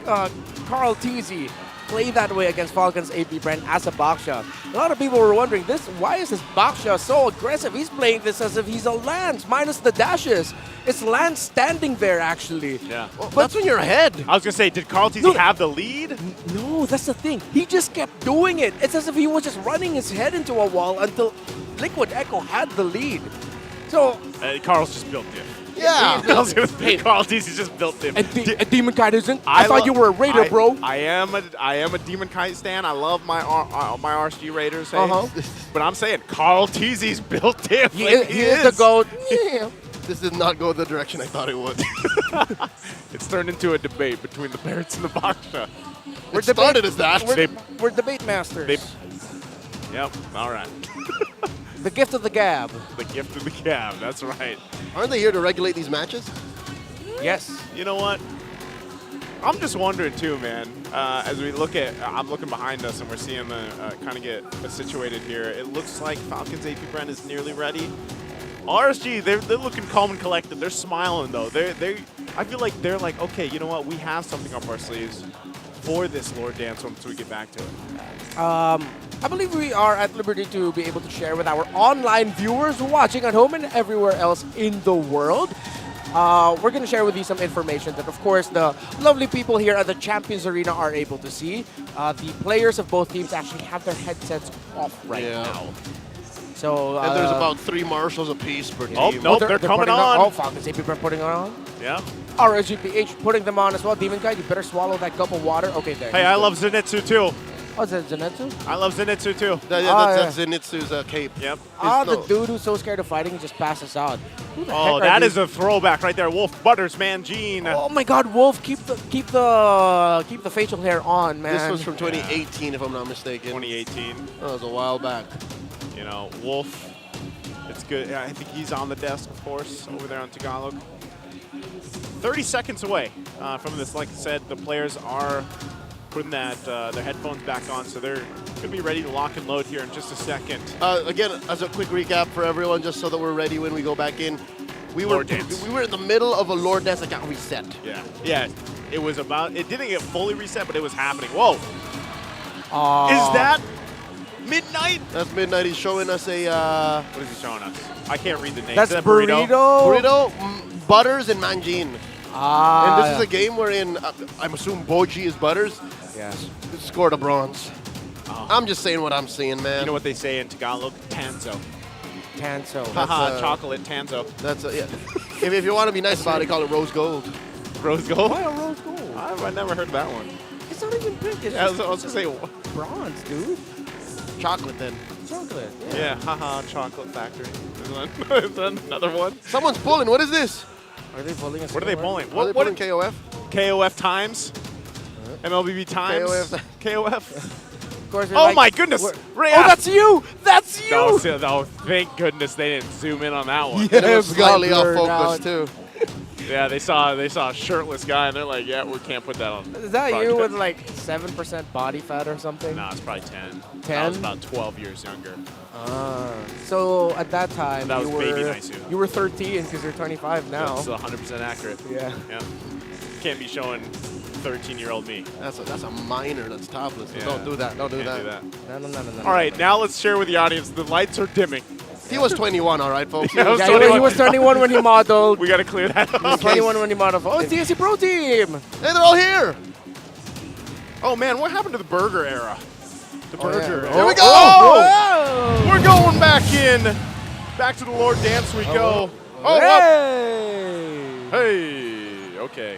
Carl Teasy play that way against Falcons APBREN as a Baksha. A lot of people were wondering, why is this Baksha so aggressive? He's playing this as if he's a Lance, minus the dashes. It's Lance standing there, actually. Yeah. Well, that's when you're ahead. I was going to say, did Carl Teasy have the lead? No, that's the thing. He just kept doing it. It's as if he was just running his head into a wall until Liquid Echo had the lead. So Carl's just built diff. Yeah. Carl Teasy's just built diff. And Demon Kite isn't? I thought you were a Raider, bro. I am a Demon Kite stan. I love my RSG Raiders. Hey? But I'm saying Carl Teasy's built diff. He is the GOAT. Yeah. This did not go the direction I thought it would. It's turned into a debate between the Barretts and the Baksha. It started as that. We're debate masters. Yep, all right. The gift of the gab. The gift of the gab, that's right. Aren't they here to regulate these matches? Yes. You know what? I'm just wondering too, man, as we look at, I'm looking behind us and we're seeing kind of get situated here. It looks like Falcons APBREN is nearly ready. RSG, they're looking calm and collected. They're smiling though. I feel like they're like, okay, you know what? We have something up our sleeves for this Lord Dance once we get back to it. I believe we are at liberty to be able to share with our online viewers watching at home and everywhere else in the world. We're going to share with you some information that, of course, the lovely people here at the Champions Arena are able to see. The players of both teams actually have their headsets off right now. So And there's about 3 marshals apiece per team. Oh, nope, they're coming putting on. Oh, Falcons APBREN putting it on. Yeah. RSGPH putting them on as well. Demon Guy, you better swallow that cup of water. Okay, there. Hey, I love Zenitsu too. Oh, is that Zenitsu? I love Zenitsu too. That's Zenitsu's cape. Yep. The dude who's so scared of fighting just passes out. Who the heck Oh, are that these? is a throwback right there. Wolf Butters, man, Gene. Oh my God, Wolf, keep the facial hair on, man. This was from 2018, if I'm not mistaken. 2018. That was a while back. You know, Wolf. It's good. Yeah, I think he's on the desk, of course, over there on Tagalog. 30 seconds away from this. Like I said, the players are putting their headphones back on, so they're going to be ready to lock and load here in just a second. Again, as a quick recap for everyone, just so that we're ready when we go back in, we were in the middle of a Lord dance that got reset. Yeah. It was about. It didn't get fully reset, but it was happening. Whoa. Is Is that Midnight? That's Midnight. He's showing us a. What is he showing us? I can't read the name. That's Is that Burrito. Butters, and Manjin. And this is a game wherein I'm assuming Boji is Butters. Yes. Scored a bronze. I'm just saying what I'm seeing, man. You know what they say in Tagalog? Tanzo. Tanzo. Haha, chocolate Tanzo. That's yeah. if you want to be nice about it, call it rose gold. Rose gold? Why a rose gold? I've never heard that one. It's not even pink. It's I was going to say bronze, dude. Chocolate then. Chocolate. Yeah, haha, chocolate factory. Is that another one? Someone's pulling. What is this? Are they pulling us? What are they pulling? Are they pulling KOF? KOF times? MLBB times? KOF? Of course, Oh my goodness! Reyes! Oh, that's you! That's you! No, thank goodness they didn't zoom in on that one. Yeah, it was slightly off focus too. Yeah, they saw a shirtless guy and they're like, yeah, we can't put that on. Is that broadcast. you with like 7% body fat or something? No, it's probably 10. 10? I was about 12 years younger. So at that time, That was you baby were Naisu. You were 13 because you're 25 now. That's 100% accurate. Yeah. Can't be showing 13-year-old me. That's a minor that's topless. So Yeah. Don't do that. Don't do Can't that. No. All right, now let's share with the audience. The lights are dimming. He was 21, all right, folks. Yeah, He was 21 when he modeled. We got to clear that He was up. 21 when he modeled. Oh, it's the SC Pro Team! Hey, they're all here. Oh, man, what happened to the burger era? The burger. Here we go. Oh! We're going back in. Back to the Lord Dance we go. Oh, hey. Okay.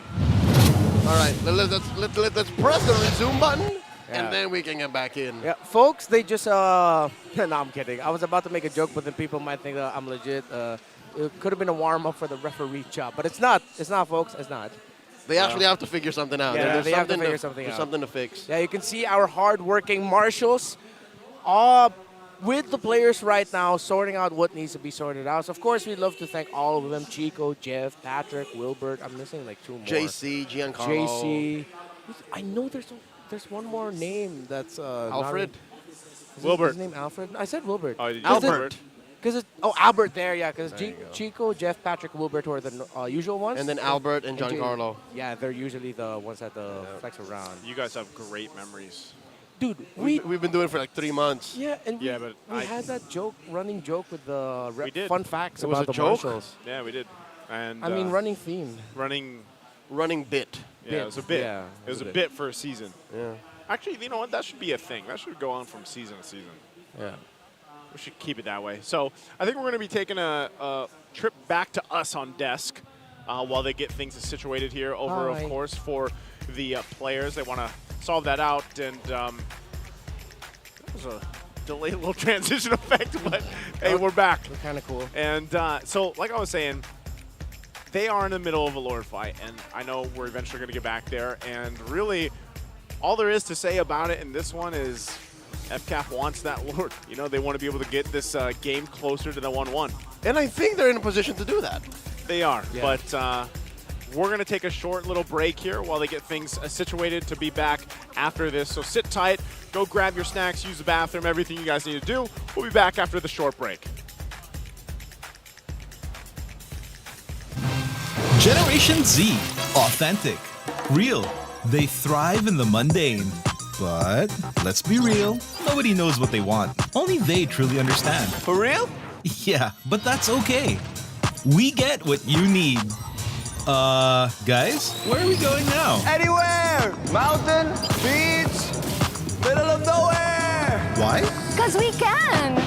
All right, let's press the resume button, and then we can get back in. Yeah, folks, they just no, I'm kidding. I was about to make a joke, but then people might think I'm legit. It could have been a warm-up for the referee job, but it's not. It's not, folks. It's not. They actually have to figure something out. Yeah, There's they have to something figure something there's out. something to fix. Yeah, you can see our hard-working marshals with the players right now, sorting out what needs to be sorted out. So, of course, we'd love to thank all of them. Chico, Jeff, Patrick, Wilbert. I'm missing like 2 more. JC, Giancarlo. JC. I know there's one more name that's... Alfred? Wilbert. His name Alfred? I said Wilbert. Oh, did you Albert. Albert there, yeah. Because Chico, Jeff, Patrick, Wilbert were the usual ones. And then Albert and Giancarlo. Yeah, they're usually the ones that flex around. You guys have great memories. Dude, We've been doing it for like 3 months. Yeah, and Yeah, but we had that running joke with the We did. fun facts It was about a the joke? marshals. Yeah, we did. And I mean, running theme. Running bit. Yeah, it was a bit. Yeah, it was a bit for a season. Yeah. Actually, you know what? That should be a thing. That should go on from season to season. Yeah. We should keep it that way. So I think we're going to be taking a trip back to us on desk while they get things situated here over, Hi. of course, for the players. They want to solve that out. And that was a delayed little transition effect, but hey, we're back. We're kind of cool. And so, like I was saying, they are in the middle of a Lord fight, and I know we're eventually going to get back there. And really, all there is to say about it in this one is FCAP wants that Lord. You know, they want to be able to get this game closer to the 1-1. And I think they're in a position to do that. They are, Yeah. but we're going to take a short little break here while they get things situated to be back after this. So sit tight, go grab your snacks, use the bathroom, everything you guys need to do. We'll be back after the short break. Generation Z. Authentic. Real. They thrive in the mundane. But let's be real, nobody knows what they want. Only they truly understand. For real? Yeah, but that's okay. We get what you need. Guys, where are we going now? Anywhere! Mountain, beach, middle of nowhere! Why? Because we can.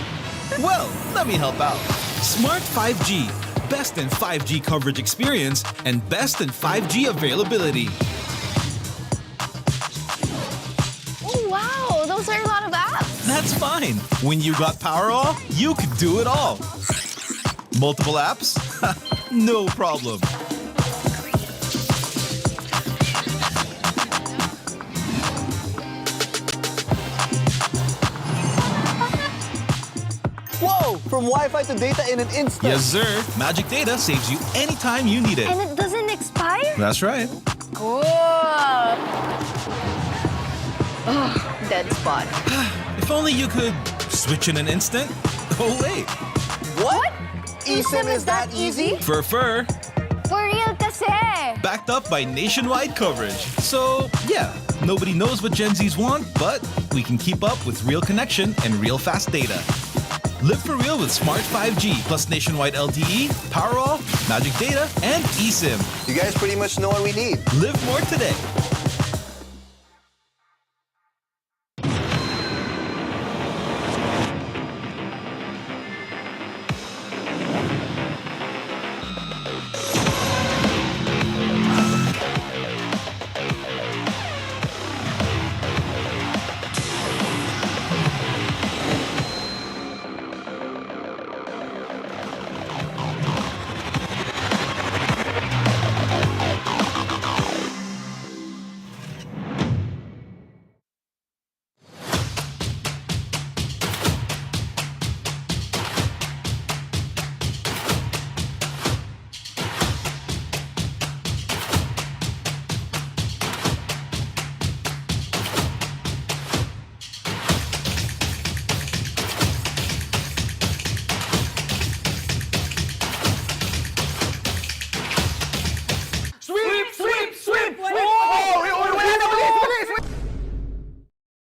Well, let me help out. Smart 5G. Best in 5G coverage experience and best in 5G availability. Oh, wow. Those are a lot of apps. That's fine. When you got Powerall, you could do it all. Multiple apps? No problem. Whoa! From Wi-Fi to data in an instant. Yes, sir. Magic Data saves you anytime you need it. And it doesn't expire? That's right. Cool. Oh, dead spot. If only you could switch in an instant. Oh, wait. What? eSIM is that easy? For For real kasi. backed up by nationwide coverage. So, yeah, nobody knows what Gen Zs want, but we can keep up with real connection and real fast data. Live for real with Smart 5G plus nationwide LTE, Powerall, Magic Data, and eSIM. You guys pretty much know what we need. Live more today.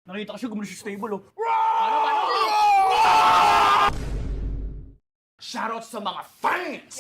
Nakita ko siya gumano sa stable, oh. Shoutout sa mga fans!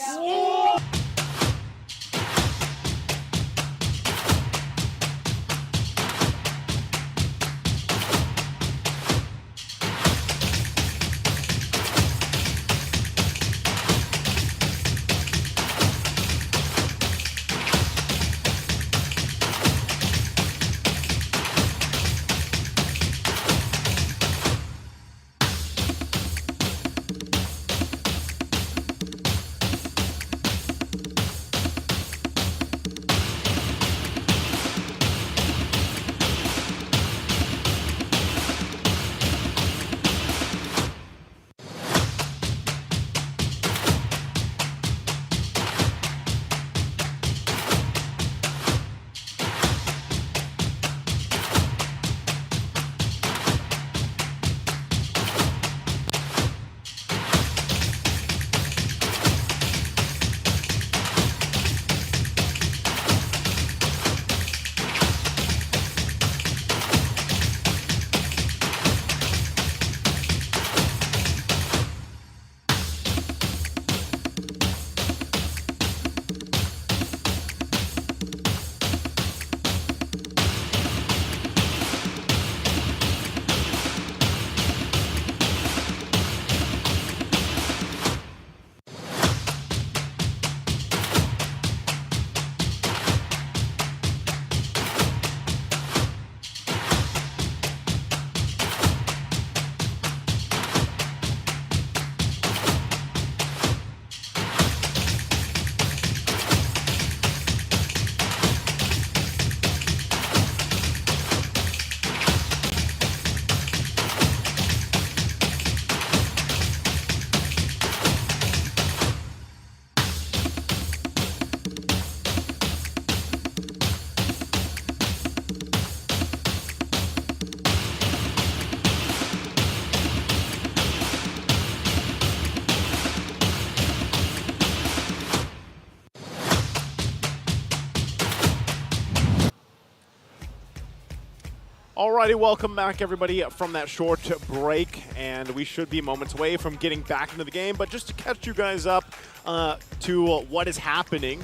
Alrighty, welcome back everybody from that short break, and we should be moments away from getting back into the game, but just to catch you guys up to what is happening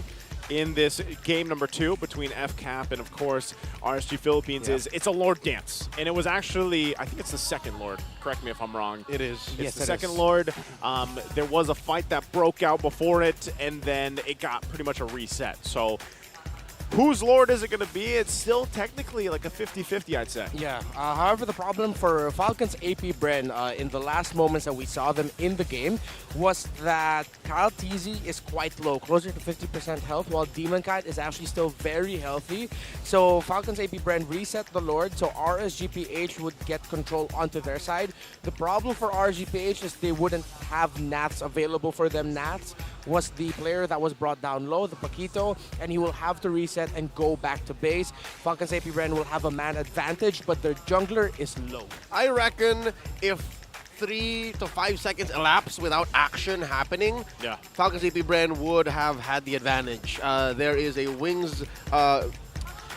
in this game number 2 between FCAP and, of course, RSG Philippines is it's a Lord dance. And it was actually, I think it's the second Lord. Correct me if I'm wrong. It is. It's Yes, the it second is. Lord. There was a fight that broke out before it, and then it got pretty much a reset. So whose Lord is it going to be? It's still technically like a 50-50, I'd say. Yeah. However, the problem for Falcons APBREN in the last moments that we saw them in the game was that Kyle Teasy is quite low, closer to 50% health, while Demon Kite is actually still very healthy. So Falcons APBREN reset the Lord, so RSGPH would get control onto their side. The problem for RSGPH is they wouldn't have Nats available for them. Nats was the player that was brought down low, the Paquito, and he will have to reset and go back to base. Falcons APBREN will have a man advantage, but their jungler is low. I reckon if 3 to 5 seconds elapse without action happening, Falcons APBREN would have had the advantage. There is a Wings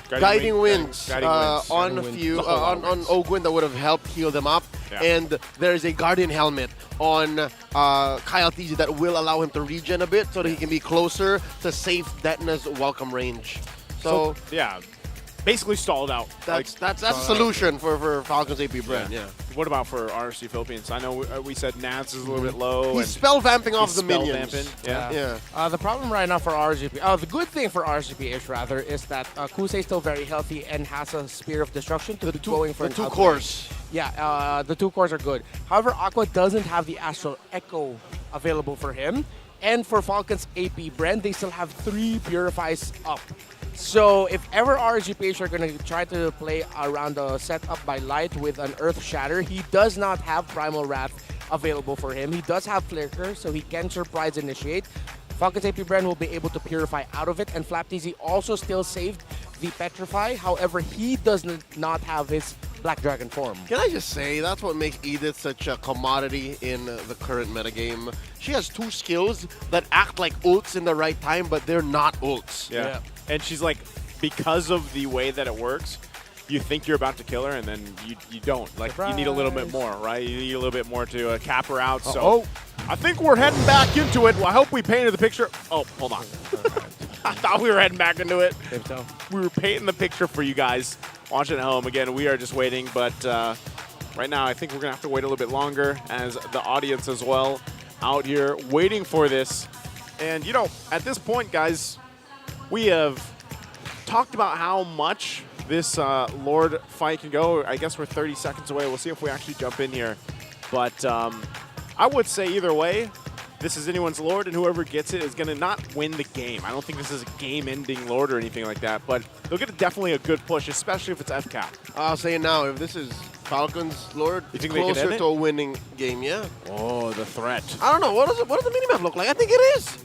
Guiding Winds on Ogwin that would have helped heal them up. Yeah. And there's a Guardian Helmet on Kyle Teasy that will allow him to regen a bit so that he can be closer to safe Detna's welcome range. So yeah, basically stalled out. That's a solution for Falcons APBREN. Yeah. What about for RSG Philippines? I know we said Nats is a little bit low. He's and spell vamping off he's the spell minions. vamping. Yeah. The problem right now for RSGP, the good thing for RSGPH rather, is that Kusei is still very healthy and has a Spear of Destruction to keep going for the an two outplay. cores. Yeah, the 2 cores are good. However, Aqua doesn't have the Astral Echo available for him. And for Falcons APBREN, they still have 3 Purifies up. So if ever RSGPH are going to try to play around the setup by Light with an Earth Shatter, he does not have Primal Wrath available for him. He does have Flicker, so he can Surprise Initiate. Falcons APBREN will be able to Purify out of it, and FlapTZ also still saved the Petrify. However, he does not have his Black Dragon form. Can I just say, that's what makes Edith such a commodity in the current metagame. She has 2 skills that act like ults in the right time, but they're not ults. Yeah. And she's like, because of the way that it works, you think you're about to kill her, and then you don't. Like, you need a little bit more, right? You need a little bit more to cap her out. So I think we're heading back into it. Well, I hope we painted the picture. Oh, hold on. I thought we were heading back into it. We were painting the picture for you guys watching at home. Again, we are just waiting, but right now I think we're going to have to wait a little bit longer as the audience as well out here waiting for this. And, you know, at this point, guys, we have talked about how much this Lord fight can go. I guess we're 30 seconds away. We'll see if we actually jump in here. But I would say either way, this is anyone's Lord, and whoever gets it is going to not win the game. I don't think this is a game-ending Lord or anything like that, but they'll get definitely a good push, especially if it's FCAP. I'll say it now, if this is Falcons Lord, You think it's they could closer end to it? a winning game, yeah. Oh, the threat. I don't know, what does the minimap look like? I think it is.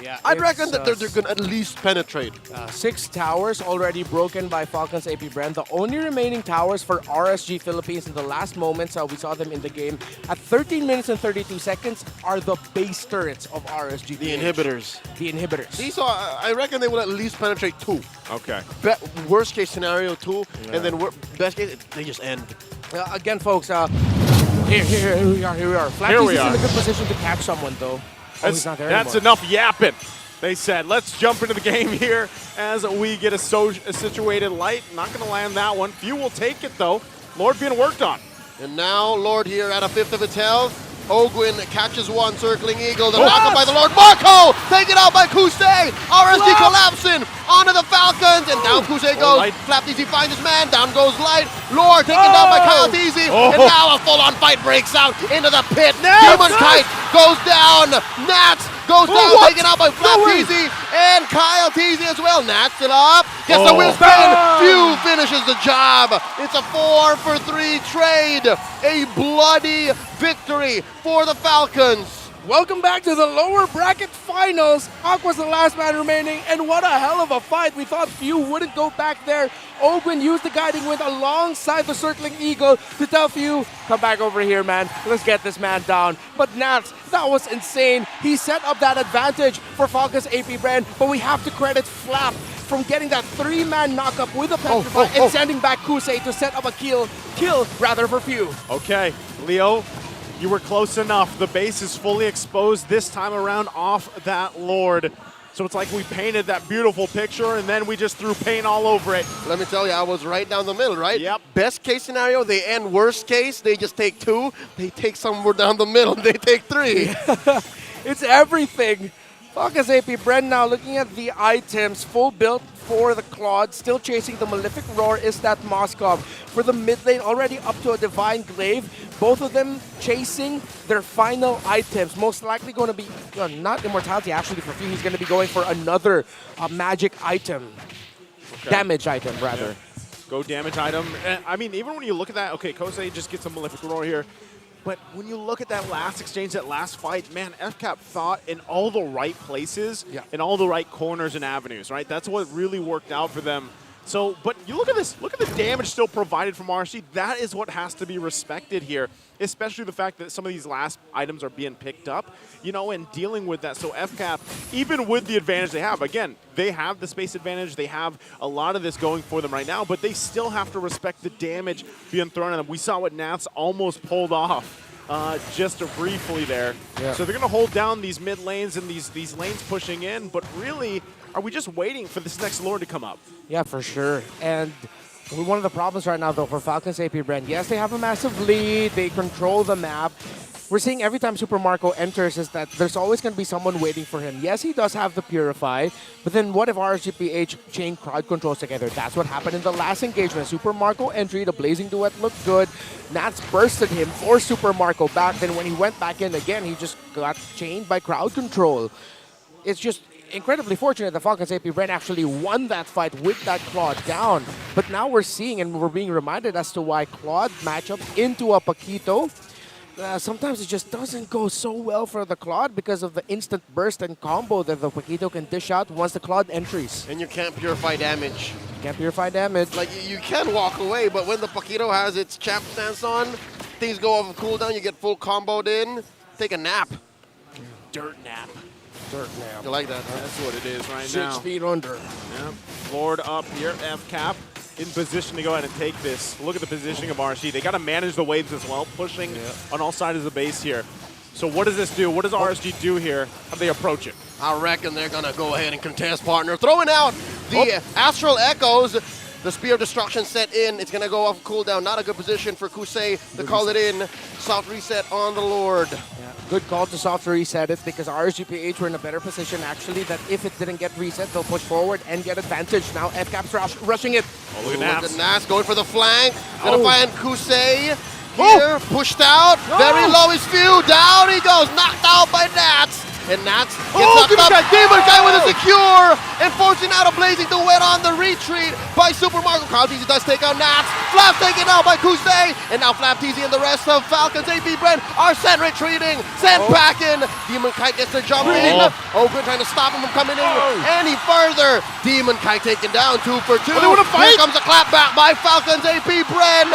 Yeah, I'd reckon that they're going to at least penetrate. 6 towers already broken by Falcons APBREN. The only remaining towers for RSG Philippines in the last moments we saw them in the game at 13 minutes and 32 seconds are the base turrets of RSG. The inhibitors. The inhibitors. See, so I reckon they will at least penetrate 2. Okay. Worst case scenario, 2, and then best case, they just end. Again, folks, here we are. Flappy's is in a good position to catch someone, though. He's not there That's anymore. enough yapping. They said, let's jump into the game here as we get a situated Light. Not going to land that one. Few will take it, though. Lord being worked on. And now Lord here at a 5th of its health. Ogwin catches one, circling Eagle. The knockup by the Lord. Marco taken out by Kusei. RSG collapsing onto the Falcons. And down Kusei goes. FlapTZ finds his man. Down goes Light. Lord taken down by Kyle Teasy. And now a full-on fight breaks out into the pit. Demon Kite goes down. Nats goes down, taken out by FlapTZ and Kyle Teasy as well. Nats still up. Gets the wheel spin. Few finishes the job. It's a 4-for-3 trade. A bloody victory for the Falcons. Welcome back to the lower bracket finals. Aqua's the last man remaining, and what a hell of a fight. We thought Few wouldn't go back there. Ogwin used the Guiding Wind alongside the Circling Eagle to tell Few, come back over here, man. Let's get this man down. But Nats, that was insane. He set up that advantage for Falcons APBREN, but we have to credit Flap from getting that 3-man knockup with a Petrify and sending back Kusei to set up a kill rather for Few. Okay, Leo, you were close enough. The base is fully exposed this time around off that Lord. So it's like we painted that beautiful picture and then we just threw paint all over it. Let me tell you, I was right down the middle, right? Yep. Best case scenario, they end. Worst case, they just take 2. They take somewhere down the middle. They take 3. It's everything. Falcons APBREN now looking at the items. Full build for the Claude. Still chasing the Malefic Roar is that Moskov. For the mid lane, already up to a Divine Glaive. Both of them chasing their final items. Most likely going to be, not Immortality actually for Few. He's going to be going for another magic item. Okay. Damage item, rather. Yeah. Go damage item. I mean, even when you look at that, okay, Kosei just gets a Malefic Roar here. But when you look at that last exchange, that last fight, man, FCAP thought in all the right places, in all the right corners and avenues, right? That's what really worked out for them. So, but you look at this, look at the damage still provided from RSG. That is what has to be respected here, especially the fact that some of these last items are being picked up, you know, and dealing with that. So FCAP, even with the advantage they have, again, they have the space advantage, they have a lot of this going for them right now, but they still have to respect the damage being thrown at them. We saw what Nats almost pulled off just briefly there. Yeah. So they're going to hold down these mid lanes and these lanes pushing in, but really, are we just waiting for this next Lord to come up? Yeah, for sure. And one of the problems right now, though, for Falcons APBREN, yes, they have a massive lead. They control the map. We're seeing every time Super Marco enters is that there's always going to be someone waiting for him. Yes, he does have the Purify, but then what if RSGPH chain crowd controls together? That's what happened in the last engagement. Super Marco entry, the Blazing Duet looked good. Nats bursted him for Super Marco back. Then when he went back in again, he just got chained by crowd control. It's just incredibly fortunate that Falcons APBREN actually won that fight with that Claude down. But now we're seeing and we're being reminded as to why Claude matchup into a Paquito. Sometimes it just doesn't go so well for the Claude because of the instant burst and combo that the Paquito can dish out once the Claude entries. And you can't purify damage. You can't purify damage. Like, you can walk away, but when the Paquito has its champ stance on, things go off of cooldown, you get full comboed in, take a nap. Dirt nap. Dirt nap. You like that, huh? That's what it is right 6 now. feet under. Yep. Lord up here, FCAP in position to go ahead and take this. Look at the positioning of RSG. They got to manage the waves as well, pushing on all sides of the base here. So what does this do? What does RSG do here? How do they approach it? I reckon they're going to go ahead and contest partner. Throwing out the Astral Echoes. The Spear of Destruction set in. It's going to go off cooldown. Not a good position for Kusei to call it in. Soft reset on the Lord. Yeah. Good call to soft reset it because RSGPH were in a better position actually that if it didn't get reset, they'll push forward and get advantage. Now FCAP's rushing it. Oh, look at Look at Nas going for the flank. Gonna find Kusei here. Pushed out. Very low is Few. Down he goes. Knocked out by Nats. And Nats gets up. Demon Guy with a secure. And forcing out a Blazing Duet on the retreat by Super Marco. Cloud-TZ does take out Nats. Flap taken out by Kusei. And now Flap-TZ and the rest of Falcons APBREN are sent retreating. Sent packing. Demon Kite gets the jump in. Ogren trying to stop him from coming in any further. Demon Kite taken down 2 for 2. They want to fight. Here comes a clap back by Falcons APBREN.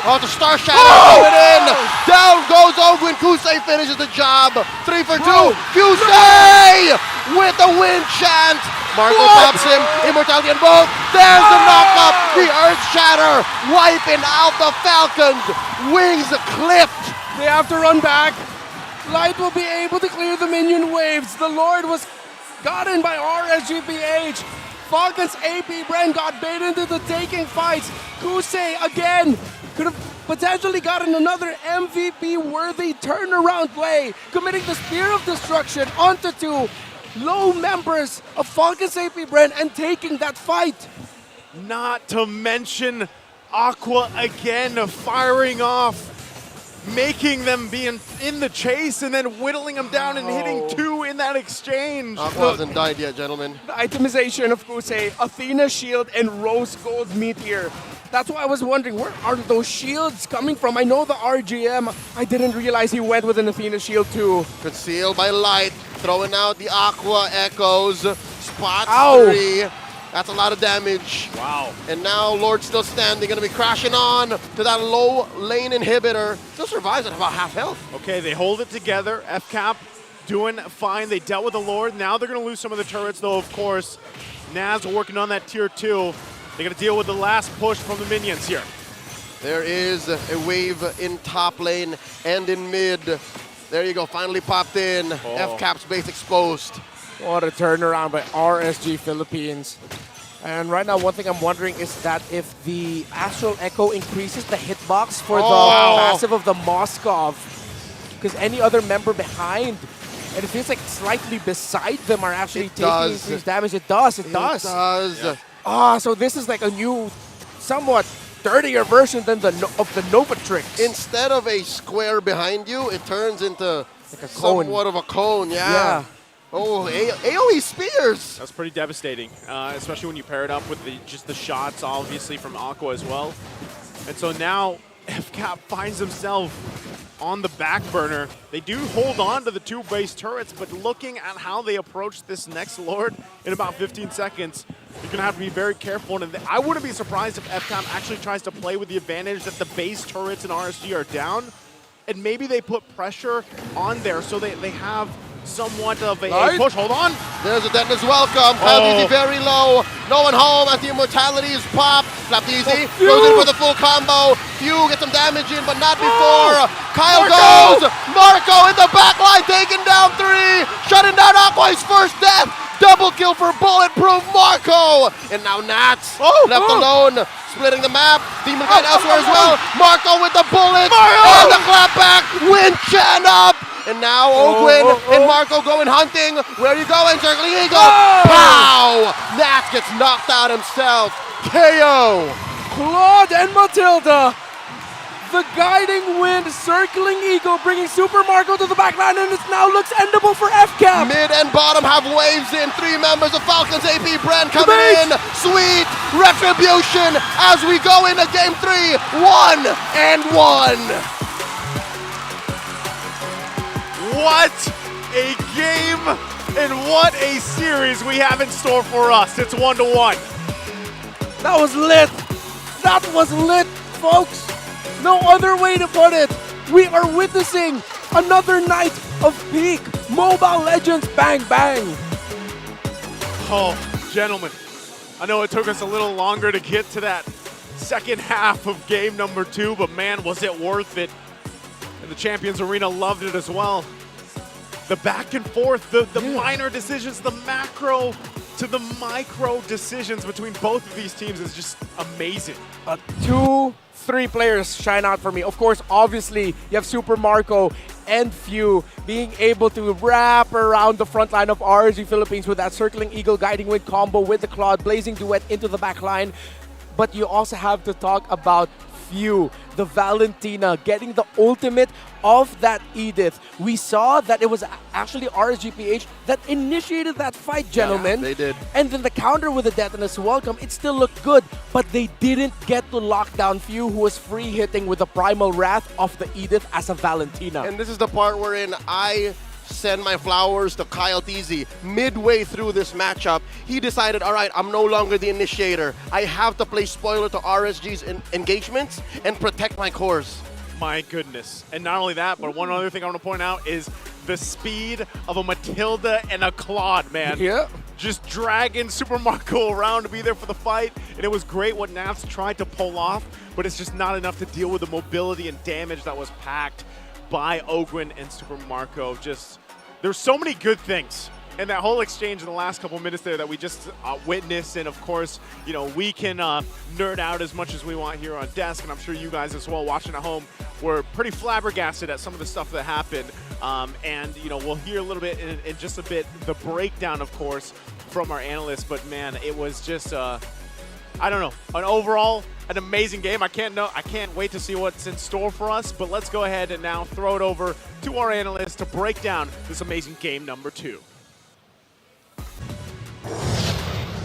Oh, the Star Shadow coming in. Down goes Ogren. Kusei finishes the job. 3 for 2. Kusei with the win chant. Marco pops him. Immortality on both. There's the knock-up. The Earth Shatter wiping out the Falcons. Wings clipped. They have to run back. Light will be able to clear the minion waves. The Lord was gotten by RSGPH. Falcons APBREN got bait into the taking fights. Kusei again could have potentially gotten another MVP-worthy turnaround play, committing the Spear of Destruction onto 2 low members of Falcons APBREN and taking that fight. Not to mention Aqua again firing off, making them be in the chase and then whittling them down and hitting 2 in that exchange. Aqua hasn't died yet, gentlemen. The itemization of Kusei, Athena Shield and Rose Gold Meteor. That's why I was wondering, where are those shields coming from? I know the RGM. I didn't realize he went with an Athena Shield too. Concealed by Light, throwing out the Aqua Echoes. Spots 3. That's a lot of damage. Wow. And now Lord still standing, gonna be crashing on to that low lane inhibitor. Still survives at about half health. Okay, they hold it together. FCAP doing fine. They dealt with the Lord. Now they're gonna lose some of the turrets though, of course. Naz working on that tier 2. They're gonna deal with the last push from the minions here. There is a wave in top lane and in mid. There you go, finally popped in. FCAP's base exposed. What a turnaround by RSG Philippines. And right now, one thing I'm wondering is that if the Astral Echo increases the hitbox for the passive of the Moskov, because any other member behind, and it feels like slightly beside them are actually taking increased damage. It does. Yeah. So this is like a new, somewhat dirtier version than of the Nova tricks. Instead of a square behind you, it turns into like a cone. Somewhat of a cone, yeah. Oh, AoE spears! That's pretty devastating, especially when you pair it up with just the shots, obviously, from Aqua as well. And so now, FCAP finds himself on the back burner. They do hold on to the two base turrets, but looking at how they approach this next Lord in about 15 seconds, you're going to have to be very careful. And I wouldn't be surprised if FCAP actually tries to play with the advantage that the base turrets in RSG are down, and maybe they put pressure on there so they have somewhat of a push. Hold on. There's a Detonus welcome. Easy very low. No one home as the immortalities pop. Easy goes in for the full combo. Few get some damage in, but not before. Kyle goes. Marco in the back line, taking down 3. Shutting down Aqua's first death. Double kill for Bulletproof Marco. And now Nats left alone. Splitting the map. Demon Guide elsewhere as well. Marco with the bullet. And the clapback. Winchan up. And now Ogwin and Marco going hunting. Where are you going? Circling Eagle. Pow! Nats gets knocked out himself. KO. Claude and Matilda. The guiding wind, circling Eagle, bringing Super Marco to the back line, and it now looks endable for FCAP. Mid and bottom have waves in. 3 members of Falcons APBREN coming in. Sweet retribution as we go into game 3. 1-1. What a game and what a series we have in store for us. It's 1-1. That was lit. That was lit, folks. No other way to put it. We are witnessing another night of peak Mobile Legends bang bang. Oh, gentlemen, I know it took us a little longer to get to that second half of game number 2, but man, was it worth it. And the Champions Arena loved it as well. The back and forth, the minor decisions, the macro to the micro decisions between both of these teams is just amazing. 2-3 players shine out for me. Of course, obviously, you have Super Marco and Few being able to wrap around the front line of RSG Philippines with that circling Eagle guiding wind combo with the Claude blazing duet into the back line. But you also have to talk about Few, the Valentina, getting the ultimate of that Edith. We saw that it was actually RSG-PH that initiated that fight, gentlemen. Yeah, they did. And then the counter with the Detonus welcome, it still looked good, but they didn't get to lock down Few, who was free hitting with the Primal Wrath of the Edith as a Valentina. And this is the part wherein I send my flowers to Kyle Teasy. Midway through this matchup, he decided, all right, I'm no longer the initiator. I have to play spoiler to RSG's engagements and protect my cores. My goodness. And not only that, but one other thing I want to point out is the speed of a Matilda and a Claude, man. Yeah. Just dragging Super Marco around to be there for the fight. And it was great what Nats tried to pull off, but it's just not enough to deal with the mobility and damage that was packed by Ogwin and Super Marco. Just, there's so many good things. And that whole exchange in the last couple minutes there that we just witnessed, and of course, you know, we can nerd out as much as we want here on desk, and I'm sure you guys as well watching at home were pretty flabbergasted at some of the stuff that happened. And, you know, we'll hear a little bit in just a bit the breakdown, of course, from our analysts, but man, it was just, I don't know, an amazing game. I can't wait to see what's in store for us, but let's go ahead and now throw it over to our analysts to break down this amazing game number 2.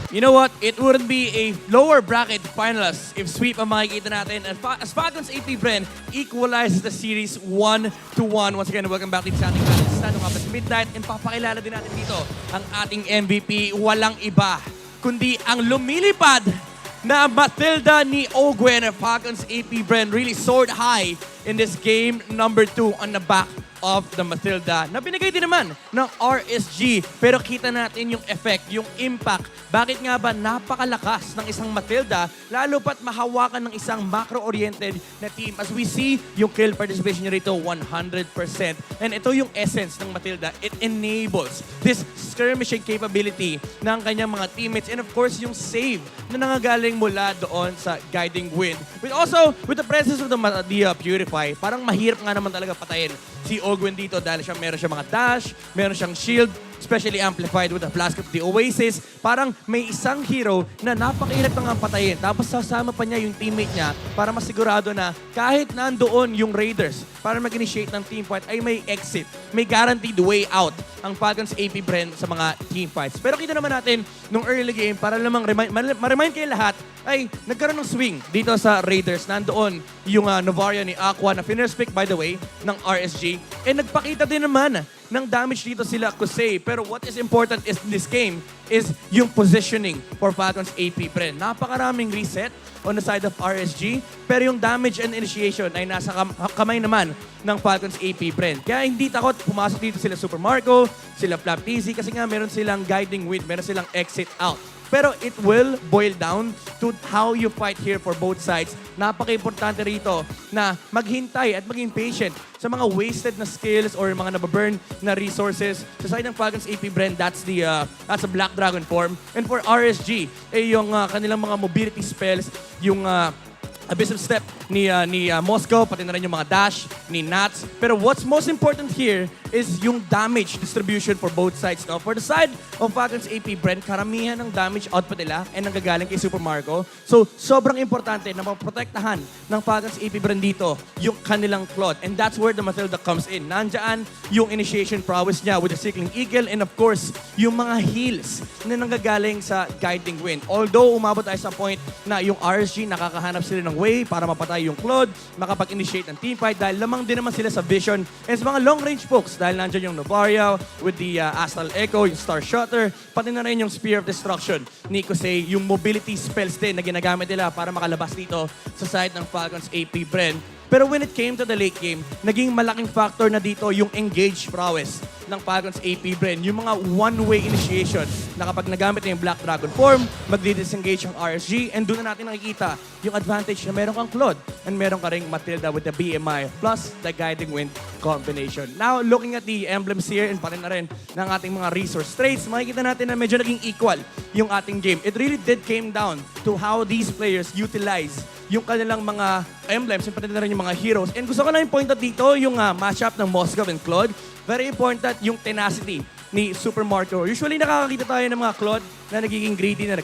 You know what? It wouldn't be a lower bracket finalist if sweep ang makikita natin. And as Falcons APBREN equalizes the series 1-1. Once again, welcome back dito sa ating Stand Up at Midnight. And papakilala din natin dito ang ating MVP. Walang iba, kundi ang lumilipad na Matilda ni Ogwen. Falcons APBREN really soared high in this game number 2 on the back of the Matilda na binigay din naman ng RSG. Pero kita natin yung effect, yung impact. Bakit nga ba napakalakas ng isang Matilda lalo pat mahawakan ng isang macro-oriented na team as we see yung kill participation niya rito 100%. And ito yung essence ng Matilda. It enables this skirmishing capability ng kanyang mga teammates and of course yung save na nangagaling mula doon sa guiding wind. But also with the presence of the Purify, parang mahirap nga naman talaga patayin si Ogwen dito dahil meron siya mga dash, meron siyang shield, especially amplified with the Flask of the Oasis. Parang may isang hero na napakahirap na nga patayin. Tapos sasama pa niya yung teammate niya para masigurado na kahit nandoon yung Raiders para mag-initiate ng team fight ay may exit. May guaranteed way out ang Falcons APBREN sa mga team fights. Pero kita naman natin nung early game para lamang ma-remind kayo lahat ay nagkaroon ng swing dito sa Raiders. Nandoon yung Novaria ni Aqua na finish pick by the way ng RSG. And nagpakita din naman ng damage dito sila Kusei. Pero what is important is in this game is yung positioning for Falcons APBREN. Napakaraming reset on the side of RSG. Pero yung damage and initiation ay nasa kamay naman ng Falcons APBREN. Kaya hindi takot pumasok dito sila Super Marco, sila Flap TZ kasi nga meron silang guiding wind, meron silang exit out. Pero it will boil down to how you fight here for both sides. Napaka-importante rito na maghintay at maging patient sa mga wasted na skills or mga nababurn na resources. Sa side ng Falcons APBREN, that's a Black Dragon form. And for RSG, yung kanilang mga mobility spells, yung Abyssal Step ni Moscow, pati na rin yung mga dash ni Nats. Pero what's most important here is yung damage distribution for both sides. No? For the side of Falcons APBREN, karamihan ng damage output nila ay nanggagaling kay Super Marco. So, sobrang importante na maprotektahan ng Falcons APBREN dito yung kanilang Claude. And that's where the Matilda comes in. Nandyan yung initiation prowess niya with the Cycling Eagle and of course, yung mga heals na nanggagaling sa Guiding Wind. Although, umabot tayo sa point na yung RSG nakakahanap sila ng way para mapatay yung Claude, makapag-initiate ng teamfight dahil lamang din naman sila sa vision and sa mga long-range pokes dahil nandiyan yung Novaria with the Astral Echo, yung Star Shutter, pati na rin yung Spear of Destruction ni Kusei, yung mobility spells din na ginagamit nila para makalabas dito sa side ng Falcons APBREN. Pero when it came to the late game, naging malaking factor na dito yung engage prowess ng Falcons APBREN. Yung mga one-way initiation na kapag nagamit na yung Black Dragon form, magdi-disengage ang RSG and doon na natin nakikita yung advantage na meron kang Claude and meron ka ring Matilda with the BMI plus the Guiding Wind combination. Now, looking at the emblems here and pati na rin ng ating mga resource traits, makikita natin na medyo naging equal yung ating game. It really did came down to how these players utilize yung kanilang mga emblems, yung pati na rin yung mga heroes. And gusto ko lang yung point out dito, yung matchup ng Moscow and Claude. Very important yung tenacity ni Super Marco. Usually nakakakita tayo ng mga Claude na nagiging greedy na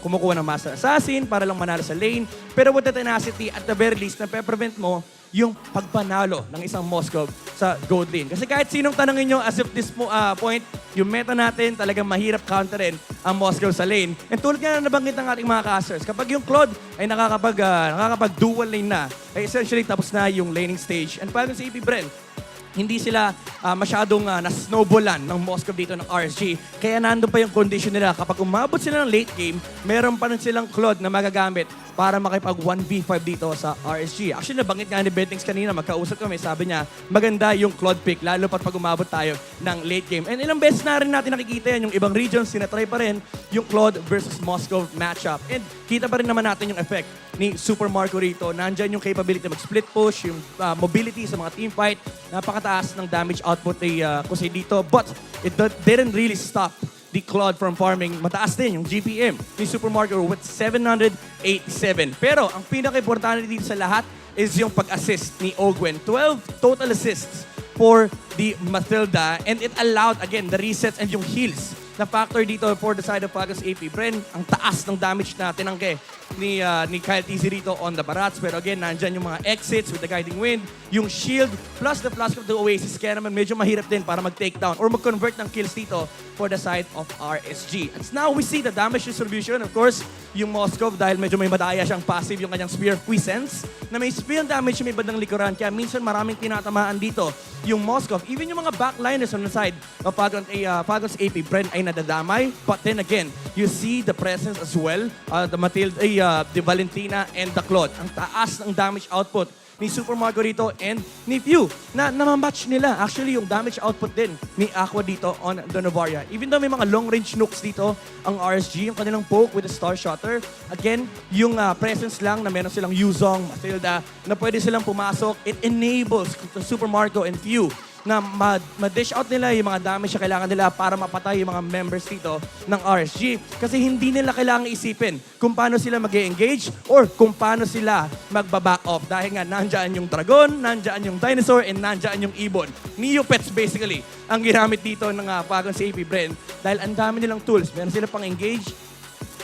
kumukuha ng Master Assassin para lang manalo sa lane. Pero with the tenacity, at the very least, na prevent mo yung pagpanalo ng isang Moscow sa gold lane. Kasi kahit sinong tanongin nyo, as of this point, yung meta natin talagang mahirap counterin ang Moscow sa lane. And tulad nga na nabanggit ng ating mga casters, kapag yung Claude ay nakakapag dual lane na, ay essentially tapos na yung laning stage. And Falcons APBREN, hindi sila masyadong na-snowballan ng Moscow dito ng RSG. Kaya nandun pa yung condition nila. Kapag umabot sila ng late game, meron pa rin silang Claude na magagamit para makipag 1v5 dito sa RSG. Actually, nabanggit nga ni Betings kanina, magkausap kami, sabi niya, maganda yung Claude pick, lalo pat pag umabot tayo ng late game. And ilang beses na rin natin nakikita yan, yung ibang regions, sinatry pa rin yung Claude versus Moscow matchup. And kita pa rin naman natin yung effect ni Super Marco rito. Nandyan yung capability mag-split push, yung mobility sa mga team fight, napakataas ng damage output ni Kusei dito. But it didn't really stop the Claude from farming. Mataas din yung GPM ni Super Marco with 787. Pero ang pinaka-importante dito sa lahat is yung pag-assist ni Ogwen. 12 total assists for the Matilda and it allowed, again, the resets and yung heals na factor dito for the side of Falcons APBREN. Ang taas ng damage na tinangke ni Kyle TZ rito on the Barats. Pero again, nandyan yung mga exits with the Guiding Wind, yung shield, plus the Flask of the Oasis. Kaya naman medyo mahirap din para mag-takedown or mag-convert ng kills dito for the side of RSG. And now we see the damage distribution. Of course, yung Moscow, dahil medyo may madaya siyang passive yung kanyang Spear of Puissance, na may spill damage yung may bandang likuran. Kaya minsan maraming tinatamaan dito yung Moscow. Even yung mga backliners on the side of Falcons APBREN ay nadadamay. But then again, you see the presence as well, the Matilda, the Valentina and the Claude. Ang taas ng damage output ni Super Marco dito and ni Pew na namamatch nila. Actually, yung damage output din ni Aqua dito on the Novaria. Even though may mga long-range nukes dito ang RSG, yung kanilang poke with the Star Shotter, again, yung presence lang na meron silang Yuzong, Matilda, na pwede silang pumasok, it enables Super Marco and Pew na ma-dish out nila yung mga damage na kailangan nila para mapatay yung mga members dito ng RSG. Kasi hindi nila kailangan isipin kung paano sila mag-engage or kung paano sila magbaback off. Dahil nga, nandyan yung Dragon, nandyan yung Dinosaur, and nandyan yung Ibon. Neopets basically ang ginamit dito ng Falcons sa APBREN. Dahil ang dami nilang tools. Meron sila pang engage,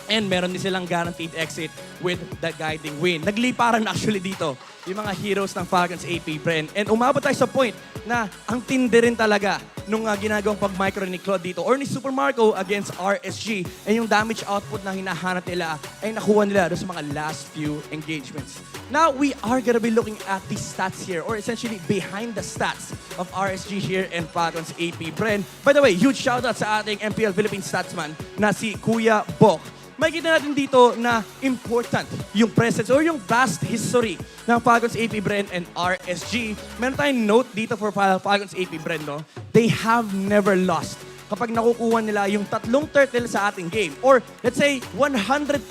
and meron din silang guaranteed exit with the guiding wind. Nagliparan actually dito yung mga heroes ng Falcons APBREN. And umabot tayo sa point na ang tindi rin talaga nung ginagawang pag-micro ni Claude dito or ni Super Marco against RSG. And yung damage output na hinahanap nila ay nakuha nila doon sa mga last few engagements. Now, we are gonna be looking at the stats here or essentially behind the stats of RSG here and Falcons APBREN. By the way, huge shoutout sa ating MPL Philippines statsman na si Kuya Bok. Makikita natin dito na important yung presence or yung vast history ng Falcons APBREN and RSG. Meron tayong note dito for Falcons APBREN, no? They have never lost kapag nakukuha nila yung 3 turtle sa ating game. Or let's say 100%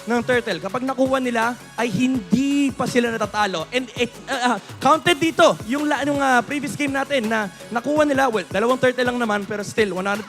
ng turtle. Kapag nakuha nila ay hindi pa sila natatalo. And counted dito yung previous game natin na nakuha nila, well, 2 turtle lang naman pero still 100%.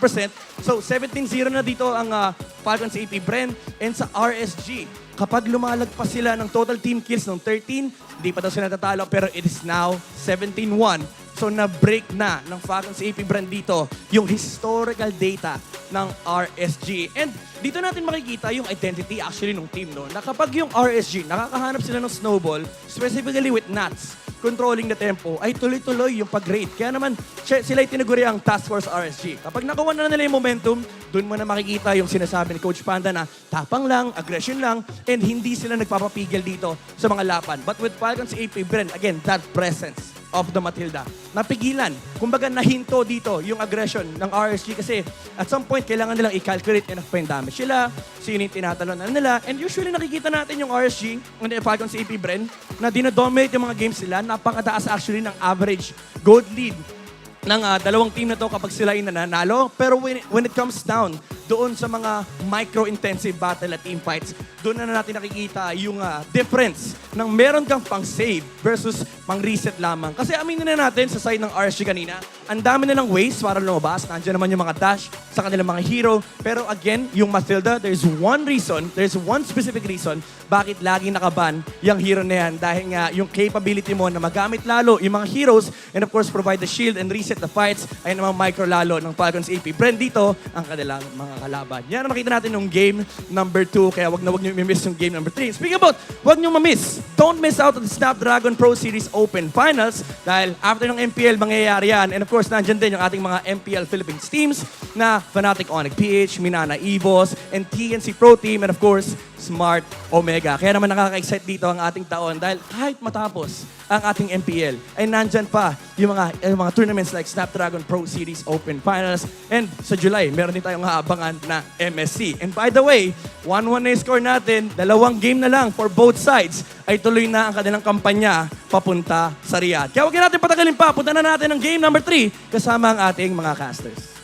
So 17-0 na dito ang Falcons APBREN and sa RSG. Kapag lumalagpas sila ng total team kills ng 13, hindi pa daw sila natatalo pero it is now 17-1. So na-break na ng Falcons APBREN dito yung historical data ng RSG. And dito natin makikita yung identity actually ng team, no? Na kapag yung RSG, nakakahanap sila ng snowball, specifically with Nats, controlling the tempo, ay tuloy-tuloy yung pag-rate. Kaya naman, sila ay tinaguri ang Task Force RSG. Kapag nakuha na nila yung momentum, doon mo na makikita yung sinasabi ni Coach Panda na tapang lang, aggression lang, and hindi sila nagpapapigil dito sa mga laban. But with Falcons APBREN, again, that presence of the Matilda. Napigilan. Kumbaga nahinto dito yung aggression ng RSG kasi at some point kailangan nilang i-calculate enough pa yung damage sila, sino yung tinatalonan nila, and usually nakikita natin yung RSG and the Falcons APBREN na dinodominate yung mga games nila. Napakataas actually ng average gold lead ng dalawang team na to kapag sila ay nananalo. Pero when it comes down doon sa mga micro-intensive battle at team fights, doon na natin nakikita yung difference ng meron kang pang-save versus pang-reset lamang. Kasi aminin na natin sa side ng RSG kanina, ang dami nilang ways para lumabas. Nandiyan naman yung mga dash sa kanilang mga hero. Pero again, yung Matilda, there's one specific reason bakit lagi nakaban yung hero na yan. Dahil nga yung capability mo na magamit lalo yung mga heroes and of course provide the shield and reset the fights ay namang micro lalo ng Falcons APBREN dito ang kanilang mga kalaban. Yan ang makita natin yung game number 2 kaya wag nyo i-miss yung game number 3. Speaking about, wag nyo ma-miss. Don't miss out on the Snapdragon Pro Series Open Finals dahil after ng MPL mangyayari yan. And of course, nandyan din yung ating mga MPL Philippines teams na Fnatic Onyx PH, Minana Evos, and TNC Pro Team, and of course, Smart Omega. Kaya naman nakaka-excite dito ang ating taon dahil kahit matapos ang ating MPL ay nandyan pa yung mga tournaments like Snapdragon Pro Series Open Finals, and sa July meron din tayong aabangan na MSC. And by the way, 1-1 na yung score natin, 2 game na lang for both sides ay tuloy na ang kanilang kampanya papunta sa Riyadh. Kaya huwag natin patagalin pa, punta na natin ang game number 3 kasama ang ating mga casters.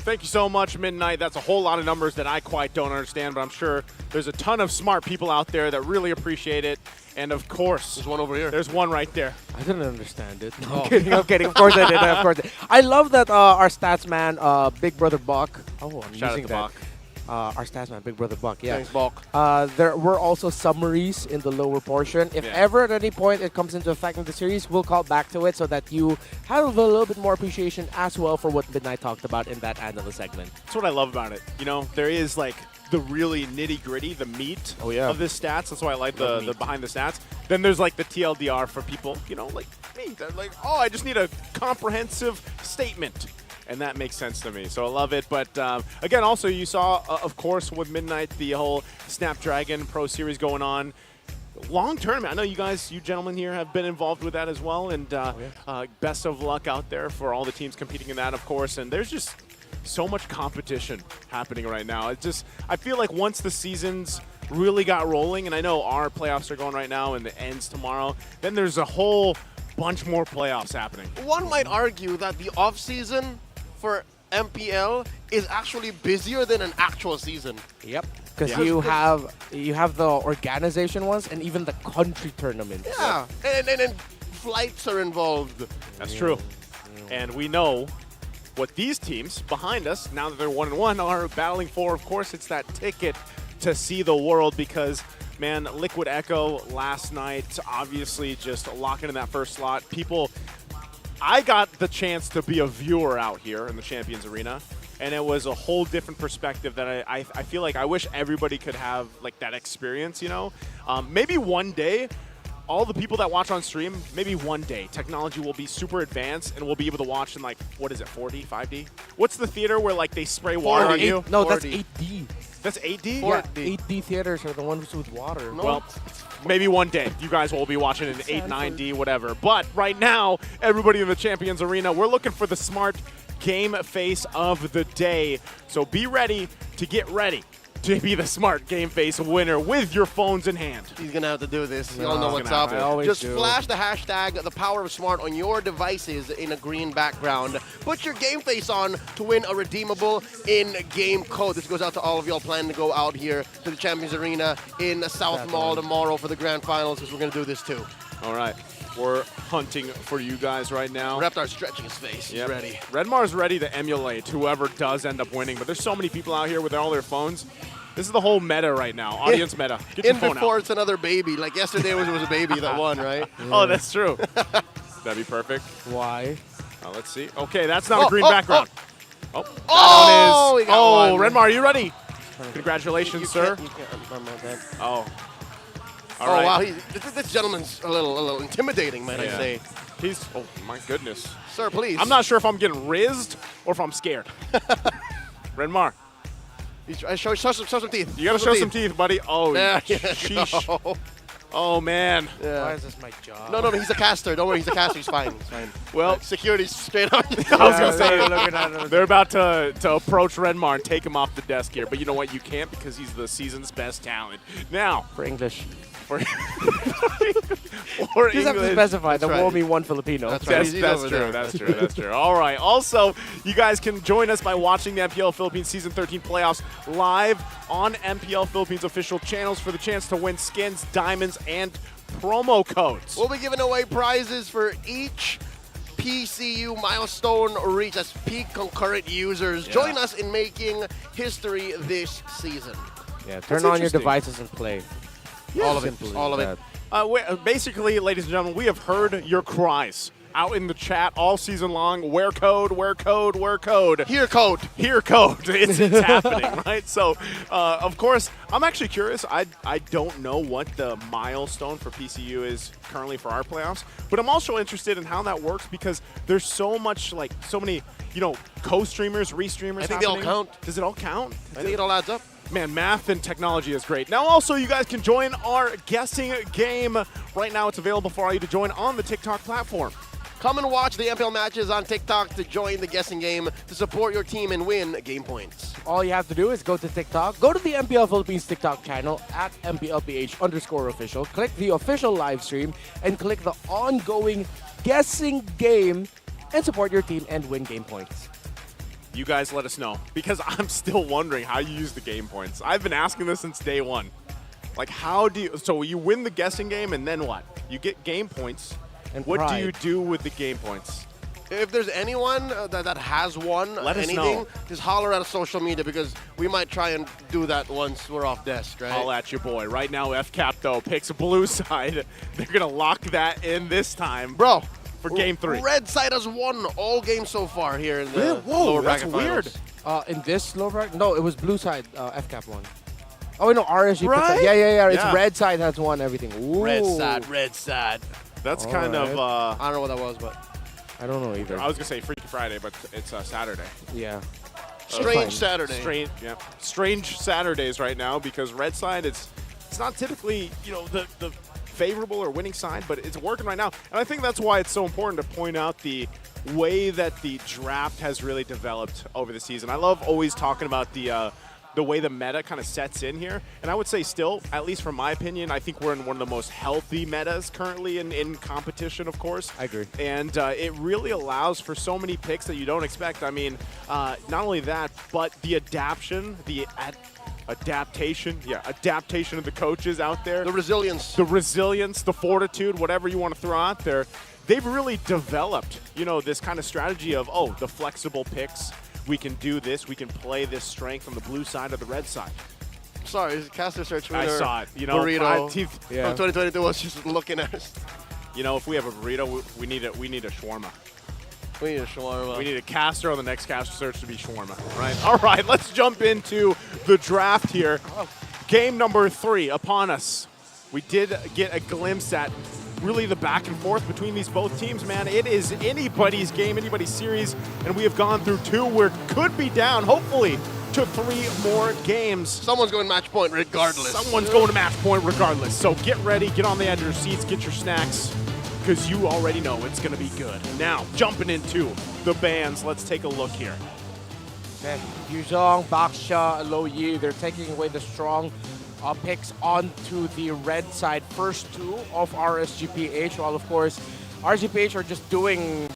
Thank you so much, Midnight. That's a whole lot of numbers that I quite don't understand, but I'm sure there's a ton of smart people out there that really appreciate it. And of course, there's one over here. There's one right there. I didn't understand it. No, I'm kidding. Of course I did. Of course. I love that our stats man, Big Brother Buck. Oh, I'm Shout using out to that. Buck. Our stats man, Big Brother Buck. Yeah. Thanks, Buck. There were also summaries in the lower portion. If ever at any point it comes into effect in the series, we'll call back to it so that you have a little bit more appreciation as well for what Midnight talked about in that analyst segment. That's what I love about it. You know, there is like the really nitty-gritty, the meat of this stats. That's why I like the behind the stats. Then there's like the TLDR for people, you know, like me. They're like, oh, I just need a comprehensive statement. And that makes sense to me. So I love it. But again, also you saw, of course, with Midnight, the whole Snapdragon Pro Series going on. Long tournament. I know you gentlemen here have been involved with that as well. And best of luck out there for all the teams competing in that, of course. And there's just so much competition happening right now. It's just, I feel like once the seasons really got rolling, and I know our playoffs are going right now and the ends tomorrow, then there's a whole bunch more playoffs happening. One might argue that the off-season for MPL is actually busier than an actual season. Yep. Because Yeah. you have the organization ones and even the country tournaments. Yeah, and flights are involved. That's true. And we know what these teams behind us, now that they're 1-1, are battling for. Of course, it's that ticket to see the world because, man, Liquid Echo last night, obviously just locking in that first slot. I got the chance to be a viewer out here in the Champions Arena, and it was a whole different perspective that I feel like I wish everybody could have like that experience, you know? Maybe one day, all the people that watch on stream, maybe one day, technology will be super advanced and we'll be able to watch in like, what is it, 4D, 5D? What's the theater where like they spray water on you? No, that's 8D. That's 8D? Yeah, 8D theaters are the ones with water. Well, maybe one day you guys will be watching in 8, 9D, whatever. But right now, everybody in the Champions Arena, we're looking for the smart game face of the day. So be ready to get ready to be the smart game face winner with your phones in hand. He's going to have to do this. You all know what's up. Just flash the hashtag, the power of smart, on your devices in a green background. Put your game face on to win a redeemable in-game code. This goes out to all of y'all planning to go out here to the Champions Arena in South Mall tomorrow for the Grand Finals, because we're going to do this too. All right. We're hunting for you guys right now. Reptar's stretching his face. He's ready. Redmar's ready to emulate whoever does end up winning, but there's so many people out here with all their phones. This is the whole meta right now, audience meta. Get your phone before out. it's another baby. Like yesterday was a baby that won, right? Oh, that's true. That'd be perfect. Why? Let's see. Okay, that's not a green background. Oh, that one is. we got one. Redmar, are you ready? Congratulations, sir. You can't remember that. Oh. All Oh, right. wow. This gentleman's a little intimidating, might I Yeah. say. He's, oh my goodness. Sir, please. I'm not sure if I'm getting rizzed or if I'm scared. Redmar. Show some teeth. You gotta show some teeth, buddy. Oh, There you sheesh. go. Oh, man. Yeah. Why is this my job? No, he's a caster. Don't worry, he's a caster. He's fine. He's fine. Well, security's straight up. I was gonna say, they're about to approach Redmar and take him off the desk here, but you know what? You can't because he's the season's best talent. Now, For English. for You just have to specify. There will be one Filipino. That's right. That's true. That's true. All right. Also, you guys can join us by watching the MPL Philippines Season 13 Playoffs live on MPL Philippines official channels for the chance to win skins, diamonds, and promo codes. We'll be giving away prizes for each PCU milestone reach. That's peak concurrent users. Yeah. Join us in making history this season. Yeah, That's turn on your interesting. devices and play. All of it. Simple as All of it. that. Basically, ladies and gentlemen, we have heard your cries out in the chat all season long. Where code, where code, where code. Here code. Here code. It's happening, right? So, of course, I'm actually curious. I don't know what the milestone for PCU is currently for our playoffs, but I'm also interested in how that works because there's so many, co-streamers, re-streamers I think they all happening. count. Does it all count? I think it all adds up. Man, math and technology is great. Now, also, you guys can join our guessing game. Right now, it's available for all you to join on the TikTok platform. Come and watch the MPL matches on TikTok to join the guessing game, to support your team and win game points. All you have to do is go to TikTok, go to the MPL Philippines TikTok channel at MPL-PH_official, click the official live stream, and click the ongoing guessing game, and support your team and win game points. You guys let us know, because I'm still wondering how you use the game points. I've been asking this since day one. Like, how do you... So you win the guessing game, and then what? You get game points. And what pride. do you do with the game points? If there's anyone that has won Let us anything, know. just holler at us social media, because we might try and do that once we're off desk, right? I'll at your boy. Right now, FCAP, though, picks blue side. They're going to lock that in this time. Bro. For game 3. Red side has won all games so far here in the lower that's bracket weird. finals. In this low bracket? No, it was blue side, FCAP won. Oh, no, RSG picked Right? up. Yeah. It's Yeah. red side has won everything. Ooh. Red side. That's All kind of... I don't know what that was, but... I don't know either. I was going to say Freaky Friday, but it's Saturday. Yeah. Strange Saturday. Strange Saturdays right now because red side, it's not typically, the favorable or winning side, but it's working right now. And I think that's why it's so important to point out the way that the draft has really developed over the season. I love always talking about the the way the meta kind of sets in here. And I would say still, at least from my opinion, I think we're in one of the most healthy metas currently in competition, of course. I agree. And it really allows for so many picks that you don't expect. I mean, not only that, but the adaptation of the coaches out there. The resilience. The resilience, the fortitude, whatever you want to throw out there. They've really developed, you know, this kind of strategy of, oh, the flexible picks. We can do this. We can play this strength on the blue side or the red side. Sorry, caster search winner. I saw it. You know, burrito yeah. from 2022 was just looking at us. You know, if we have a burrito, we need a shawarma. We need a shawarma. We need a caster on the next caster search to be shawarma, right? All right, let's jump into the draft here. Game number 3 upon us. We did get a glimpse at really the back and forth between these both teams, man. It is anybody's game, anybody's series, and we have gone through 2. We could be down, hopefully, to 3 more games. Someone's going match point regardless. Someone's going to match point regardless. So get ready, get on the edge of your seats, get your snacks, because you already know it's going to be good. Now, jumping into the bands, let's take a look here. Okay, Yuzhong, Baksha, Aloyi, they're taking away the strong picks onto the red side. First 2 of RSGPH, while of course RSGPH are just doing,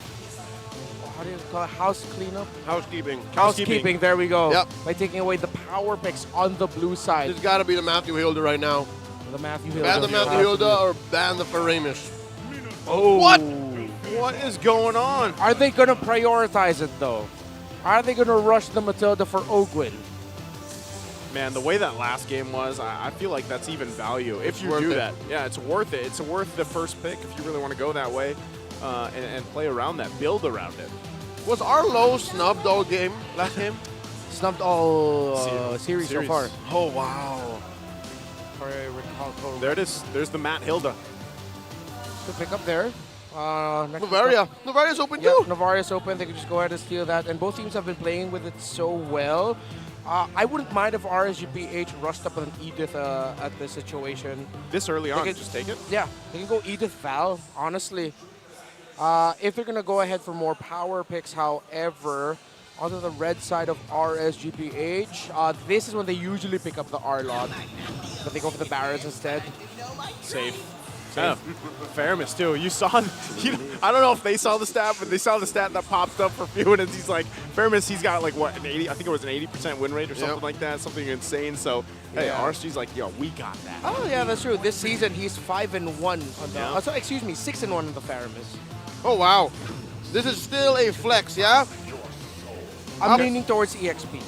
how do you call it, house cleanup? Housekeeping. There we go. Yep. By taking away the power picks on the blue side. There's got to be the Matthew Hilda right now. The Matthew Hilda. Ban the Matthew Hilda or ban the Faramis. Oh. What is going on? Are they going to prioritize it though? Are they going to rush the Matilda for Ogwin? Man, the way that last game was, I feel like that's even value if you worth do it. that. Yeah, it's worth it. It's worth the first pick if you really want to go that way and play around that, build around it. Was Arlo snubbed all game last game? Snubbed all series so far. Oh, wow. There it is. There's the Matt Hilda. Good pick up there. Navaria. Navaria's open yeah, too. Navaria's open. They can just go ahead and steal that. And both teams have been playing with it so well. I wouldn't mind if RSGPH rushed up on Edith at this situation. This early on, can just take it? Yeah, they can go Edith Val, honestly. If they're going to go ahead for more power picks, however, onto the red side of RSGPH, this is when they usually pick up the R-Log. But they go for the Barrets instead. Safe. Yeah, Faramis too. You saw, I don't know if they saw the stat, but they saw the stat that popped up for few, and he's like, Faramis, he's got like what, an 80, I think it was an 80% win rate or something like that, something insane. So, hey, RSG's like, yo, we got that. Oh yeah, that's true. This season he's 5-1 on the, so excuse me, 6-1 on the Faramis. Oh wow, this is still a flex, yeah? I'm leaning towards EXP.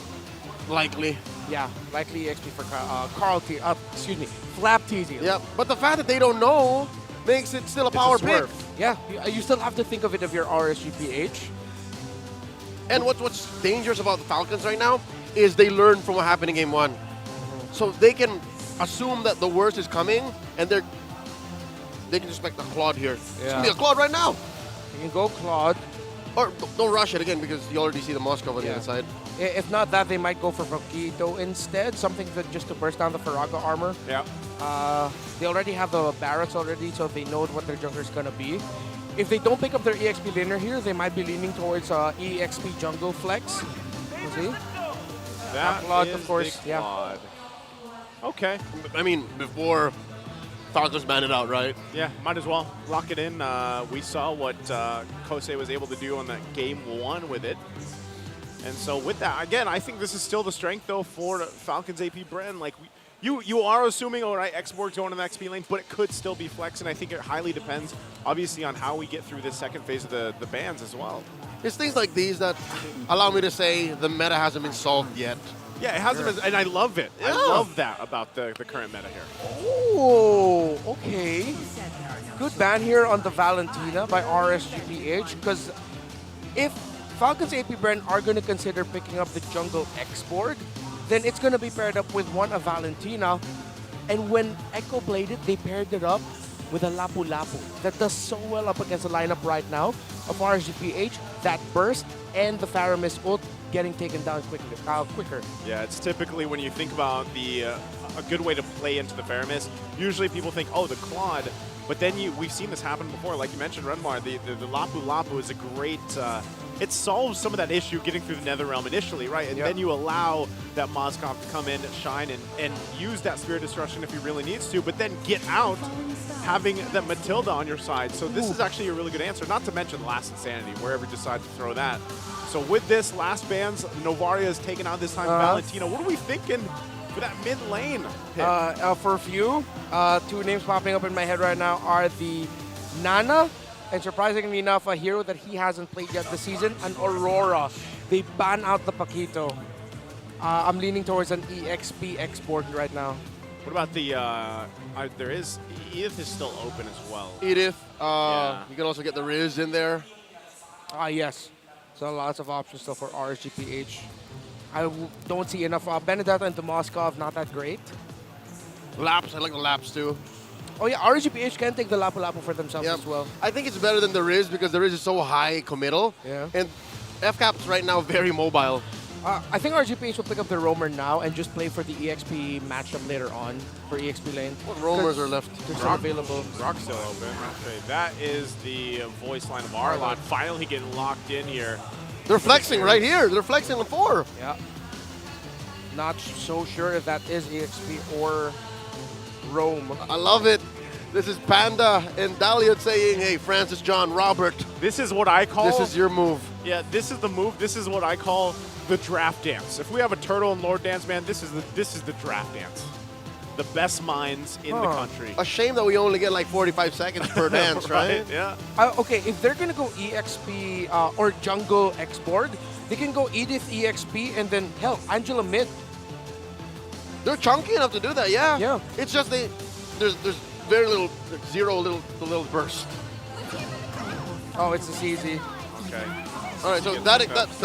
Likely. Yeah, likely EXP for Carl T. Excuse me, Flap TZ. Yep, but the fact that they don't know makes it still a power pick. Yeah, you still have to think of it if you're RSGPH. And what's dangerous about the Falcons right now is they learn from what happened in game 1. So they can assume that the worst is coming, and they can expect a Claude here. It's gonna be a Claude right now. You can go Claude. Or don't rush it again because you already see the Moscow on the inside. If not that, they might go for Mokito instead, something that just to burst down the Faraga armor. Yeah. They already have the Barretts already, so they know what their jungler is going to be. If they don't pick up their EXP laner here, they might be leaning towards EXP jungle flex. You see? That Claude, is of course. Big Claude. Okay. I mean, before Falcons banned it out, right? Yeah, might as well lock it in. We saw what Kosei was able to do on that game 1 with it. And so with that, again, I think this is still the strength, though, for Falcons APBREN. Like, you are assuming, all right, X-Borg's going to the XP lane, but it could still be flex, and I think it highly depends, obviously, on how we get through this second phase of the bans as well. It's things like these that allow me to say the meta hasn't been solved yet. Yeah, it hasn't been, and I love it. Yeah. I love that about the current meta here. Oh, okay. Good ban here on the Valentina by RSGPH, because if Falcons APBREN are going to consider picking up the jungle X-Borg, then it's going to be paired up with a Valentina. And when Echo played it, they paired it up with a Lapu Lapu. That does so well up against the lineup right now of RSGPH, that burst, and the Faramis ult getting taken down quicker. Yeah, it's typically when you think about a good way to play into the Faramis, usually people think, oh, the Claude. But then we've seen this happen before. Like you mentioned, Renmar, the Lapu Lapu is a great it solves some of that issue getting through the Netherrealm initially, right? And then you allow that Moskov to come in and shine and use that Spirit Destruction if he really needs to, but then get out having that Matilda on your side. So this is actually a really good answer, not to mention Last Insanity, wherever you decide to throw that. So with this, Last Bands, Novaria is taken out this time. Valentino, what are we thinking for that mid lane pick? For a few, two names popping up in my head right now are the Nana, and surprisingly enough, a hero that he hasn't played yet this season, an Aurora. They ban out the Paquito. I'm leaning towards an EXP export right now. What about the, there is, Edith is still open as well. Edith, you can also get the Riz in there. Yes. So lots of options still for RSGPH. Don't see enough. Benedetta into Moskov, not that great. Laps, I like the Laps too. Oh yeah, RSGPH can take the Lapu-Lapu for themselves as well. I think it's better than the Riz because the Riz is so high committal. Yeah. And FCAP's right now very mobile. I think RGPH will pick up the Roamer now and just play for the EXP matchup later on for EXP lane. What Roamers are left? They're still available. Rock's still open. Okay, that is the voice line of Arlot finally getting locked in here. They're flexing right here. They're flexing the 4. Yeah. Not so sure if that is EXP or Rome. I love it. This is Panda and Dahlia saying, hey, Francis John Robert. This is what I call... This is your move. Yeah, this is the move. This is what I call the draft dance. If we have a Turtle and Lord dance, man, this is the draft dance. The best minds in the country. A shame that we only get like 45 seconds per dance, right? Yeah. Okay, if they're going to go EXP or Jungle X-Board, they can go Edith EXP and then, hell, Angela mid. They're chunky enough to do that, yeah. Yeah. It's just there's very little, little burst. Oh, it's just easy. Okay. All right, so that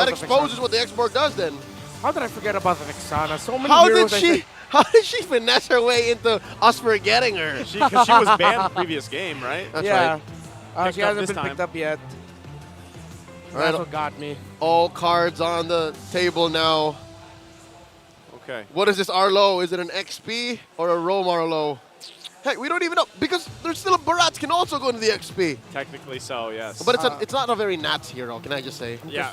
exposes what the export does then. How did I forget about the Vexana? So many How heroes did she finesse her way into us forgetting her? Because she was banned the previous game, right? That's right. She hasn't been time. picked up yet. All right, That's what got me. All cards on the table now. Okay. What is this Arlo? Is it an XP or a Rome Arlo? Heck, we don't even know because there's still a Barats can also go into the XP. Technically so, yes. But it's not a very Nats hero, can I just say? Yeah.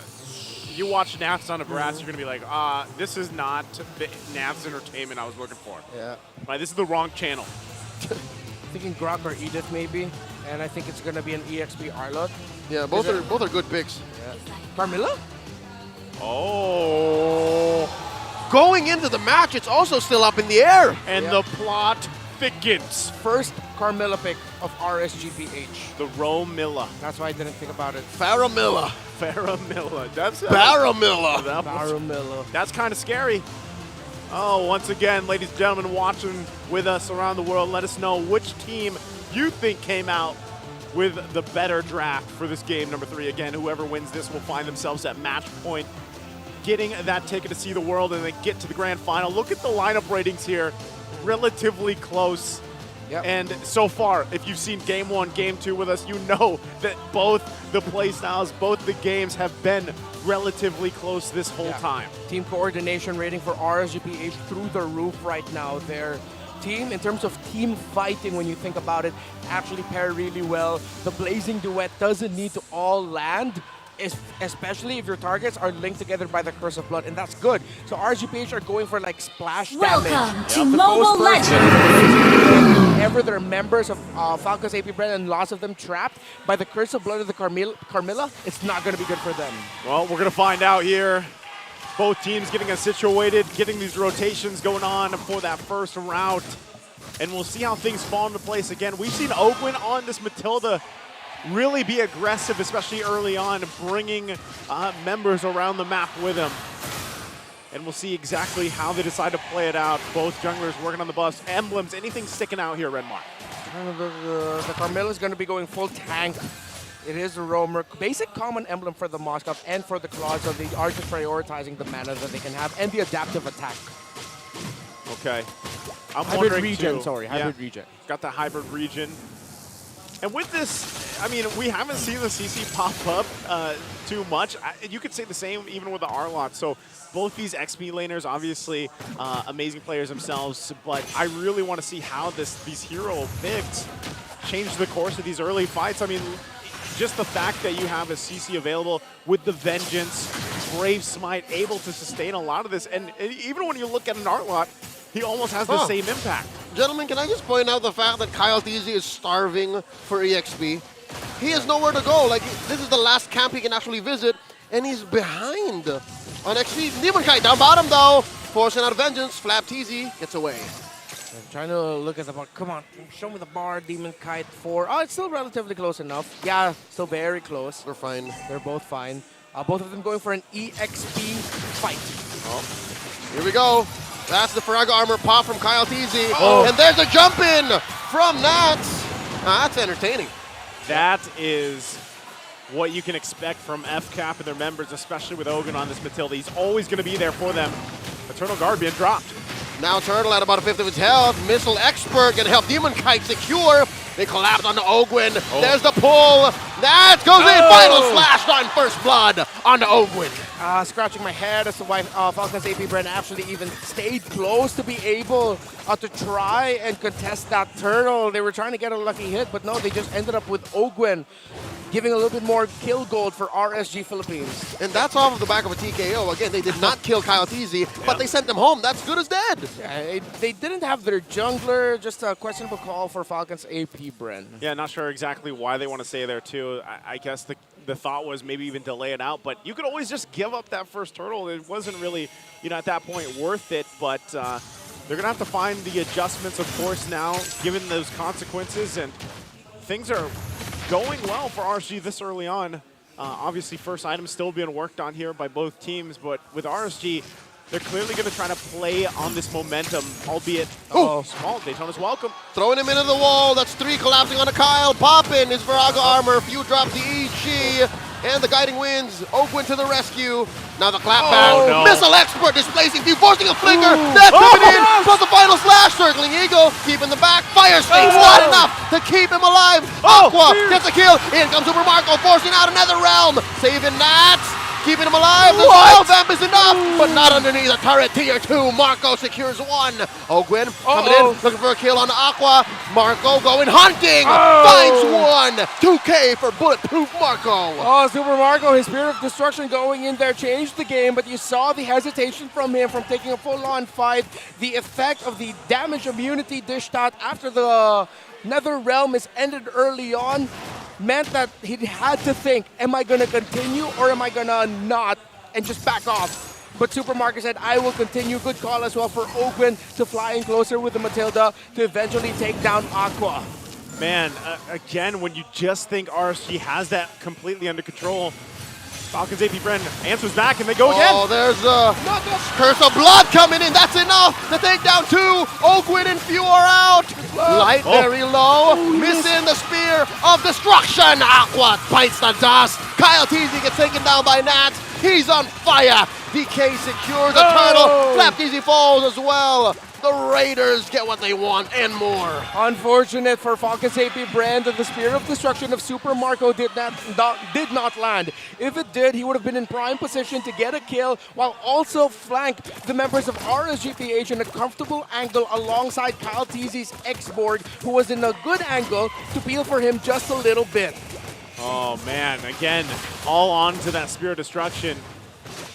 You watch Nats on a Barats, you're going to be like, this is not the Nats entertainment I was looking for. Yeah. Right, this is the wrong channel. Thinking Grok or Edith maybe, and I think it's gonna be an EXP Arlot. Yeah, both are good picks. Yeah. Carmilla? Oh. Going into the match, it's also still up in the air. And the plot thickens. First Carmilla pick of RSGPH. The Romilla. That's why I didn't think about it. Faramilla. Faramilla. That's Baramilla. Baramilla. That's kind of scary. Oh, once again, ladies and gentlemen, watching with us around the world, let us know which team you think came out with the better draft for this game number 3. Again, whoever wins this will find themselves at match point, getting that ticket to see the world and then get to the grand final. Look at the lineup ratings here. Relatively close. Yep. And so far, if you've seen Game 1, Game 2 with us, you know that both the play styles, both the games have been relatively close this whole time. Team coordination rating for RSGPH through the roof right now. Their team, in terms of team fighting, when you think about it, actually pair really well. The Blazing Duet doesn't need to all land, especially if your targets are linked together by the Curse of Blood, and that's good. So RSGPH are going for like splash damage. Welcome to Mobile Legends! Whenever they're members of Falcons APBREN and lots of them trapped by the Curse of Blood of the Carmilla, it's not going to be good for them. Well, we're going to find out here. Both teams getting us situated, getting these rotations going on for that first route. And we'll see how things fall into place. Again, we've seen Oakland on this Matilda really be aggressive, especially early on, bringing members around the map with him. And we'll see exactly how they decide to play it out. Both junglers working on the buffs. Emblems, anything sticking out here, Redmark? The Carmilla is going to be going full tank. It is a roamer. Basic common emblem for the Moskov and for the Claws, so they are just prioritizing the mana that they can have and the adaptive attack. Okay. I'm hybrid wondering regen, too. sorry, hybrid regen. Got the hybrid regen. And with this, I mean, we haven't seen the CC pop up too much. You could say the same even with the Arlot. So both these XP laners, obviously amazing players themselves, but I really want to see how these hero picks change the course of these early fights. I mean, just the fact that you have a CC available with the Vengeance, Brave Smite, able to sustain a lot of this. And even when you look at an Artlot, he almost has the same impact. Gentlemen, can I just point out the fact that Kyle Teasy is starving for EXP? He has nowhere to go. Like, this is the last camp he can actually visit, and he's behind on XP. Demon Kite down bottom, though. Forcing out Vengeance. Flap Teasy gets away. I'm trying to look at the bar. Come on, show me the bar. Demon Kite 4. Oh, it's still relatively close enough. Yeah, still very close. They're fine. They're both fine. Both of them going for an EXP fight. Oh, here we go. That's the Faraga armor pop from Kyle Teasy. And there's a jump in from Nats. That's entertaining. That is what you can expect from FCAP and their members, especially with Ogun on this Matilda. He's always going to be there for them. Eternal Guard being dropped. Now Turtle at about a fifth of his health. Missile Expert can help Demon Kite secure. They collapse onto Ogwin. There's the pull. That goes in. Final slash on First Blood onto Ogwin. Scratching my head as to why Falcons APBREN actually even stayed close to be able to try and contest that turtle. They were trying to get a lucky hit, but no, they just ended up with Ogwin giving a little bit more kill gold for RSG Philippines. And that's off of the back of a TKO. Again, they did not kill Kyle Teasy, but they sent them home. That's good as dead. Yeah, they didn't have their jungler. Just a questionable call for Falcons APBREN. Yeah, not sure exactly why they want to stay there too. I guess the thought was maybe even delay it out, but you could always just give up that first turtle. It wasn't really, at that point worth it, but they're going to have to find the adjustments, of course, now, given those consequences, and things are going well for RSG this early on. Obviously, first item still being worked on here by both teams, but with RSG, they're clearly going to try to play on this momentum, albeit small. Daytona's welcome. Throwing him into the wall. That's 3 collapsing onto Kyle. Poppin' his Viraga armor. Few drops to EG. And the guiding winds. Ogwin to the rescue. Now the clapback. Missile Expert displacing Few, forcing a flicker. That's coming in. Plus the final slash. Circling Eagle. Keeping the back. Fire Sting's not enough to keep him alive. Aqua gets a kill. In comes Super Marco, forcing out another realm. Saving Nats. Keeping him alive. The Wild Vamp is enough, but not underneath the turret. Tier 2. Marco secures 1. Ogwin coming in, looking for a kill on Aqua. Marco going hunting. Finds 1. 2K for Bulletproof Marco. Super Marco, his Spirit of Destruction going in there changed the game, but you saw the hesitation from him from taking a full-on fight. The effect of the damage immunity dished out after the Nether Realm is ended early on meant that he had to think, am I going to continue or am I going to not, and just back off. But Super Marco said, I will continue. Good call as well for Ogwin to fly in closer with the Matilda to eventually take down Aqua. Man, again, when you just think RSG has that completely under control, Falcons APBREN answers back and they go again. There's Curse of Blood coming in. That's enough to take down 2. Ogwin and Few are out. Light very low. Missing the Spear of Destruction. Aqua bites the dust. Kyle Teasy gets taken down by Nats. He's on fire. DK secures the turtle. Flap Teasy falls as well. The Raiders get what they want and more. Unfortunate for Falcons APBREN that the Spear of Destruction of Super Marco did not land. If it did, he would have been in prime position to get a kill while also flank the members of RSGPH in a comfortable angle alongside Kyle Teasy's X-Borg, who was in a good angle to peel for him just a little bit. Oh man, again, all on to that Spear of Destruction.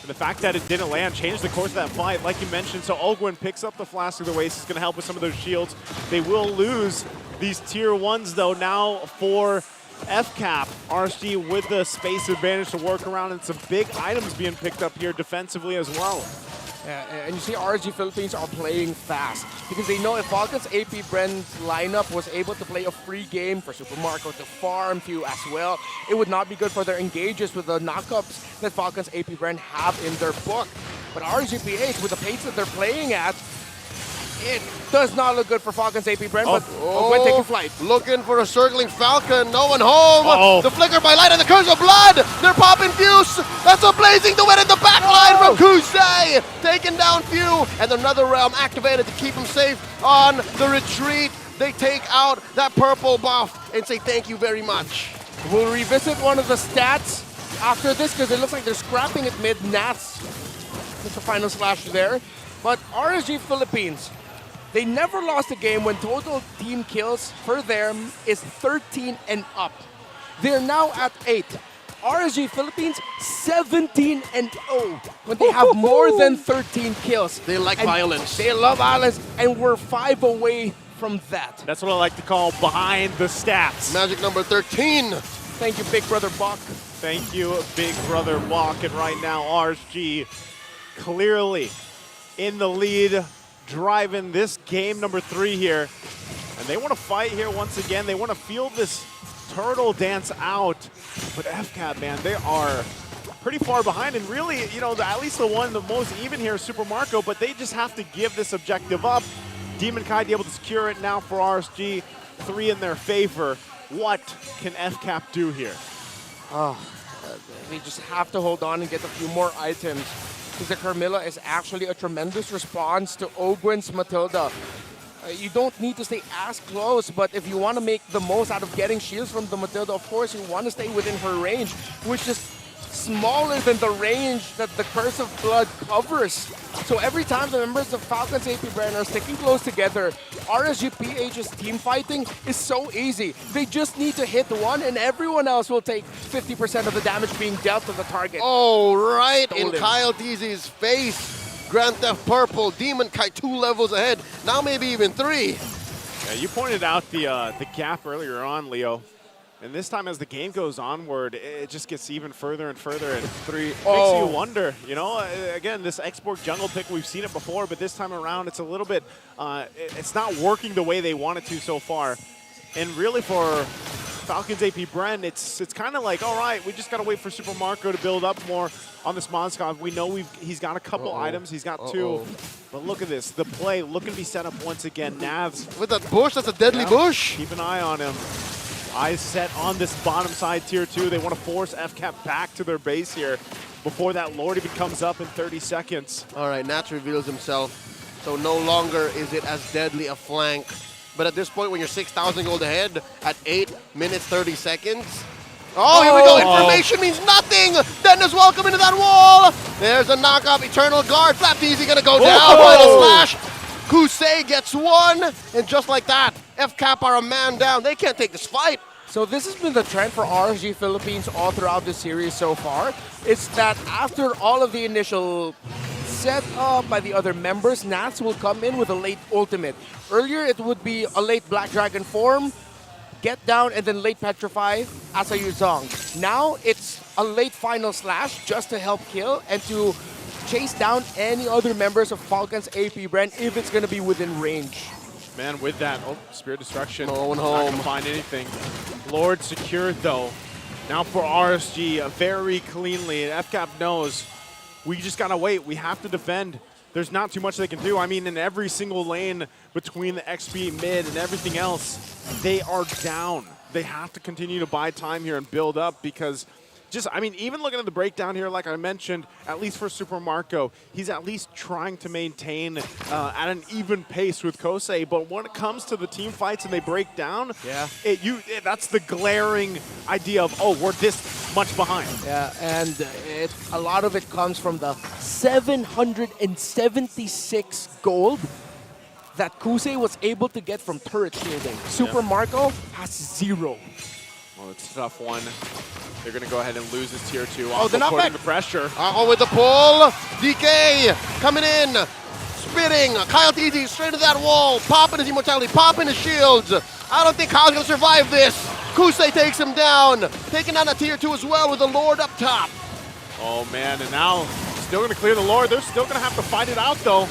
And the fact that it didn't land changed the course of that fight, like you mentioned. So Ogwin picks up the Flask of the Waste. It's going to help with some of those shields. They will lose these tier 1s, though, now for FCAP. RSG with the space advantage to work around, and some big items being picked up here defensively as well. Yeah, and you see RSG Philippines are playing fast because they know if Falcons APBREN's lineup was able to play a free game for Super Marco to farm Few as well, it would not be good for their engages with the knockups that Falcons APBREN have in their book. But RSGPH, with the pace that they're playing at, it does not look good for Falcons APBREN, but Ogwin taking flight. Looking for a circling Falcon, no one home. The flicker by Light and the Curse of Blood. They're popping Fuse. That's a blazing duet in the back line from Kusei. Taking down Few, and another realm activated to keep him safe on the retreat. They take out that purple buff and say thank you very much. We'll revisit one of the stats after this because it looks like they're scrapping it mid. Nats with the final slash there. But RSG Philippines, they never lost a game when total team kills for them is 13 and up. They're now at 8. RSG Philippines 17-0 when they have more than 13 kills. They like And violence. They love violence, and we're 5 away from that. That's what I like to call behind the stats. Magic number 13. Thank you, Big Brother Bach. Thank you, Big Brother Bach. And right now, RSG clearly in the lead, driving this game number 3 here. And they want to fight here once again. They want to feel this turtle dance out. But FCAP, man, they are pretty far behind. And really, you know, at least the most even here is Super Marco, but they just have to give this objective up. Demon Kai able to secure it now for RSG. 3 in their favor. What can FCAP do here? They just have to hold on and get a few more items, because the Carmilla is actually a tremendous response to Ogwen's Matilda. You don't need to stay as close, but if you want to make the most out of getting shields from the Matilda, of course, you want to stay within her range, which is smaller than the range that the Curse of Blood covers. So every time the members of Falcons APBREN are sticking close together, RSG-PH's team fighting is so easy. They just need to hit one, and everyone else will take 50% of the damage being dealt to the target. Oh, right in Stolen. Kyle Teasy's face. Grand Theft Purple, Demon Kai 2 levels ahead. Now maybe even 3. Yeah, you pointed out the gap earlier on, Leo. And this time as the game goes onward, it just gets even further and further. And 3 makes you wonder, you know, again, this export jungle pick, we've seen it before, but this time around it's a little bit, it's not working the way they want it to so far. And really for Falcons APBREN, it's kind of like, all right, we just got to wait for Super Marco to build up more on this Monskov. We know he's got a couple items. He's got 2. But look at this. The play looking to be set up once again. Navs. With that bush, that's a deadly bush. Keep an eye on him. Eyes set on this bottom side tier 2. They want to force FCAP back to their base here before that Lord even comes up in 30 seconds. All right, Nats reveals himself. So no longer is it as deadly a flank. But at this point, when you're 6,000 gold ahead at 8 minutes, 30 seconds. Oh, here we go. Information means nothing. Dennis, welcome into that wall. There's a knockoff. Eternal Guard. Flap Easy going to go down. Final slash. Kusei gets 1. And just like that, FCAP are a man down. They can't take this fight. So this has been the trend for RSG Philippines all throughout the series so far. It's that after all of the initial set up by the other members, Nats will come in with a late ultimate. Earlier, it would be a late Black Dragon form, get down, and then late Petrify as a Yuzong. Now, it's a late final slash just to help kill and to chase down any other members of Falcons APBREN if it's going to be within range. Man, with that, Spirit Destruction. No one Not home. gonna find anything. Lord secured though. Now for RSG, very cleanly. And FCAP knows we just gotta wait. We have to defend. There's not too much they can do. I mean, in every single lane between the XP mid and everything else, they are down. They have to continue to buy time here and build up because just, I mean, even looking at the breakdown here, like I mentioned, at least for Super Marco, he's at least trying to maintain at an even pace with Kosei. But when it comes to the team fights and they break down, that's the glaring idea of, oh, we're this much behind. Yeah, and a lot of it comes from the 776 gold that Kusei was able to get from turret shielding. Super Marco has 0. Well, it's a tough one. They're going to go ahead and lose this tier 2. Oh, the knockback. The pressure. With the pull. DK coming in. Spitting. Kyle TZ straight to that wall. Popping his immortality. Popping his shields. I don't think Kyle's going to survive this. Kusei takes him down. Taking down a tier 2 as well with the Lord up top. Oh, man. And now still going to clear the Lord. They're still going to have to fight it out, though.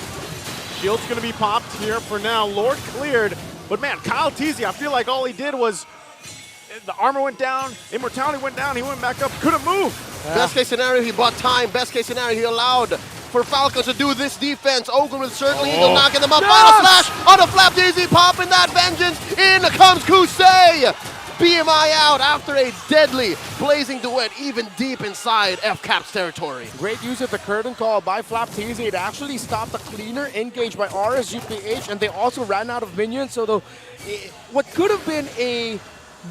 Shield's going to be popped here for now. Lord cleared. But, man, Kyle TZ, I feel like all he did was the armor went down, immortality went down, he went back up, couldn't move. Yeah. Best case scenario, he bought time. Best case scenario, he allowed for Falcons to do this defense. Ogun will certainly need to knock them up. Yes! Final slash on the Flap DZ, popping that vengeance. In comes Kusei. BMI out after a deadly blazing duet, even deep inside FCAP's territory. Great use of the curtain call by Flap TZ. It actually stopped a cleaner engage by RSG-PH, and they also ran out of minions. So what could have been a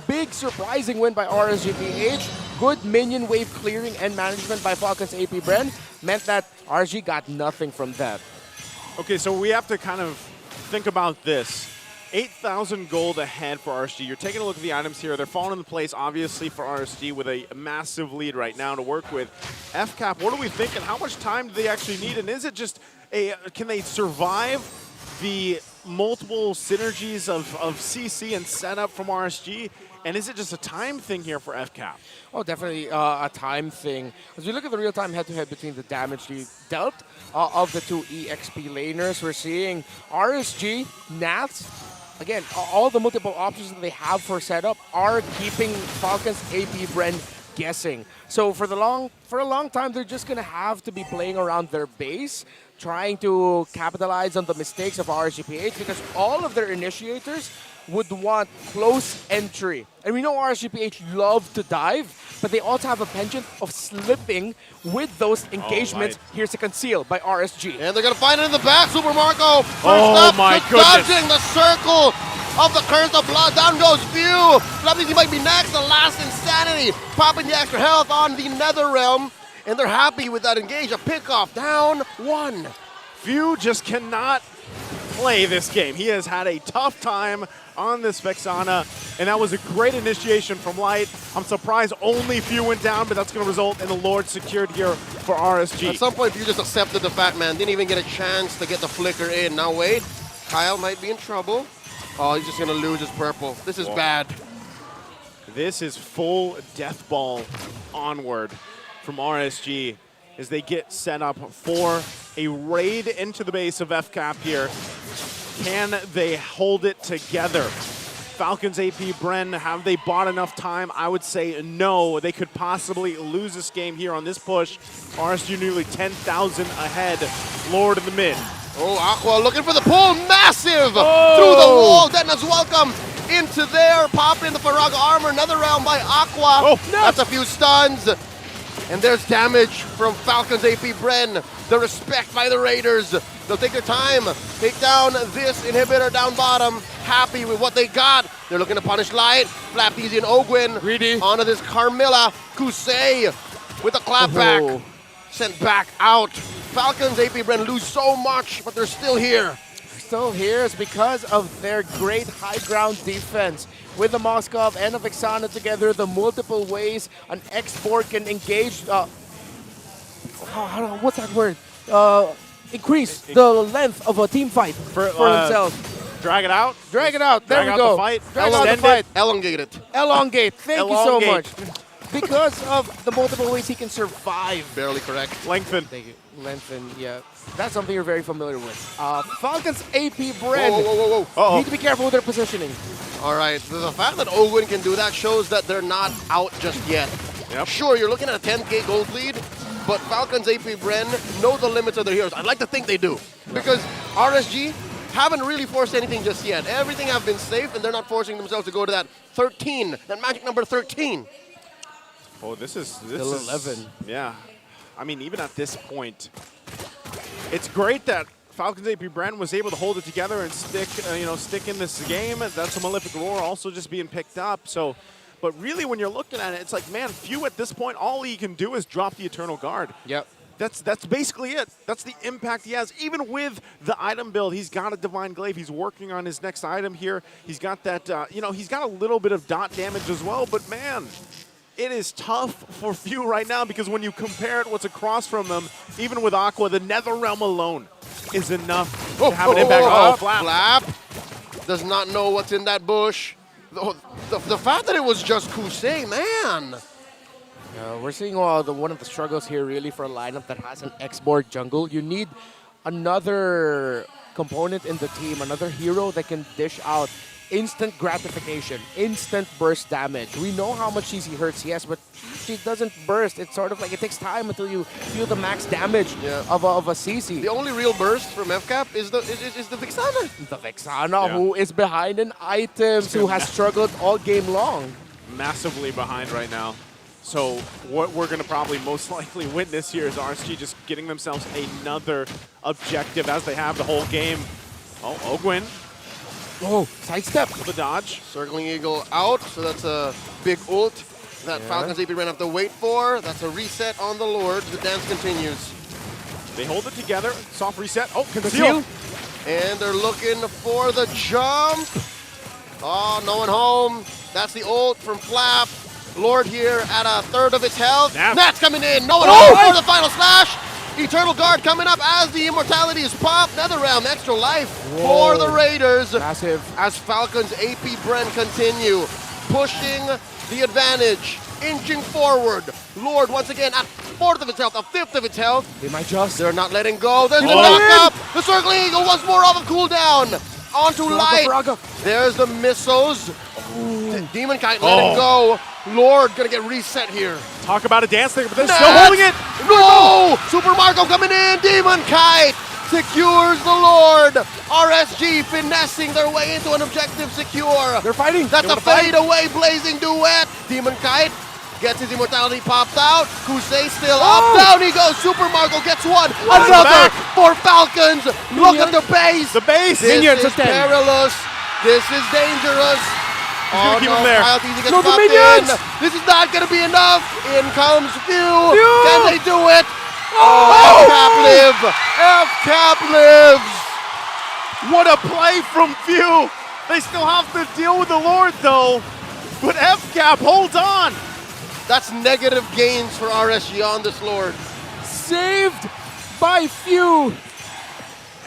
big surprising win by RSG-PH, good minion wave clearing and management by Falcons APBREN, meant that RSG got nothing from that. Okay, so we have to kind of think about this. 8,000 gold ahead for RSG. You're taking a look at the items here. They're falling into place, obviously, for RSG with a massive lead right now to work with. FCAP, what are we thinking? How much time do they actually need? And is it just can they survive the multiple synergies of CC and setup from RSG? And is it just a time thing here for FCAP? Oh, definitely a time thing. As we look at the real-time head-to-head between the damage dealt of the two EXP laners, we're seeing RSG, Nats, again, all the multiple options that they have for setup are keeping Falcons APBREN guessing. So for a long time, they're just gonna have to be playing around their base, trying to capitalize on the mistakes of RSGPH, because all of their initiators would want close entry. And we know RSGPH love to dive, but they also have a penchant of slipping with those engagements. Here's a conceal by RSG. And they're going to find it in the back. Super Marco first up, my just goodness. dodging the circle of the curse of blood. Down goes View. Flapsy might be next. The last Insanity. Popping the extra health on the Nether Realm. And they're happy with that engage. A pickoff down 1. View just cannot play this game. He has had a tough time on this Vexana, and that was a great initiation from Light. I'm surprised only Few went down, but that's going to result in the Lord secured here for RSG. At some point, View just accepted the fact, man. Didn't even get a chance to get the flicker in. Now wait, Kyle might be in trouble. Oh, he's just going to lose his purple. This is bad. This is full death ball onward from RSG as they get set up for a raid into the base of FCAP here. Can they hold it together? Falcons APBREN, have they bought enough time? I would say no. They could possibly lose this game here on this push. RSG nearly 10,000 ahead. Lord in the mid. Oh, Aqua looking for the pull. Massive! Through the wall. Detna's welcome into there. Pop in the Faraga armor. Another round by Aqua. Oh, no. That's a few stuns. And there's damage from Falcons APBREN. The respect by the Raiders. They'll take their time, take down this inhibitor down bottom. Happy with what they got. They're looking to punish Light. Flapteasy and Ogwin. Greedy. Onto this Carmilla. Kusei with a clapback. Sent back out. Falcons APBREN lose so much, but they're still here. Still here is because of their great high ground defense. With the Moskov and the Vexana together, the multiple ways an export can engage. What's that word? Increase the length of a team fight for themselves. Drag it out. Drag it out. There Drag we out go. the fight. Drag out the fight. Elongate it. Elongate. Thank you so much. Elongate. Because of the multiple ways he can survive. Barely correct. Lengthen. Thank you. Lengthen, yeah. That's something you're very familiar with. Falcons APBREN. Whoa, whoa. Need to be careful with their positioning. All right, the fact that Ogwin can do that shows that they're not out just yet. Yep. Sure, you're looking at a 10K gold lead, but Falcons APBREN know the limits of their heroes. I'd like to think they do, because RSG haven't really forced anything just yet. Everything have been safe, and they're not forcing themselves to go to that 13, that magic number 13. Oh, this is Still 11. Yeah. I mean, even at this point, it's great that Falcons APBREN was able to hold it together and stick in this game. That's a Malefic Roar also just being picked up. So, but really, when you're looking at it, it's like, man, Few at this point, all he can do is drop the Eternal Guard. Yep. That's basically it. That's the impact he has. Even with the item build, he's got a Divine Glaive. He's working on his next item here. He's got that, he's got a little bit of dot damage as well. But man, it is tough for Few right now, because when you compare it what's across from them, even with Aqua, the Nether Realm alone is enough to have an impact. Oh, Flap does not know what's in that bush. The fact that it was just Kusei, man. We're seeing one of the struggles here really for a lineup that has an X-board jungle. You need another component in the team, another hero that can dish out instant gratification, instant burst damage. We know how much CC hurts, yes, but she doesn't burst. It's sort of like it takes time until you feel the max damage of a CC. The only real burst from FCAP is the Vexana. The Vexana, who is behind in items, who has struggled all game long. Massively behind right now. So what we're going to probably most likely witness here is RSG just getting themselves another objective, as they have the whole game. Oh, Ogwin. Oh, sidestep. The dodge. Circling Eagle out, so that's a big ult that Falcons APBREN have to wait for. That's a reset on the Lord. The dance continues. They hold it together. Soft reset. Oh, conceal. And they're looking for the jump. Oh, no one home. That's the ult from Flap. Lord here at a third of its health. Nats coming in. No one home for the final slash. Eternal Guard coming up as the immortality is popped. NetherRealm, extra life for the Raiders. Massive. As Falcons APBREN continue pushing the advantage, inching forward. Lord once again at fourth of its health, a fifth of its health. They might just. They're not letting go. There's the knock up. The Circling Eagle once more off of cooldown. Onto Light. There's the missiles. Demon Kite letting go. Lord gonna get reset here. Talk about a dance thing, but they're still holding it. No! Super Marco coming in. Demon Kite secures the Lord. RSG finessing their way into an objective secure. They're fighting. That's a fade away blazing duet. Demon Kite gets his immortality popped out. Kusei still up. Down he goes. Super Marco gets one. Another for Falcons. Look at the base. The base. This is perilous. This is dangerous. Oh keep no, him there. Kyle Teasy gets popped in. This is not going to be enough. In comes Few. Can they do it? FCAP live. FCAP lives. What a play from Few. They still have to deal with the Lord though. But FCAP holds on. That's negative gains for RSG on this Lord. Saved by Few.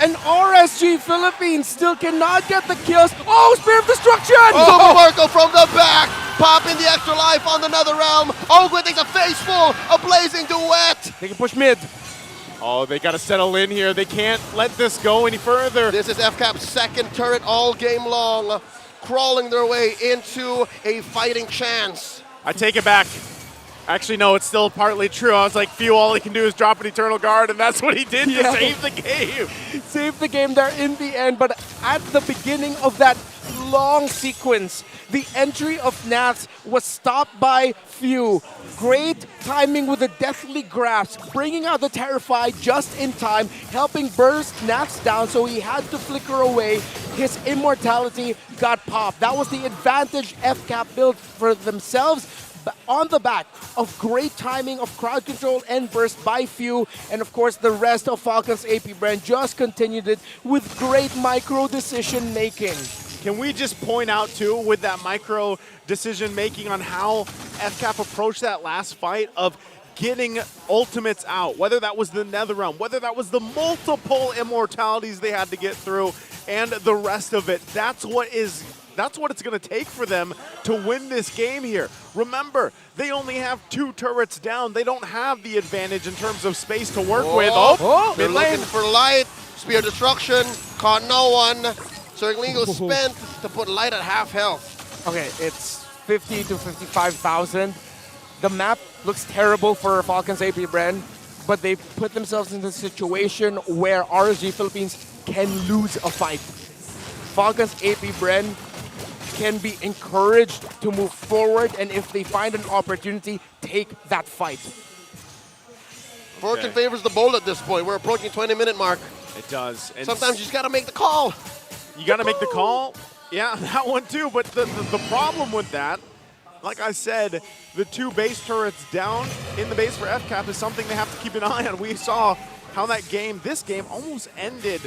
And RSG Philippines still cannot get the kills. Oh, Spear of Destruction! Super Marco from the back, popping the extra life on the NetherRealm. Ogwin takes a face full, a blazing duet. They can push mid. Oh, they got to settle in here. They can't let this go any further. This is FCAP's second turret all game long, crawling their way into a fighting chance. I take it back. Actually, no, it's still partly true. I was like, Few, all he can do is drop an Eternal Guard, and that's what he did to save the game. Save the game there in the end, but at the beginning of that long sequence, the entry of Nats was stopped by Few. Great timing with a deathly grasp, bringing out the Terrified just in time, helping burst Nats down, so he had to flicker away. His immortality got popped. That was the advantage FCAP built for themselves, on the back of great timing of crowd control and burst by Few, and of course the rest of Falcons APBREN just continued it with great micro decision making. Can we just point out too, with that micro decision making on how FCAP approached that last fight of getting ultimates out, whether that was the NetherRealm, whether that was the multiple immortalities they had to get through, and the rest of it. That's what it's going to take for them to win this game here. Remember, they only have 2 turrets down. They don't have the advantage in terms of space to work with. They're looking for Light. Spear Destruction. Caught no one. Circling Eagle spent to put Light at half health. Okay, it's 50 to 55,000. The map looks terrible for Falcons APBREN, but they put themselves in a situation where RSG Philippines can lose a fight. Falcons APBREN can be encouraged to move forward, and if they find an opportunity, take that fight. Fortune favors the bold at this point. We're approaching 20-minute mark. It does. And sometimes you just got to make the call. You got to make the call? Yeah, that one too. But the problem with that, like I said, the 2 base turrets down in the base for FCAP is something they have to keep an eye on. We saw how this game almost ended.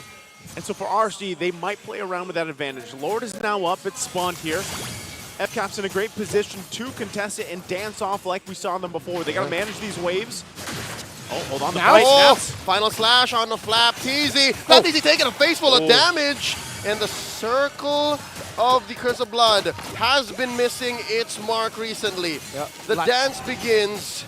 And so for RSG, they might play around with that advantage. Lord is now up. It's spawned here. FCAP's in a great position to contest it and dance off like we saw them before. They got to manage these waves. Oh, hold on. Final slash on the Flap Teasy. Flap Teasy taking a face full of damage. And the circle of the Curse of Blood has been missing its mark recently. The dance begins.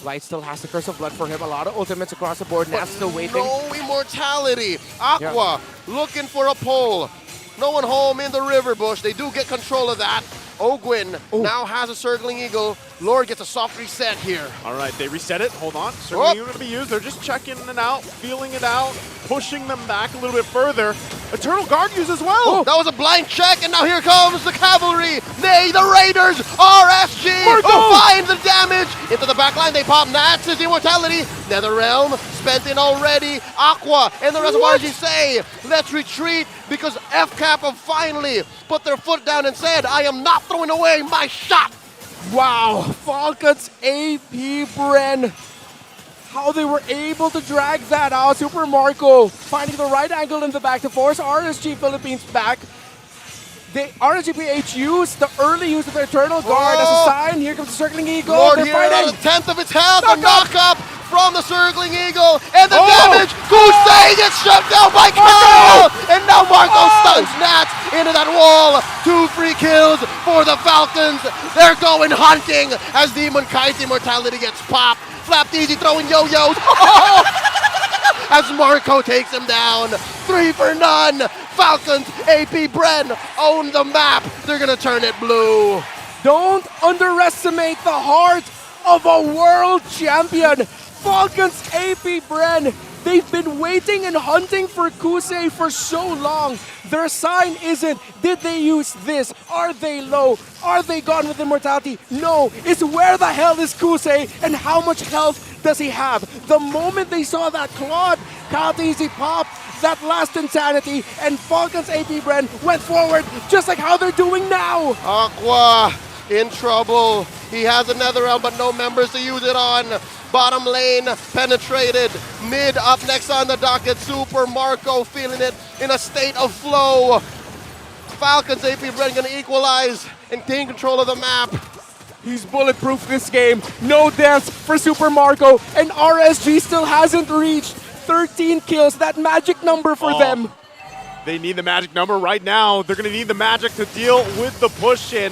Light still has the Curse of Blood for him. A lot of ultimates across the board. Nat's still waiting. No immortality. Aqua looking for a pull. No one home in the river bush. They do get control of that. Ogwin now has a Circling Eagle. Lord gets a soft reset here. All right, they reset it. Hold on. Circling Eagle going to be used. They're just checking it out, feeling it out, pushing them back a little bit further. Eternal Guard used as well. That was a blind check, and now here comes the cavalry. Nay, the Raiders. RSG find the damage. Into the back line, they pop Nats' immortality. NetherRealm spent in already. Aqua and the rest of RSG say, let's retreat, because FCAP have finally put their foot down and said, I am not throwing away my shot. Wow, Falcons APBREN how they were able to drag that out. Super Marco finding the right angle in the back to force RSG Philippines back. RSG-PH used the early use of their Eternal Guard as a sign. Here comes the Circling Eagle. Lord, They're here fighting. at a tenth of its health. A knock-up from the Circling Eagle. And the damage. Kusei gets shut down by Kyle. And now Marco stuns Nats into that wall. 2 free kills for the Falcons. They're going hunting as Demon Kai's immortality gets popped. Flap Easy throwing yo-yos. As Marco takes him down. 3 for none. Falcons, APBREN own the map. They're gonna turn it blue. Don't underestimate the heart of a world champion. Falcons, APBREN. They've been waiting and hunting for Kusei for so long. Their sign isn't, did they use this? Are they low? Are they gone with immortality? No, it's where the hell is Kusei and how much health does he have? The moment they saw that Claude, Easy popped that last insanity, and Falcons APBREN went forward just like how they're doing now. Aqua in trouble. He has another round, but no members to use it on. Bottom lane penetrated. Mid up next on the docket. Super Marco feeling it in a state of flow. Falcons APBREN gonna equalize and gain control of the map. He's bulletproof this game. No deaths for Super Marco, and RSG still hasn't reached 13 kills, that magic number for them. They need the magic number right now. They're going to need the magic to deal with the push in.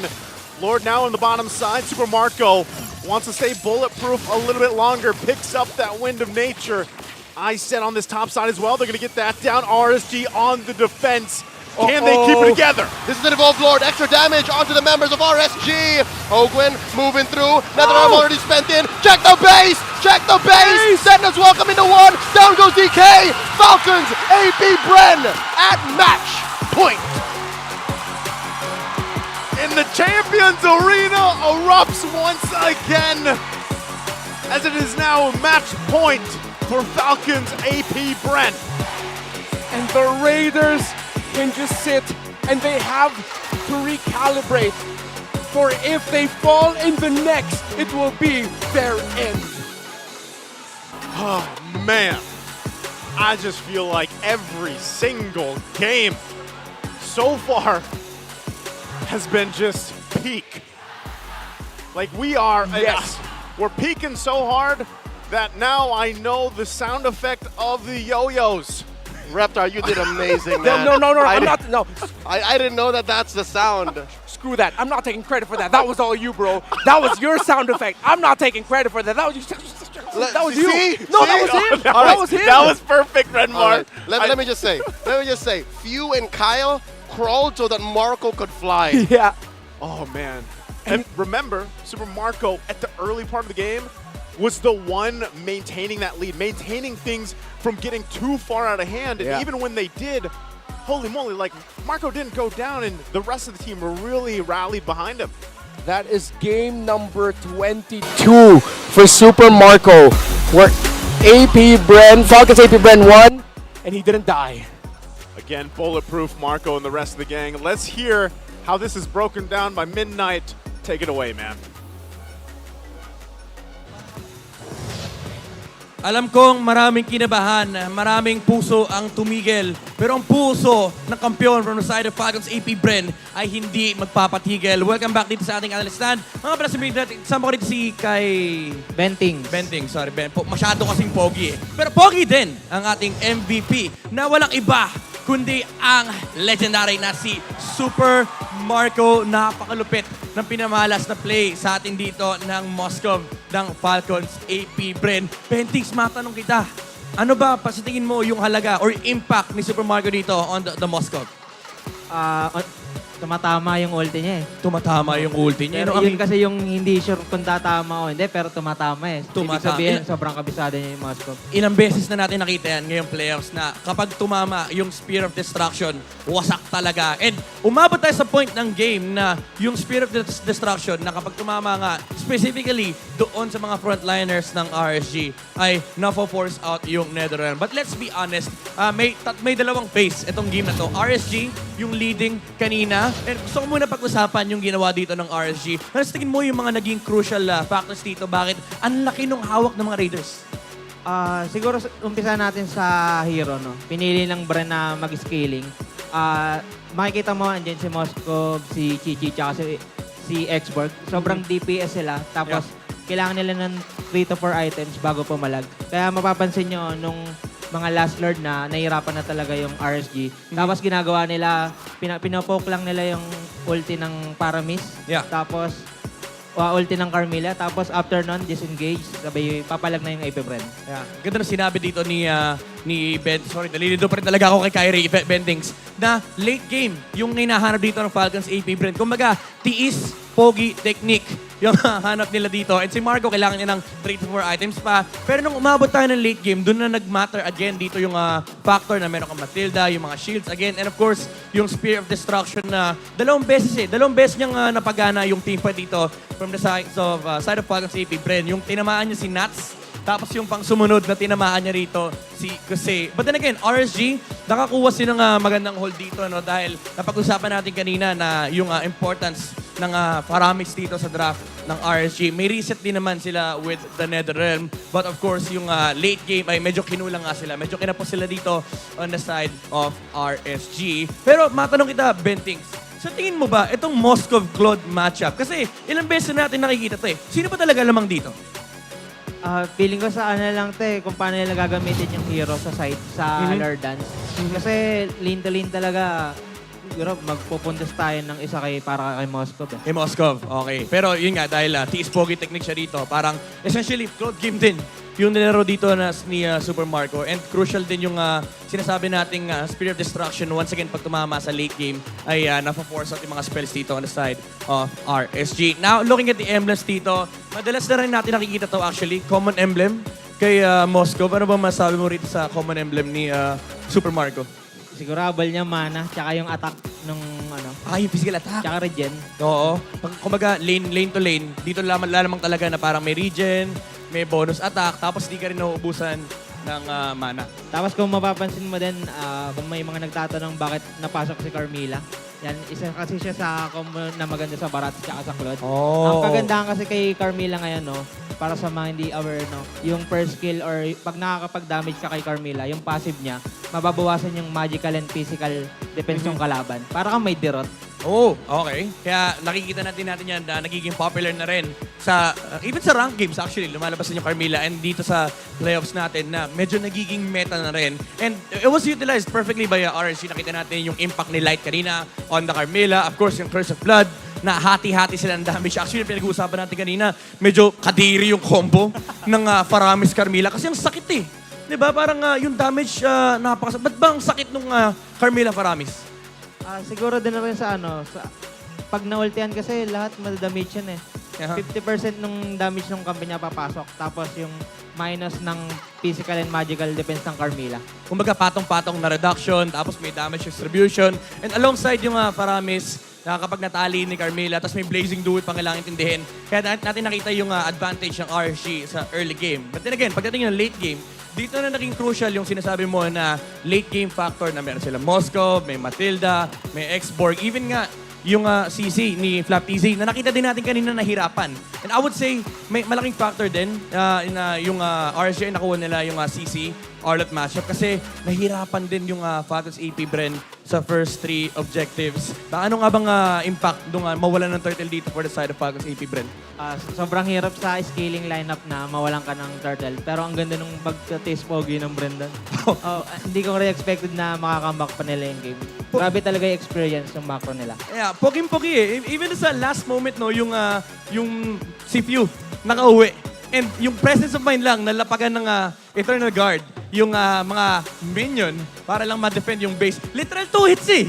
Lord now on the bottom side. Super Marco wants to stay bulletproof a little bit longer. Picks up that wind of nature. I set on this top side as well. They're going to get that down. RSG on the defense. Can they keep it together? This is an evolved Lord. Extra damage onto the members of RSG. Ogwin moving through. Another arm already spent in. Check the base. Check the base. Sentinels welcome into one. Down goes DK. Falcons, APBREN at match point. And the Champions Arena erupts once again as it is now match point for Falcons APBREN. And the Raiders can just sit and they have to recalibrate. For if they fall in the next, it will be their end. Oh man, I just feel like every single game so far has been just peak. Like we are, we're peaking so hard that now I know the sound effect of the yo-yos. Reptar, you did amazing, man. No, I'm not. No, I didn't know that that's the sound. Screw that. I'm not taking credit for that. That was all you, bro. That was your sound effect. I'm not taking credit for that. That was you. That was you. No, that was him. That was him. That was perfect, Renmar. Right. Let me just say, Few and Kyle crawled so that Marco could fly. Yeah. Oh man. And remember, Super Marco at the early part of the game was the one maintaining that lead, maintaining things from getting too far out of hand. And even when they did, holy moly, like Marco didn't go down and the rest of the team really rallied behind him. That is game number 22 for Super Marco, where Falcons APBREN won, and he didn't die. Again, bulletproof Marco and the rest of the gang. Let's hear how this is broken down by Midnight. Take it away, man. Alam kong maraming kinabahan, maraming puso ang tumigil. Pero ang puso ng kampiyon from the side of Falcons APBREN ay hindi magpapatigil. Welcome back dito sa ating analyst stand. Mga pala sabihin natin, sama ko dito si kay... Benting, sorry. Masyado kasing pogi eh. Pero pogi din ang ating MVP na walang iba kundi ang legendary na si Super Marco. Napakalupit ng pinamalas na play sa atin dito ng Moscow ng Falcons APBREN. Bentings, matanong kita, ano ba sa tingin mo yung halaga or impact ni Super Marco dito on the Moscow? Tumatama yung ulti niya eh. Tumatama yung ulti niya. Pero yun kasi yung hindi sure kung tatama o hindi, pero tumatama eh. Ibig sabihin, sobrang kabisado niya yung Moscow. Ilang beses na natin nakita yan ngayong playoffs na kapag tumama yung Spear of Destruction, wasak talaga. And umabot tayo sa point ng game na yung Spear of Destruction na kapag tumama nga, specifically doon sa mga frontliners ng RSG, ay na-force out yung Netherrealm. But let's be honest, may dalawang phase itong game na to. RSG, yung leading kanina. And gusto ko muna pag-usapan yung ginawa dito ng RSG. Ano sa tingin mo yung mga naging crucial factors dito? Bakit ang laki ng hawak ng mga Raiders? Siguro umpisa natin sa hero, no? Pinili ng brand na mag-scaling. Makikita mo, andyan si Moskov, si Chichi, tsaka si Xborg. Sobrang DPS sila. Tapos, kailangan nila ng 3 to 4 items bago pumalag. Kaya mapapansin nyo, nung mga last lord na nahihirapan na talaga yung RSG. Tapos ginagawa nila, pinopoke lang nila yung ulti ng Paramis. Tapos, ulti ng Carmilla. Tapos after nun, disengage. Sabay, papalag na yung APBREN. Ganda na sinabi dito ni Ben. Sorry, nalilito pa rin talaga ako kay Kyrie Bendings na late game yung hinahanap dito ng Falcons APBREN. Kumbaga, tiis, pogi, technique yung hanap nila dito. And si Marco, kailangan niya ng 3 to 4 items pa. Pero nung umabot tayo ng late game, doon na nag-matter again dito yung factor na meron kang Matilda, yung mga shields again. And of course, yung Spear of Destruction na dalawang beses niyang napagana yung team pa dito from the side of Falcons APBREN. Yung tinamaan niya si Nats, tapos yung pang sumunod na tinamaan niya rito, si Jose. But then again, RSG, nakakuha sila ng magandang hold dito, no? Dahil napag-usapan natin kanina na yung importance ng Paramis dito sa draft ng RSG. May reset din naman sila with the NetherRealm. But of course, yung late game ay medyo kinulang nga sila. Medyo kinapos sila dito on the side of RSG. Pero matanong kita, Bentings, sa tingin mo ba itong Moskov-Claude matchup? Kasi ilang beses na natin nakikita ito eh. Sino ba talaga lamang dito? Feeling ko sa lang kung paano nila gagamitin yung hero sa side, sa Lord Dance. Kasi lane to lane talaga, siguro magpupuntas tayo ng isa para kay Moskov. Kay Moskov, okay. Pero yun nga, dahil tiis pogi technique siya dito, parang essentially, Claude game din yung nilaro dito ni Super Marco. And crucial din yung sinasabi nating Spirit of Destruction. Once again, pag tumama sa late game, ay napaforce out yung mga spells dito on the side of RSG. Now, looking at the emblems dito, madalas na rin natin nakikita to actually, common emblem kay Moskov. Ano ba masabi mo rito sa common emblem ni Super Marco? Siguro abal niya mana, tsaka yung attack nung yung physical attack. Tsaka regen. Oo. Kumbaga, lane to lane, dito lamang talaga na parang may regen, may bonus attack, tapos di ka rin nauubusan ng mana. Tapos kung mapapansin mo din, kung may mga nagtatanong bakit napasok si Carmilla, yan, isa kasi siya sa combo na maganda sa Barat at sa Claude. Ang kagandahan kasi kay Carmilla ngayon, no, para sa mga hindi aware, no, yung first skill or pag nakakapag-damage ka kay Carmilla, yung passive niya, mababawasan yung magical and physical defense ng kalaban. Para kang may dirot. Oh, okay. Kaya nakikita natin yan na nagiging popular na rin sa, even sa rank games actually, lumalabas din yung Carmilla and dito sa playoffs natin na medyo nagiging meta na rin. And it was utilized perfectly by RSG. Nakita natin yung impact ni Light kanina on the Carmilla. Of course, yung Curse of Blood na hati-hati sila ng damage. Actually, pinag-uusapan natin kanina, medyo kadiri yung combo ng Paramis Carmilla kasi ang sakit eh. Diba? Parang yung damage napakasakit. Ba't ba ang sakit nung Carmilla Paramis? Siguro din na rin sa pag na-ultihan kasi lahat madadamage yan eh. 50% nung damage ng kampi niya papasok. Tapos yung minus ng physical and magical defense ng Carmilla. Kumbaga patong-patong na reduction, tapos may damage distribution. And alongside yung Paramis, kapag natali ni Carmilla, tapos may Blazing Duet pang kailangan intindihin. Kaya natin nakita yung advantage ng RSG sa early game. But then again, pagdating ng late game, dito na naging crucial yung sinasabi mo na late game factor na meron sila Moskov, may Matilda, may Xborg, even nga yung CC ni Flap TZ na nakita din natin kanina nahirapan. And I would say, may malaking factor din yung RSG nakuha nila yung CC Arlot matchup kasi nahirapan din yung Falcons APBREN sa first 3 objectives. Ano nga bang impact nung mawalan ng turtle dito for the side of Falcons APBREN? Sobrang hirap sa scaling lineup na mawalan ka ng turtle. Pero ang ganda nung pag-taste pogi ng Brendan. Hindi ko rin expected na makakambak pa nila yung game. Grabe talaga yung experience ng macro nila. Yeah, poging-pogi eh. Even sa last moment, no, yung CPU nakauwi. And yung presence of mind lang, nalapagan ng Eternal Guard, yung mga minion para lang ma-defend yung base. Literal 2 hits eh.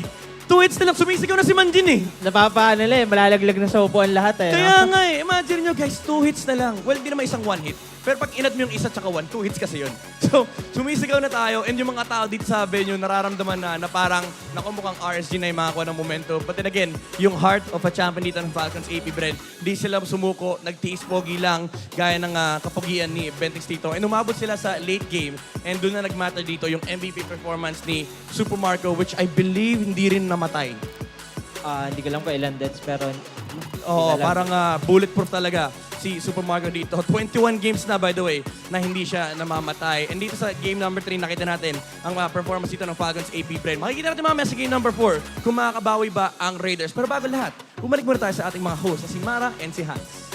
2 hits na lang, sumisigaw na si Manjin eh. Napapaan nila eh, malalaglag na sa upuan lahat eh. Kaya nga eh, imagine nyo guys, 2 hits na lang. Well, di naman isang 1 hit. Pero pag inad mo yung isa tsaka 1, 2 hits kasi yun. So, sumisigaw na tayo and yung mga tao dito sa venue nararamdaman na parang nakumukhang RSG na yung makakuha ng momentum. But then again, yung heart of a champion dito ng Falcons APBREN, di sila sumuko, nag-taste pogi lang gaya ng kapogian ni Bentix dito. And umabot sila sa late game and doon na nag-matter dito yung MVP performance ni Super Marco which I believe hindi rin namatay. Hindi ko lang po ilan deaths pero... Oo, parang bulletproof talaga si Super Mario dito. 21 games na, by the way, na hindi siya namamatay. And dito sa game number 3, nakita natin ang performance dito ng Falcons APBREN. Makikita natin mamaya sa game number 4 kung makakabawi ba ang Raiders. Pero bago lahat, bumalik muna tayo sa ating mga hosts, si Mara and si Hans.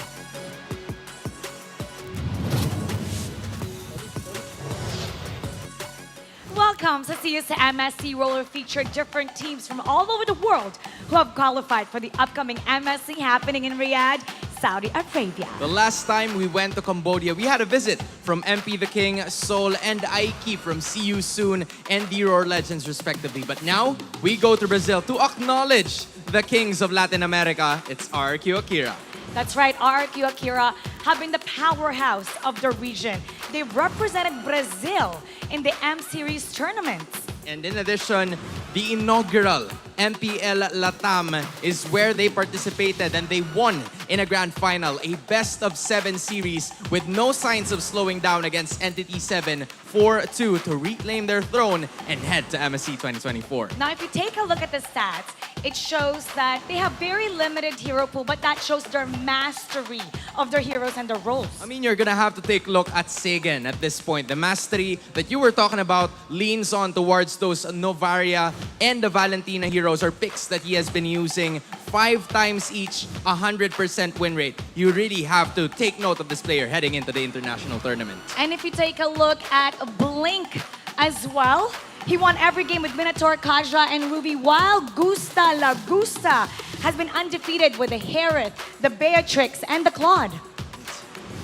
Welcome sa MSC Roller featured different teams from all over the world who have qualified for the upcoming MSC happening in Riyadh, Saudi Arabia. The last time we went to Cambodia, we had a visit from MP the King, Sol, and Aiki from See You Soon and the Roar Legends respectively. But now, we go to Brazil to acknowledge the kings of Latin America. It's RQ Akira. That's right, RQ Akira have been the powerhouse of the region. They've represented Brazil in the M Series tournaments. And in addition, the inaugural MPL Latam is where they participated and they won in a grand final, a best-of-7 series with no signs of slowing down against Entity 7 4-2 to reclaim their throne and head to MSC 2024. Now, if you take a look at the stats, it shows that they have very limited hero pool, but that shows their mastery of their heroes and their roles. I mean, you're gonna have to take a look at Sagan at this point. The mastery that you were talking about leans on towards those Novaria and the Valentina heroes or picks that he has been using 5 times each, 100% win rate. You really have to take note of this player heading into the international tournament. And if you take a look at Blink as well, he won every game with Minotaur, Kaja, and Ruby, while Gusta La Gusta has been undefeated with the Harith, the Beatrix, and the Claude.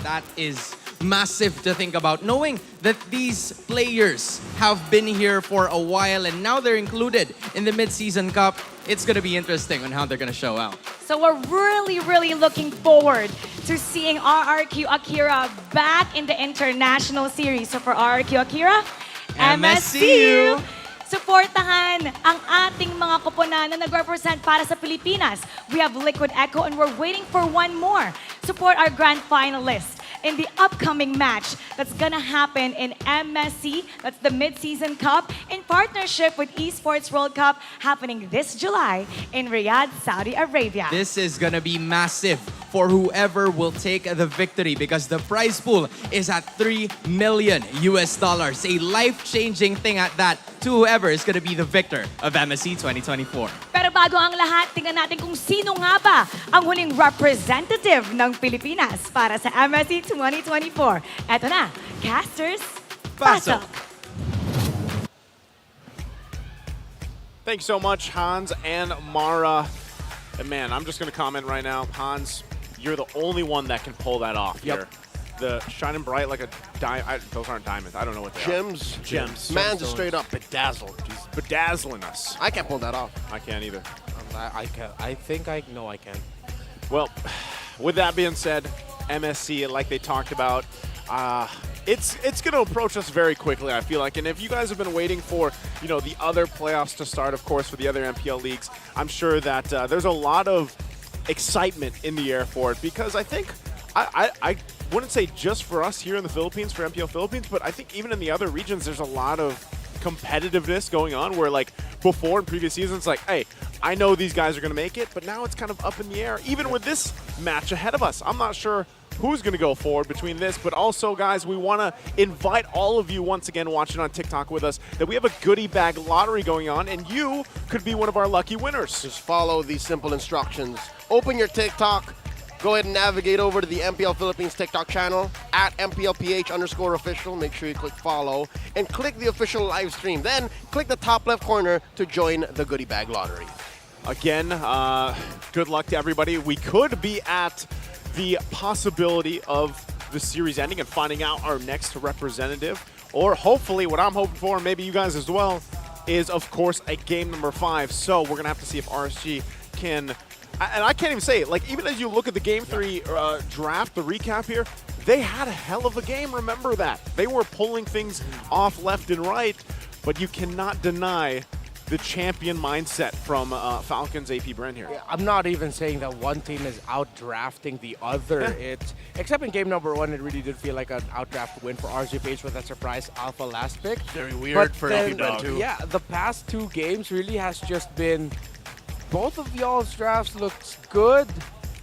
That is massive to think about, knowing that these players have been here for a while and now they're included in the mid-season cup. It's going to be interesting on how they're going to show out. So we're really looking forward to seeing RRQ Akira back in the international series. So for RRQ Akira, MSCU! Suportahan ang ating mga koponan na nag-represent para sa Pilipinas. We have Liquid Echo and we're waiting for one more. Support our grand finalists in the upcoming match that's gonna happen in MSC, that's the Mid-Season Cup, in partnership with Esports World Cup happening this July in Riyadh, Saudi Arabia. This is gonna be massive for whoever will take the victory because the prize pool is at $3 million. A life-changing thing at that to whoever is gonna be the victor of MSC 2024. Pero bago ang lahat, tingnan natin kung sino nga ba ang huling representative ng Pilipinas para sa MSC 2024. Eto na, casters, pasok! Thanks so much, Hans and Mara. And man, I'm just going to comment right now. Hans, you're the only one that can pull that off here. The shining bright like a diamond. Those aren't diamonds. I don't know what they are. Gems. Man's straight up bedazzled. He's bedazzling us. I can't pull that off. I can't either. I can. I think I know I can. Well, with that being said, MSC, like they talked about, it's going to approach us very quickly, I feel like. And if you guys have been waiting for, the other playoffs to start, of course, for the other MPL leagues, I'm sure that there's a lot of excitement in the air for it because I think I wouldn't say just for us here in the Philippines, for MPL Philippines, but I think even in the other regions, there's a lot of competitiveness going on where, like, before in previous seasons, like, hey, I know these guys are going to make it, but now it's kind of up in the air. Even with this match ahead of us, I'm not sure who's going to go forward between this, but also, guys, we want to invite all of you once again watching on TikTok with us that we have a goodie bag lottery going on, and you could be one of our lucky winners. Just follow these simple instructions. Open your TikTok. Go ahead and navigate over to the MPL Philippines TikTok channel at MPL-PH_official. Make sure you click follow and click the official live stream. Then click the top left corner to join the goodie bag lottery. Again, good luck to everybody. We could be at the possibility of the series ending and finding out our next representative. Or hopefully, what I'm hoping for, and maybe you guys as well, is, of course, a game number 5. So we're going to have to see if RSG can... And I can't even say it. Like, even as you look at the Game 3 draft, the recap here, they had a hell of a game. Remember that. They were pulling things off left and right, but you cannot deny the champion mindset from Falcons APBREN here. Yeah, I'm not even saying that one team is out-drafting the other. Except in game number 1, it really did feel like an out-draft win for RGPH with that surprise alpha last pick. Very weird for APBREN too. Yeah, the past 2 games really has just been... Both of y'all's drafts looked good.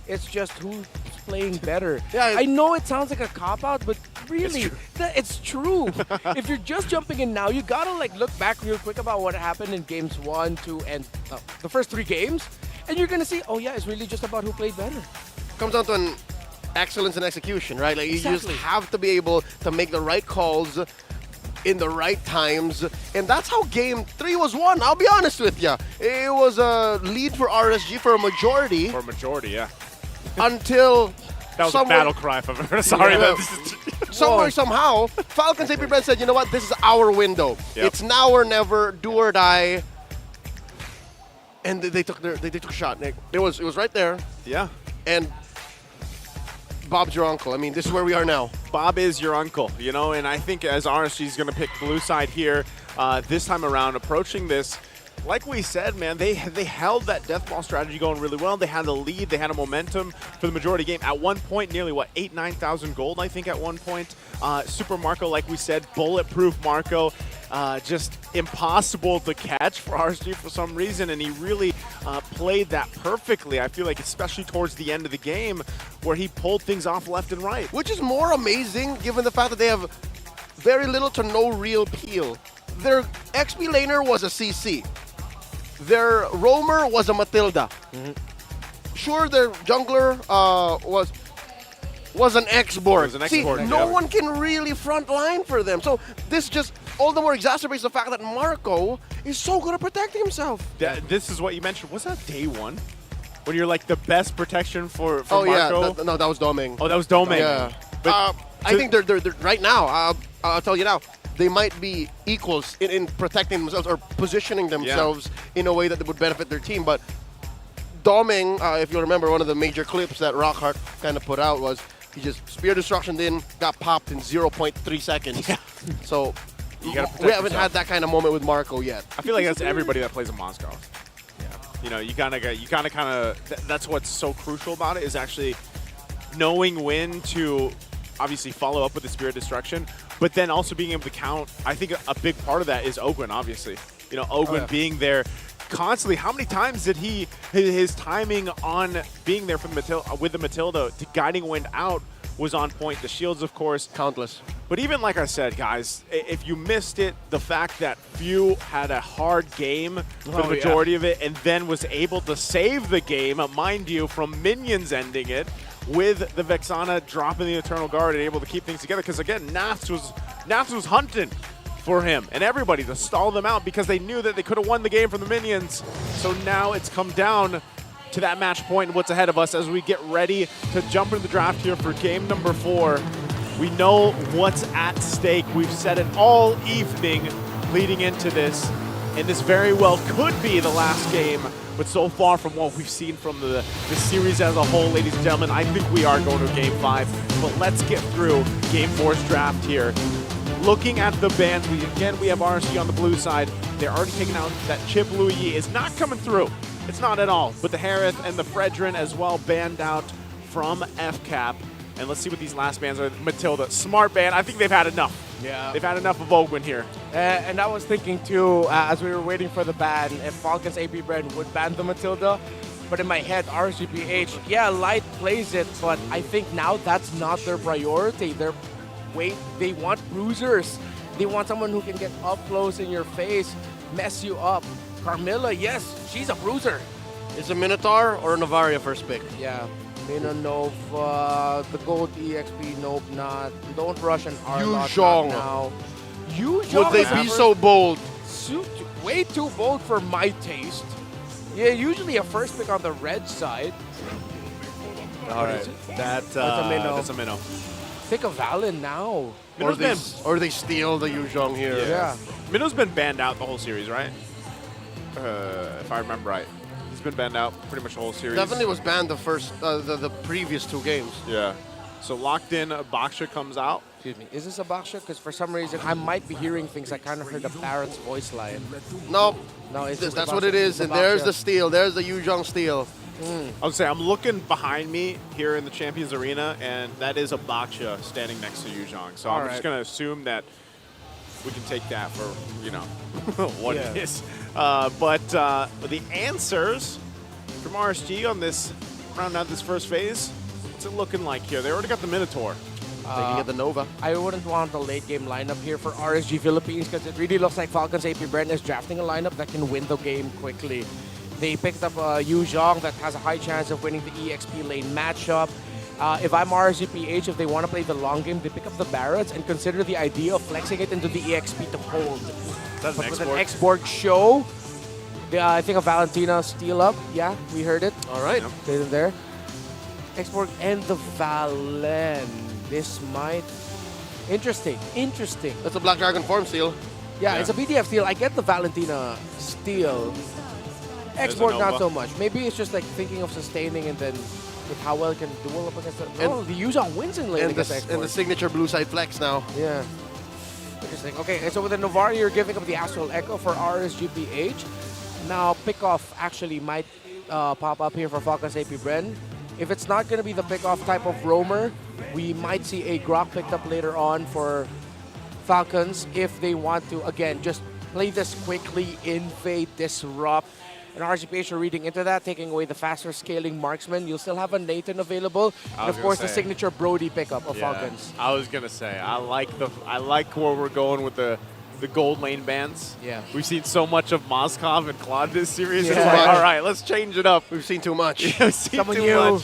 It's just who's playing better. Yeah, I know it sounds like a cop-out, but really, it's true. If you're just jumping in now, you gotta like look back real quick about what happened in games 1, 2, and the first 3 games, and you're gonna see, oh yeah, it's really just about who played better. Comes down to an excellence in execution, right? Like you Exactly. just have to be able to make the right calls in the right times, and that's how Game 3 was won. I'll be honest with you, it was a lead for RSG for a majority. For a majority, yeah. Until that was a battle cry if I've ever heard. Sorry, man. Somewhere, somehow, Falcons APBREN said, you know what, this is our window. Yep. It's now or never, do or die. And they took a shot. It was right there. Yeah. And Bob's your uncle. I mean, this is where we are now. Bob is your uncle, you know, and I think as RSG is going to pick blue side here this time around, approaching this, like we said, man, they held that death ball strategy going really well. They had a lead. They had a momentum for the majority game. At one point, nearly, 9,000 gold, I think, at one point. Super Marco, like we said, bulletproof Marco. Just impossible to catch for RSG for some reason, and he really played that perfectly, I feel like, especially towards the end of the game, where he pulled things off left and right. Which is more amazing given the fact that they have very little to no real peel. Their XP laner was a CC. Their roamer was a Matilda. Sure, their jungler was an X-board. See, no one can really front line for them. So this just all the more exacerbates the fact that Marco is so good at protecting himself. This is what you mentioned. Was that day 1? When you're like the best protection for oh, Marco? Yeah. No, that was Doming. Oh, that was Doming. Yeah. I think they're right now, I'll tell you now, they might be equals in protecting themselves or positioning themselves in a way that would benefit their team. But Doming, if you remember, one of the major clips that Rockhart kind of put out was he just spear destruction got popped in 0.3 seconds. Yeah. So we haven't had that kind of moment with Marco yet. I feel like that's everybody that plays in Moscow. Yeah. You know, you gotta that's what's so crucial about it, is actually knowing when to obviously follow up with the Spirit Destruction, but then also being able to count. I think a big part of that is Ogwin, obviously. You know, Ogwin being there constantly. How many times did his timing on being there for with the Matilda to guiding wind out was on point. The shields, of course. Countless. But even like I said, guys, if you missed it, the fact that Few had a hard game for the majority of it and then was able to save the game, mind you, from minions ending it, with the Vexana dropping the Eternal Guard and able to keep things together. Because again, Nafs was hunting for him and everybody to stall them out because they knew that they could have won the game from the minions. So now it's come down to that match point and what's ahead of us as we get ready to jump into the draft here for game number 4. We know what's at stake. We've said it all evening leading into this, and this very well could be the last game. But so far from what we've seen from the series as a whole, ladies and gentlemen, I think we are going to game 5. But let's get through game 4's draft here. Looking at the bans, we have RSG on the blue side. They're already taking out that Chip Louis is not coming through. It's not at all. But the Harith and the Fredrin as well banned out from FCAP. And let's see what these last bans are. Matilda, smart ban. I think they've had enough. Yeah. They've had enough of Ogwin here. And I was thinking too, as we were waiting for the ban, if Falcons APBREN would ban the Matilda. But in my head, RSGPH, yeah, Light plays it, but I think now that's not their priority. They want bruisers. They want someone who can get up close in your face, mess you up. Carmilla, yes, she's a bruiser. Is it Minotaur or Navaria first pick? Yeah. Nova, the gold EXP, nope, not. Don't rush an Arlott Yuzhong now. Yuzhong would they be so bold? Way too bold for my taste. Yeah, usually a first pick on the red side. All right, that's a minnow. Pick a Valen now. Or they steal the Yuzhong here. Yeah. Minnow's been banned out the whole series, right? If I remember right. He's been banned out pretty much the whole series. Definitely was banned the previous 2 games. Yeah. So locked in, Baksha comes out. Excuse me, is this a Baksha? Because for some reason, I might be hearing things. I kind of heard the Barrett's voice line. No, it's that's what it is. And there's the steal. There's the Yuzhong steal. I would say I'm looking behind me here in the Champions Arena, and that is a Baksha standing next to Yuzhong. So I'm just going to assume that we can take that for, what it is. But the answers from RSG on this round out this first phase, it's What's it looking like here? They already got the Minotaur. They can get the Nova. I wouldn't want the late game lineup here for RSG Philippines because it really looks like Falcons APBREN is drafting a lineup that can win the game quickly. They picked up Yu Zhong that has a high chance of winning the EXP lane matchup. If I'm RSG-PH, if they want to play the long game, they pick up the Barretts and consider the idea of flexing it into the EXP to hold. But with an X-Borg show, I think a Valentina steal up. Yeah, we heard it. All right. Stay them there. X-Borg and the Valen. This might... Interesting. That's a Black Dragon form steal. Yeah, it's a BDF steal. I get the Valentina steal. X-Borg not so much. Maybe it's just like thinking of sustaining and then with how well it can duel up against the... Oh, the Yuzhong wins in lane against X-Borg. And the signature blue side flex now. Yeah. Interesting. Okay, and so with the Novaria, you're giving up the Astral Echo for RSG-PH. Now, pick-off actually might pop up here for Falcons APBREN. If it's not going to be the pick-off type of roamer, we might see a Grok picked up later on for Falcons if they want to, again, just play this quickly, invade, disrupt. And RSG-PH are reading into that, taking away the faster scaling marksman. You'll still have a Nathan available. And of course, the signature Brody pickup of Falcons. I was gonna say I like where we're going with the gold lane bans. Yeah. We've seen so much of Moskov and Claude this series. Yeah. It's like, all right, let's change it up. We've seen too much. We've seen too much.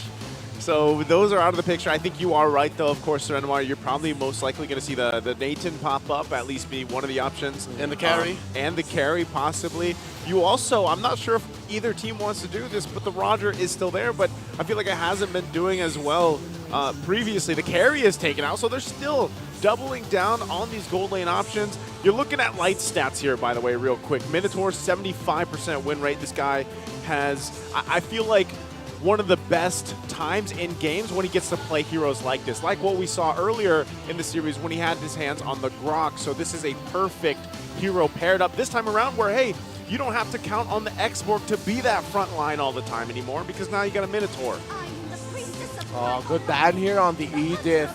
So those are out of the picture. I think you are right, though. Of course, Serenwar, you're probably most likely going to see the Nathan pop up, at least be one of the options. And the carry. And the carry, possibly. You also, I'm not sure if either team wants to do this, but the Roger is still there, but I feel like it hasn't been doing as well previously. The carry is taken out, so they're still doubling down on these gold lane options. You're looking at light stats here, by the way, real quick. Minotaur, 75% win rate. This guy has, I feel like, one of the best times in games when he gets to play heroes like this, like what we saw earlier in the series when he had his hands on the Grok. So this is a perfect hero paired up this time around where, hey, you don't have to count on the X-Borg to be that front line all the time anymore because now you got a Minotaur. Oh, good ban here on the Edith.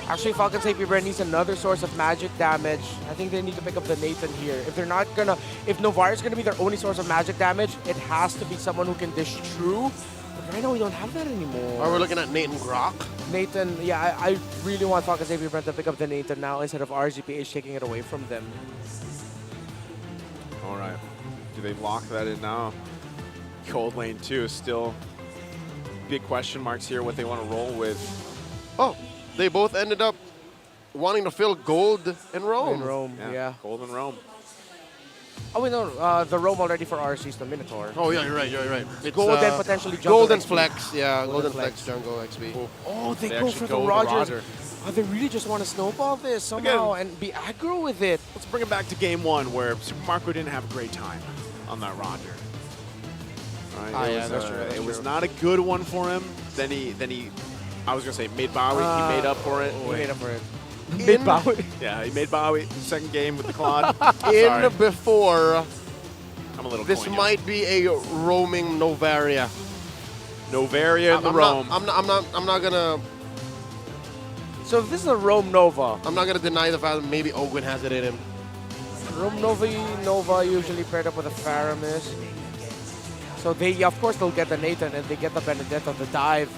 Actually, Falcons APBREN needs another source of magic damage. I think they need to pick up the Nathan here. If they're not gonna, if Novaria is gonna be their only source of magic damage, it has to be someone who can dish true. But right now we don't have that anymore. Are we looking at Nathan Grok? Nathan, yeah, I really want Falcons APBREN to pick up the Nathan now instead of RSG-PH taking it away from them. All right. Do they lock that in now? Gold lane 2 still big question marks here what they want to roll with. Oh, they both ended up wanting to fill gold and Rome. In Rome, yeah. Gold and Rome. Oh, wait, no, the Rome already for RSG is the Minotaur. Oh, yeah, you're right. It's, gold and potentially jungle Golden XP. Flex, yeah, Golden Flex jungle XP. Oh, they go actually for the go with the Rogers. Roger. Oh, they really just want to snowball this somehow and be aggro with it. Let's bring it back to game 1 where Super Marco didn't have a great time on that Roger. Right, yeah, that's true. It was not a good one for him. Then he I was gonna say made Bowie. He made up for it. He made up for it. Made Bowie. Yeah, he made Bowie. Second game with the Claude. In before, I'm a little. This coin might be a roaming Novaria. Novaria in the Rome. I'm not gonna. So if this is a Rome Nova, I'm not gonna deny the fact that maybe Ogwin has it in him. Rome Nova usually paired up with a Faramis. So they, of course, they'll get the Nathan and they get the Benedetta, the dive.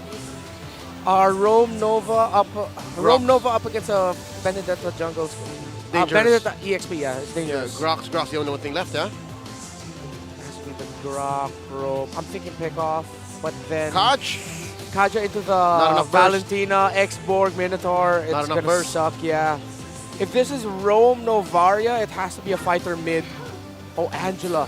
Rome Nova up against a Benedetta jungle. Benedetta EXP, yeah, it's dangerous. Yeah, Grok's the only one thing left, huh? Has to be the Grok, Rome. I'm thinking pick off, but then Kaja into the Valentina, X-Borg, Minotaur. It's gonna suck, yeah. If this is Rome Novaria, it has to be a fighter mid. Oh, Angela.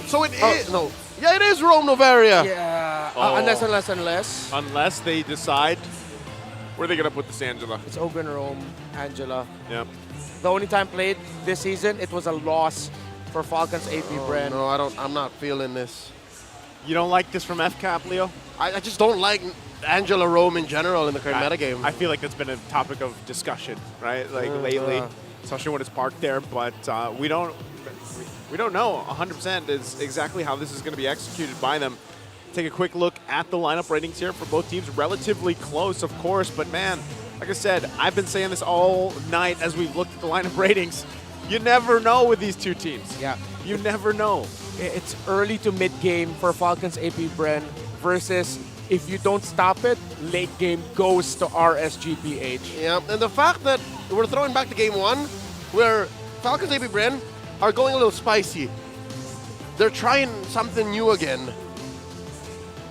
So it is no. Yeah, it is Rome Novaria. Yeah. Unless. Unless they decide where are they gonna put this Angela. It's Ogun Rome, Angela. Yep. The only time played this season, it was a loss for Falcons APBREN. No, I'm not feeling this. You don't like this from FCAP, Leo? I just don't like Angela Rome in general in the current metagame. I feel like that's been a topic of discussion, right? Like lately, especially when it's parked there. But we don't know 100% is exactly how this is going to be executed by them. Take a quick look at the lineup ratings here for both teams. Relatively close, of course, but man, like I said, I've been saying this all night as we've looked at the lineup ratings. You never know with these two teams. Yeah. You never know. It's early to mid-game for Falcons APBREN versus If you don't stop it, late game goes to RSGPH. Yeah, and the fact that we're throwing back to game 1, where Falcons APBREN are going a little spicy. They're trying something new again.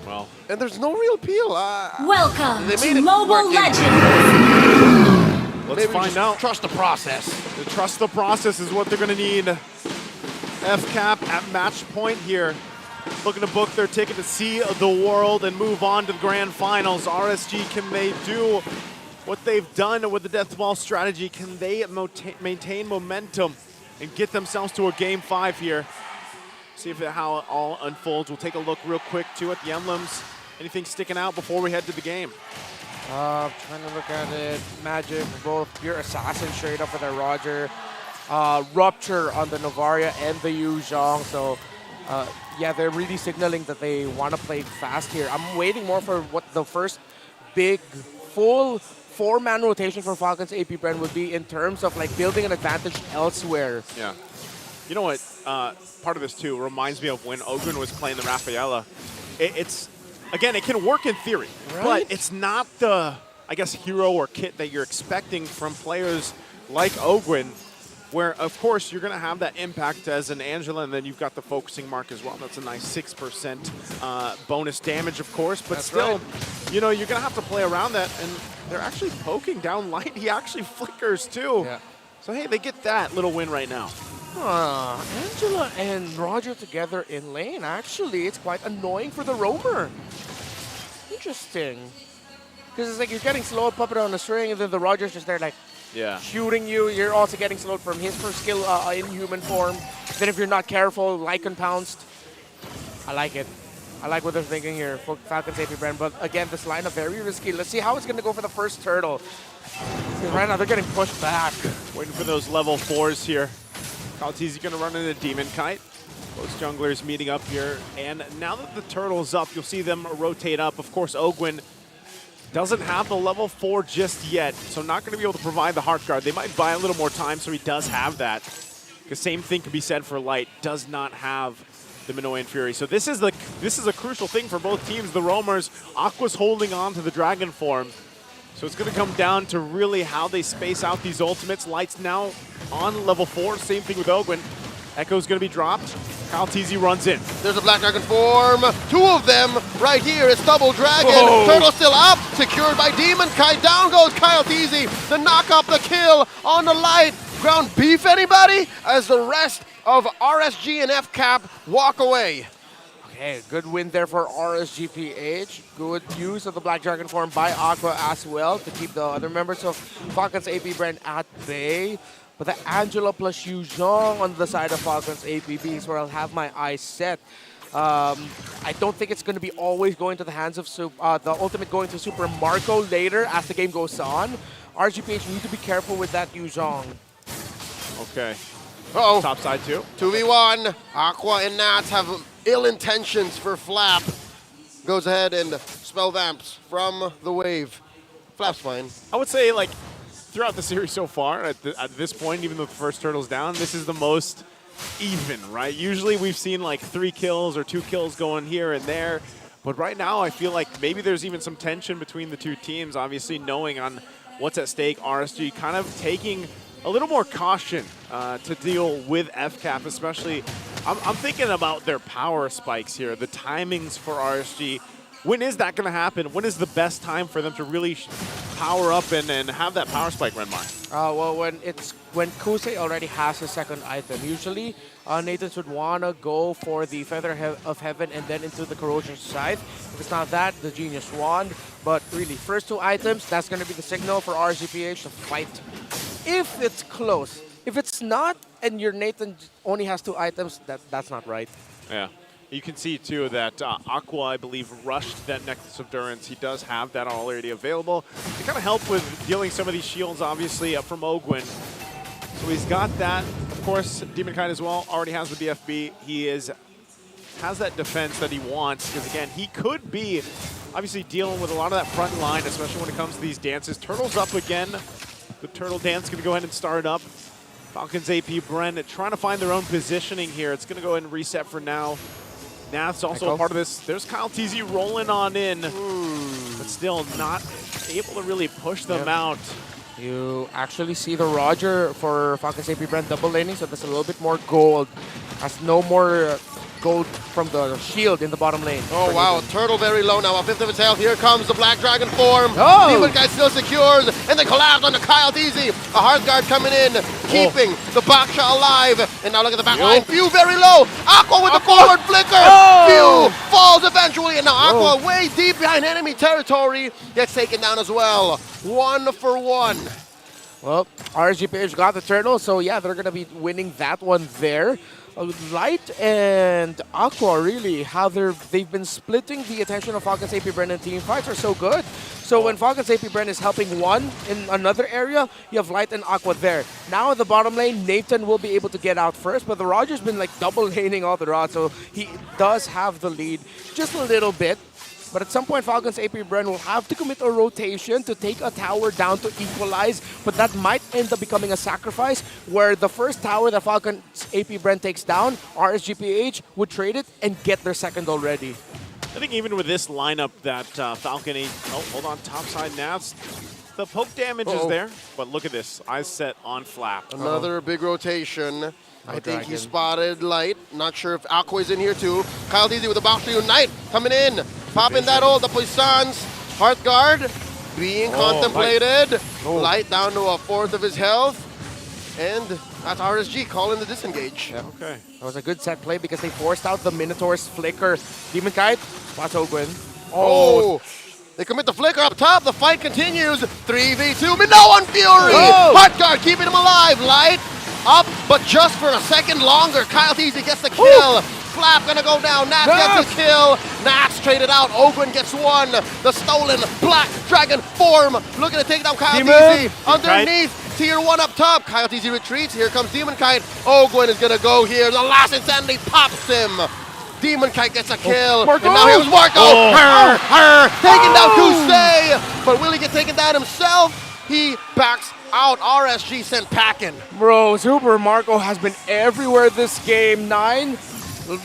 Well, and there's no real appeal. Welcome they made to it Mobile working. Legends. Let's find out. Trust the process. The trust the process is what they're going to need. FCAP at match point here. Looking to book their ticket to see the world and move on to the grand finals. RSG, can they do what they've done with the death ball strategy? Can they maintain momentum and get themselves to a game 5 here? See how it all unfolds. We'll take a look real quick too at the emblems. Anything sticking out before we head to the game? Trying to look at it. Magic, both pure assassin straight up with their Roger. Rupture on the Novaria and the Yu Zhong. So yeah, they're really signaling that they want to play fast here. I'm waiting more for what the first big full 4-man rotation for Falcons APBREN would be in terms of like building an advantage elsewhere. Yeah. You know what? Part of this too reminds me of when Ogren was playing the Rafaela. It's again, it can work in theory, but it's not the, I guess, hero or kit that you're expecting from players like Ogren, where of course you're going to have that impact as an Angela, and then you've got the focusing mark as well. That's a nice 6% bonus damage, of course, but still, you know, you're going to have to play around that, and they're actually poking down Light. He actually flickers too. Yeah. So hey, they get that little win right now. Angela and Roger together in lane. Actually, it's quite annoying for the roamer. Interesting. Because it's like you're getting slowed, puppet on a string, and then the Roger's just there like shooting you. You're also getting slowed from his first skill in human form. Then if you're not careful, Lycan pounced. I like it. I like what they're thinking here for Falcons APBREN. But again, this lineup very risky. Let's see how it's going to go for the first turtle. Right now, they're getting pushed back. Waiting for those level 4s here. Kaltizi going to run into Demon Kite. Both junglers meeting up here. And now that the turtle's up, you'll see them rotate up. Of course, Ogwen doesn't have the level 4 just yet, so not going to be able to provide the Heart Guard. They might buy a little more time, so he does have that. The same thing can be said for Light. Does not have the Minoan Fury. So this is a crucial thing for both teams. The Roamers, Aqua's holding on to the Dragon form. So it's going to come down to really how they space out these ultimates. Light's now on level 4. Same thing with Ogwen. Echo's going to be dropped. Kaltizi runs in. There's a Black Dragon form. 2 of them right here. It's Double Dragon. Whoa. Turtle still up. Secured by Demon Kite. Down goes Kaltizi. The knock up, the kill on the Light. Ground beef, anybody? As the rest of RSG and FCAP walk away. Okay, good win there for RSGPH. Good use of the Black Dragon form by Aqua as well to keep the other members of Falcons APBREN at bay. But the Angela plus Yu Zhong on the side of Falcons APB is where I'll have my eyes set. I don't think it's going to be always going to the hands of the ultimate going to Super Marco later as the game goes on. RSGPH need to be careful with that Yu Zhong. Okay. Uh-oh. Top side 2. 2v1. Aqua and Nats have ill intentions for Flap. Goes ahead and spell vamps from the wave. Flap's fine. I would say, like, throughout the series so far, at this point, even though the first turtle's down, this is the most even, right? Usually we've seen like 3 kills or 2 kills going here and there. But right now, I feel like maybe there's even some tension between the two teams, obviously knowing on what's at stake. RSG kind of taking a little more caution to deal with FCAP, especially. I'm thinking about their power spikes here, the timings for RSG. When is that going to happen? When is the best time for them to really power up and have that power spike run by? Well, when Kusei already has his second item, usually Nathan should want to go for the Feather of Heaven and then into the Corrosion Scythe. If it's not that, the Genius Wand. But really, first 2 items, that's going to be the signal for RSGPH to fight. If it's close. If it's not, and your Nathan only has 2 items, that's not right. Yeah. You can see, too, that Aqua, I believe, rushed that Necklace of Durance. He does have that already available. To kind of help with dealing some of these shields, obviously, from Ogwen. So he's got that. Of course, Demon Kite as well already has the BFB. He has that defense that he wants, because, again, he could be, obviously, dealing with a lot of that front line, especially when it comes to these dances. Turtle's up again. The Turtle dance going to go ahead and start up. Falcons APBREN trying to find their own positioning here. It's going to go ahead and reset for now. Nath's also a part of this. There's Kyle TZ rolling on in, but still not able to really push them out. You actually see the Roger for Falcons APBREN double laning, so there's a little bit more gold. Has no more gold from the shield in the bottom lane. Oh, wow. Turtle very low now. A fifth of its health. Here comes the Black Dragon form. Oh! Demon Guy still secures. And they collapse onto Kyle DZ. A Hearth Guard coming in, keeping the Baksha alive. And now look at the back line. Few very low. Aqua with the forward flicker. Few falls eventually. And now Aqua way deep behind enemy territory. Gets taken down as well. 1 for 1. Well, RSGPH got the turtle, so yeah, they're going to be winning that one there. Light and Aqua, really, how they've been splitting the attention of Falcons APBREN and team fights are so good. So when Falcons APBREN is helping one in another area, you have Light and Aqua there. Now in the bottom lane, Nathan will be able to get out first, but the Roger's been like double laning all the route, so he does have the lead just a little bit. But at some point, Falcons APBREN will have to commit a rotation to take a tower down to equalize. But that might end up becoming a sacrifice where the first tower that Falcons APBREN takes down, RSGPH would trade it and get their second already. I think even with this lineup that Falcon... Oh, hold on, top side Nats. The poke damage is there, but look at this. Eyes set on Flap. Another big rotation. I think he spotted Light. Not sure if Aqua is in here too. Kyle DZ with a bounce to Unite coming in. Popping that ult. The Poissons. Hearth Guard being contemplated. Light down to a fourth of his health. And that's RSG calling the disengage. Yeah. Okay. That was a good set play because they forced out the Minotaur's flicker. Demon Kite, spots Ogwin. Oh! They commit the flicker up top. The fight continues. 3v2. Minoan Fury! Hearth Guard keeping him alive. Light up, but just for a second longer. Kyle TZ gets the kill. Flap gonna go down. Nats gets his kill. Nats traded out. Ogwin gets one. The stolen Black Dragon form. Looking to take down Kyle TZ. Underneath. Tier 1 up top. Kyle TZ retreats. Here comes Demon Kite. Ogwin is gonna go here. The last Insanity pops him. Demon Kite gets a kill. And now here's Marco. Taking down Kusei. But will he get taken down himself? He backs out. RSG sent packing. Bro, Super Marco has been everywhere this game.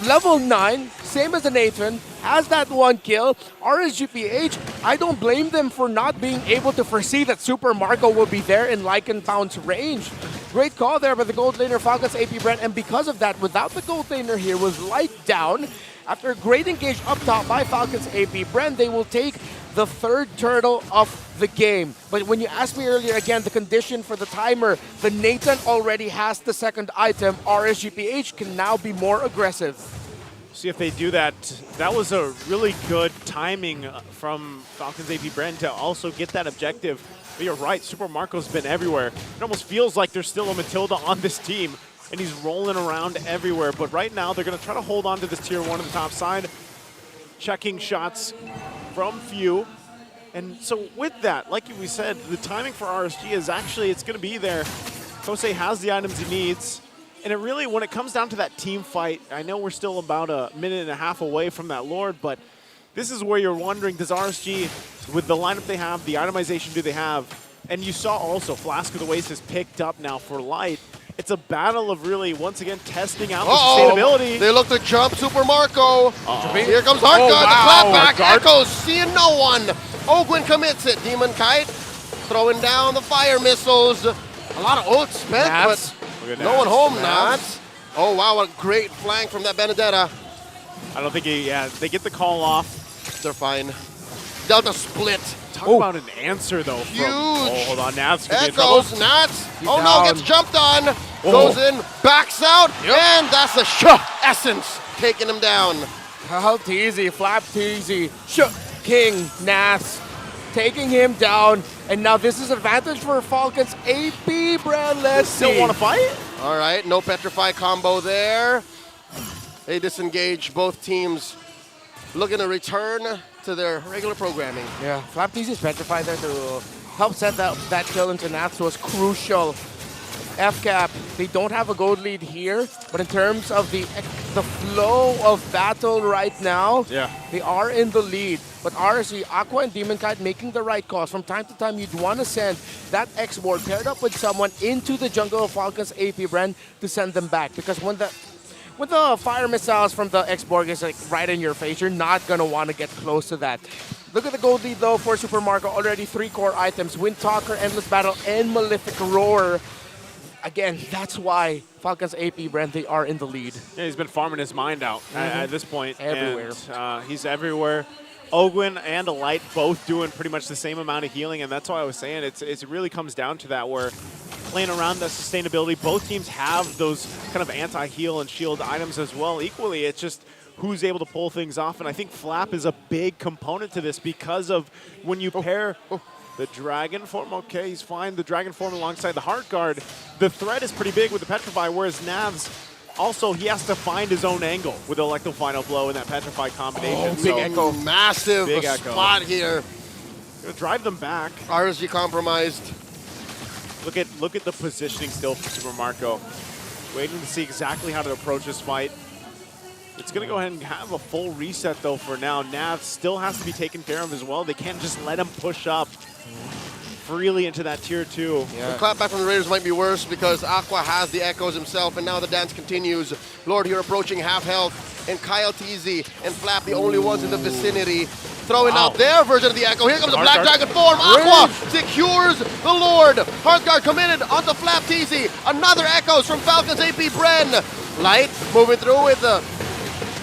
Level 9, same as the Nathan, has that one kill. RSGPH, I don't blame them for not being able to foresee that Super Marco will be there in Lycantown's range. Great call there by the gold laner Falcons APBREN, and because of that, without the gold laner here, was Light down. After a great engage up top by Falcons APBREN, they will take the third turtle of the game. But when you asked me earlier, again, the condition for the timer, the Nathan already has the second item. RSGPH can now be more aggressive. See if they do that. That was a really good timing from Falcons APBREN to also get that objective. But you're right, Super Marco's been everywhere. It almost feels like there's still a Matilda on this team, and he's rolling around everywhere. But right now, they're going to try to hold on to this tier 1 on the top side. Checking shots from Few. And so with that, like we said, the timing for RSG is actually, it's going to be there. Kosei has the items he needs. And it really, when it comes down to that team fight, I know we're still about a minute and a half away from that Lord, but this is where you're wondering, does RSG, with the lineup they have, the itemization do they have, and you saw also Flask of the Waste is picked up now for Light. It's a battle of really, once again, testing out the sustainability. They look to jump Super Marco. Here comes Hearth Guard, the clapback, Echoes, seeing no one. Ogwin commits it. Demon Kite throwing down the fire missiles. A lot of ult spent, but no one home, Nats. Oh, wow, what a great flank from that Benedetta. I don't think they get the call off. They're fine. Delta split. Talk about an answer, though. Huge. Hold on, Nats. Echoes, Nats. Oh, no, gets jumped on. Goes in, backs out, and that's the essence taking him down. How teasy, Flap teasy. King, Nats, taking him down. And now this is advantage for Falcons APBREN. Let's see. Still want to fight? All right, no Petrify combo there. They disengage both teams, looking to return to their regular programming. Yeah, Flap teasy's Petrify there to help set that kill into Nats was crucial. FCAP, they don't have a gold lead here, but in terms of the flow of battle right now, they are in the lead. But RSG, Aqua and Demon Kite making the right calls. From time to time, you'd want to send that X-Board paired up with someone into the jungle of Falcons APBREN to send them back. Because with the fire missiles from the X-Borg is like right in your face, you're not gonna want to get close to that. Look at the gold lead though for Super Marco. Already 3 core items: Wind Talker, Endless Battle, and Malefic Roar. Again, that's why Falcons APBREN, they are in the lead. Yeah, he's been farming his mind out at this point. Everywhere. And, he's everywhere. Ogwin and Light both doing pretty much the same amount of healing, and that's why I was saying it really comes down to that, where playing around the sustainability, both teams have those kind of anti-heal and shield items as well equally. It's just who's able to pull things off, and I think Flap is a big component to this because of when you pair the Dragon Form. Okay, he's fine. The Dragon Form alongside the Heart Guard. The threat is pretty big with the Petrify, whereas Navs, also, he has to find his own angle with the Electro Final Blow and that Petrify combination. Big Echo. Massive Big Echo. spot here. Gonna drive them back. RSG compromised. Look at the positioning still for Super Marco. Waiting to see exactly how to approach this fight. It's going to go ahead and have a full reset, though, for now. Nav still has to be taken care of as well. They can't just let him push up freely into that tier 2. Yeah. The clapback from the Raiders might be worse because Aqua has the Echoes himself, and now the dance continues. Lord here approaching half health, and Kyle TZ and Flap the only ones in the vicinity. Throwing out their version of the Echo. Here comes the Black Dragon form. Aqua secures the Lord. Heartguard committed onto Flap TZ. Another Echoes from Falcons APBREN. Light moving through with the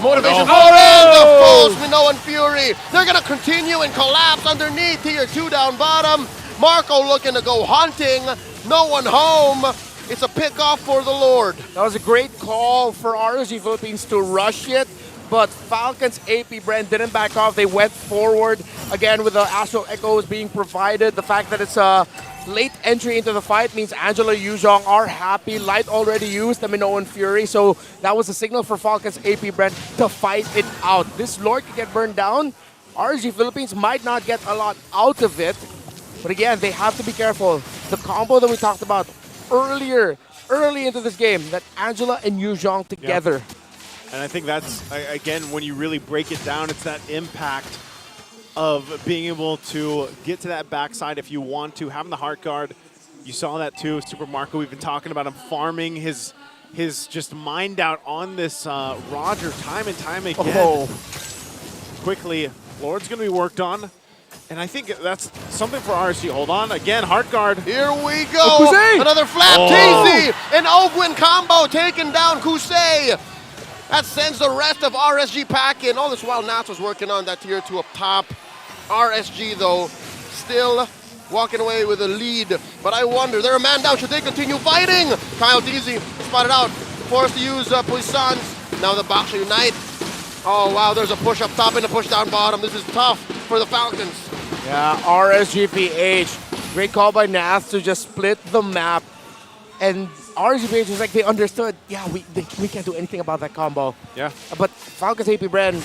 motivation and the false Minoan Fury. They're going to continue and collapse underneath tier 2 down bottom. Marco looking to go hunting. No one home. It's a pickoff for the Lord. That was a great call for RSG Philippines to rush it, but Falcons APBREN didn't back off. They went forward again with the Astral Echoes being provided. The fact that it's a late entry into the fight means Angela Yuzhong are happy. Light already used the Minoan Fury, so that was a signal for Falcons APBREN to fight it out. This Lord could get burned down. RSG Philippines might not get a lot out of it, but again, they have to be careful. The combo that we talked about early into this game, that Angela and Yuzhong together. Yep. And I think that's, again, when you really break it down, it's that impact of being able to get to that backside if you want to. Having the Heart Guard, you saw that too. Super Marco, we've been talking about him farming his just mind out on this Roger time and time again. Quickly, Lord's going to be worked on. And I think that's something for RSG. Hold on. Again, Heart Guard. Here we go. Another Flap TZ. An Ogwin combo taking down Kusei. That sends the rest of RSG packing. All this while Nats was working on that tier 2 up top. RSG, though, still walking away with a lead. But I wonder, they're a man down. Should they continue fighting? Kyle TZ spotted out. Forced to use Puissance. Now the box unite. Oh, wow. There's a push up top and a push down bottom. This is tough for the Falcons. Yeah, RSGPH. Great call by Nath to just split the map. And RSGPH is like they understood, yeah, we can't do anything about that combo. Yeah. But Falcons APBREN,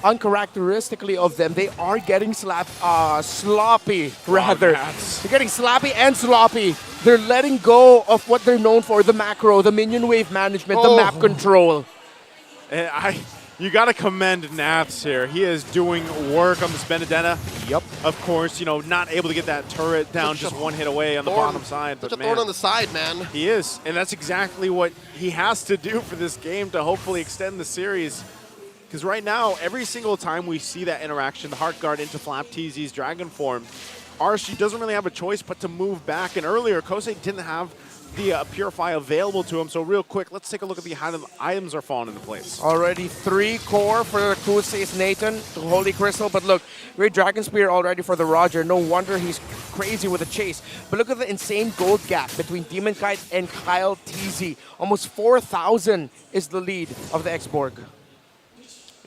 uncharacteristically of them, they are getting sloppy, rather. They're getting slappy and sloppy. They're letting go of what they're known for, the macro, the minion wave management, the map control. And you got to commend Nats here. He is doing work on this Benedetta. Yep. Of course, you know, not able to get that turret down just one hit away on the bottom side. Such a thorn on the side, man. He is, and that's exactly what he has to do for this game to hopefully extend the series. Because right now, every single time we see that interaction, the Heart Guard into Flap TZ's Dragon Form, RSG doesn't really have a choice but to move back. And earlier, Kosei didn't have the Purify available to him. So real quick, let's take a look at how the items are falling into place. Already 3 core for Kusei's Nathan, the Holy Crystal. But look, great Dragon Spear already for the Roger. No wonder he's crazy with the chase. But look at the insane gold gap between Demon Kite and Kyle TZ. Almost 4,000 is the lead of the X-Borg.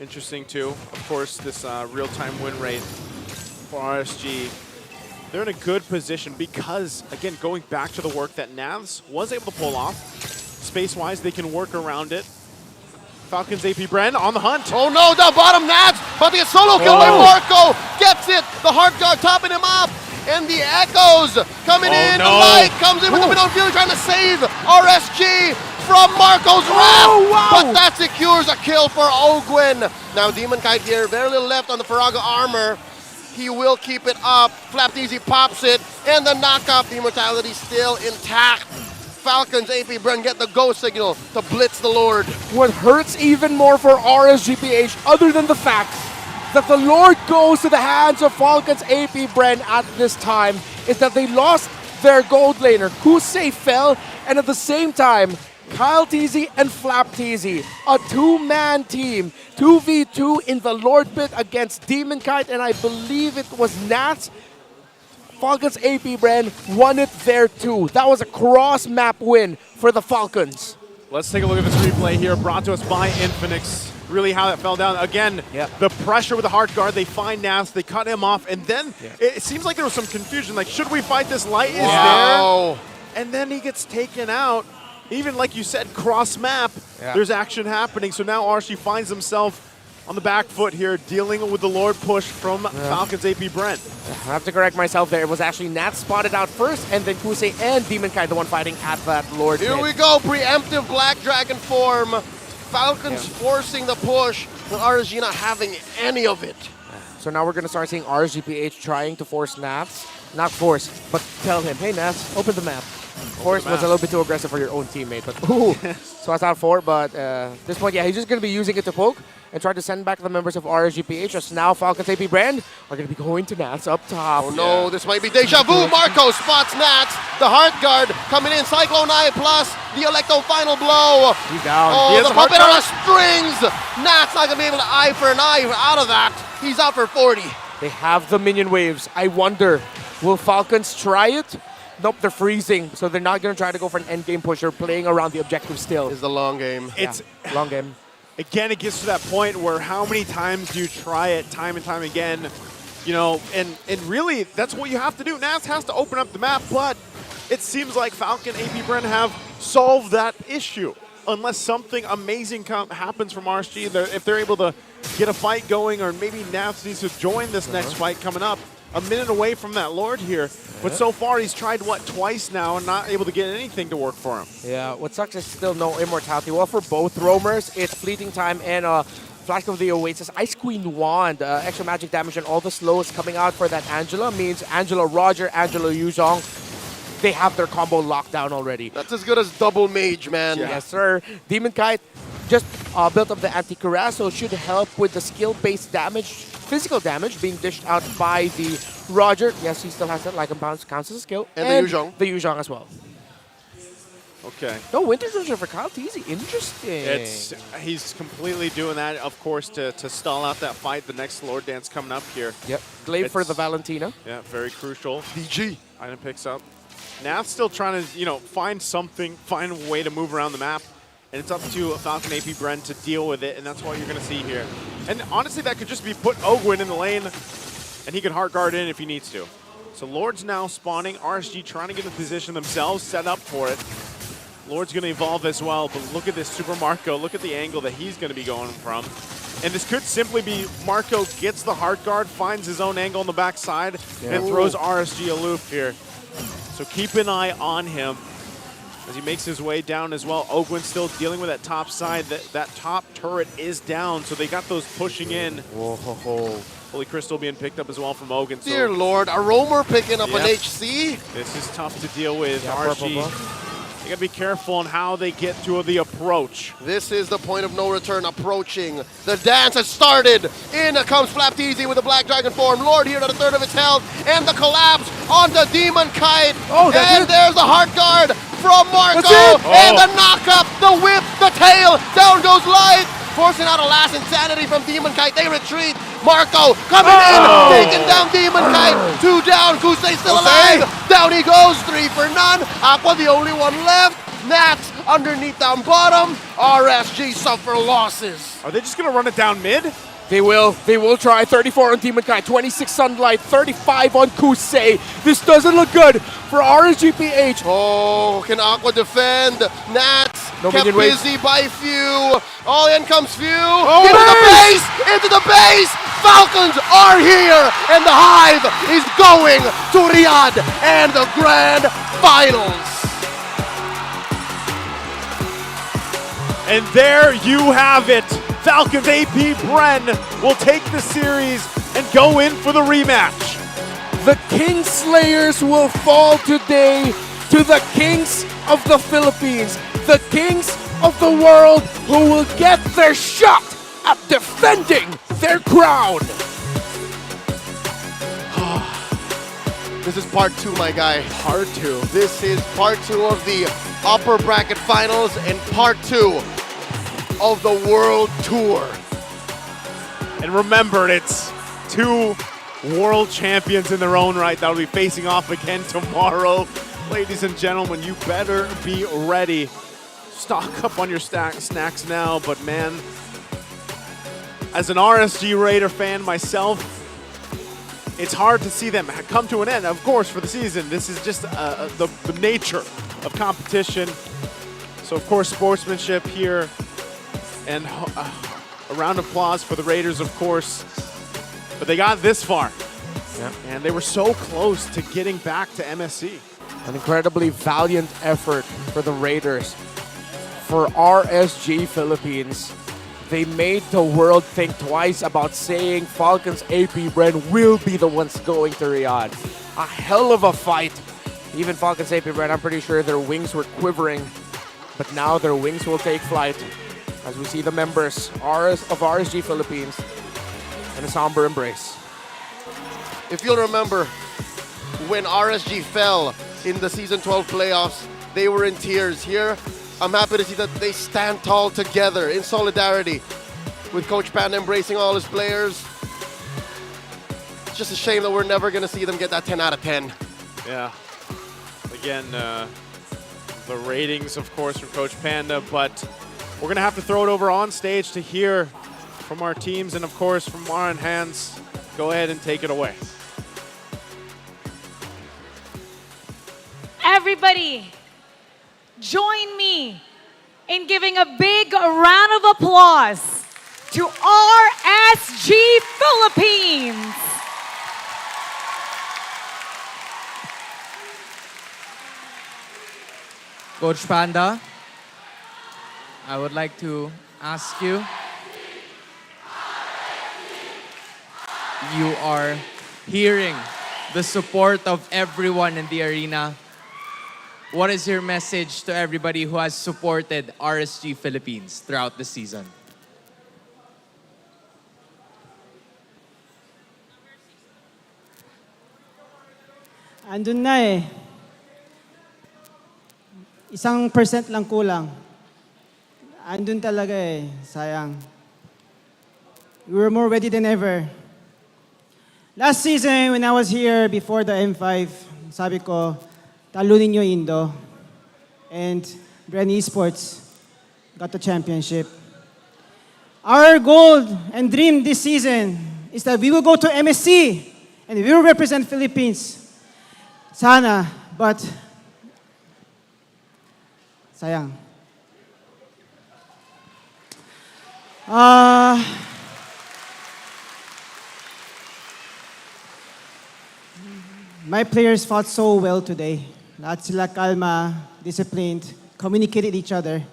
Interesting too, of course, this real-time win rate for RSG. They're in a good position because, again, going back to the work that Navs was able to pull off, space-wise, they can work around it. Falcons APBREN on the hunt. Oh no, down bottom, Nats about to get solo kill by Marco. Gets it, the Heart Guard topping him up. And the Echoes coming in, the Light comes in with the Minoan Fury trying to save RSG from Marco's wrath. But that secures a kill for Ogwin. Now Demon Kite here, very little left on the Faraga armor. He will keep it up. Flap DZ pops it, and the knockoff, the immortality still intact. Falcons, APBREN get the go signal to blitz the Lord. What hurts even more for RSGPH, other than the fact that the Lord goes to the hands of Falcons APBREN at this time, is that they lost their gold laner. Kusei fell, and at the same time, Kyle TZ and Flap TZ, a two-man team, 2v2 in the Lord pit against Demon Kite, and I believe it was Nats. Falcons APBREN won it there too. That was a cross-map win for the Falcons. Let's take a look at this replay here, brought to us by Infinix. Really how that fell down. Again, the pressure with the hard guard, they find Nats, they cut him off, and then it seems like there was some confusion. Like, should we fight this? Light is there. And then he gets taken out. Even like you said, cross-map, there's action happening. So now Archie finds himself on the back foot here, dealing with the Lord push from Falcons APBREN. I have to correct myself there. It was actually Nat spotted out first, and then Kusei and Demon Kai the one fighting at that Lord Here pit. we go, preemptive Black Dragon form. Falcons forcing the push, with RSG not having any of it. So now we're going to start seeing RSGPH trying to force Nats. Not force, but tell him, hey Nats, open the map. Force was a little bit too aggressive for your own teammate, but ooh. So that's out 4, but at this point, he's just going to be using it to poke and try to send back the members of RSGPH, as now Falcons APBREN are going to be going to Nats up top. Oh no, this might be deja vu. Marco spots Nats. The Heart Guard coming in. Cyclone Eye plus the Electo final blow. He's down. Oh, the puppet on the strings. Nats not going to be able to eye for an eye out of that. He's out for 40. They have the minion waves. I wonder, will Falcons try it? Nope, they're freezing, so they're not going to try to go for an endgame push. They're playing around the objective still. It's the long game. It's long game. Again, it gets to that point where how many times do you try it time and time again? You know, and really, that's what you have to do. Nats has to open up the map, but it seems like Falcon APBREN have solved that issue. Unless something amazing happens from RSG, if they're able to get a fight going, or maybe Nats needs to join this next fight coming up. A minute away from that Lord here. But so far, he's tried, twice now and not able to get anything to work for him. Yeah, what sucks is still no immortality. Well, for both roamers, it's fleeting time and Flash of the Oasis. Ice Queen Wand, extra magic damage, and all the slows coming out for that Angela means Angela Roger, Angela Yuzhong, they have their combo locked down already. That's as good as double mage, man. Yes, sir. Demon Kite just built up the anti-Cuirass, so should help with the skill-based damage, physical damage being dished out by the Roger. Yes, he still has that Lycan Bounce, counts as a skill. And the Yuzhong. The Yuzhong as well. Okay. No Winter Soldier for Kyle TZ. Interesting. He's completely doing that, of course, to stall out that fight. The next Lord Dance coming up here. Yep. Glaive for the Valentina. Yeah, very crucial. DG. Item picks up. Nat's still trying to, find a way to move around the map. And it's up to Falcon APBREN to deal with it, and that's what you're going to see here. And honestly, that could just be put Ogwin in the lane, and he can Heart Guard in if he needs to. So Lord's now spawning. RSG trying to get in position themselves, set up for it. Lord's going to evolve as well, but look at this Super Marco. Look at the angle that he's going to be going from. And this could simply be Marco gets the Heart Guard, finds his own angle on the backside, and throws RSG aloof here. So keep an eye on him as he makes his way down as well. Ogwin still dealing with that top side. That top turret is down, so they got those pushing in. Whoa. Holy Crystal being picked up as well from Ogun. Dear Lord, a roamer picking up an HC. This is tough to deal with. RSG, you gotta be careful on how they get to the approach. This is the point of no return approaching. The dance has started. In comes Flap TZ with the Black Dragon form. Lord here at a third of his health. And the collapse on the Demon Kite. And there's the Heart Guard from Marco. And the knock-up, the whip, the tail. Down goes Light. Forcing out a last insanity from Demon Kite. They retreat. Marco coming in, taking down Demon Kite. 2 down. Kusei still alive. Down he goes. 3 for none. Aqua the only one left. Nats underneath down bottom. RSG suffer losses. Are they just going to run it down mid? They will try. 34 on Demon Kai, 26 Sunlight, 35 on Kusei. This doesn't look good for RSGPH. Oh, can Aqua defend? Nats kept busy by Few. All in comes Few. Into the base. Falcons are here, and the Hive is going to Riyadh and the Grand Finals. And there you have it. Falcons APBREN will take the series and go in for the rematch. The Kingslayers will fall today to the kings of the Philippines, the kings of the world who will get their shot at defending their crown. This is part 2, my guy. Part 2. This is part 2 of the upper bracket finals and part 2 of the World Tour. And remember, it's 2 world champions in their own right that'll be facing off again tomorrow. Ladies and gentlemen, you better be ready. Stock up on your snacks now, but man, as an RSG Raider fan myself, it's hard to see them come to an end, of course, for the season. This is just the nature of competition. So, of course, sportsmanship here. And a round of applause for the Raiders, of course. But they got this far. Yeah. And they were so close to getting back to MSC. An incredibly valiant effort for the Raiders. For RSG Philippines, they made the world think twice about saying Falcons APBREN will be the ones going to Riyadh. A hell of a fight. Even Falcons APBREN, I'm pretty sure their wings were quivering. But now their wings will take flight as we see the members of RSG Philippines in a somber embrace. If you'll remember, when RSG fell in the Season 12 playoffs, they were in tears. Here, I'm happy to see that they stand tall together in solidarity with Coach Panda embracing all his players. It's just a shame that we're never going to see them get that 10 out of 10. Yeah. Again, the ratings, of course, from Coach Panda, but we're going to have to throw it over on stage to hear from our teams and, of course, from Mara and Hans. Go ahead and take it away. Everybody, join me in giving a big round of applause to RSG Philippines. Coach Panda, I would like to ask you, you are hearing the support of everyone in the arena. What is your message to everybody who has supported RSG Philippines throughout the season? Andun na eh. 1% lang kulang. Andun talaga eh. Sayang. We were more ready than ever. Last season, when I was here before the M5, sabi ko, talunin nyo Indo. And Bren Esports got the championship. Our goal and dream this season is that we will go to MSC and we will represent Philippines. Sana, but sayang. My players fought so well today. Lahat sila kalma, disciplined, communicated each other.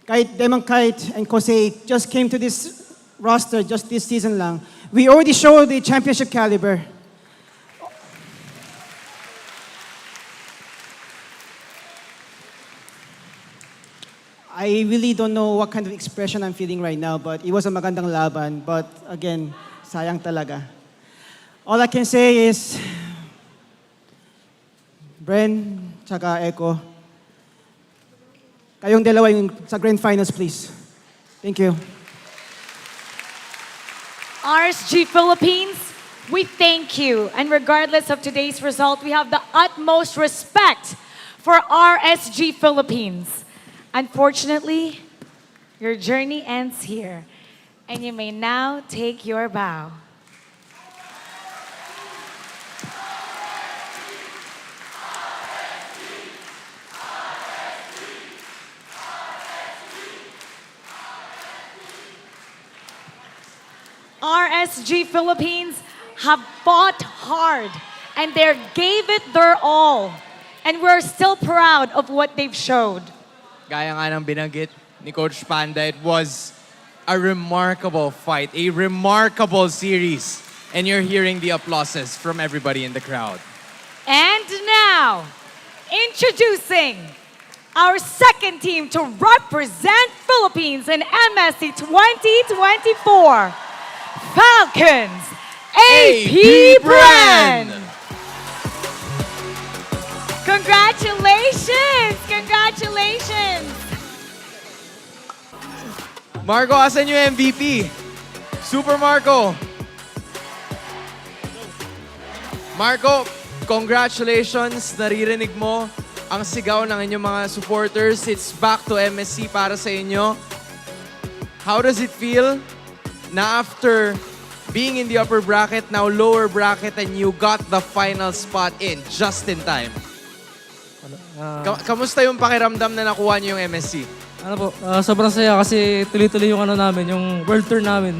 Kahit Demon Kite and Kosei just came to this roster just this season lang. We already showed the championship caliber. I really don't know what kind of expression I'm feeling right now, but it was a magandang laban. But again, sayang talaga. All I can say is, Bren, tsaka Echo, kayong dalawa yung sa Grand Finals, please. Thank you. RSG Philippines, we thank you. And regardless of today's result, we have the utmost respect for RSG Philippines. Unfortunately, your journey ends here, and you may now take your bow. RSG Philippines have fought hard and they gave it their all. And we're still proud of what they've showed. Gaya nga ng binanggit ni Coach Panda, it was a remarkable fight, a remarkable series. And you're hearing the applauses from everybody in the crowd. And now, Introducing our second team to represent Philippines in MSC 2024, Falcons, APBREN. Congratulations! Congratulations! Marco, asan yung MVP? Super Marco. Marco, congratulations. Naririnig mo ang sigaw ng inyong mga supporters. It's back to MSC para sa inyo. How does it feel na after being in the upper bracket, now lower bracket, and you got the final spot in just in time? Kamusta yung pakiramdam na nakuha niyo yung MSC? Ano po, sobrang saya kasi tuloy-tuloy yung ano namin, yung world tour namin.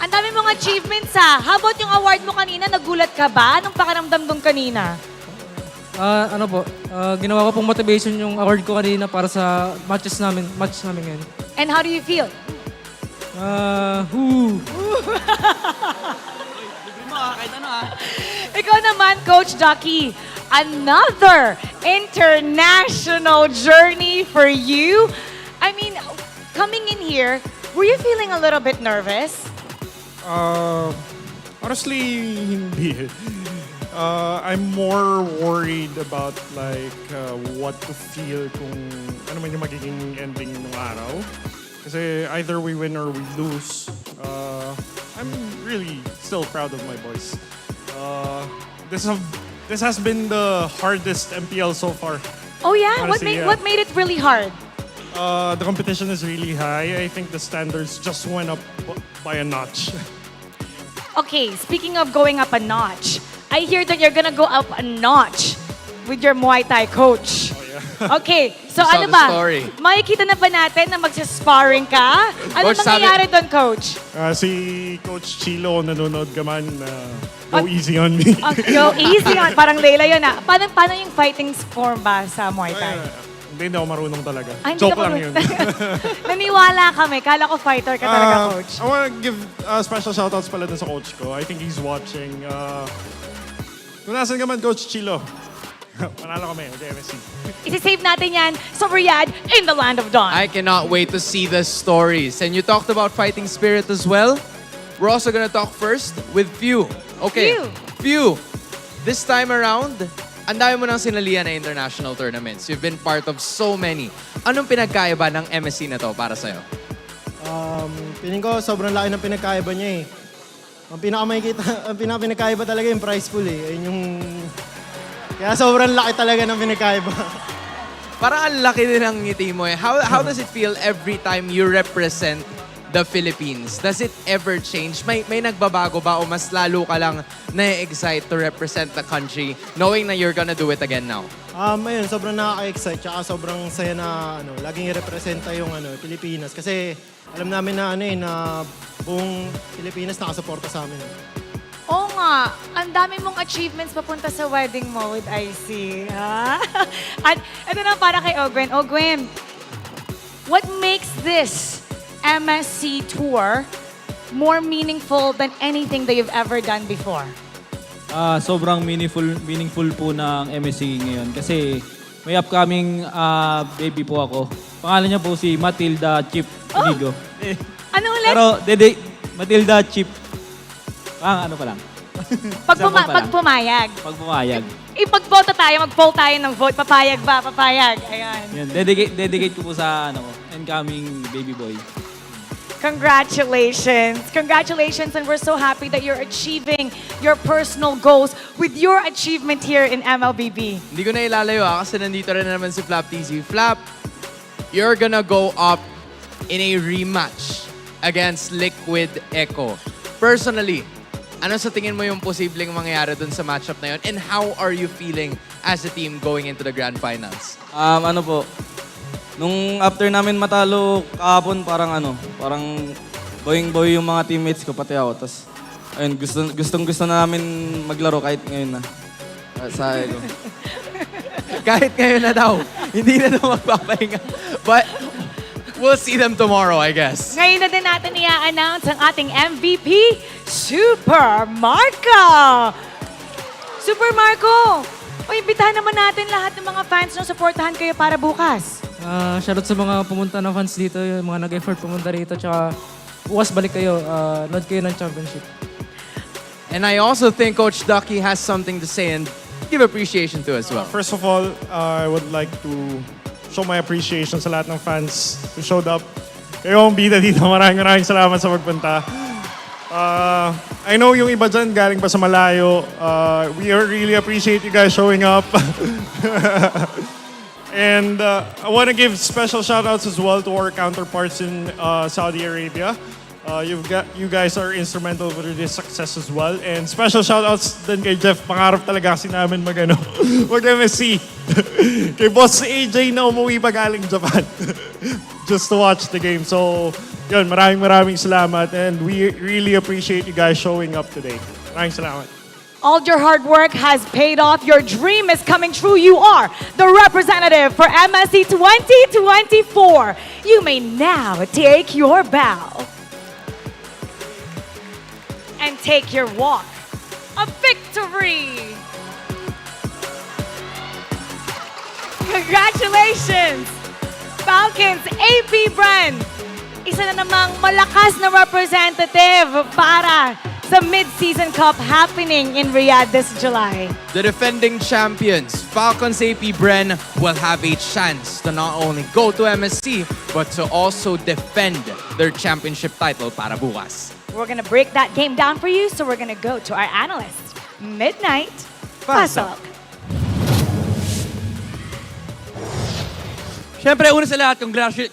Ang dami mong achievements ha. How about yung award mo kanina? Nagulat ka ba? Anong pakiramdam doon kanina? Ano po, ginawa ko pong motivation yung award ko kanina para sa match namin ngayon. And how do you feel? Ikaw naman, Coach Ducky. Another international journey for you. I mean, coming in here, were you feeling a little bit nervous? Honestly, hindi. I'm more worried about like what to feel kung ano man yung magiging ending ng araw. Kasi either we win or we lose. I'm really still proud of my boys. This has been the hardest MPL so far. Oh yeah? Honestly, What made it really hard? The competition is really high. I think the standards just went up by a notch. Okay, speaking of going up a notch, I hear that you're gonna go up a notch with your Muay Thai coach. Okay, so Saw ano the ba? story. Makikita na ba natin na magsasparring ka? Ano Coach, mangyayari doon, Coach? Si Coach Chilo, nanonood ka man, go easy on me. Go easy on. Parang Layla yun ah. Paano yung fighting form ba sa Muay Thai? Hindi ako marunong talaga. Ay, hindi Joke ka lang marunong. yun. Naniwala kami. Kala ko fighter ka talaga, Coach. I want to give special shoutouts pala dun sa coach ko. I think he's watching. Kung nasan ka man, Coach Chilo. Manalo kami, MSC. Isi-save natin yan sa Riyadh in the land of dawn. I cannot wait to see the stories. And you talked about fighting spirit as well. We're also gonna talk first with Few. Okay, Few. This time around, ang dami mo nang sinalihan na international tournaments. You've been part of so many. Anong pinagkaiba ng MSC na to para sa'yo? Piling ko sobrang laki ng pinagkaiba niya eh. Ang pinakapinagkaiba talaga yung prize pool eh. Ayun yung... Kaya sobrang laki talaga ng pinagkaiba. Parang ang laki din ng ngiti mo eh. How does it feel every time you represent the Philippines? Does it ever change? May nagbabago ba o mas lalo ka lang na-excite to represent the country knowing na you're gonna do it again now? Ayun, sobrang nakaka-excite tsaka sobrang saya na laging i-representa yung Pilipinas kasi alam namin na na buong Pilipinas nakasuporta sa amin. Oo nga, ang dami mong achievements papunta sa wedding mo with IC. Ha? At ito na para kay Ogwen. Ogwen, what makes this MSC tour more meaningful than anything that you've ever done before? Sobrang meaningful po ng MSC ngayon kasi may upcoming baby po ako. Pangalan niya po si Matilda Chip Inigo. Ano ulit? Pero Matilda Chip. Ano pa lang. Pag pumayag. Pag pumayag. Ipag-vote tayo, mag-poll tayo ng vote. Papayag ba? Papayag. Ayan. Yan, dedicate ko po sa incoming baby boy. Congratulations. Congratulations, and we're so happy that you're achieving your personal goals with your achievement here in MLBB. Hindi ko na ilalayo kasi nandito rin naman si Flap TZ. Flap, you're gonna go up in a rematch against Liquid Echo. Personally, ano sa tingin mo yung posibleng mangyayari dun sa matchup na yun? And how are you feeling as a team going into the Grand Finals? Nung after namin matalo kahapon, parang boying-boy yung mga teammates ko, pati ako. Tapos, ayun, gusto na namin maglaro kahit ngayon na. Sa ko. Kahit ngayon na daw. Hindi na daw magpapahinga. But, we'll see them tomorrow, I guess. Ngayon na din natin i-announce ang ating MVP, Super Marco! Super Marco, O, imbitahan naman natin lahat ng mga fans na supportahan kayo para bukas. Shoutout sa mga pumunta na fans dito, yung mga nag-effort pumunta rito, tsaka bukas balik kayo, nood kayo ng championship. And I also think Coach Ducky has something to say and give appreciation to as well. First of all, I would like to show my appreciation sa lahat ng fans who showed up. Kayo ang bida dito, maraming salamat sa pagpunta. I know yung iba dyan galing pa sa malayo. We really appreciate you guys showing up. And I want to give special shout-outs as well to our counterparts in Saudi Arabia. You guys are instrumental for this success as well. And special shout-outs din kay Jeff. Pangarap talaga kasi namin mag-MSC. Kay Boss AJ na umuwi pa galing Japan. Just to watch the game. So, yun, maraming salamat. And we really appreciate you guys showing up today. Maraming salamat. All your hard work has paid off. Your dream is coming true. You are the representative for MSC 2024. You may now take your bow and take your walk of victory. Congratulations, Falcons APBREN. Isa na namang malakas na representative para sa Mid-Season Cup happening in Riyadh this July. The defending champions, Falcons APBREN, will have a chance to not only go to MSC, but to also defend their championship title para bukas. We're gonna break that game down for you, so we're gonna go to our analyst, Midnight Pasok. Siyempre, una sa lahat,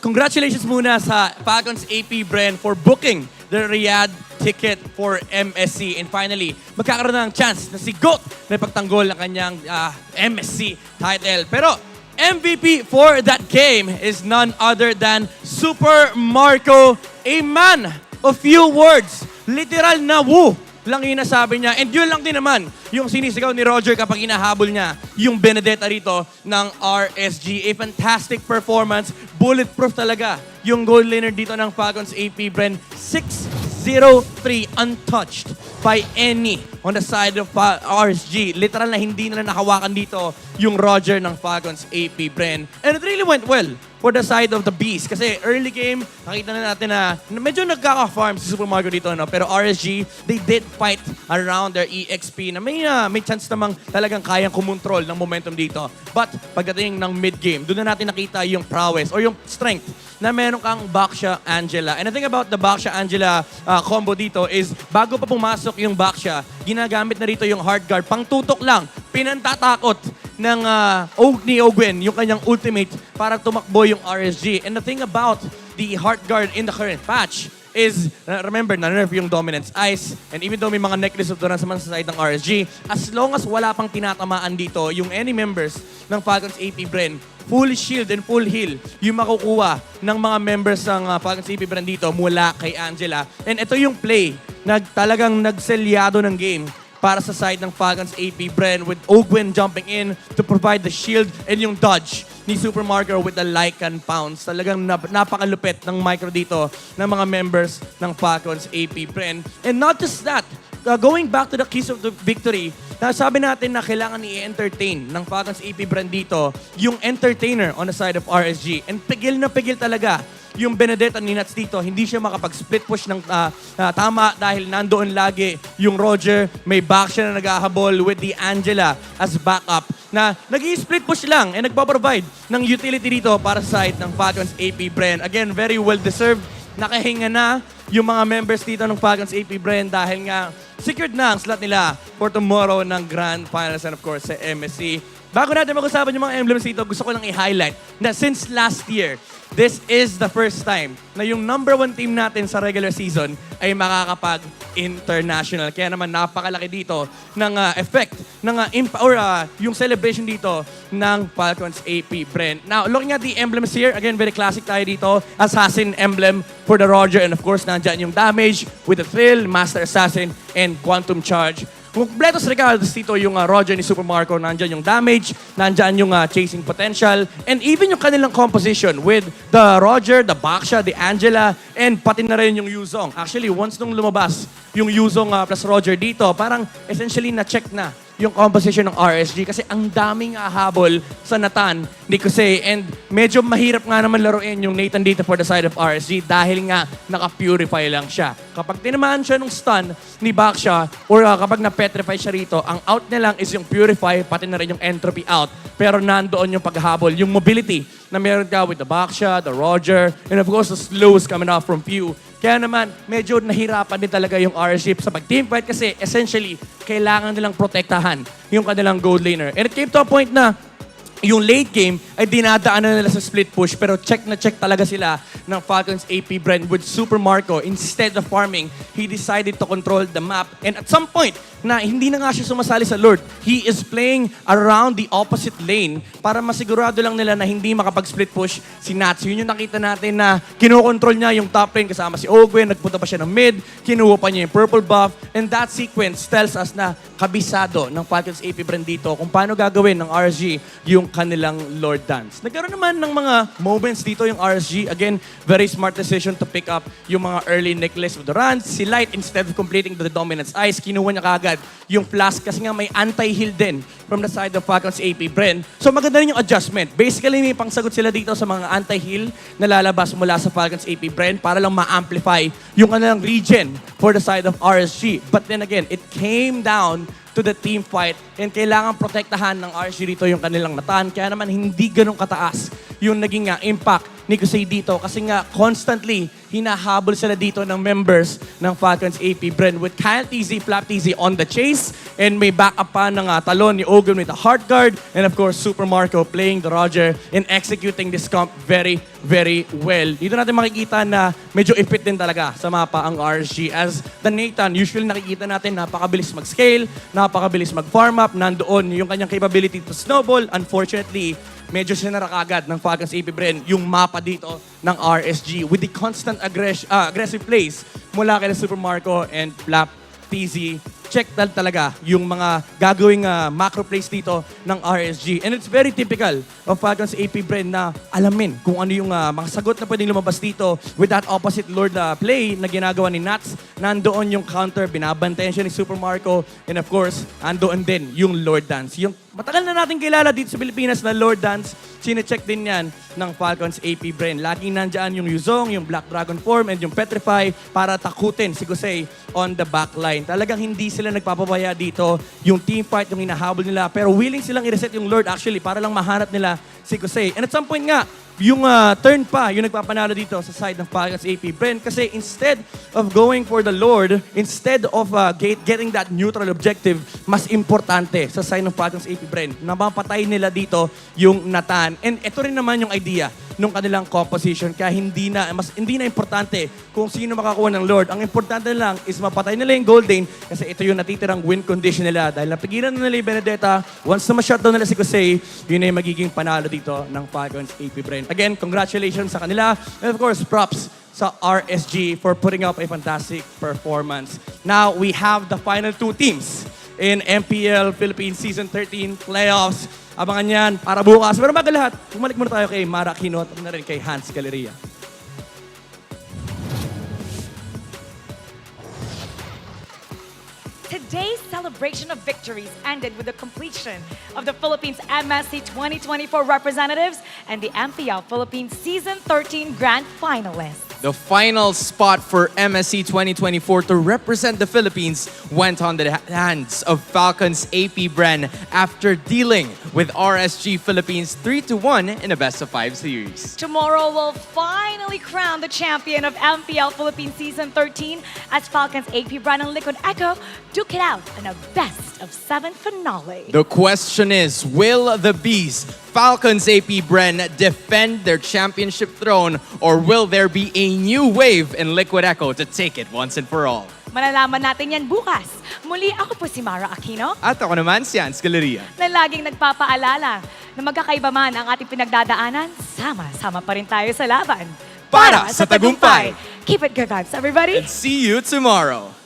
congratulations muna sa Falcons APBREN for booking the Riyadh ticket for MSC. And finally, magkakaroon ng chance na si GOAT na ipagtanggol ng kanyang MSC title. Pero MVP for that game is none other than Super Marco, a man of few words. Literal na woo lang yung nasabi niya. And yun lang din naman yung sinisigaw ni Roger kapag hinahabol niya yung Benedetta rito ng RSG. A fantastic performance. Bulletproof talaga yung goal laner dito ng Falcons APBREN. 6-0-3 untouched by any on the side of RSG. Literal na hindi nila nakawakan dito yung Roger ng Falcons APBREN. And it really went well for the side of the Beast. Kasi early game, nakita na natin na medyo nagkaka-farm si Super Mario dito. No? Pero RSG, they did fight around their EXP na may chance namang talagang kayang kumontrol ng momentum dito. But pagdating ng mid-game, doon na natin nakita yung prowess or yung strength na meron kang Baksha Angela. And the thing about the Baksha Angela combo dito is bago pa pumasok yung Baksha, ginagamit na rito yung hard guard. Pang tutok lang, pinantatakot ng ni Ogwen, yung kanyang ultimate para tumakbo yung RSG. And the thing about the hard guard in the current patch is, remember, na-nerf yung Dominance Ice. And even though may mga necklace of Durance naman sa side ng RSG, as long as wala pang tinatamaan dito, yung any members ng Falcons APBREN, full shield and full heal yung makukuha ng mga members ng Falcons APBREN dito mula kay Angela. And ito yung play na talagang nagselyado ng game para sa side ng Falcons APBREN with Ogwen jumping in to provide the shield and yung dodge ni Super Mario with the Lycan Pounce. Talagang napakalupit ng micro dito ng mga members ng Falcons APBREN. And not just that, going back to the keys of the victory, sabi natin na kailangan i-entertain ng Falcons APBREN dito yung entertainer on the side of RSG. And pigil na pigil talaga yung Benedetta ni Nats dito. Hindi siya makapag-split push ng tama dahil nandoon lagi yung Roger. May back siya na naghahabol with the Angela as backup na nag-i-split push lang and nagpaprovide ng utility dito para sa side ng Falcons APBREN. Again, very well-deserved. Nakahinga na yung mga members dito ng Falcons APBREN dahil nga secured na ang slot nila for tomorrow ng Grand Finals and of course sa MSC. Bago natin mag-usapan yung mga emblems dito, gusto ko lang i-highlight na since last year, this is the first time na yung #1 team natin sa regular season ay makakapag-international. Kaya naman napakalaki dito ng effect ng yung celebration dito ng Falcons APBREN. Now, looking at the emblems here, again, very classic tayo dito. Assassin emblem for the Roger and of course, nandyan yung damage with the thrill, Master Assassin, and Quantum Charge. Completos regards dito yung Roger ni Super Marco. Nandyan yung damage, nandyan yung chasing potential, and even yung kanilang composition with the Roger, the Baksha, the Angela, and pati na rin yung Yuzong. Actually, once nung lumabas yung Yuzong plus Roger dito, parang essentially na-check na yung composition ng RSG kasi ang daming hahabol sa Nathan ni Jose and medyo mahirap nga naman laruin yung Nathan dito for the side of RSG dahil nga naka-purify lang siya. Kapag tinamaan siya nung stun ni Baksha or kapag na-petrify siya rito, ang out niya lang is yung purify pati na rin yung entropy out. Pero nandoon yung paghahabol, yung mobility na meron ka with the Baksha, the Roger, and of course the slows coming off from Pew. Kaya naman, medyo nahirapan din talaga yung RSG sa pag-teamfight kasi essentially, kailangan nilang protektahan yung kanilang gold laner. And it came to a point na yung late game ay dinadaanan nila sa split push pero check na check talaga sila ng Falcons APBREN with Super Marco. Instead of farming, he decided to control the map. And at some point, na hindi na nga siya sumasali sa Lord, he is playing around the opposite lane para masigurado lang nila na hindi makapag-split push si Nats. Yun yung nakita natin na kinokontrol niya yung top lane kasama si Ogwen, nagpunta pa siya ng mid, kinuha pa niya yung purple buff, and that sequence tells us na kabisado ng Falcons APBREN dito kung paano gagawin ng RSG yung kanilang Lord Dance. Nagkaroon naman ng mga moments dito yung RSG. Again, very smart decision to pick up yung mga early necklace with the runs. Si Light, instead of completing the Dominance Ice, kinuha niya kagad yung flask kasi nga may anti-heal din from the side of Falcons APBREN. So maganda rin yung adjustment. Basically, may pangsagot sila dito sa mga anti-heal na lalabas mula sa Falcons APBREN para lang ma-amplify yung kanilang regen for the side of RSG. But then again, it came down to the team fight and kailangan protektahan ng RSG dito yung kanilang Nathan. Kaya naman hindi ganun kataas yung naging impact ni Jose dito kasi nga constantly hinahabol sila dito ng members ng Falcons APBREN with Kyle TZ, Flap TZ on the chase and may backup pa ng talon ni Ogun with the heart guard and of course Super Marco playing the Roger and executing this comp very, very well. Dito natin makikita na medyo ipit din talaga sa mapa ang RSG as the Nathan, usually nakikita natin napakabilis mag-scale, napakabilis mag-farm up, nandoon yung kanyang capability to snowball. Unfortunately, medyo sinara kagad ng Falcons APBREN yung mapa dito ng RSG with the constant aggressive plays mula kay Super Marco and Flap TZ. Check talaga yung mga gagawing macro plays dito ng RSG. And it's very typical of Falcons APBREN na alamin kung ano yung mga sagot na pwedeng lumabas dito with that opposite Lord play na ginagawa ni Nats. Nandoon yung counter, binabantayan siya ni Super Marco. And of course, nandoon din yung Lord Dance. Yung matagal na natin kilala dito sa Pilipinas na Lord Dance, sine-check din yan ng Falcons APBREN. Laging nandyan yung Yuzong, yung Black Dragon Form, and yung Petrify para takutin si Jose on the backline. Talagang hindi sila nagpapabaya dito. Yung team fight, yung hinahabol nila. Pero willing silang i-reset yung Lord actually para lang mahanap nila si Jose. And at some point nga, yung turn pa, yung nagpapanalo dito sa side ng Falcons APBREN kasi instead of going for the Lord, instead of getting that neutral objective, mas importante sa side ng Falcons APBREN na mapatay nila dito yung Nathan. And ito rin naman yung idea nung kanilang composition kaya hindi na importante kung sino makakuha ng Lord. Ang importante lang is mapatay nila yung gold lane kasi ito yung natitirang win condition nila dahil napigilan na nila yung Benedetta. Once na ma-shutdown nila si Jose, yun na yung magiging panalo dito ng Falcons APBREN. Again, congratulations sa kanila. And of course, props sa RSG for putting up a fantastic performance. Now, we have the final two teams in MPL Philippines Season 13 Playoffs. Abangan yan para bukas. Pero bago lahat, bumalik muna tayo kay Mara Aquino at na rin kay Hans Galeria. Today's celebration of victories ended with the completion of the Philippines MSC 2024 representatives and the MPL Philippines Season 13 Grand Finalists. The final spot for MSC 2024 to represent the Philippines went on the hands of Falcons APBREN after dealing with RSG Philippines 3-1 in a best-of-5 series. Tomorrow will finally crown the champion of MPL Philippines Season 13 as Falcons APBREN and Liquid Echo duke it out in a best-of-7 finale. The question is, will the Bees, Falcons APBREN, defend their championship throne or will there be a new wave in Liquid Echo to take it once and for all? Malalaman natin yan bukas. Muli ako po si Mara Aquino. At ako naman si Hans Galeria. Na laging nagpapaalala na magkakaiba man ang ating pinagdadaanan, sama-sama pa rin tayo sa laban. Para sa tagumpay! Keep it good vibes, everybody! And see you tomorrow!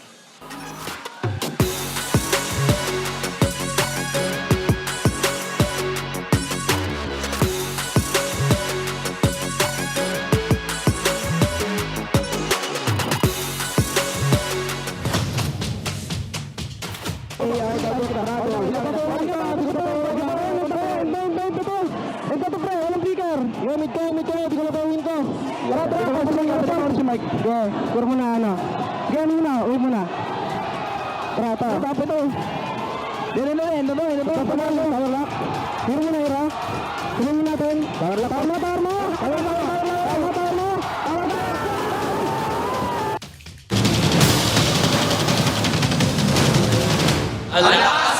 Ay, mid ko, di ko na gawin ko. Tara, si Mike. Go, score mo na, ano. Sige, ano muna, uwi mo na. Tara. Tap ito. Dito na rin, power lock. Hiro mo na, Hiro. Tumingin natin. Power lock. Power mo. Alakas!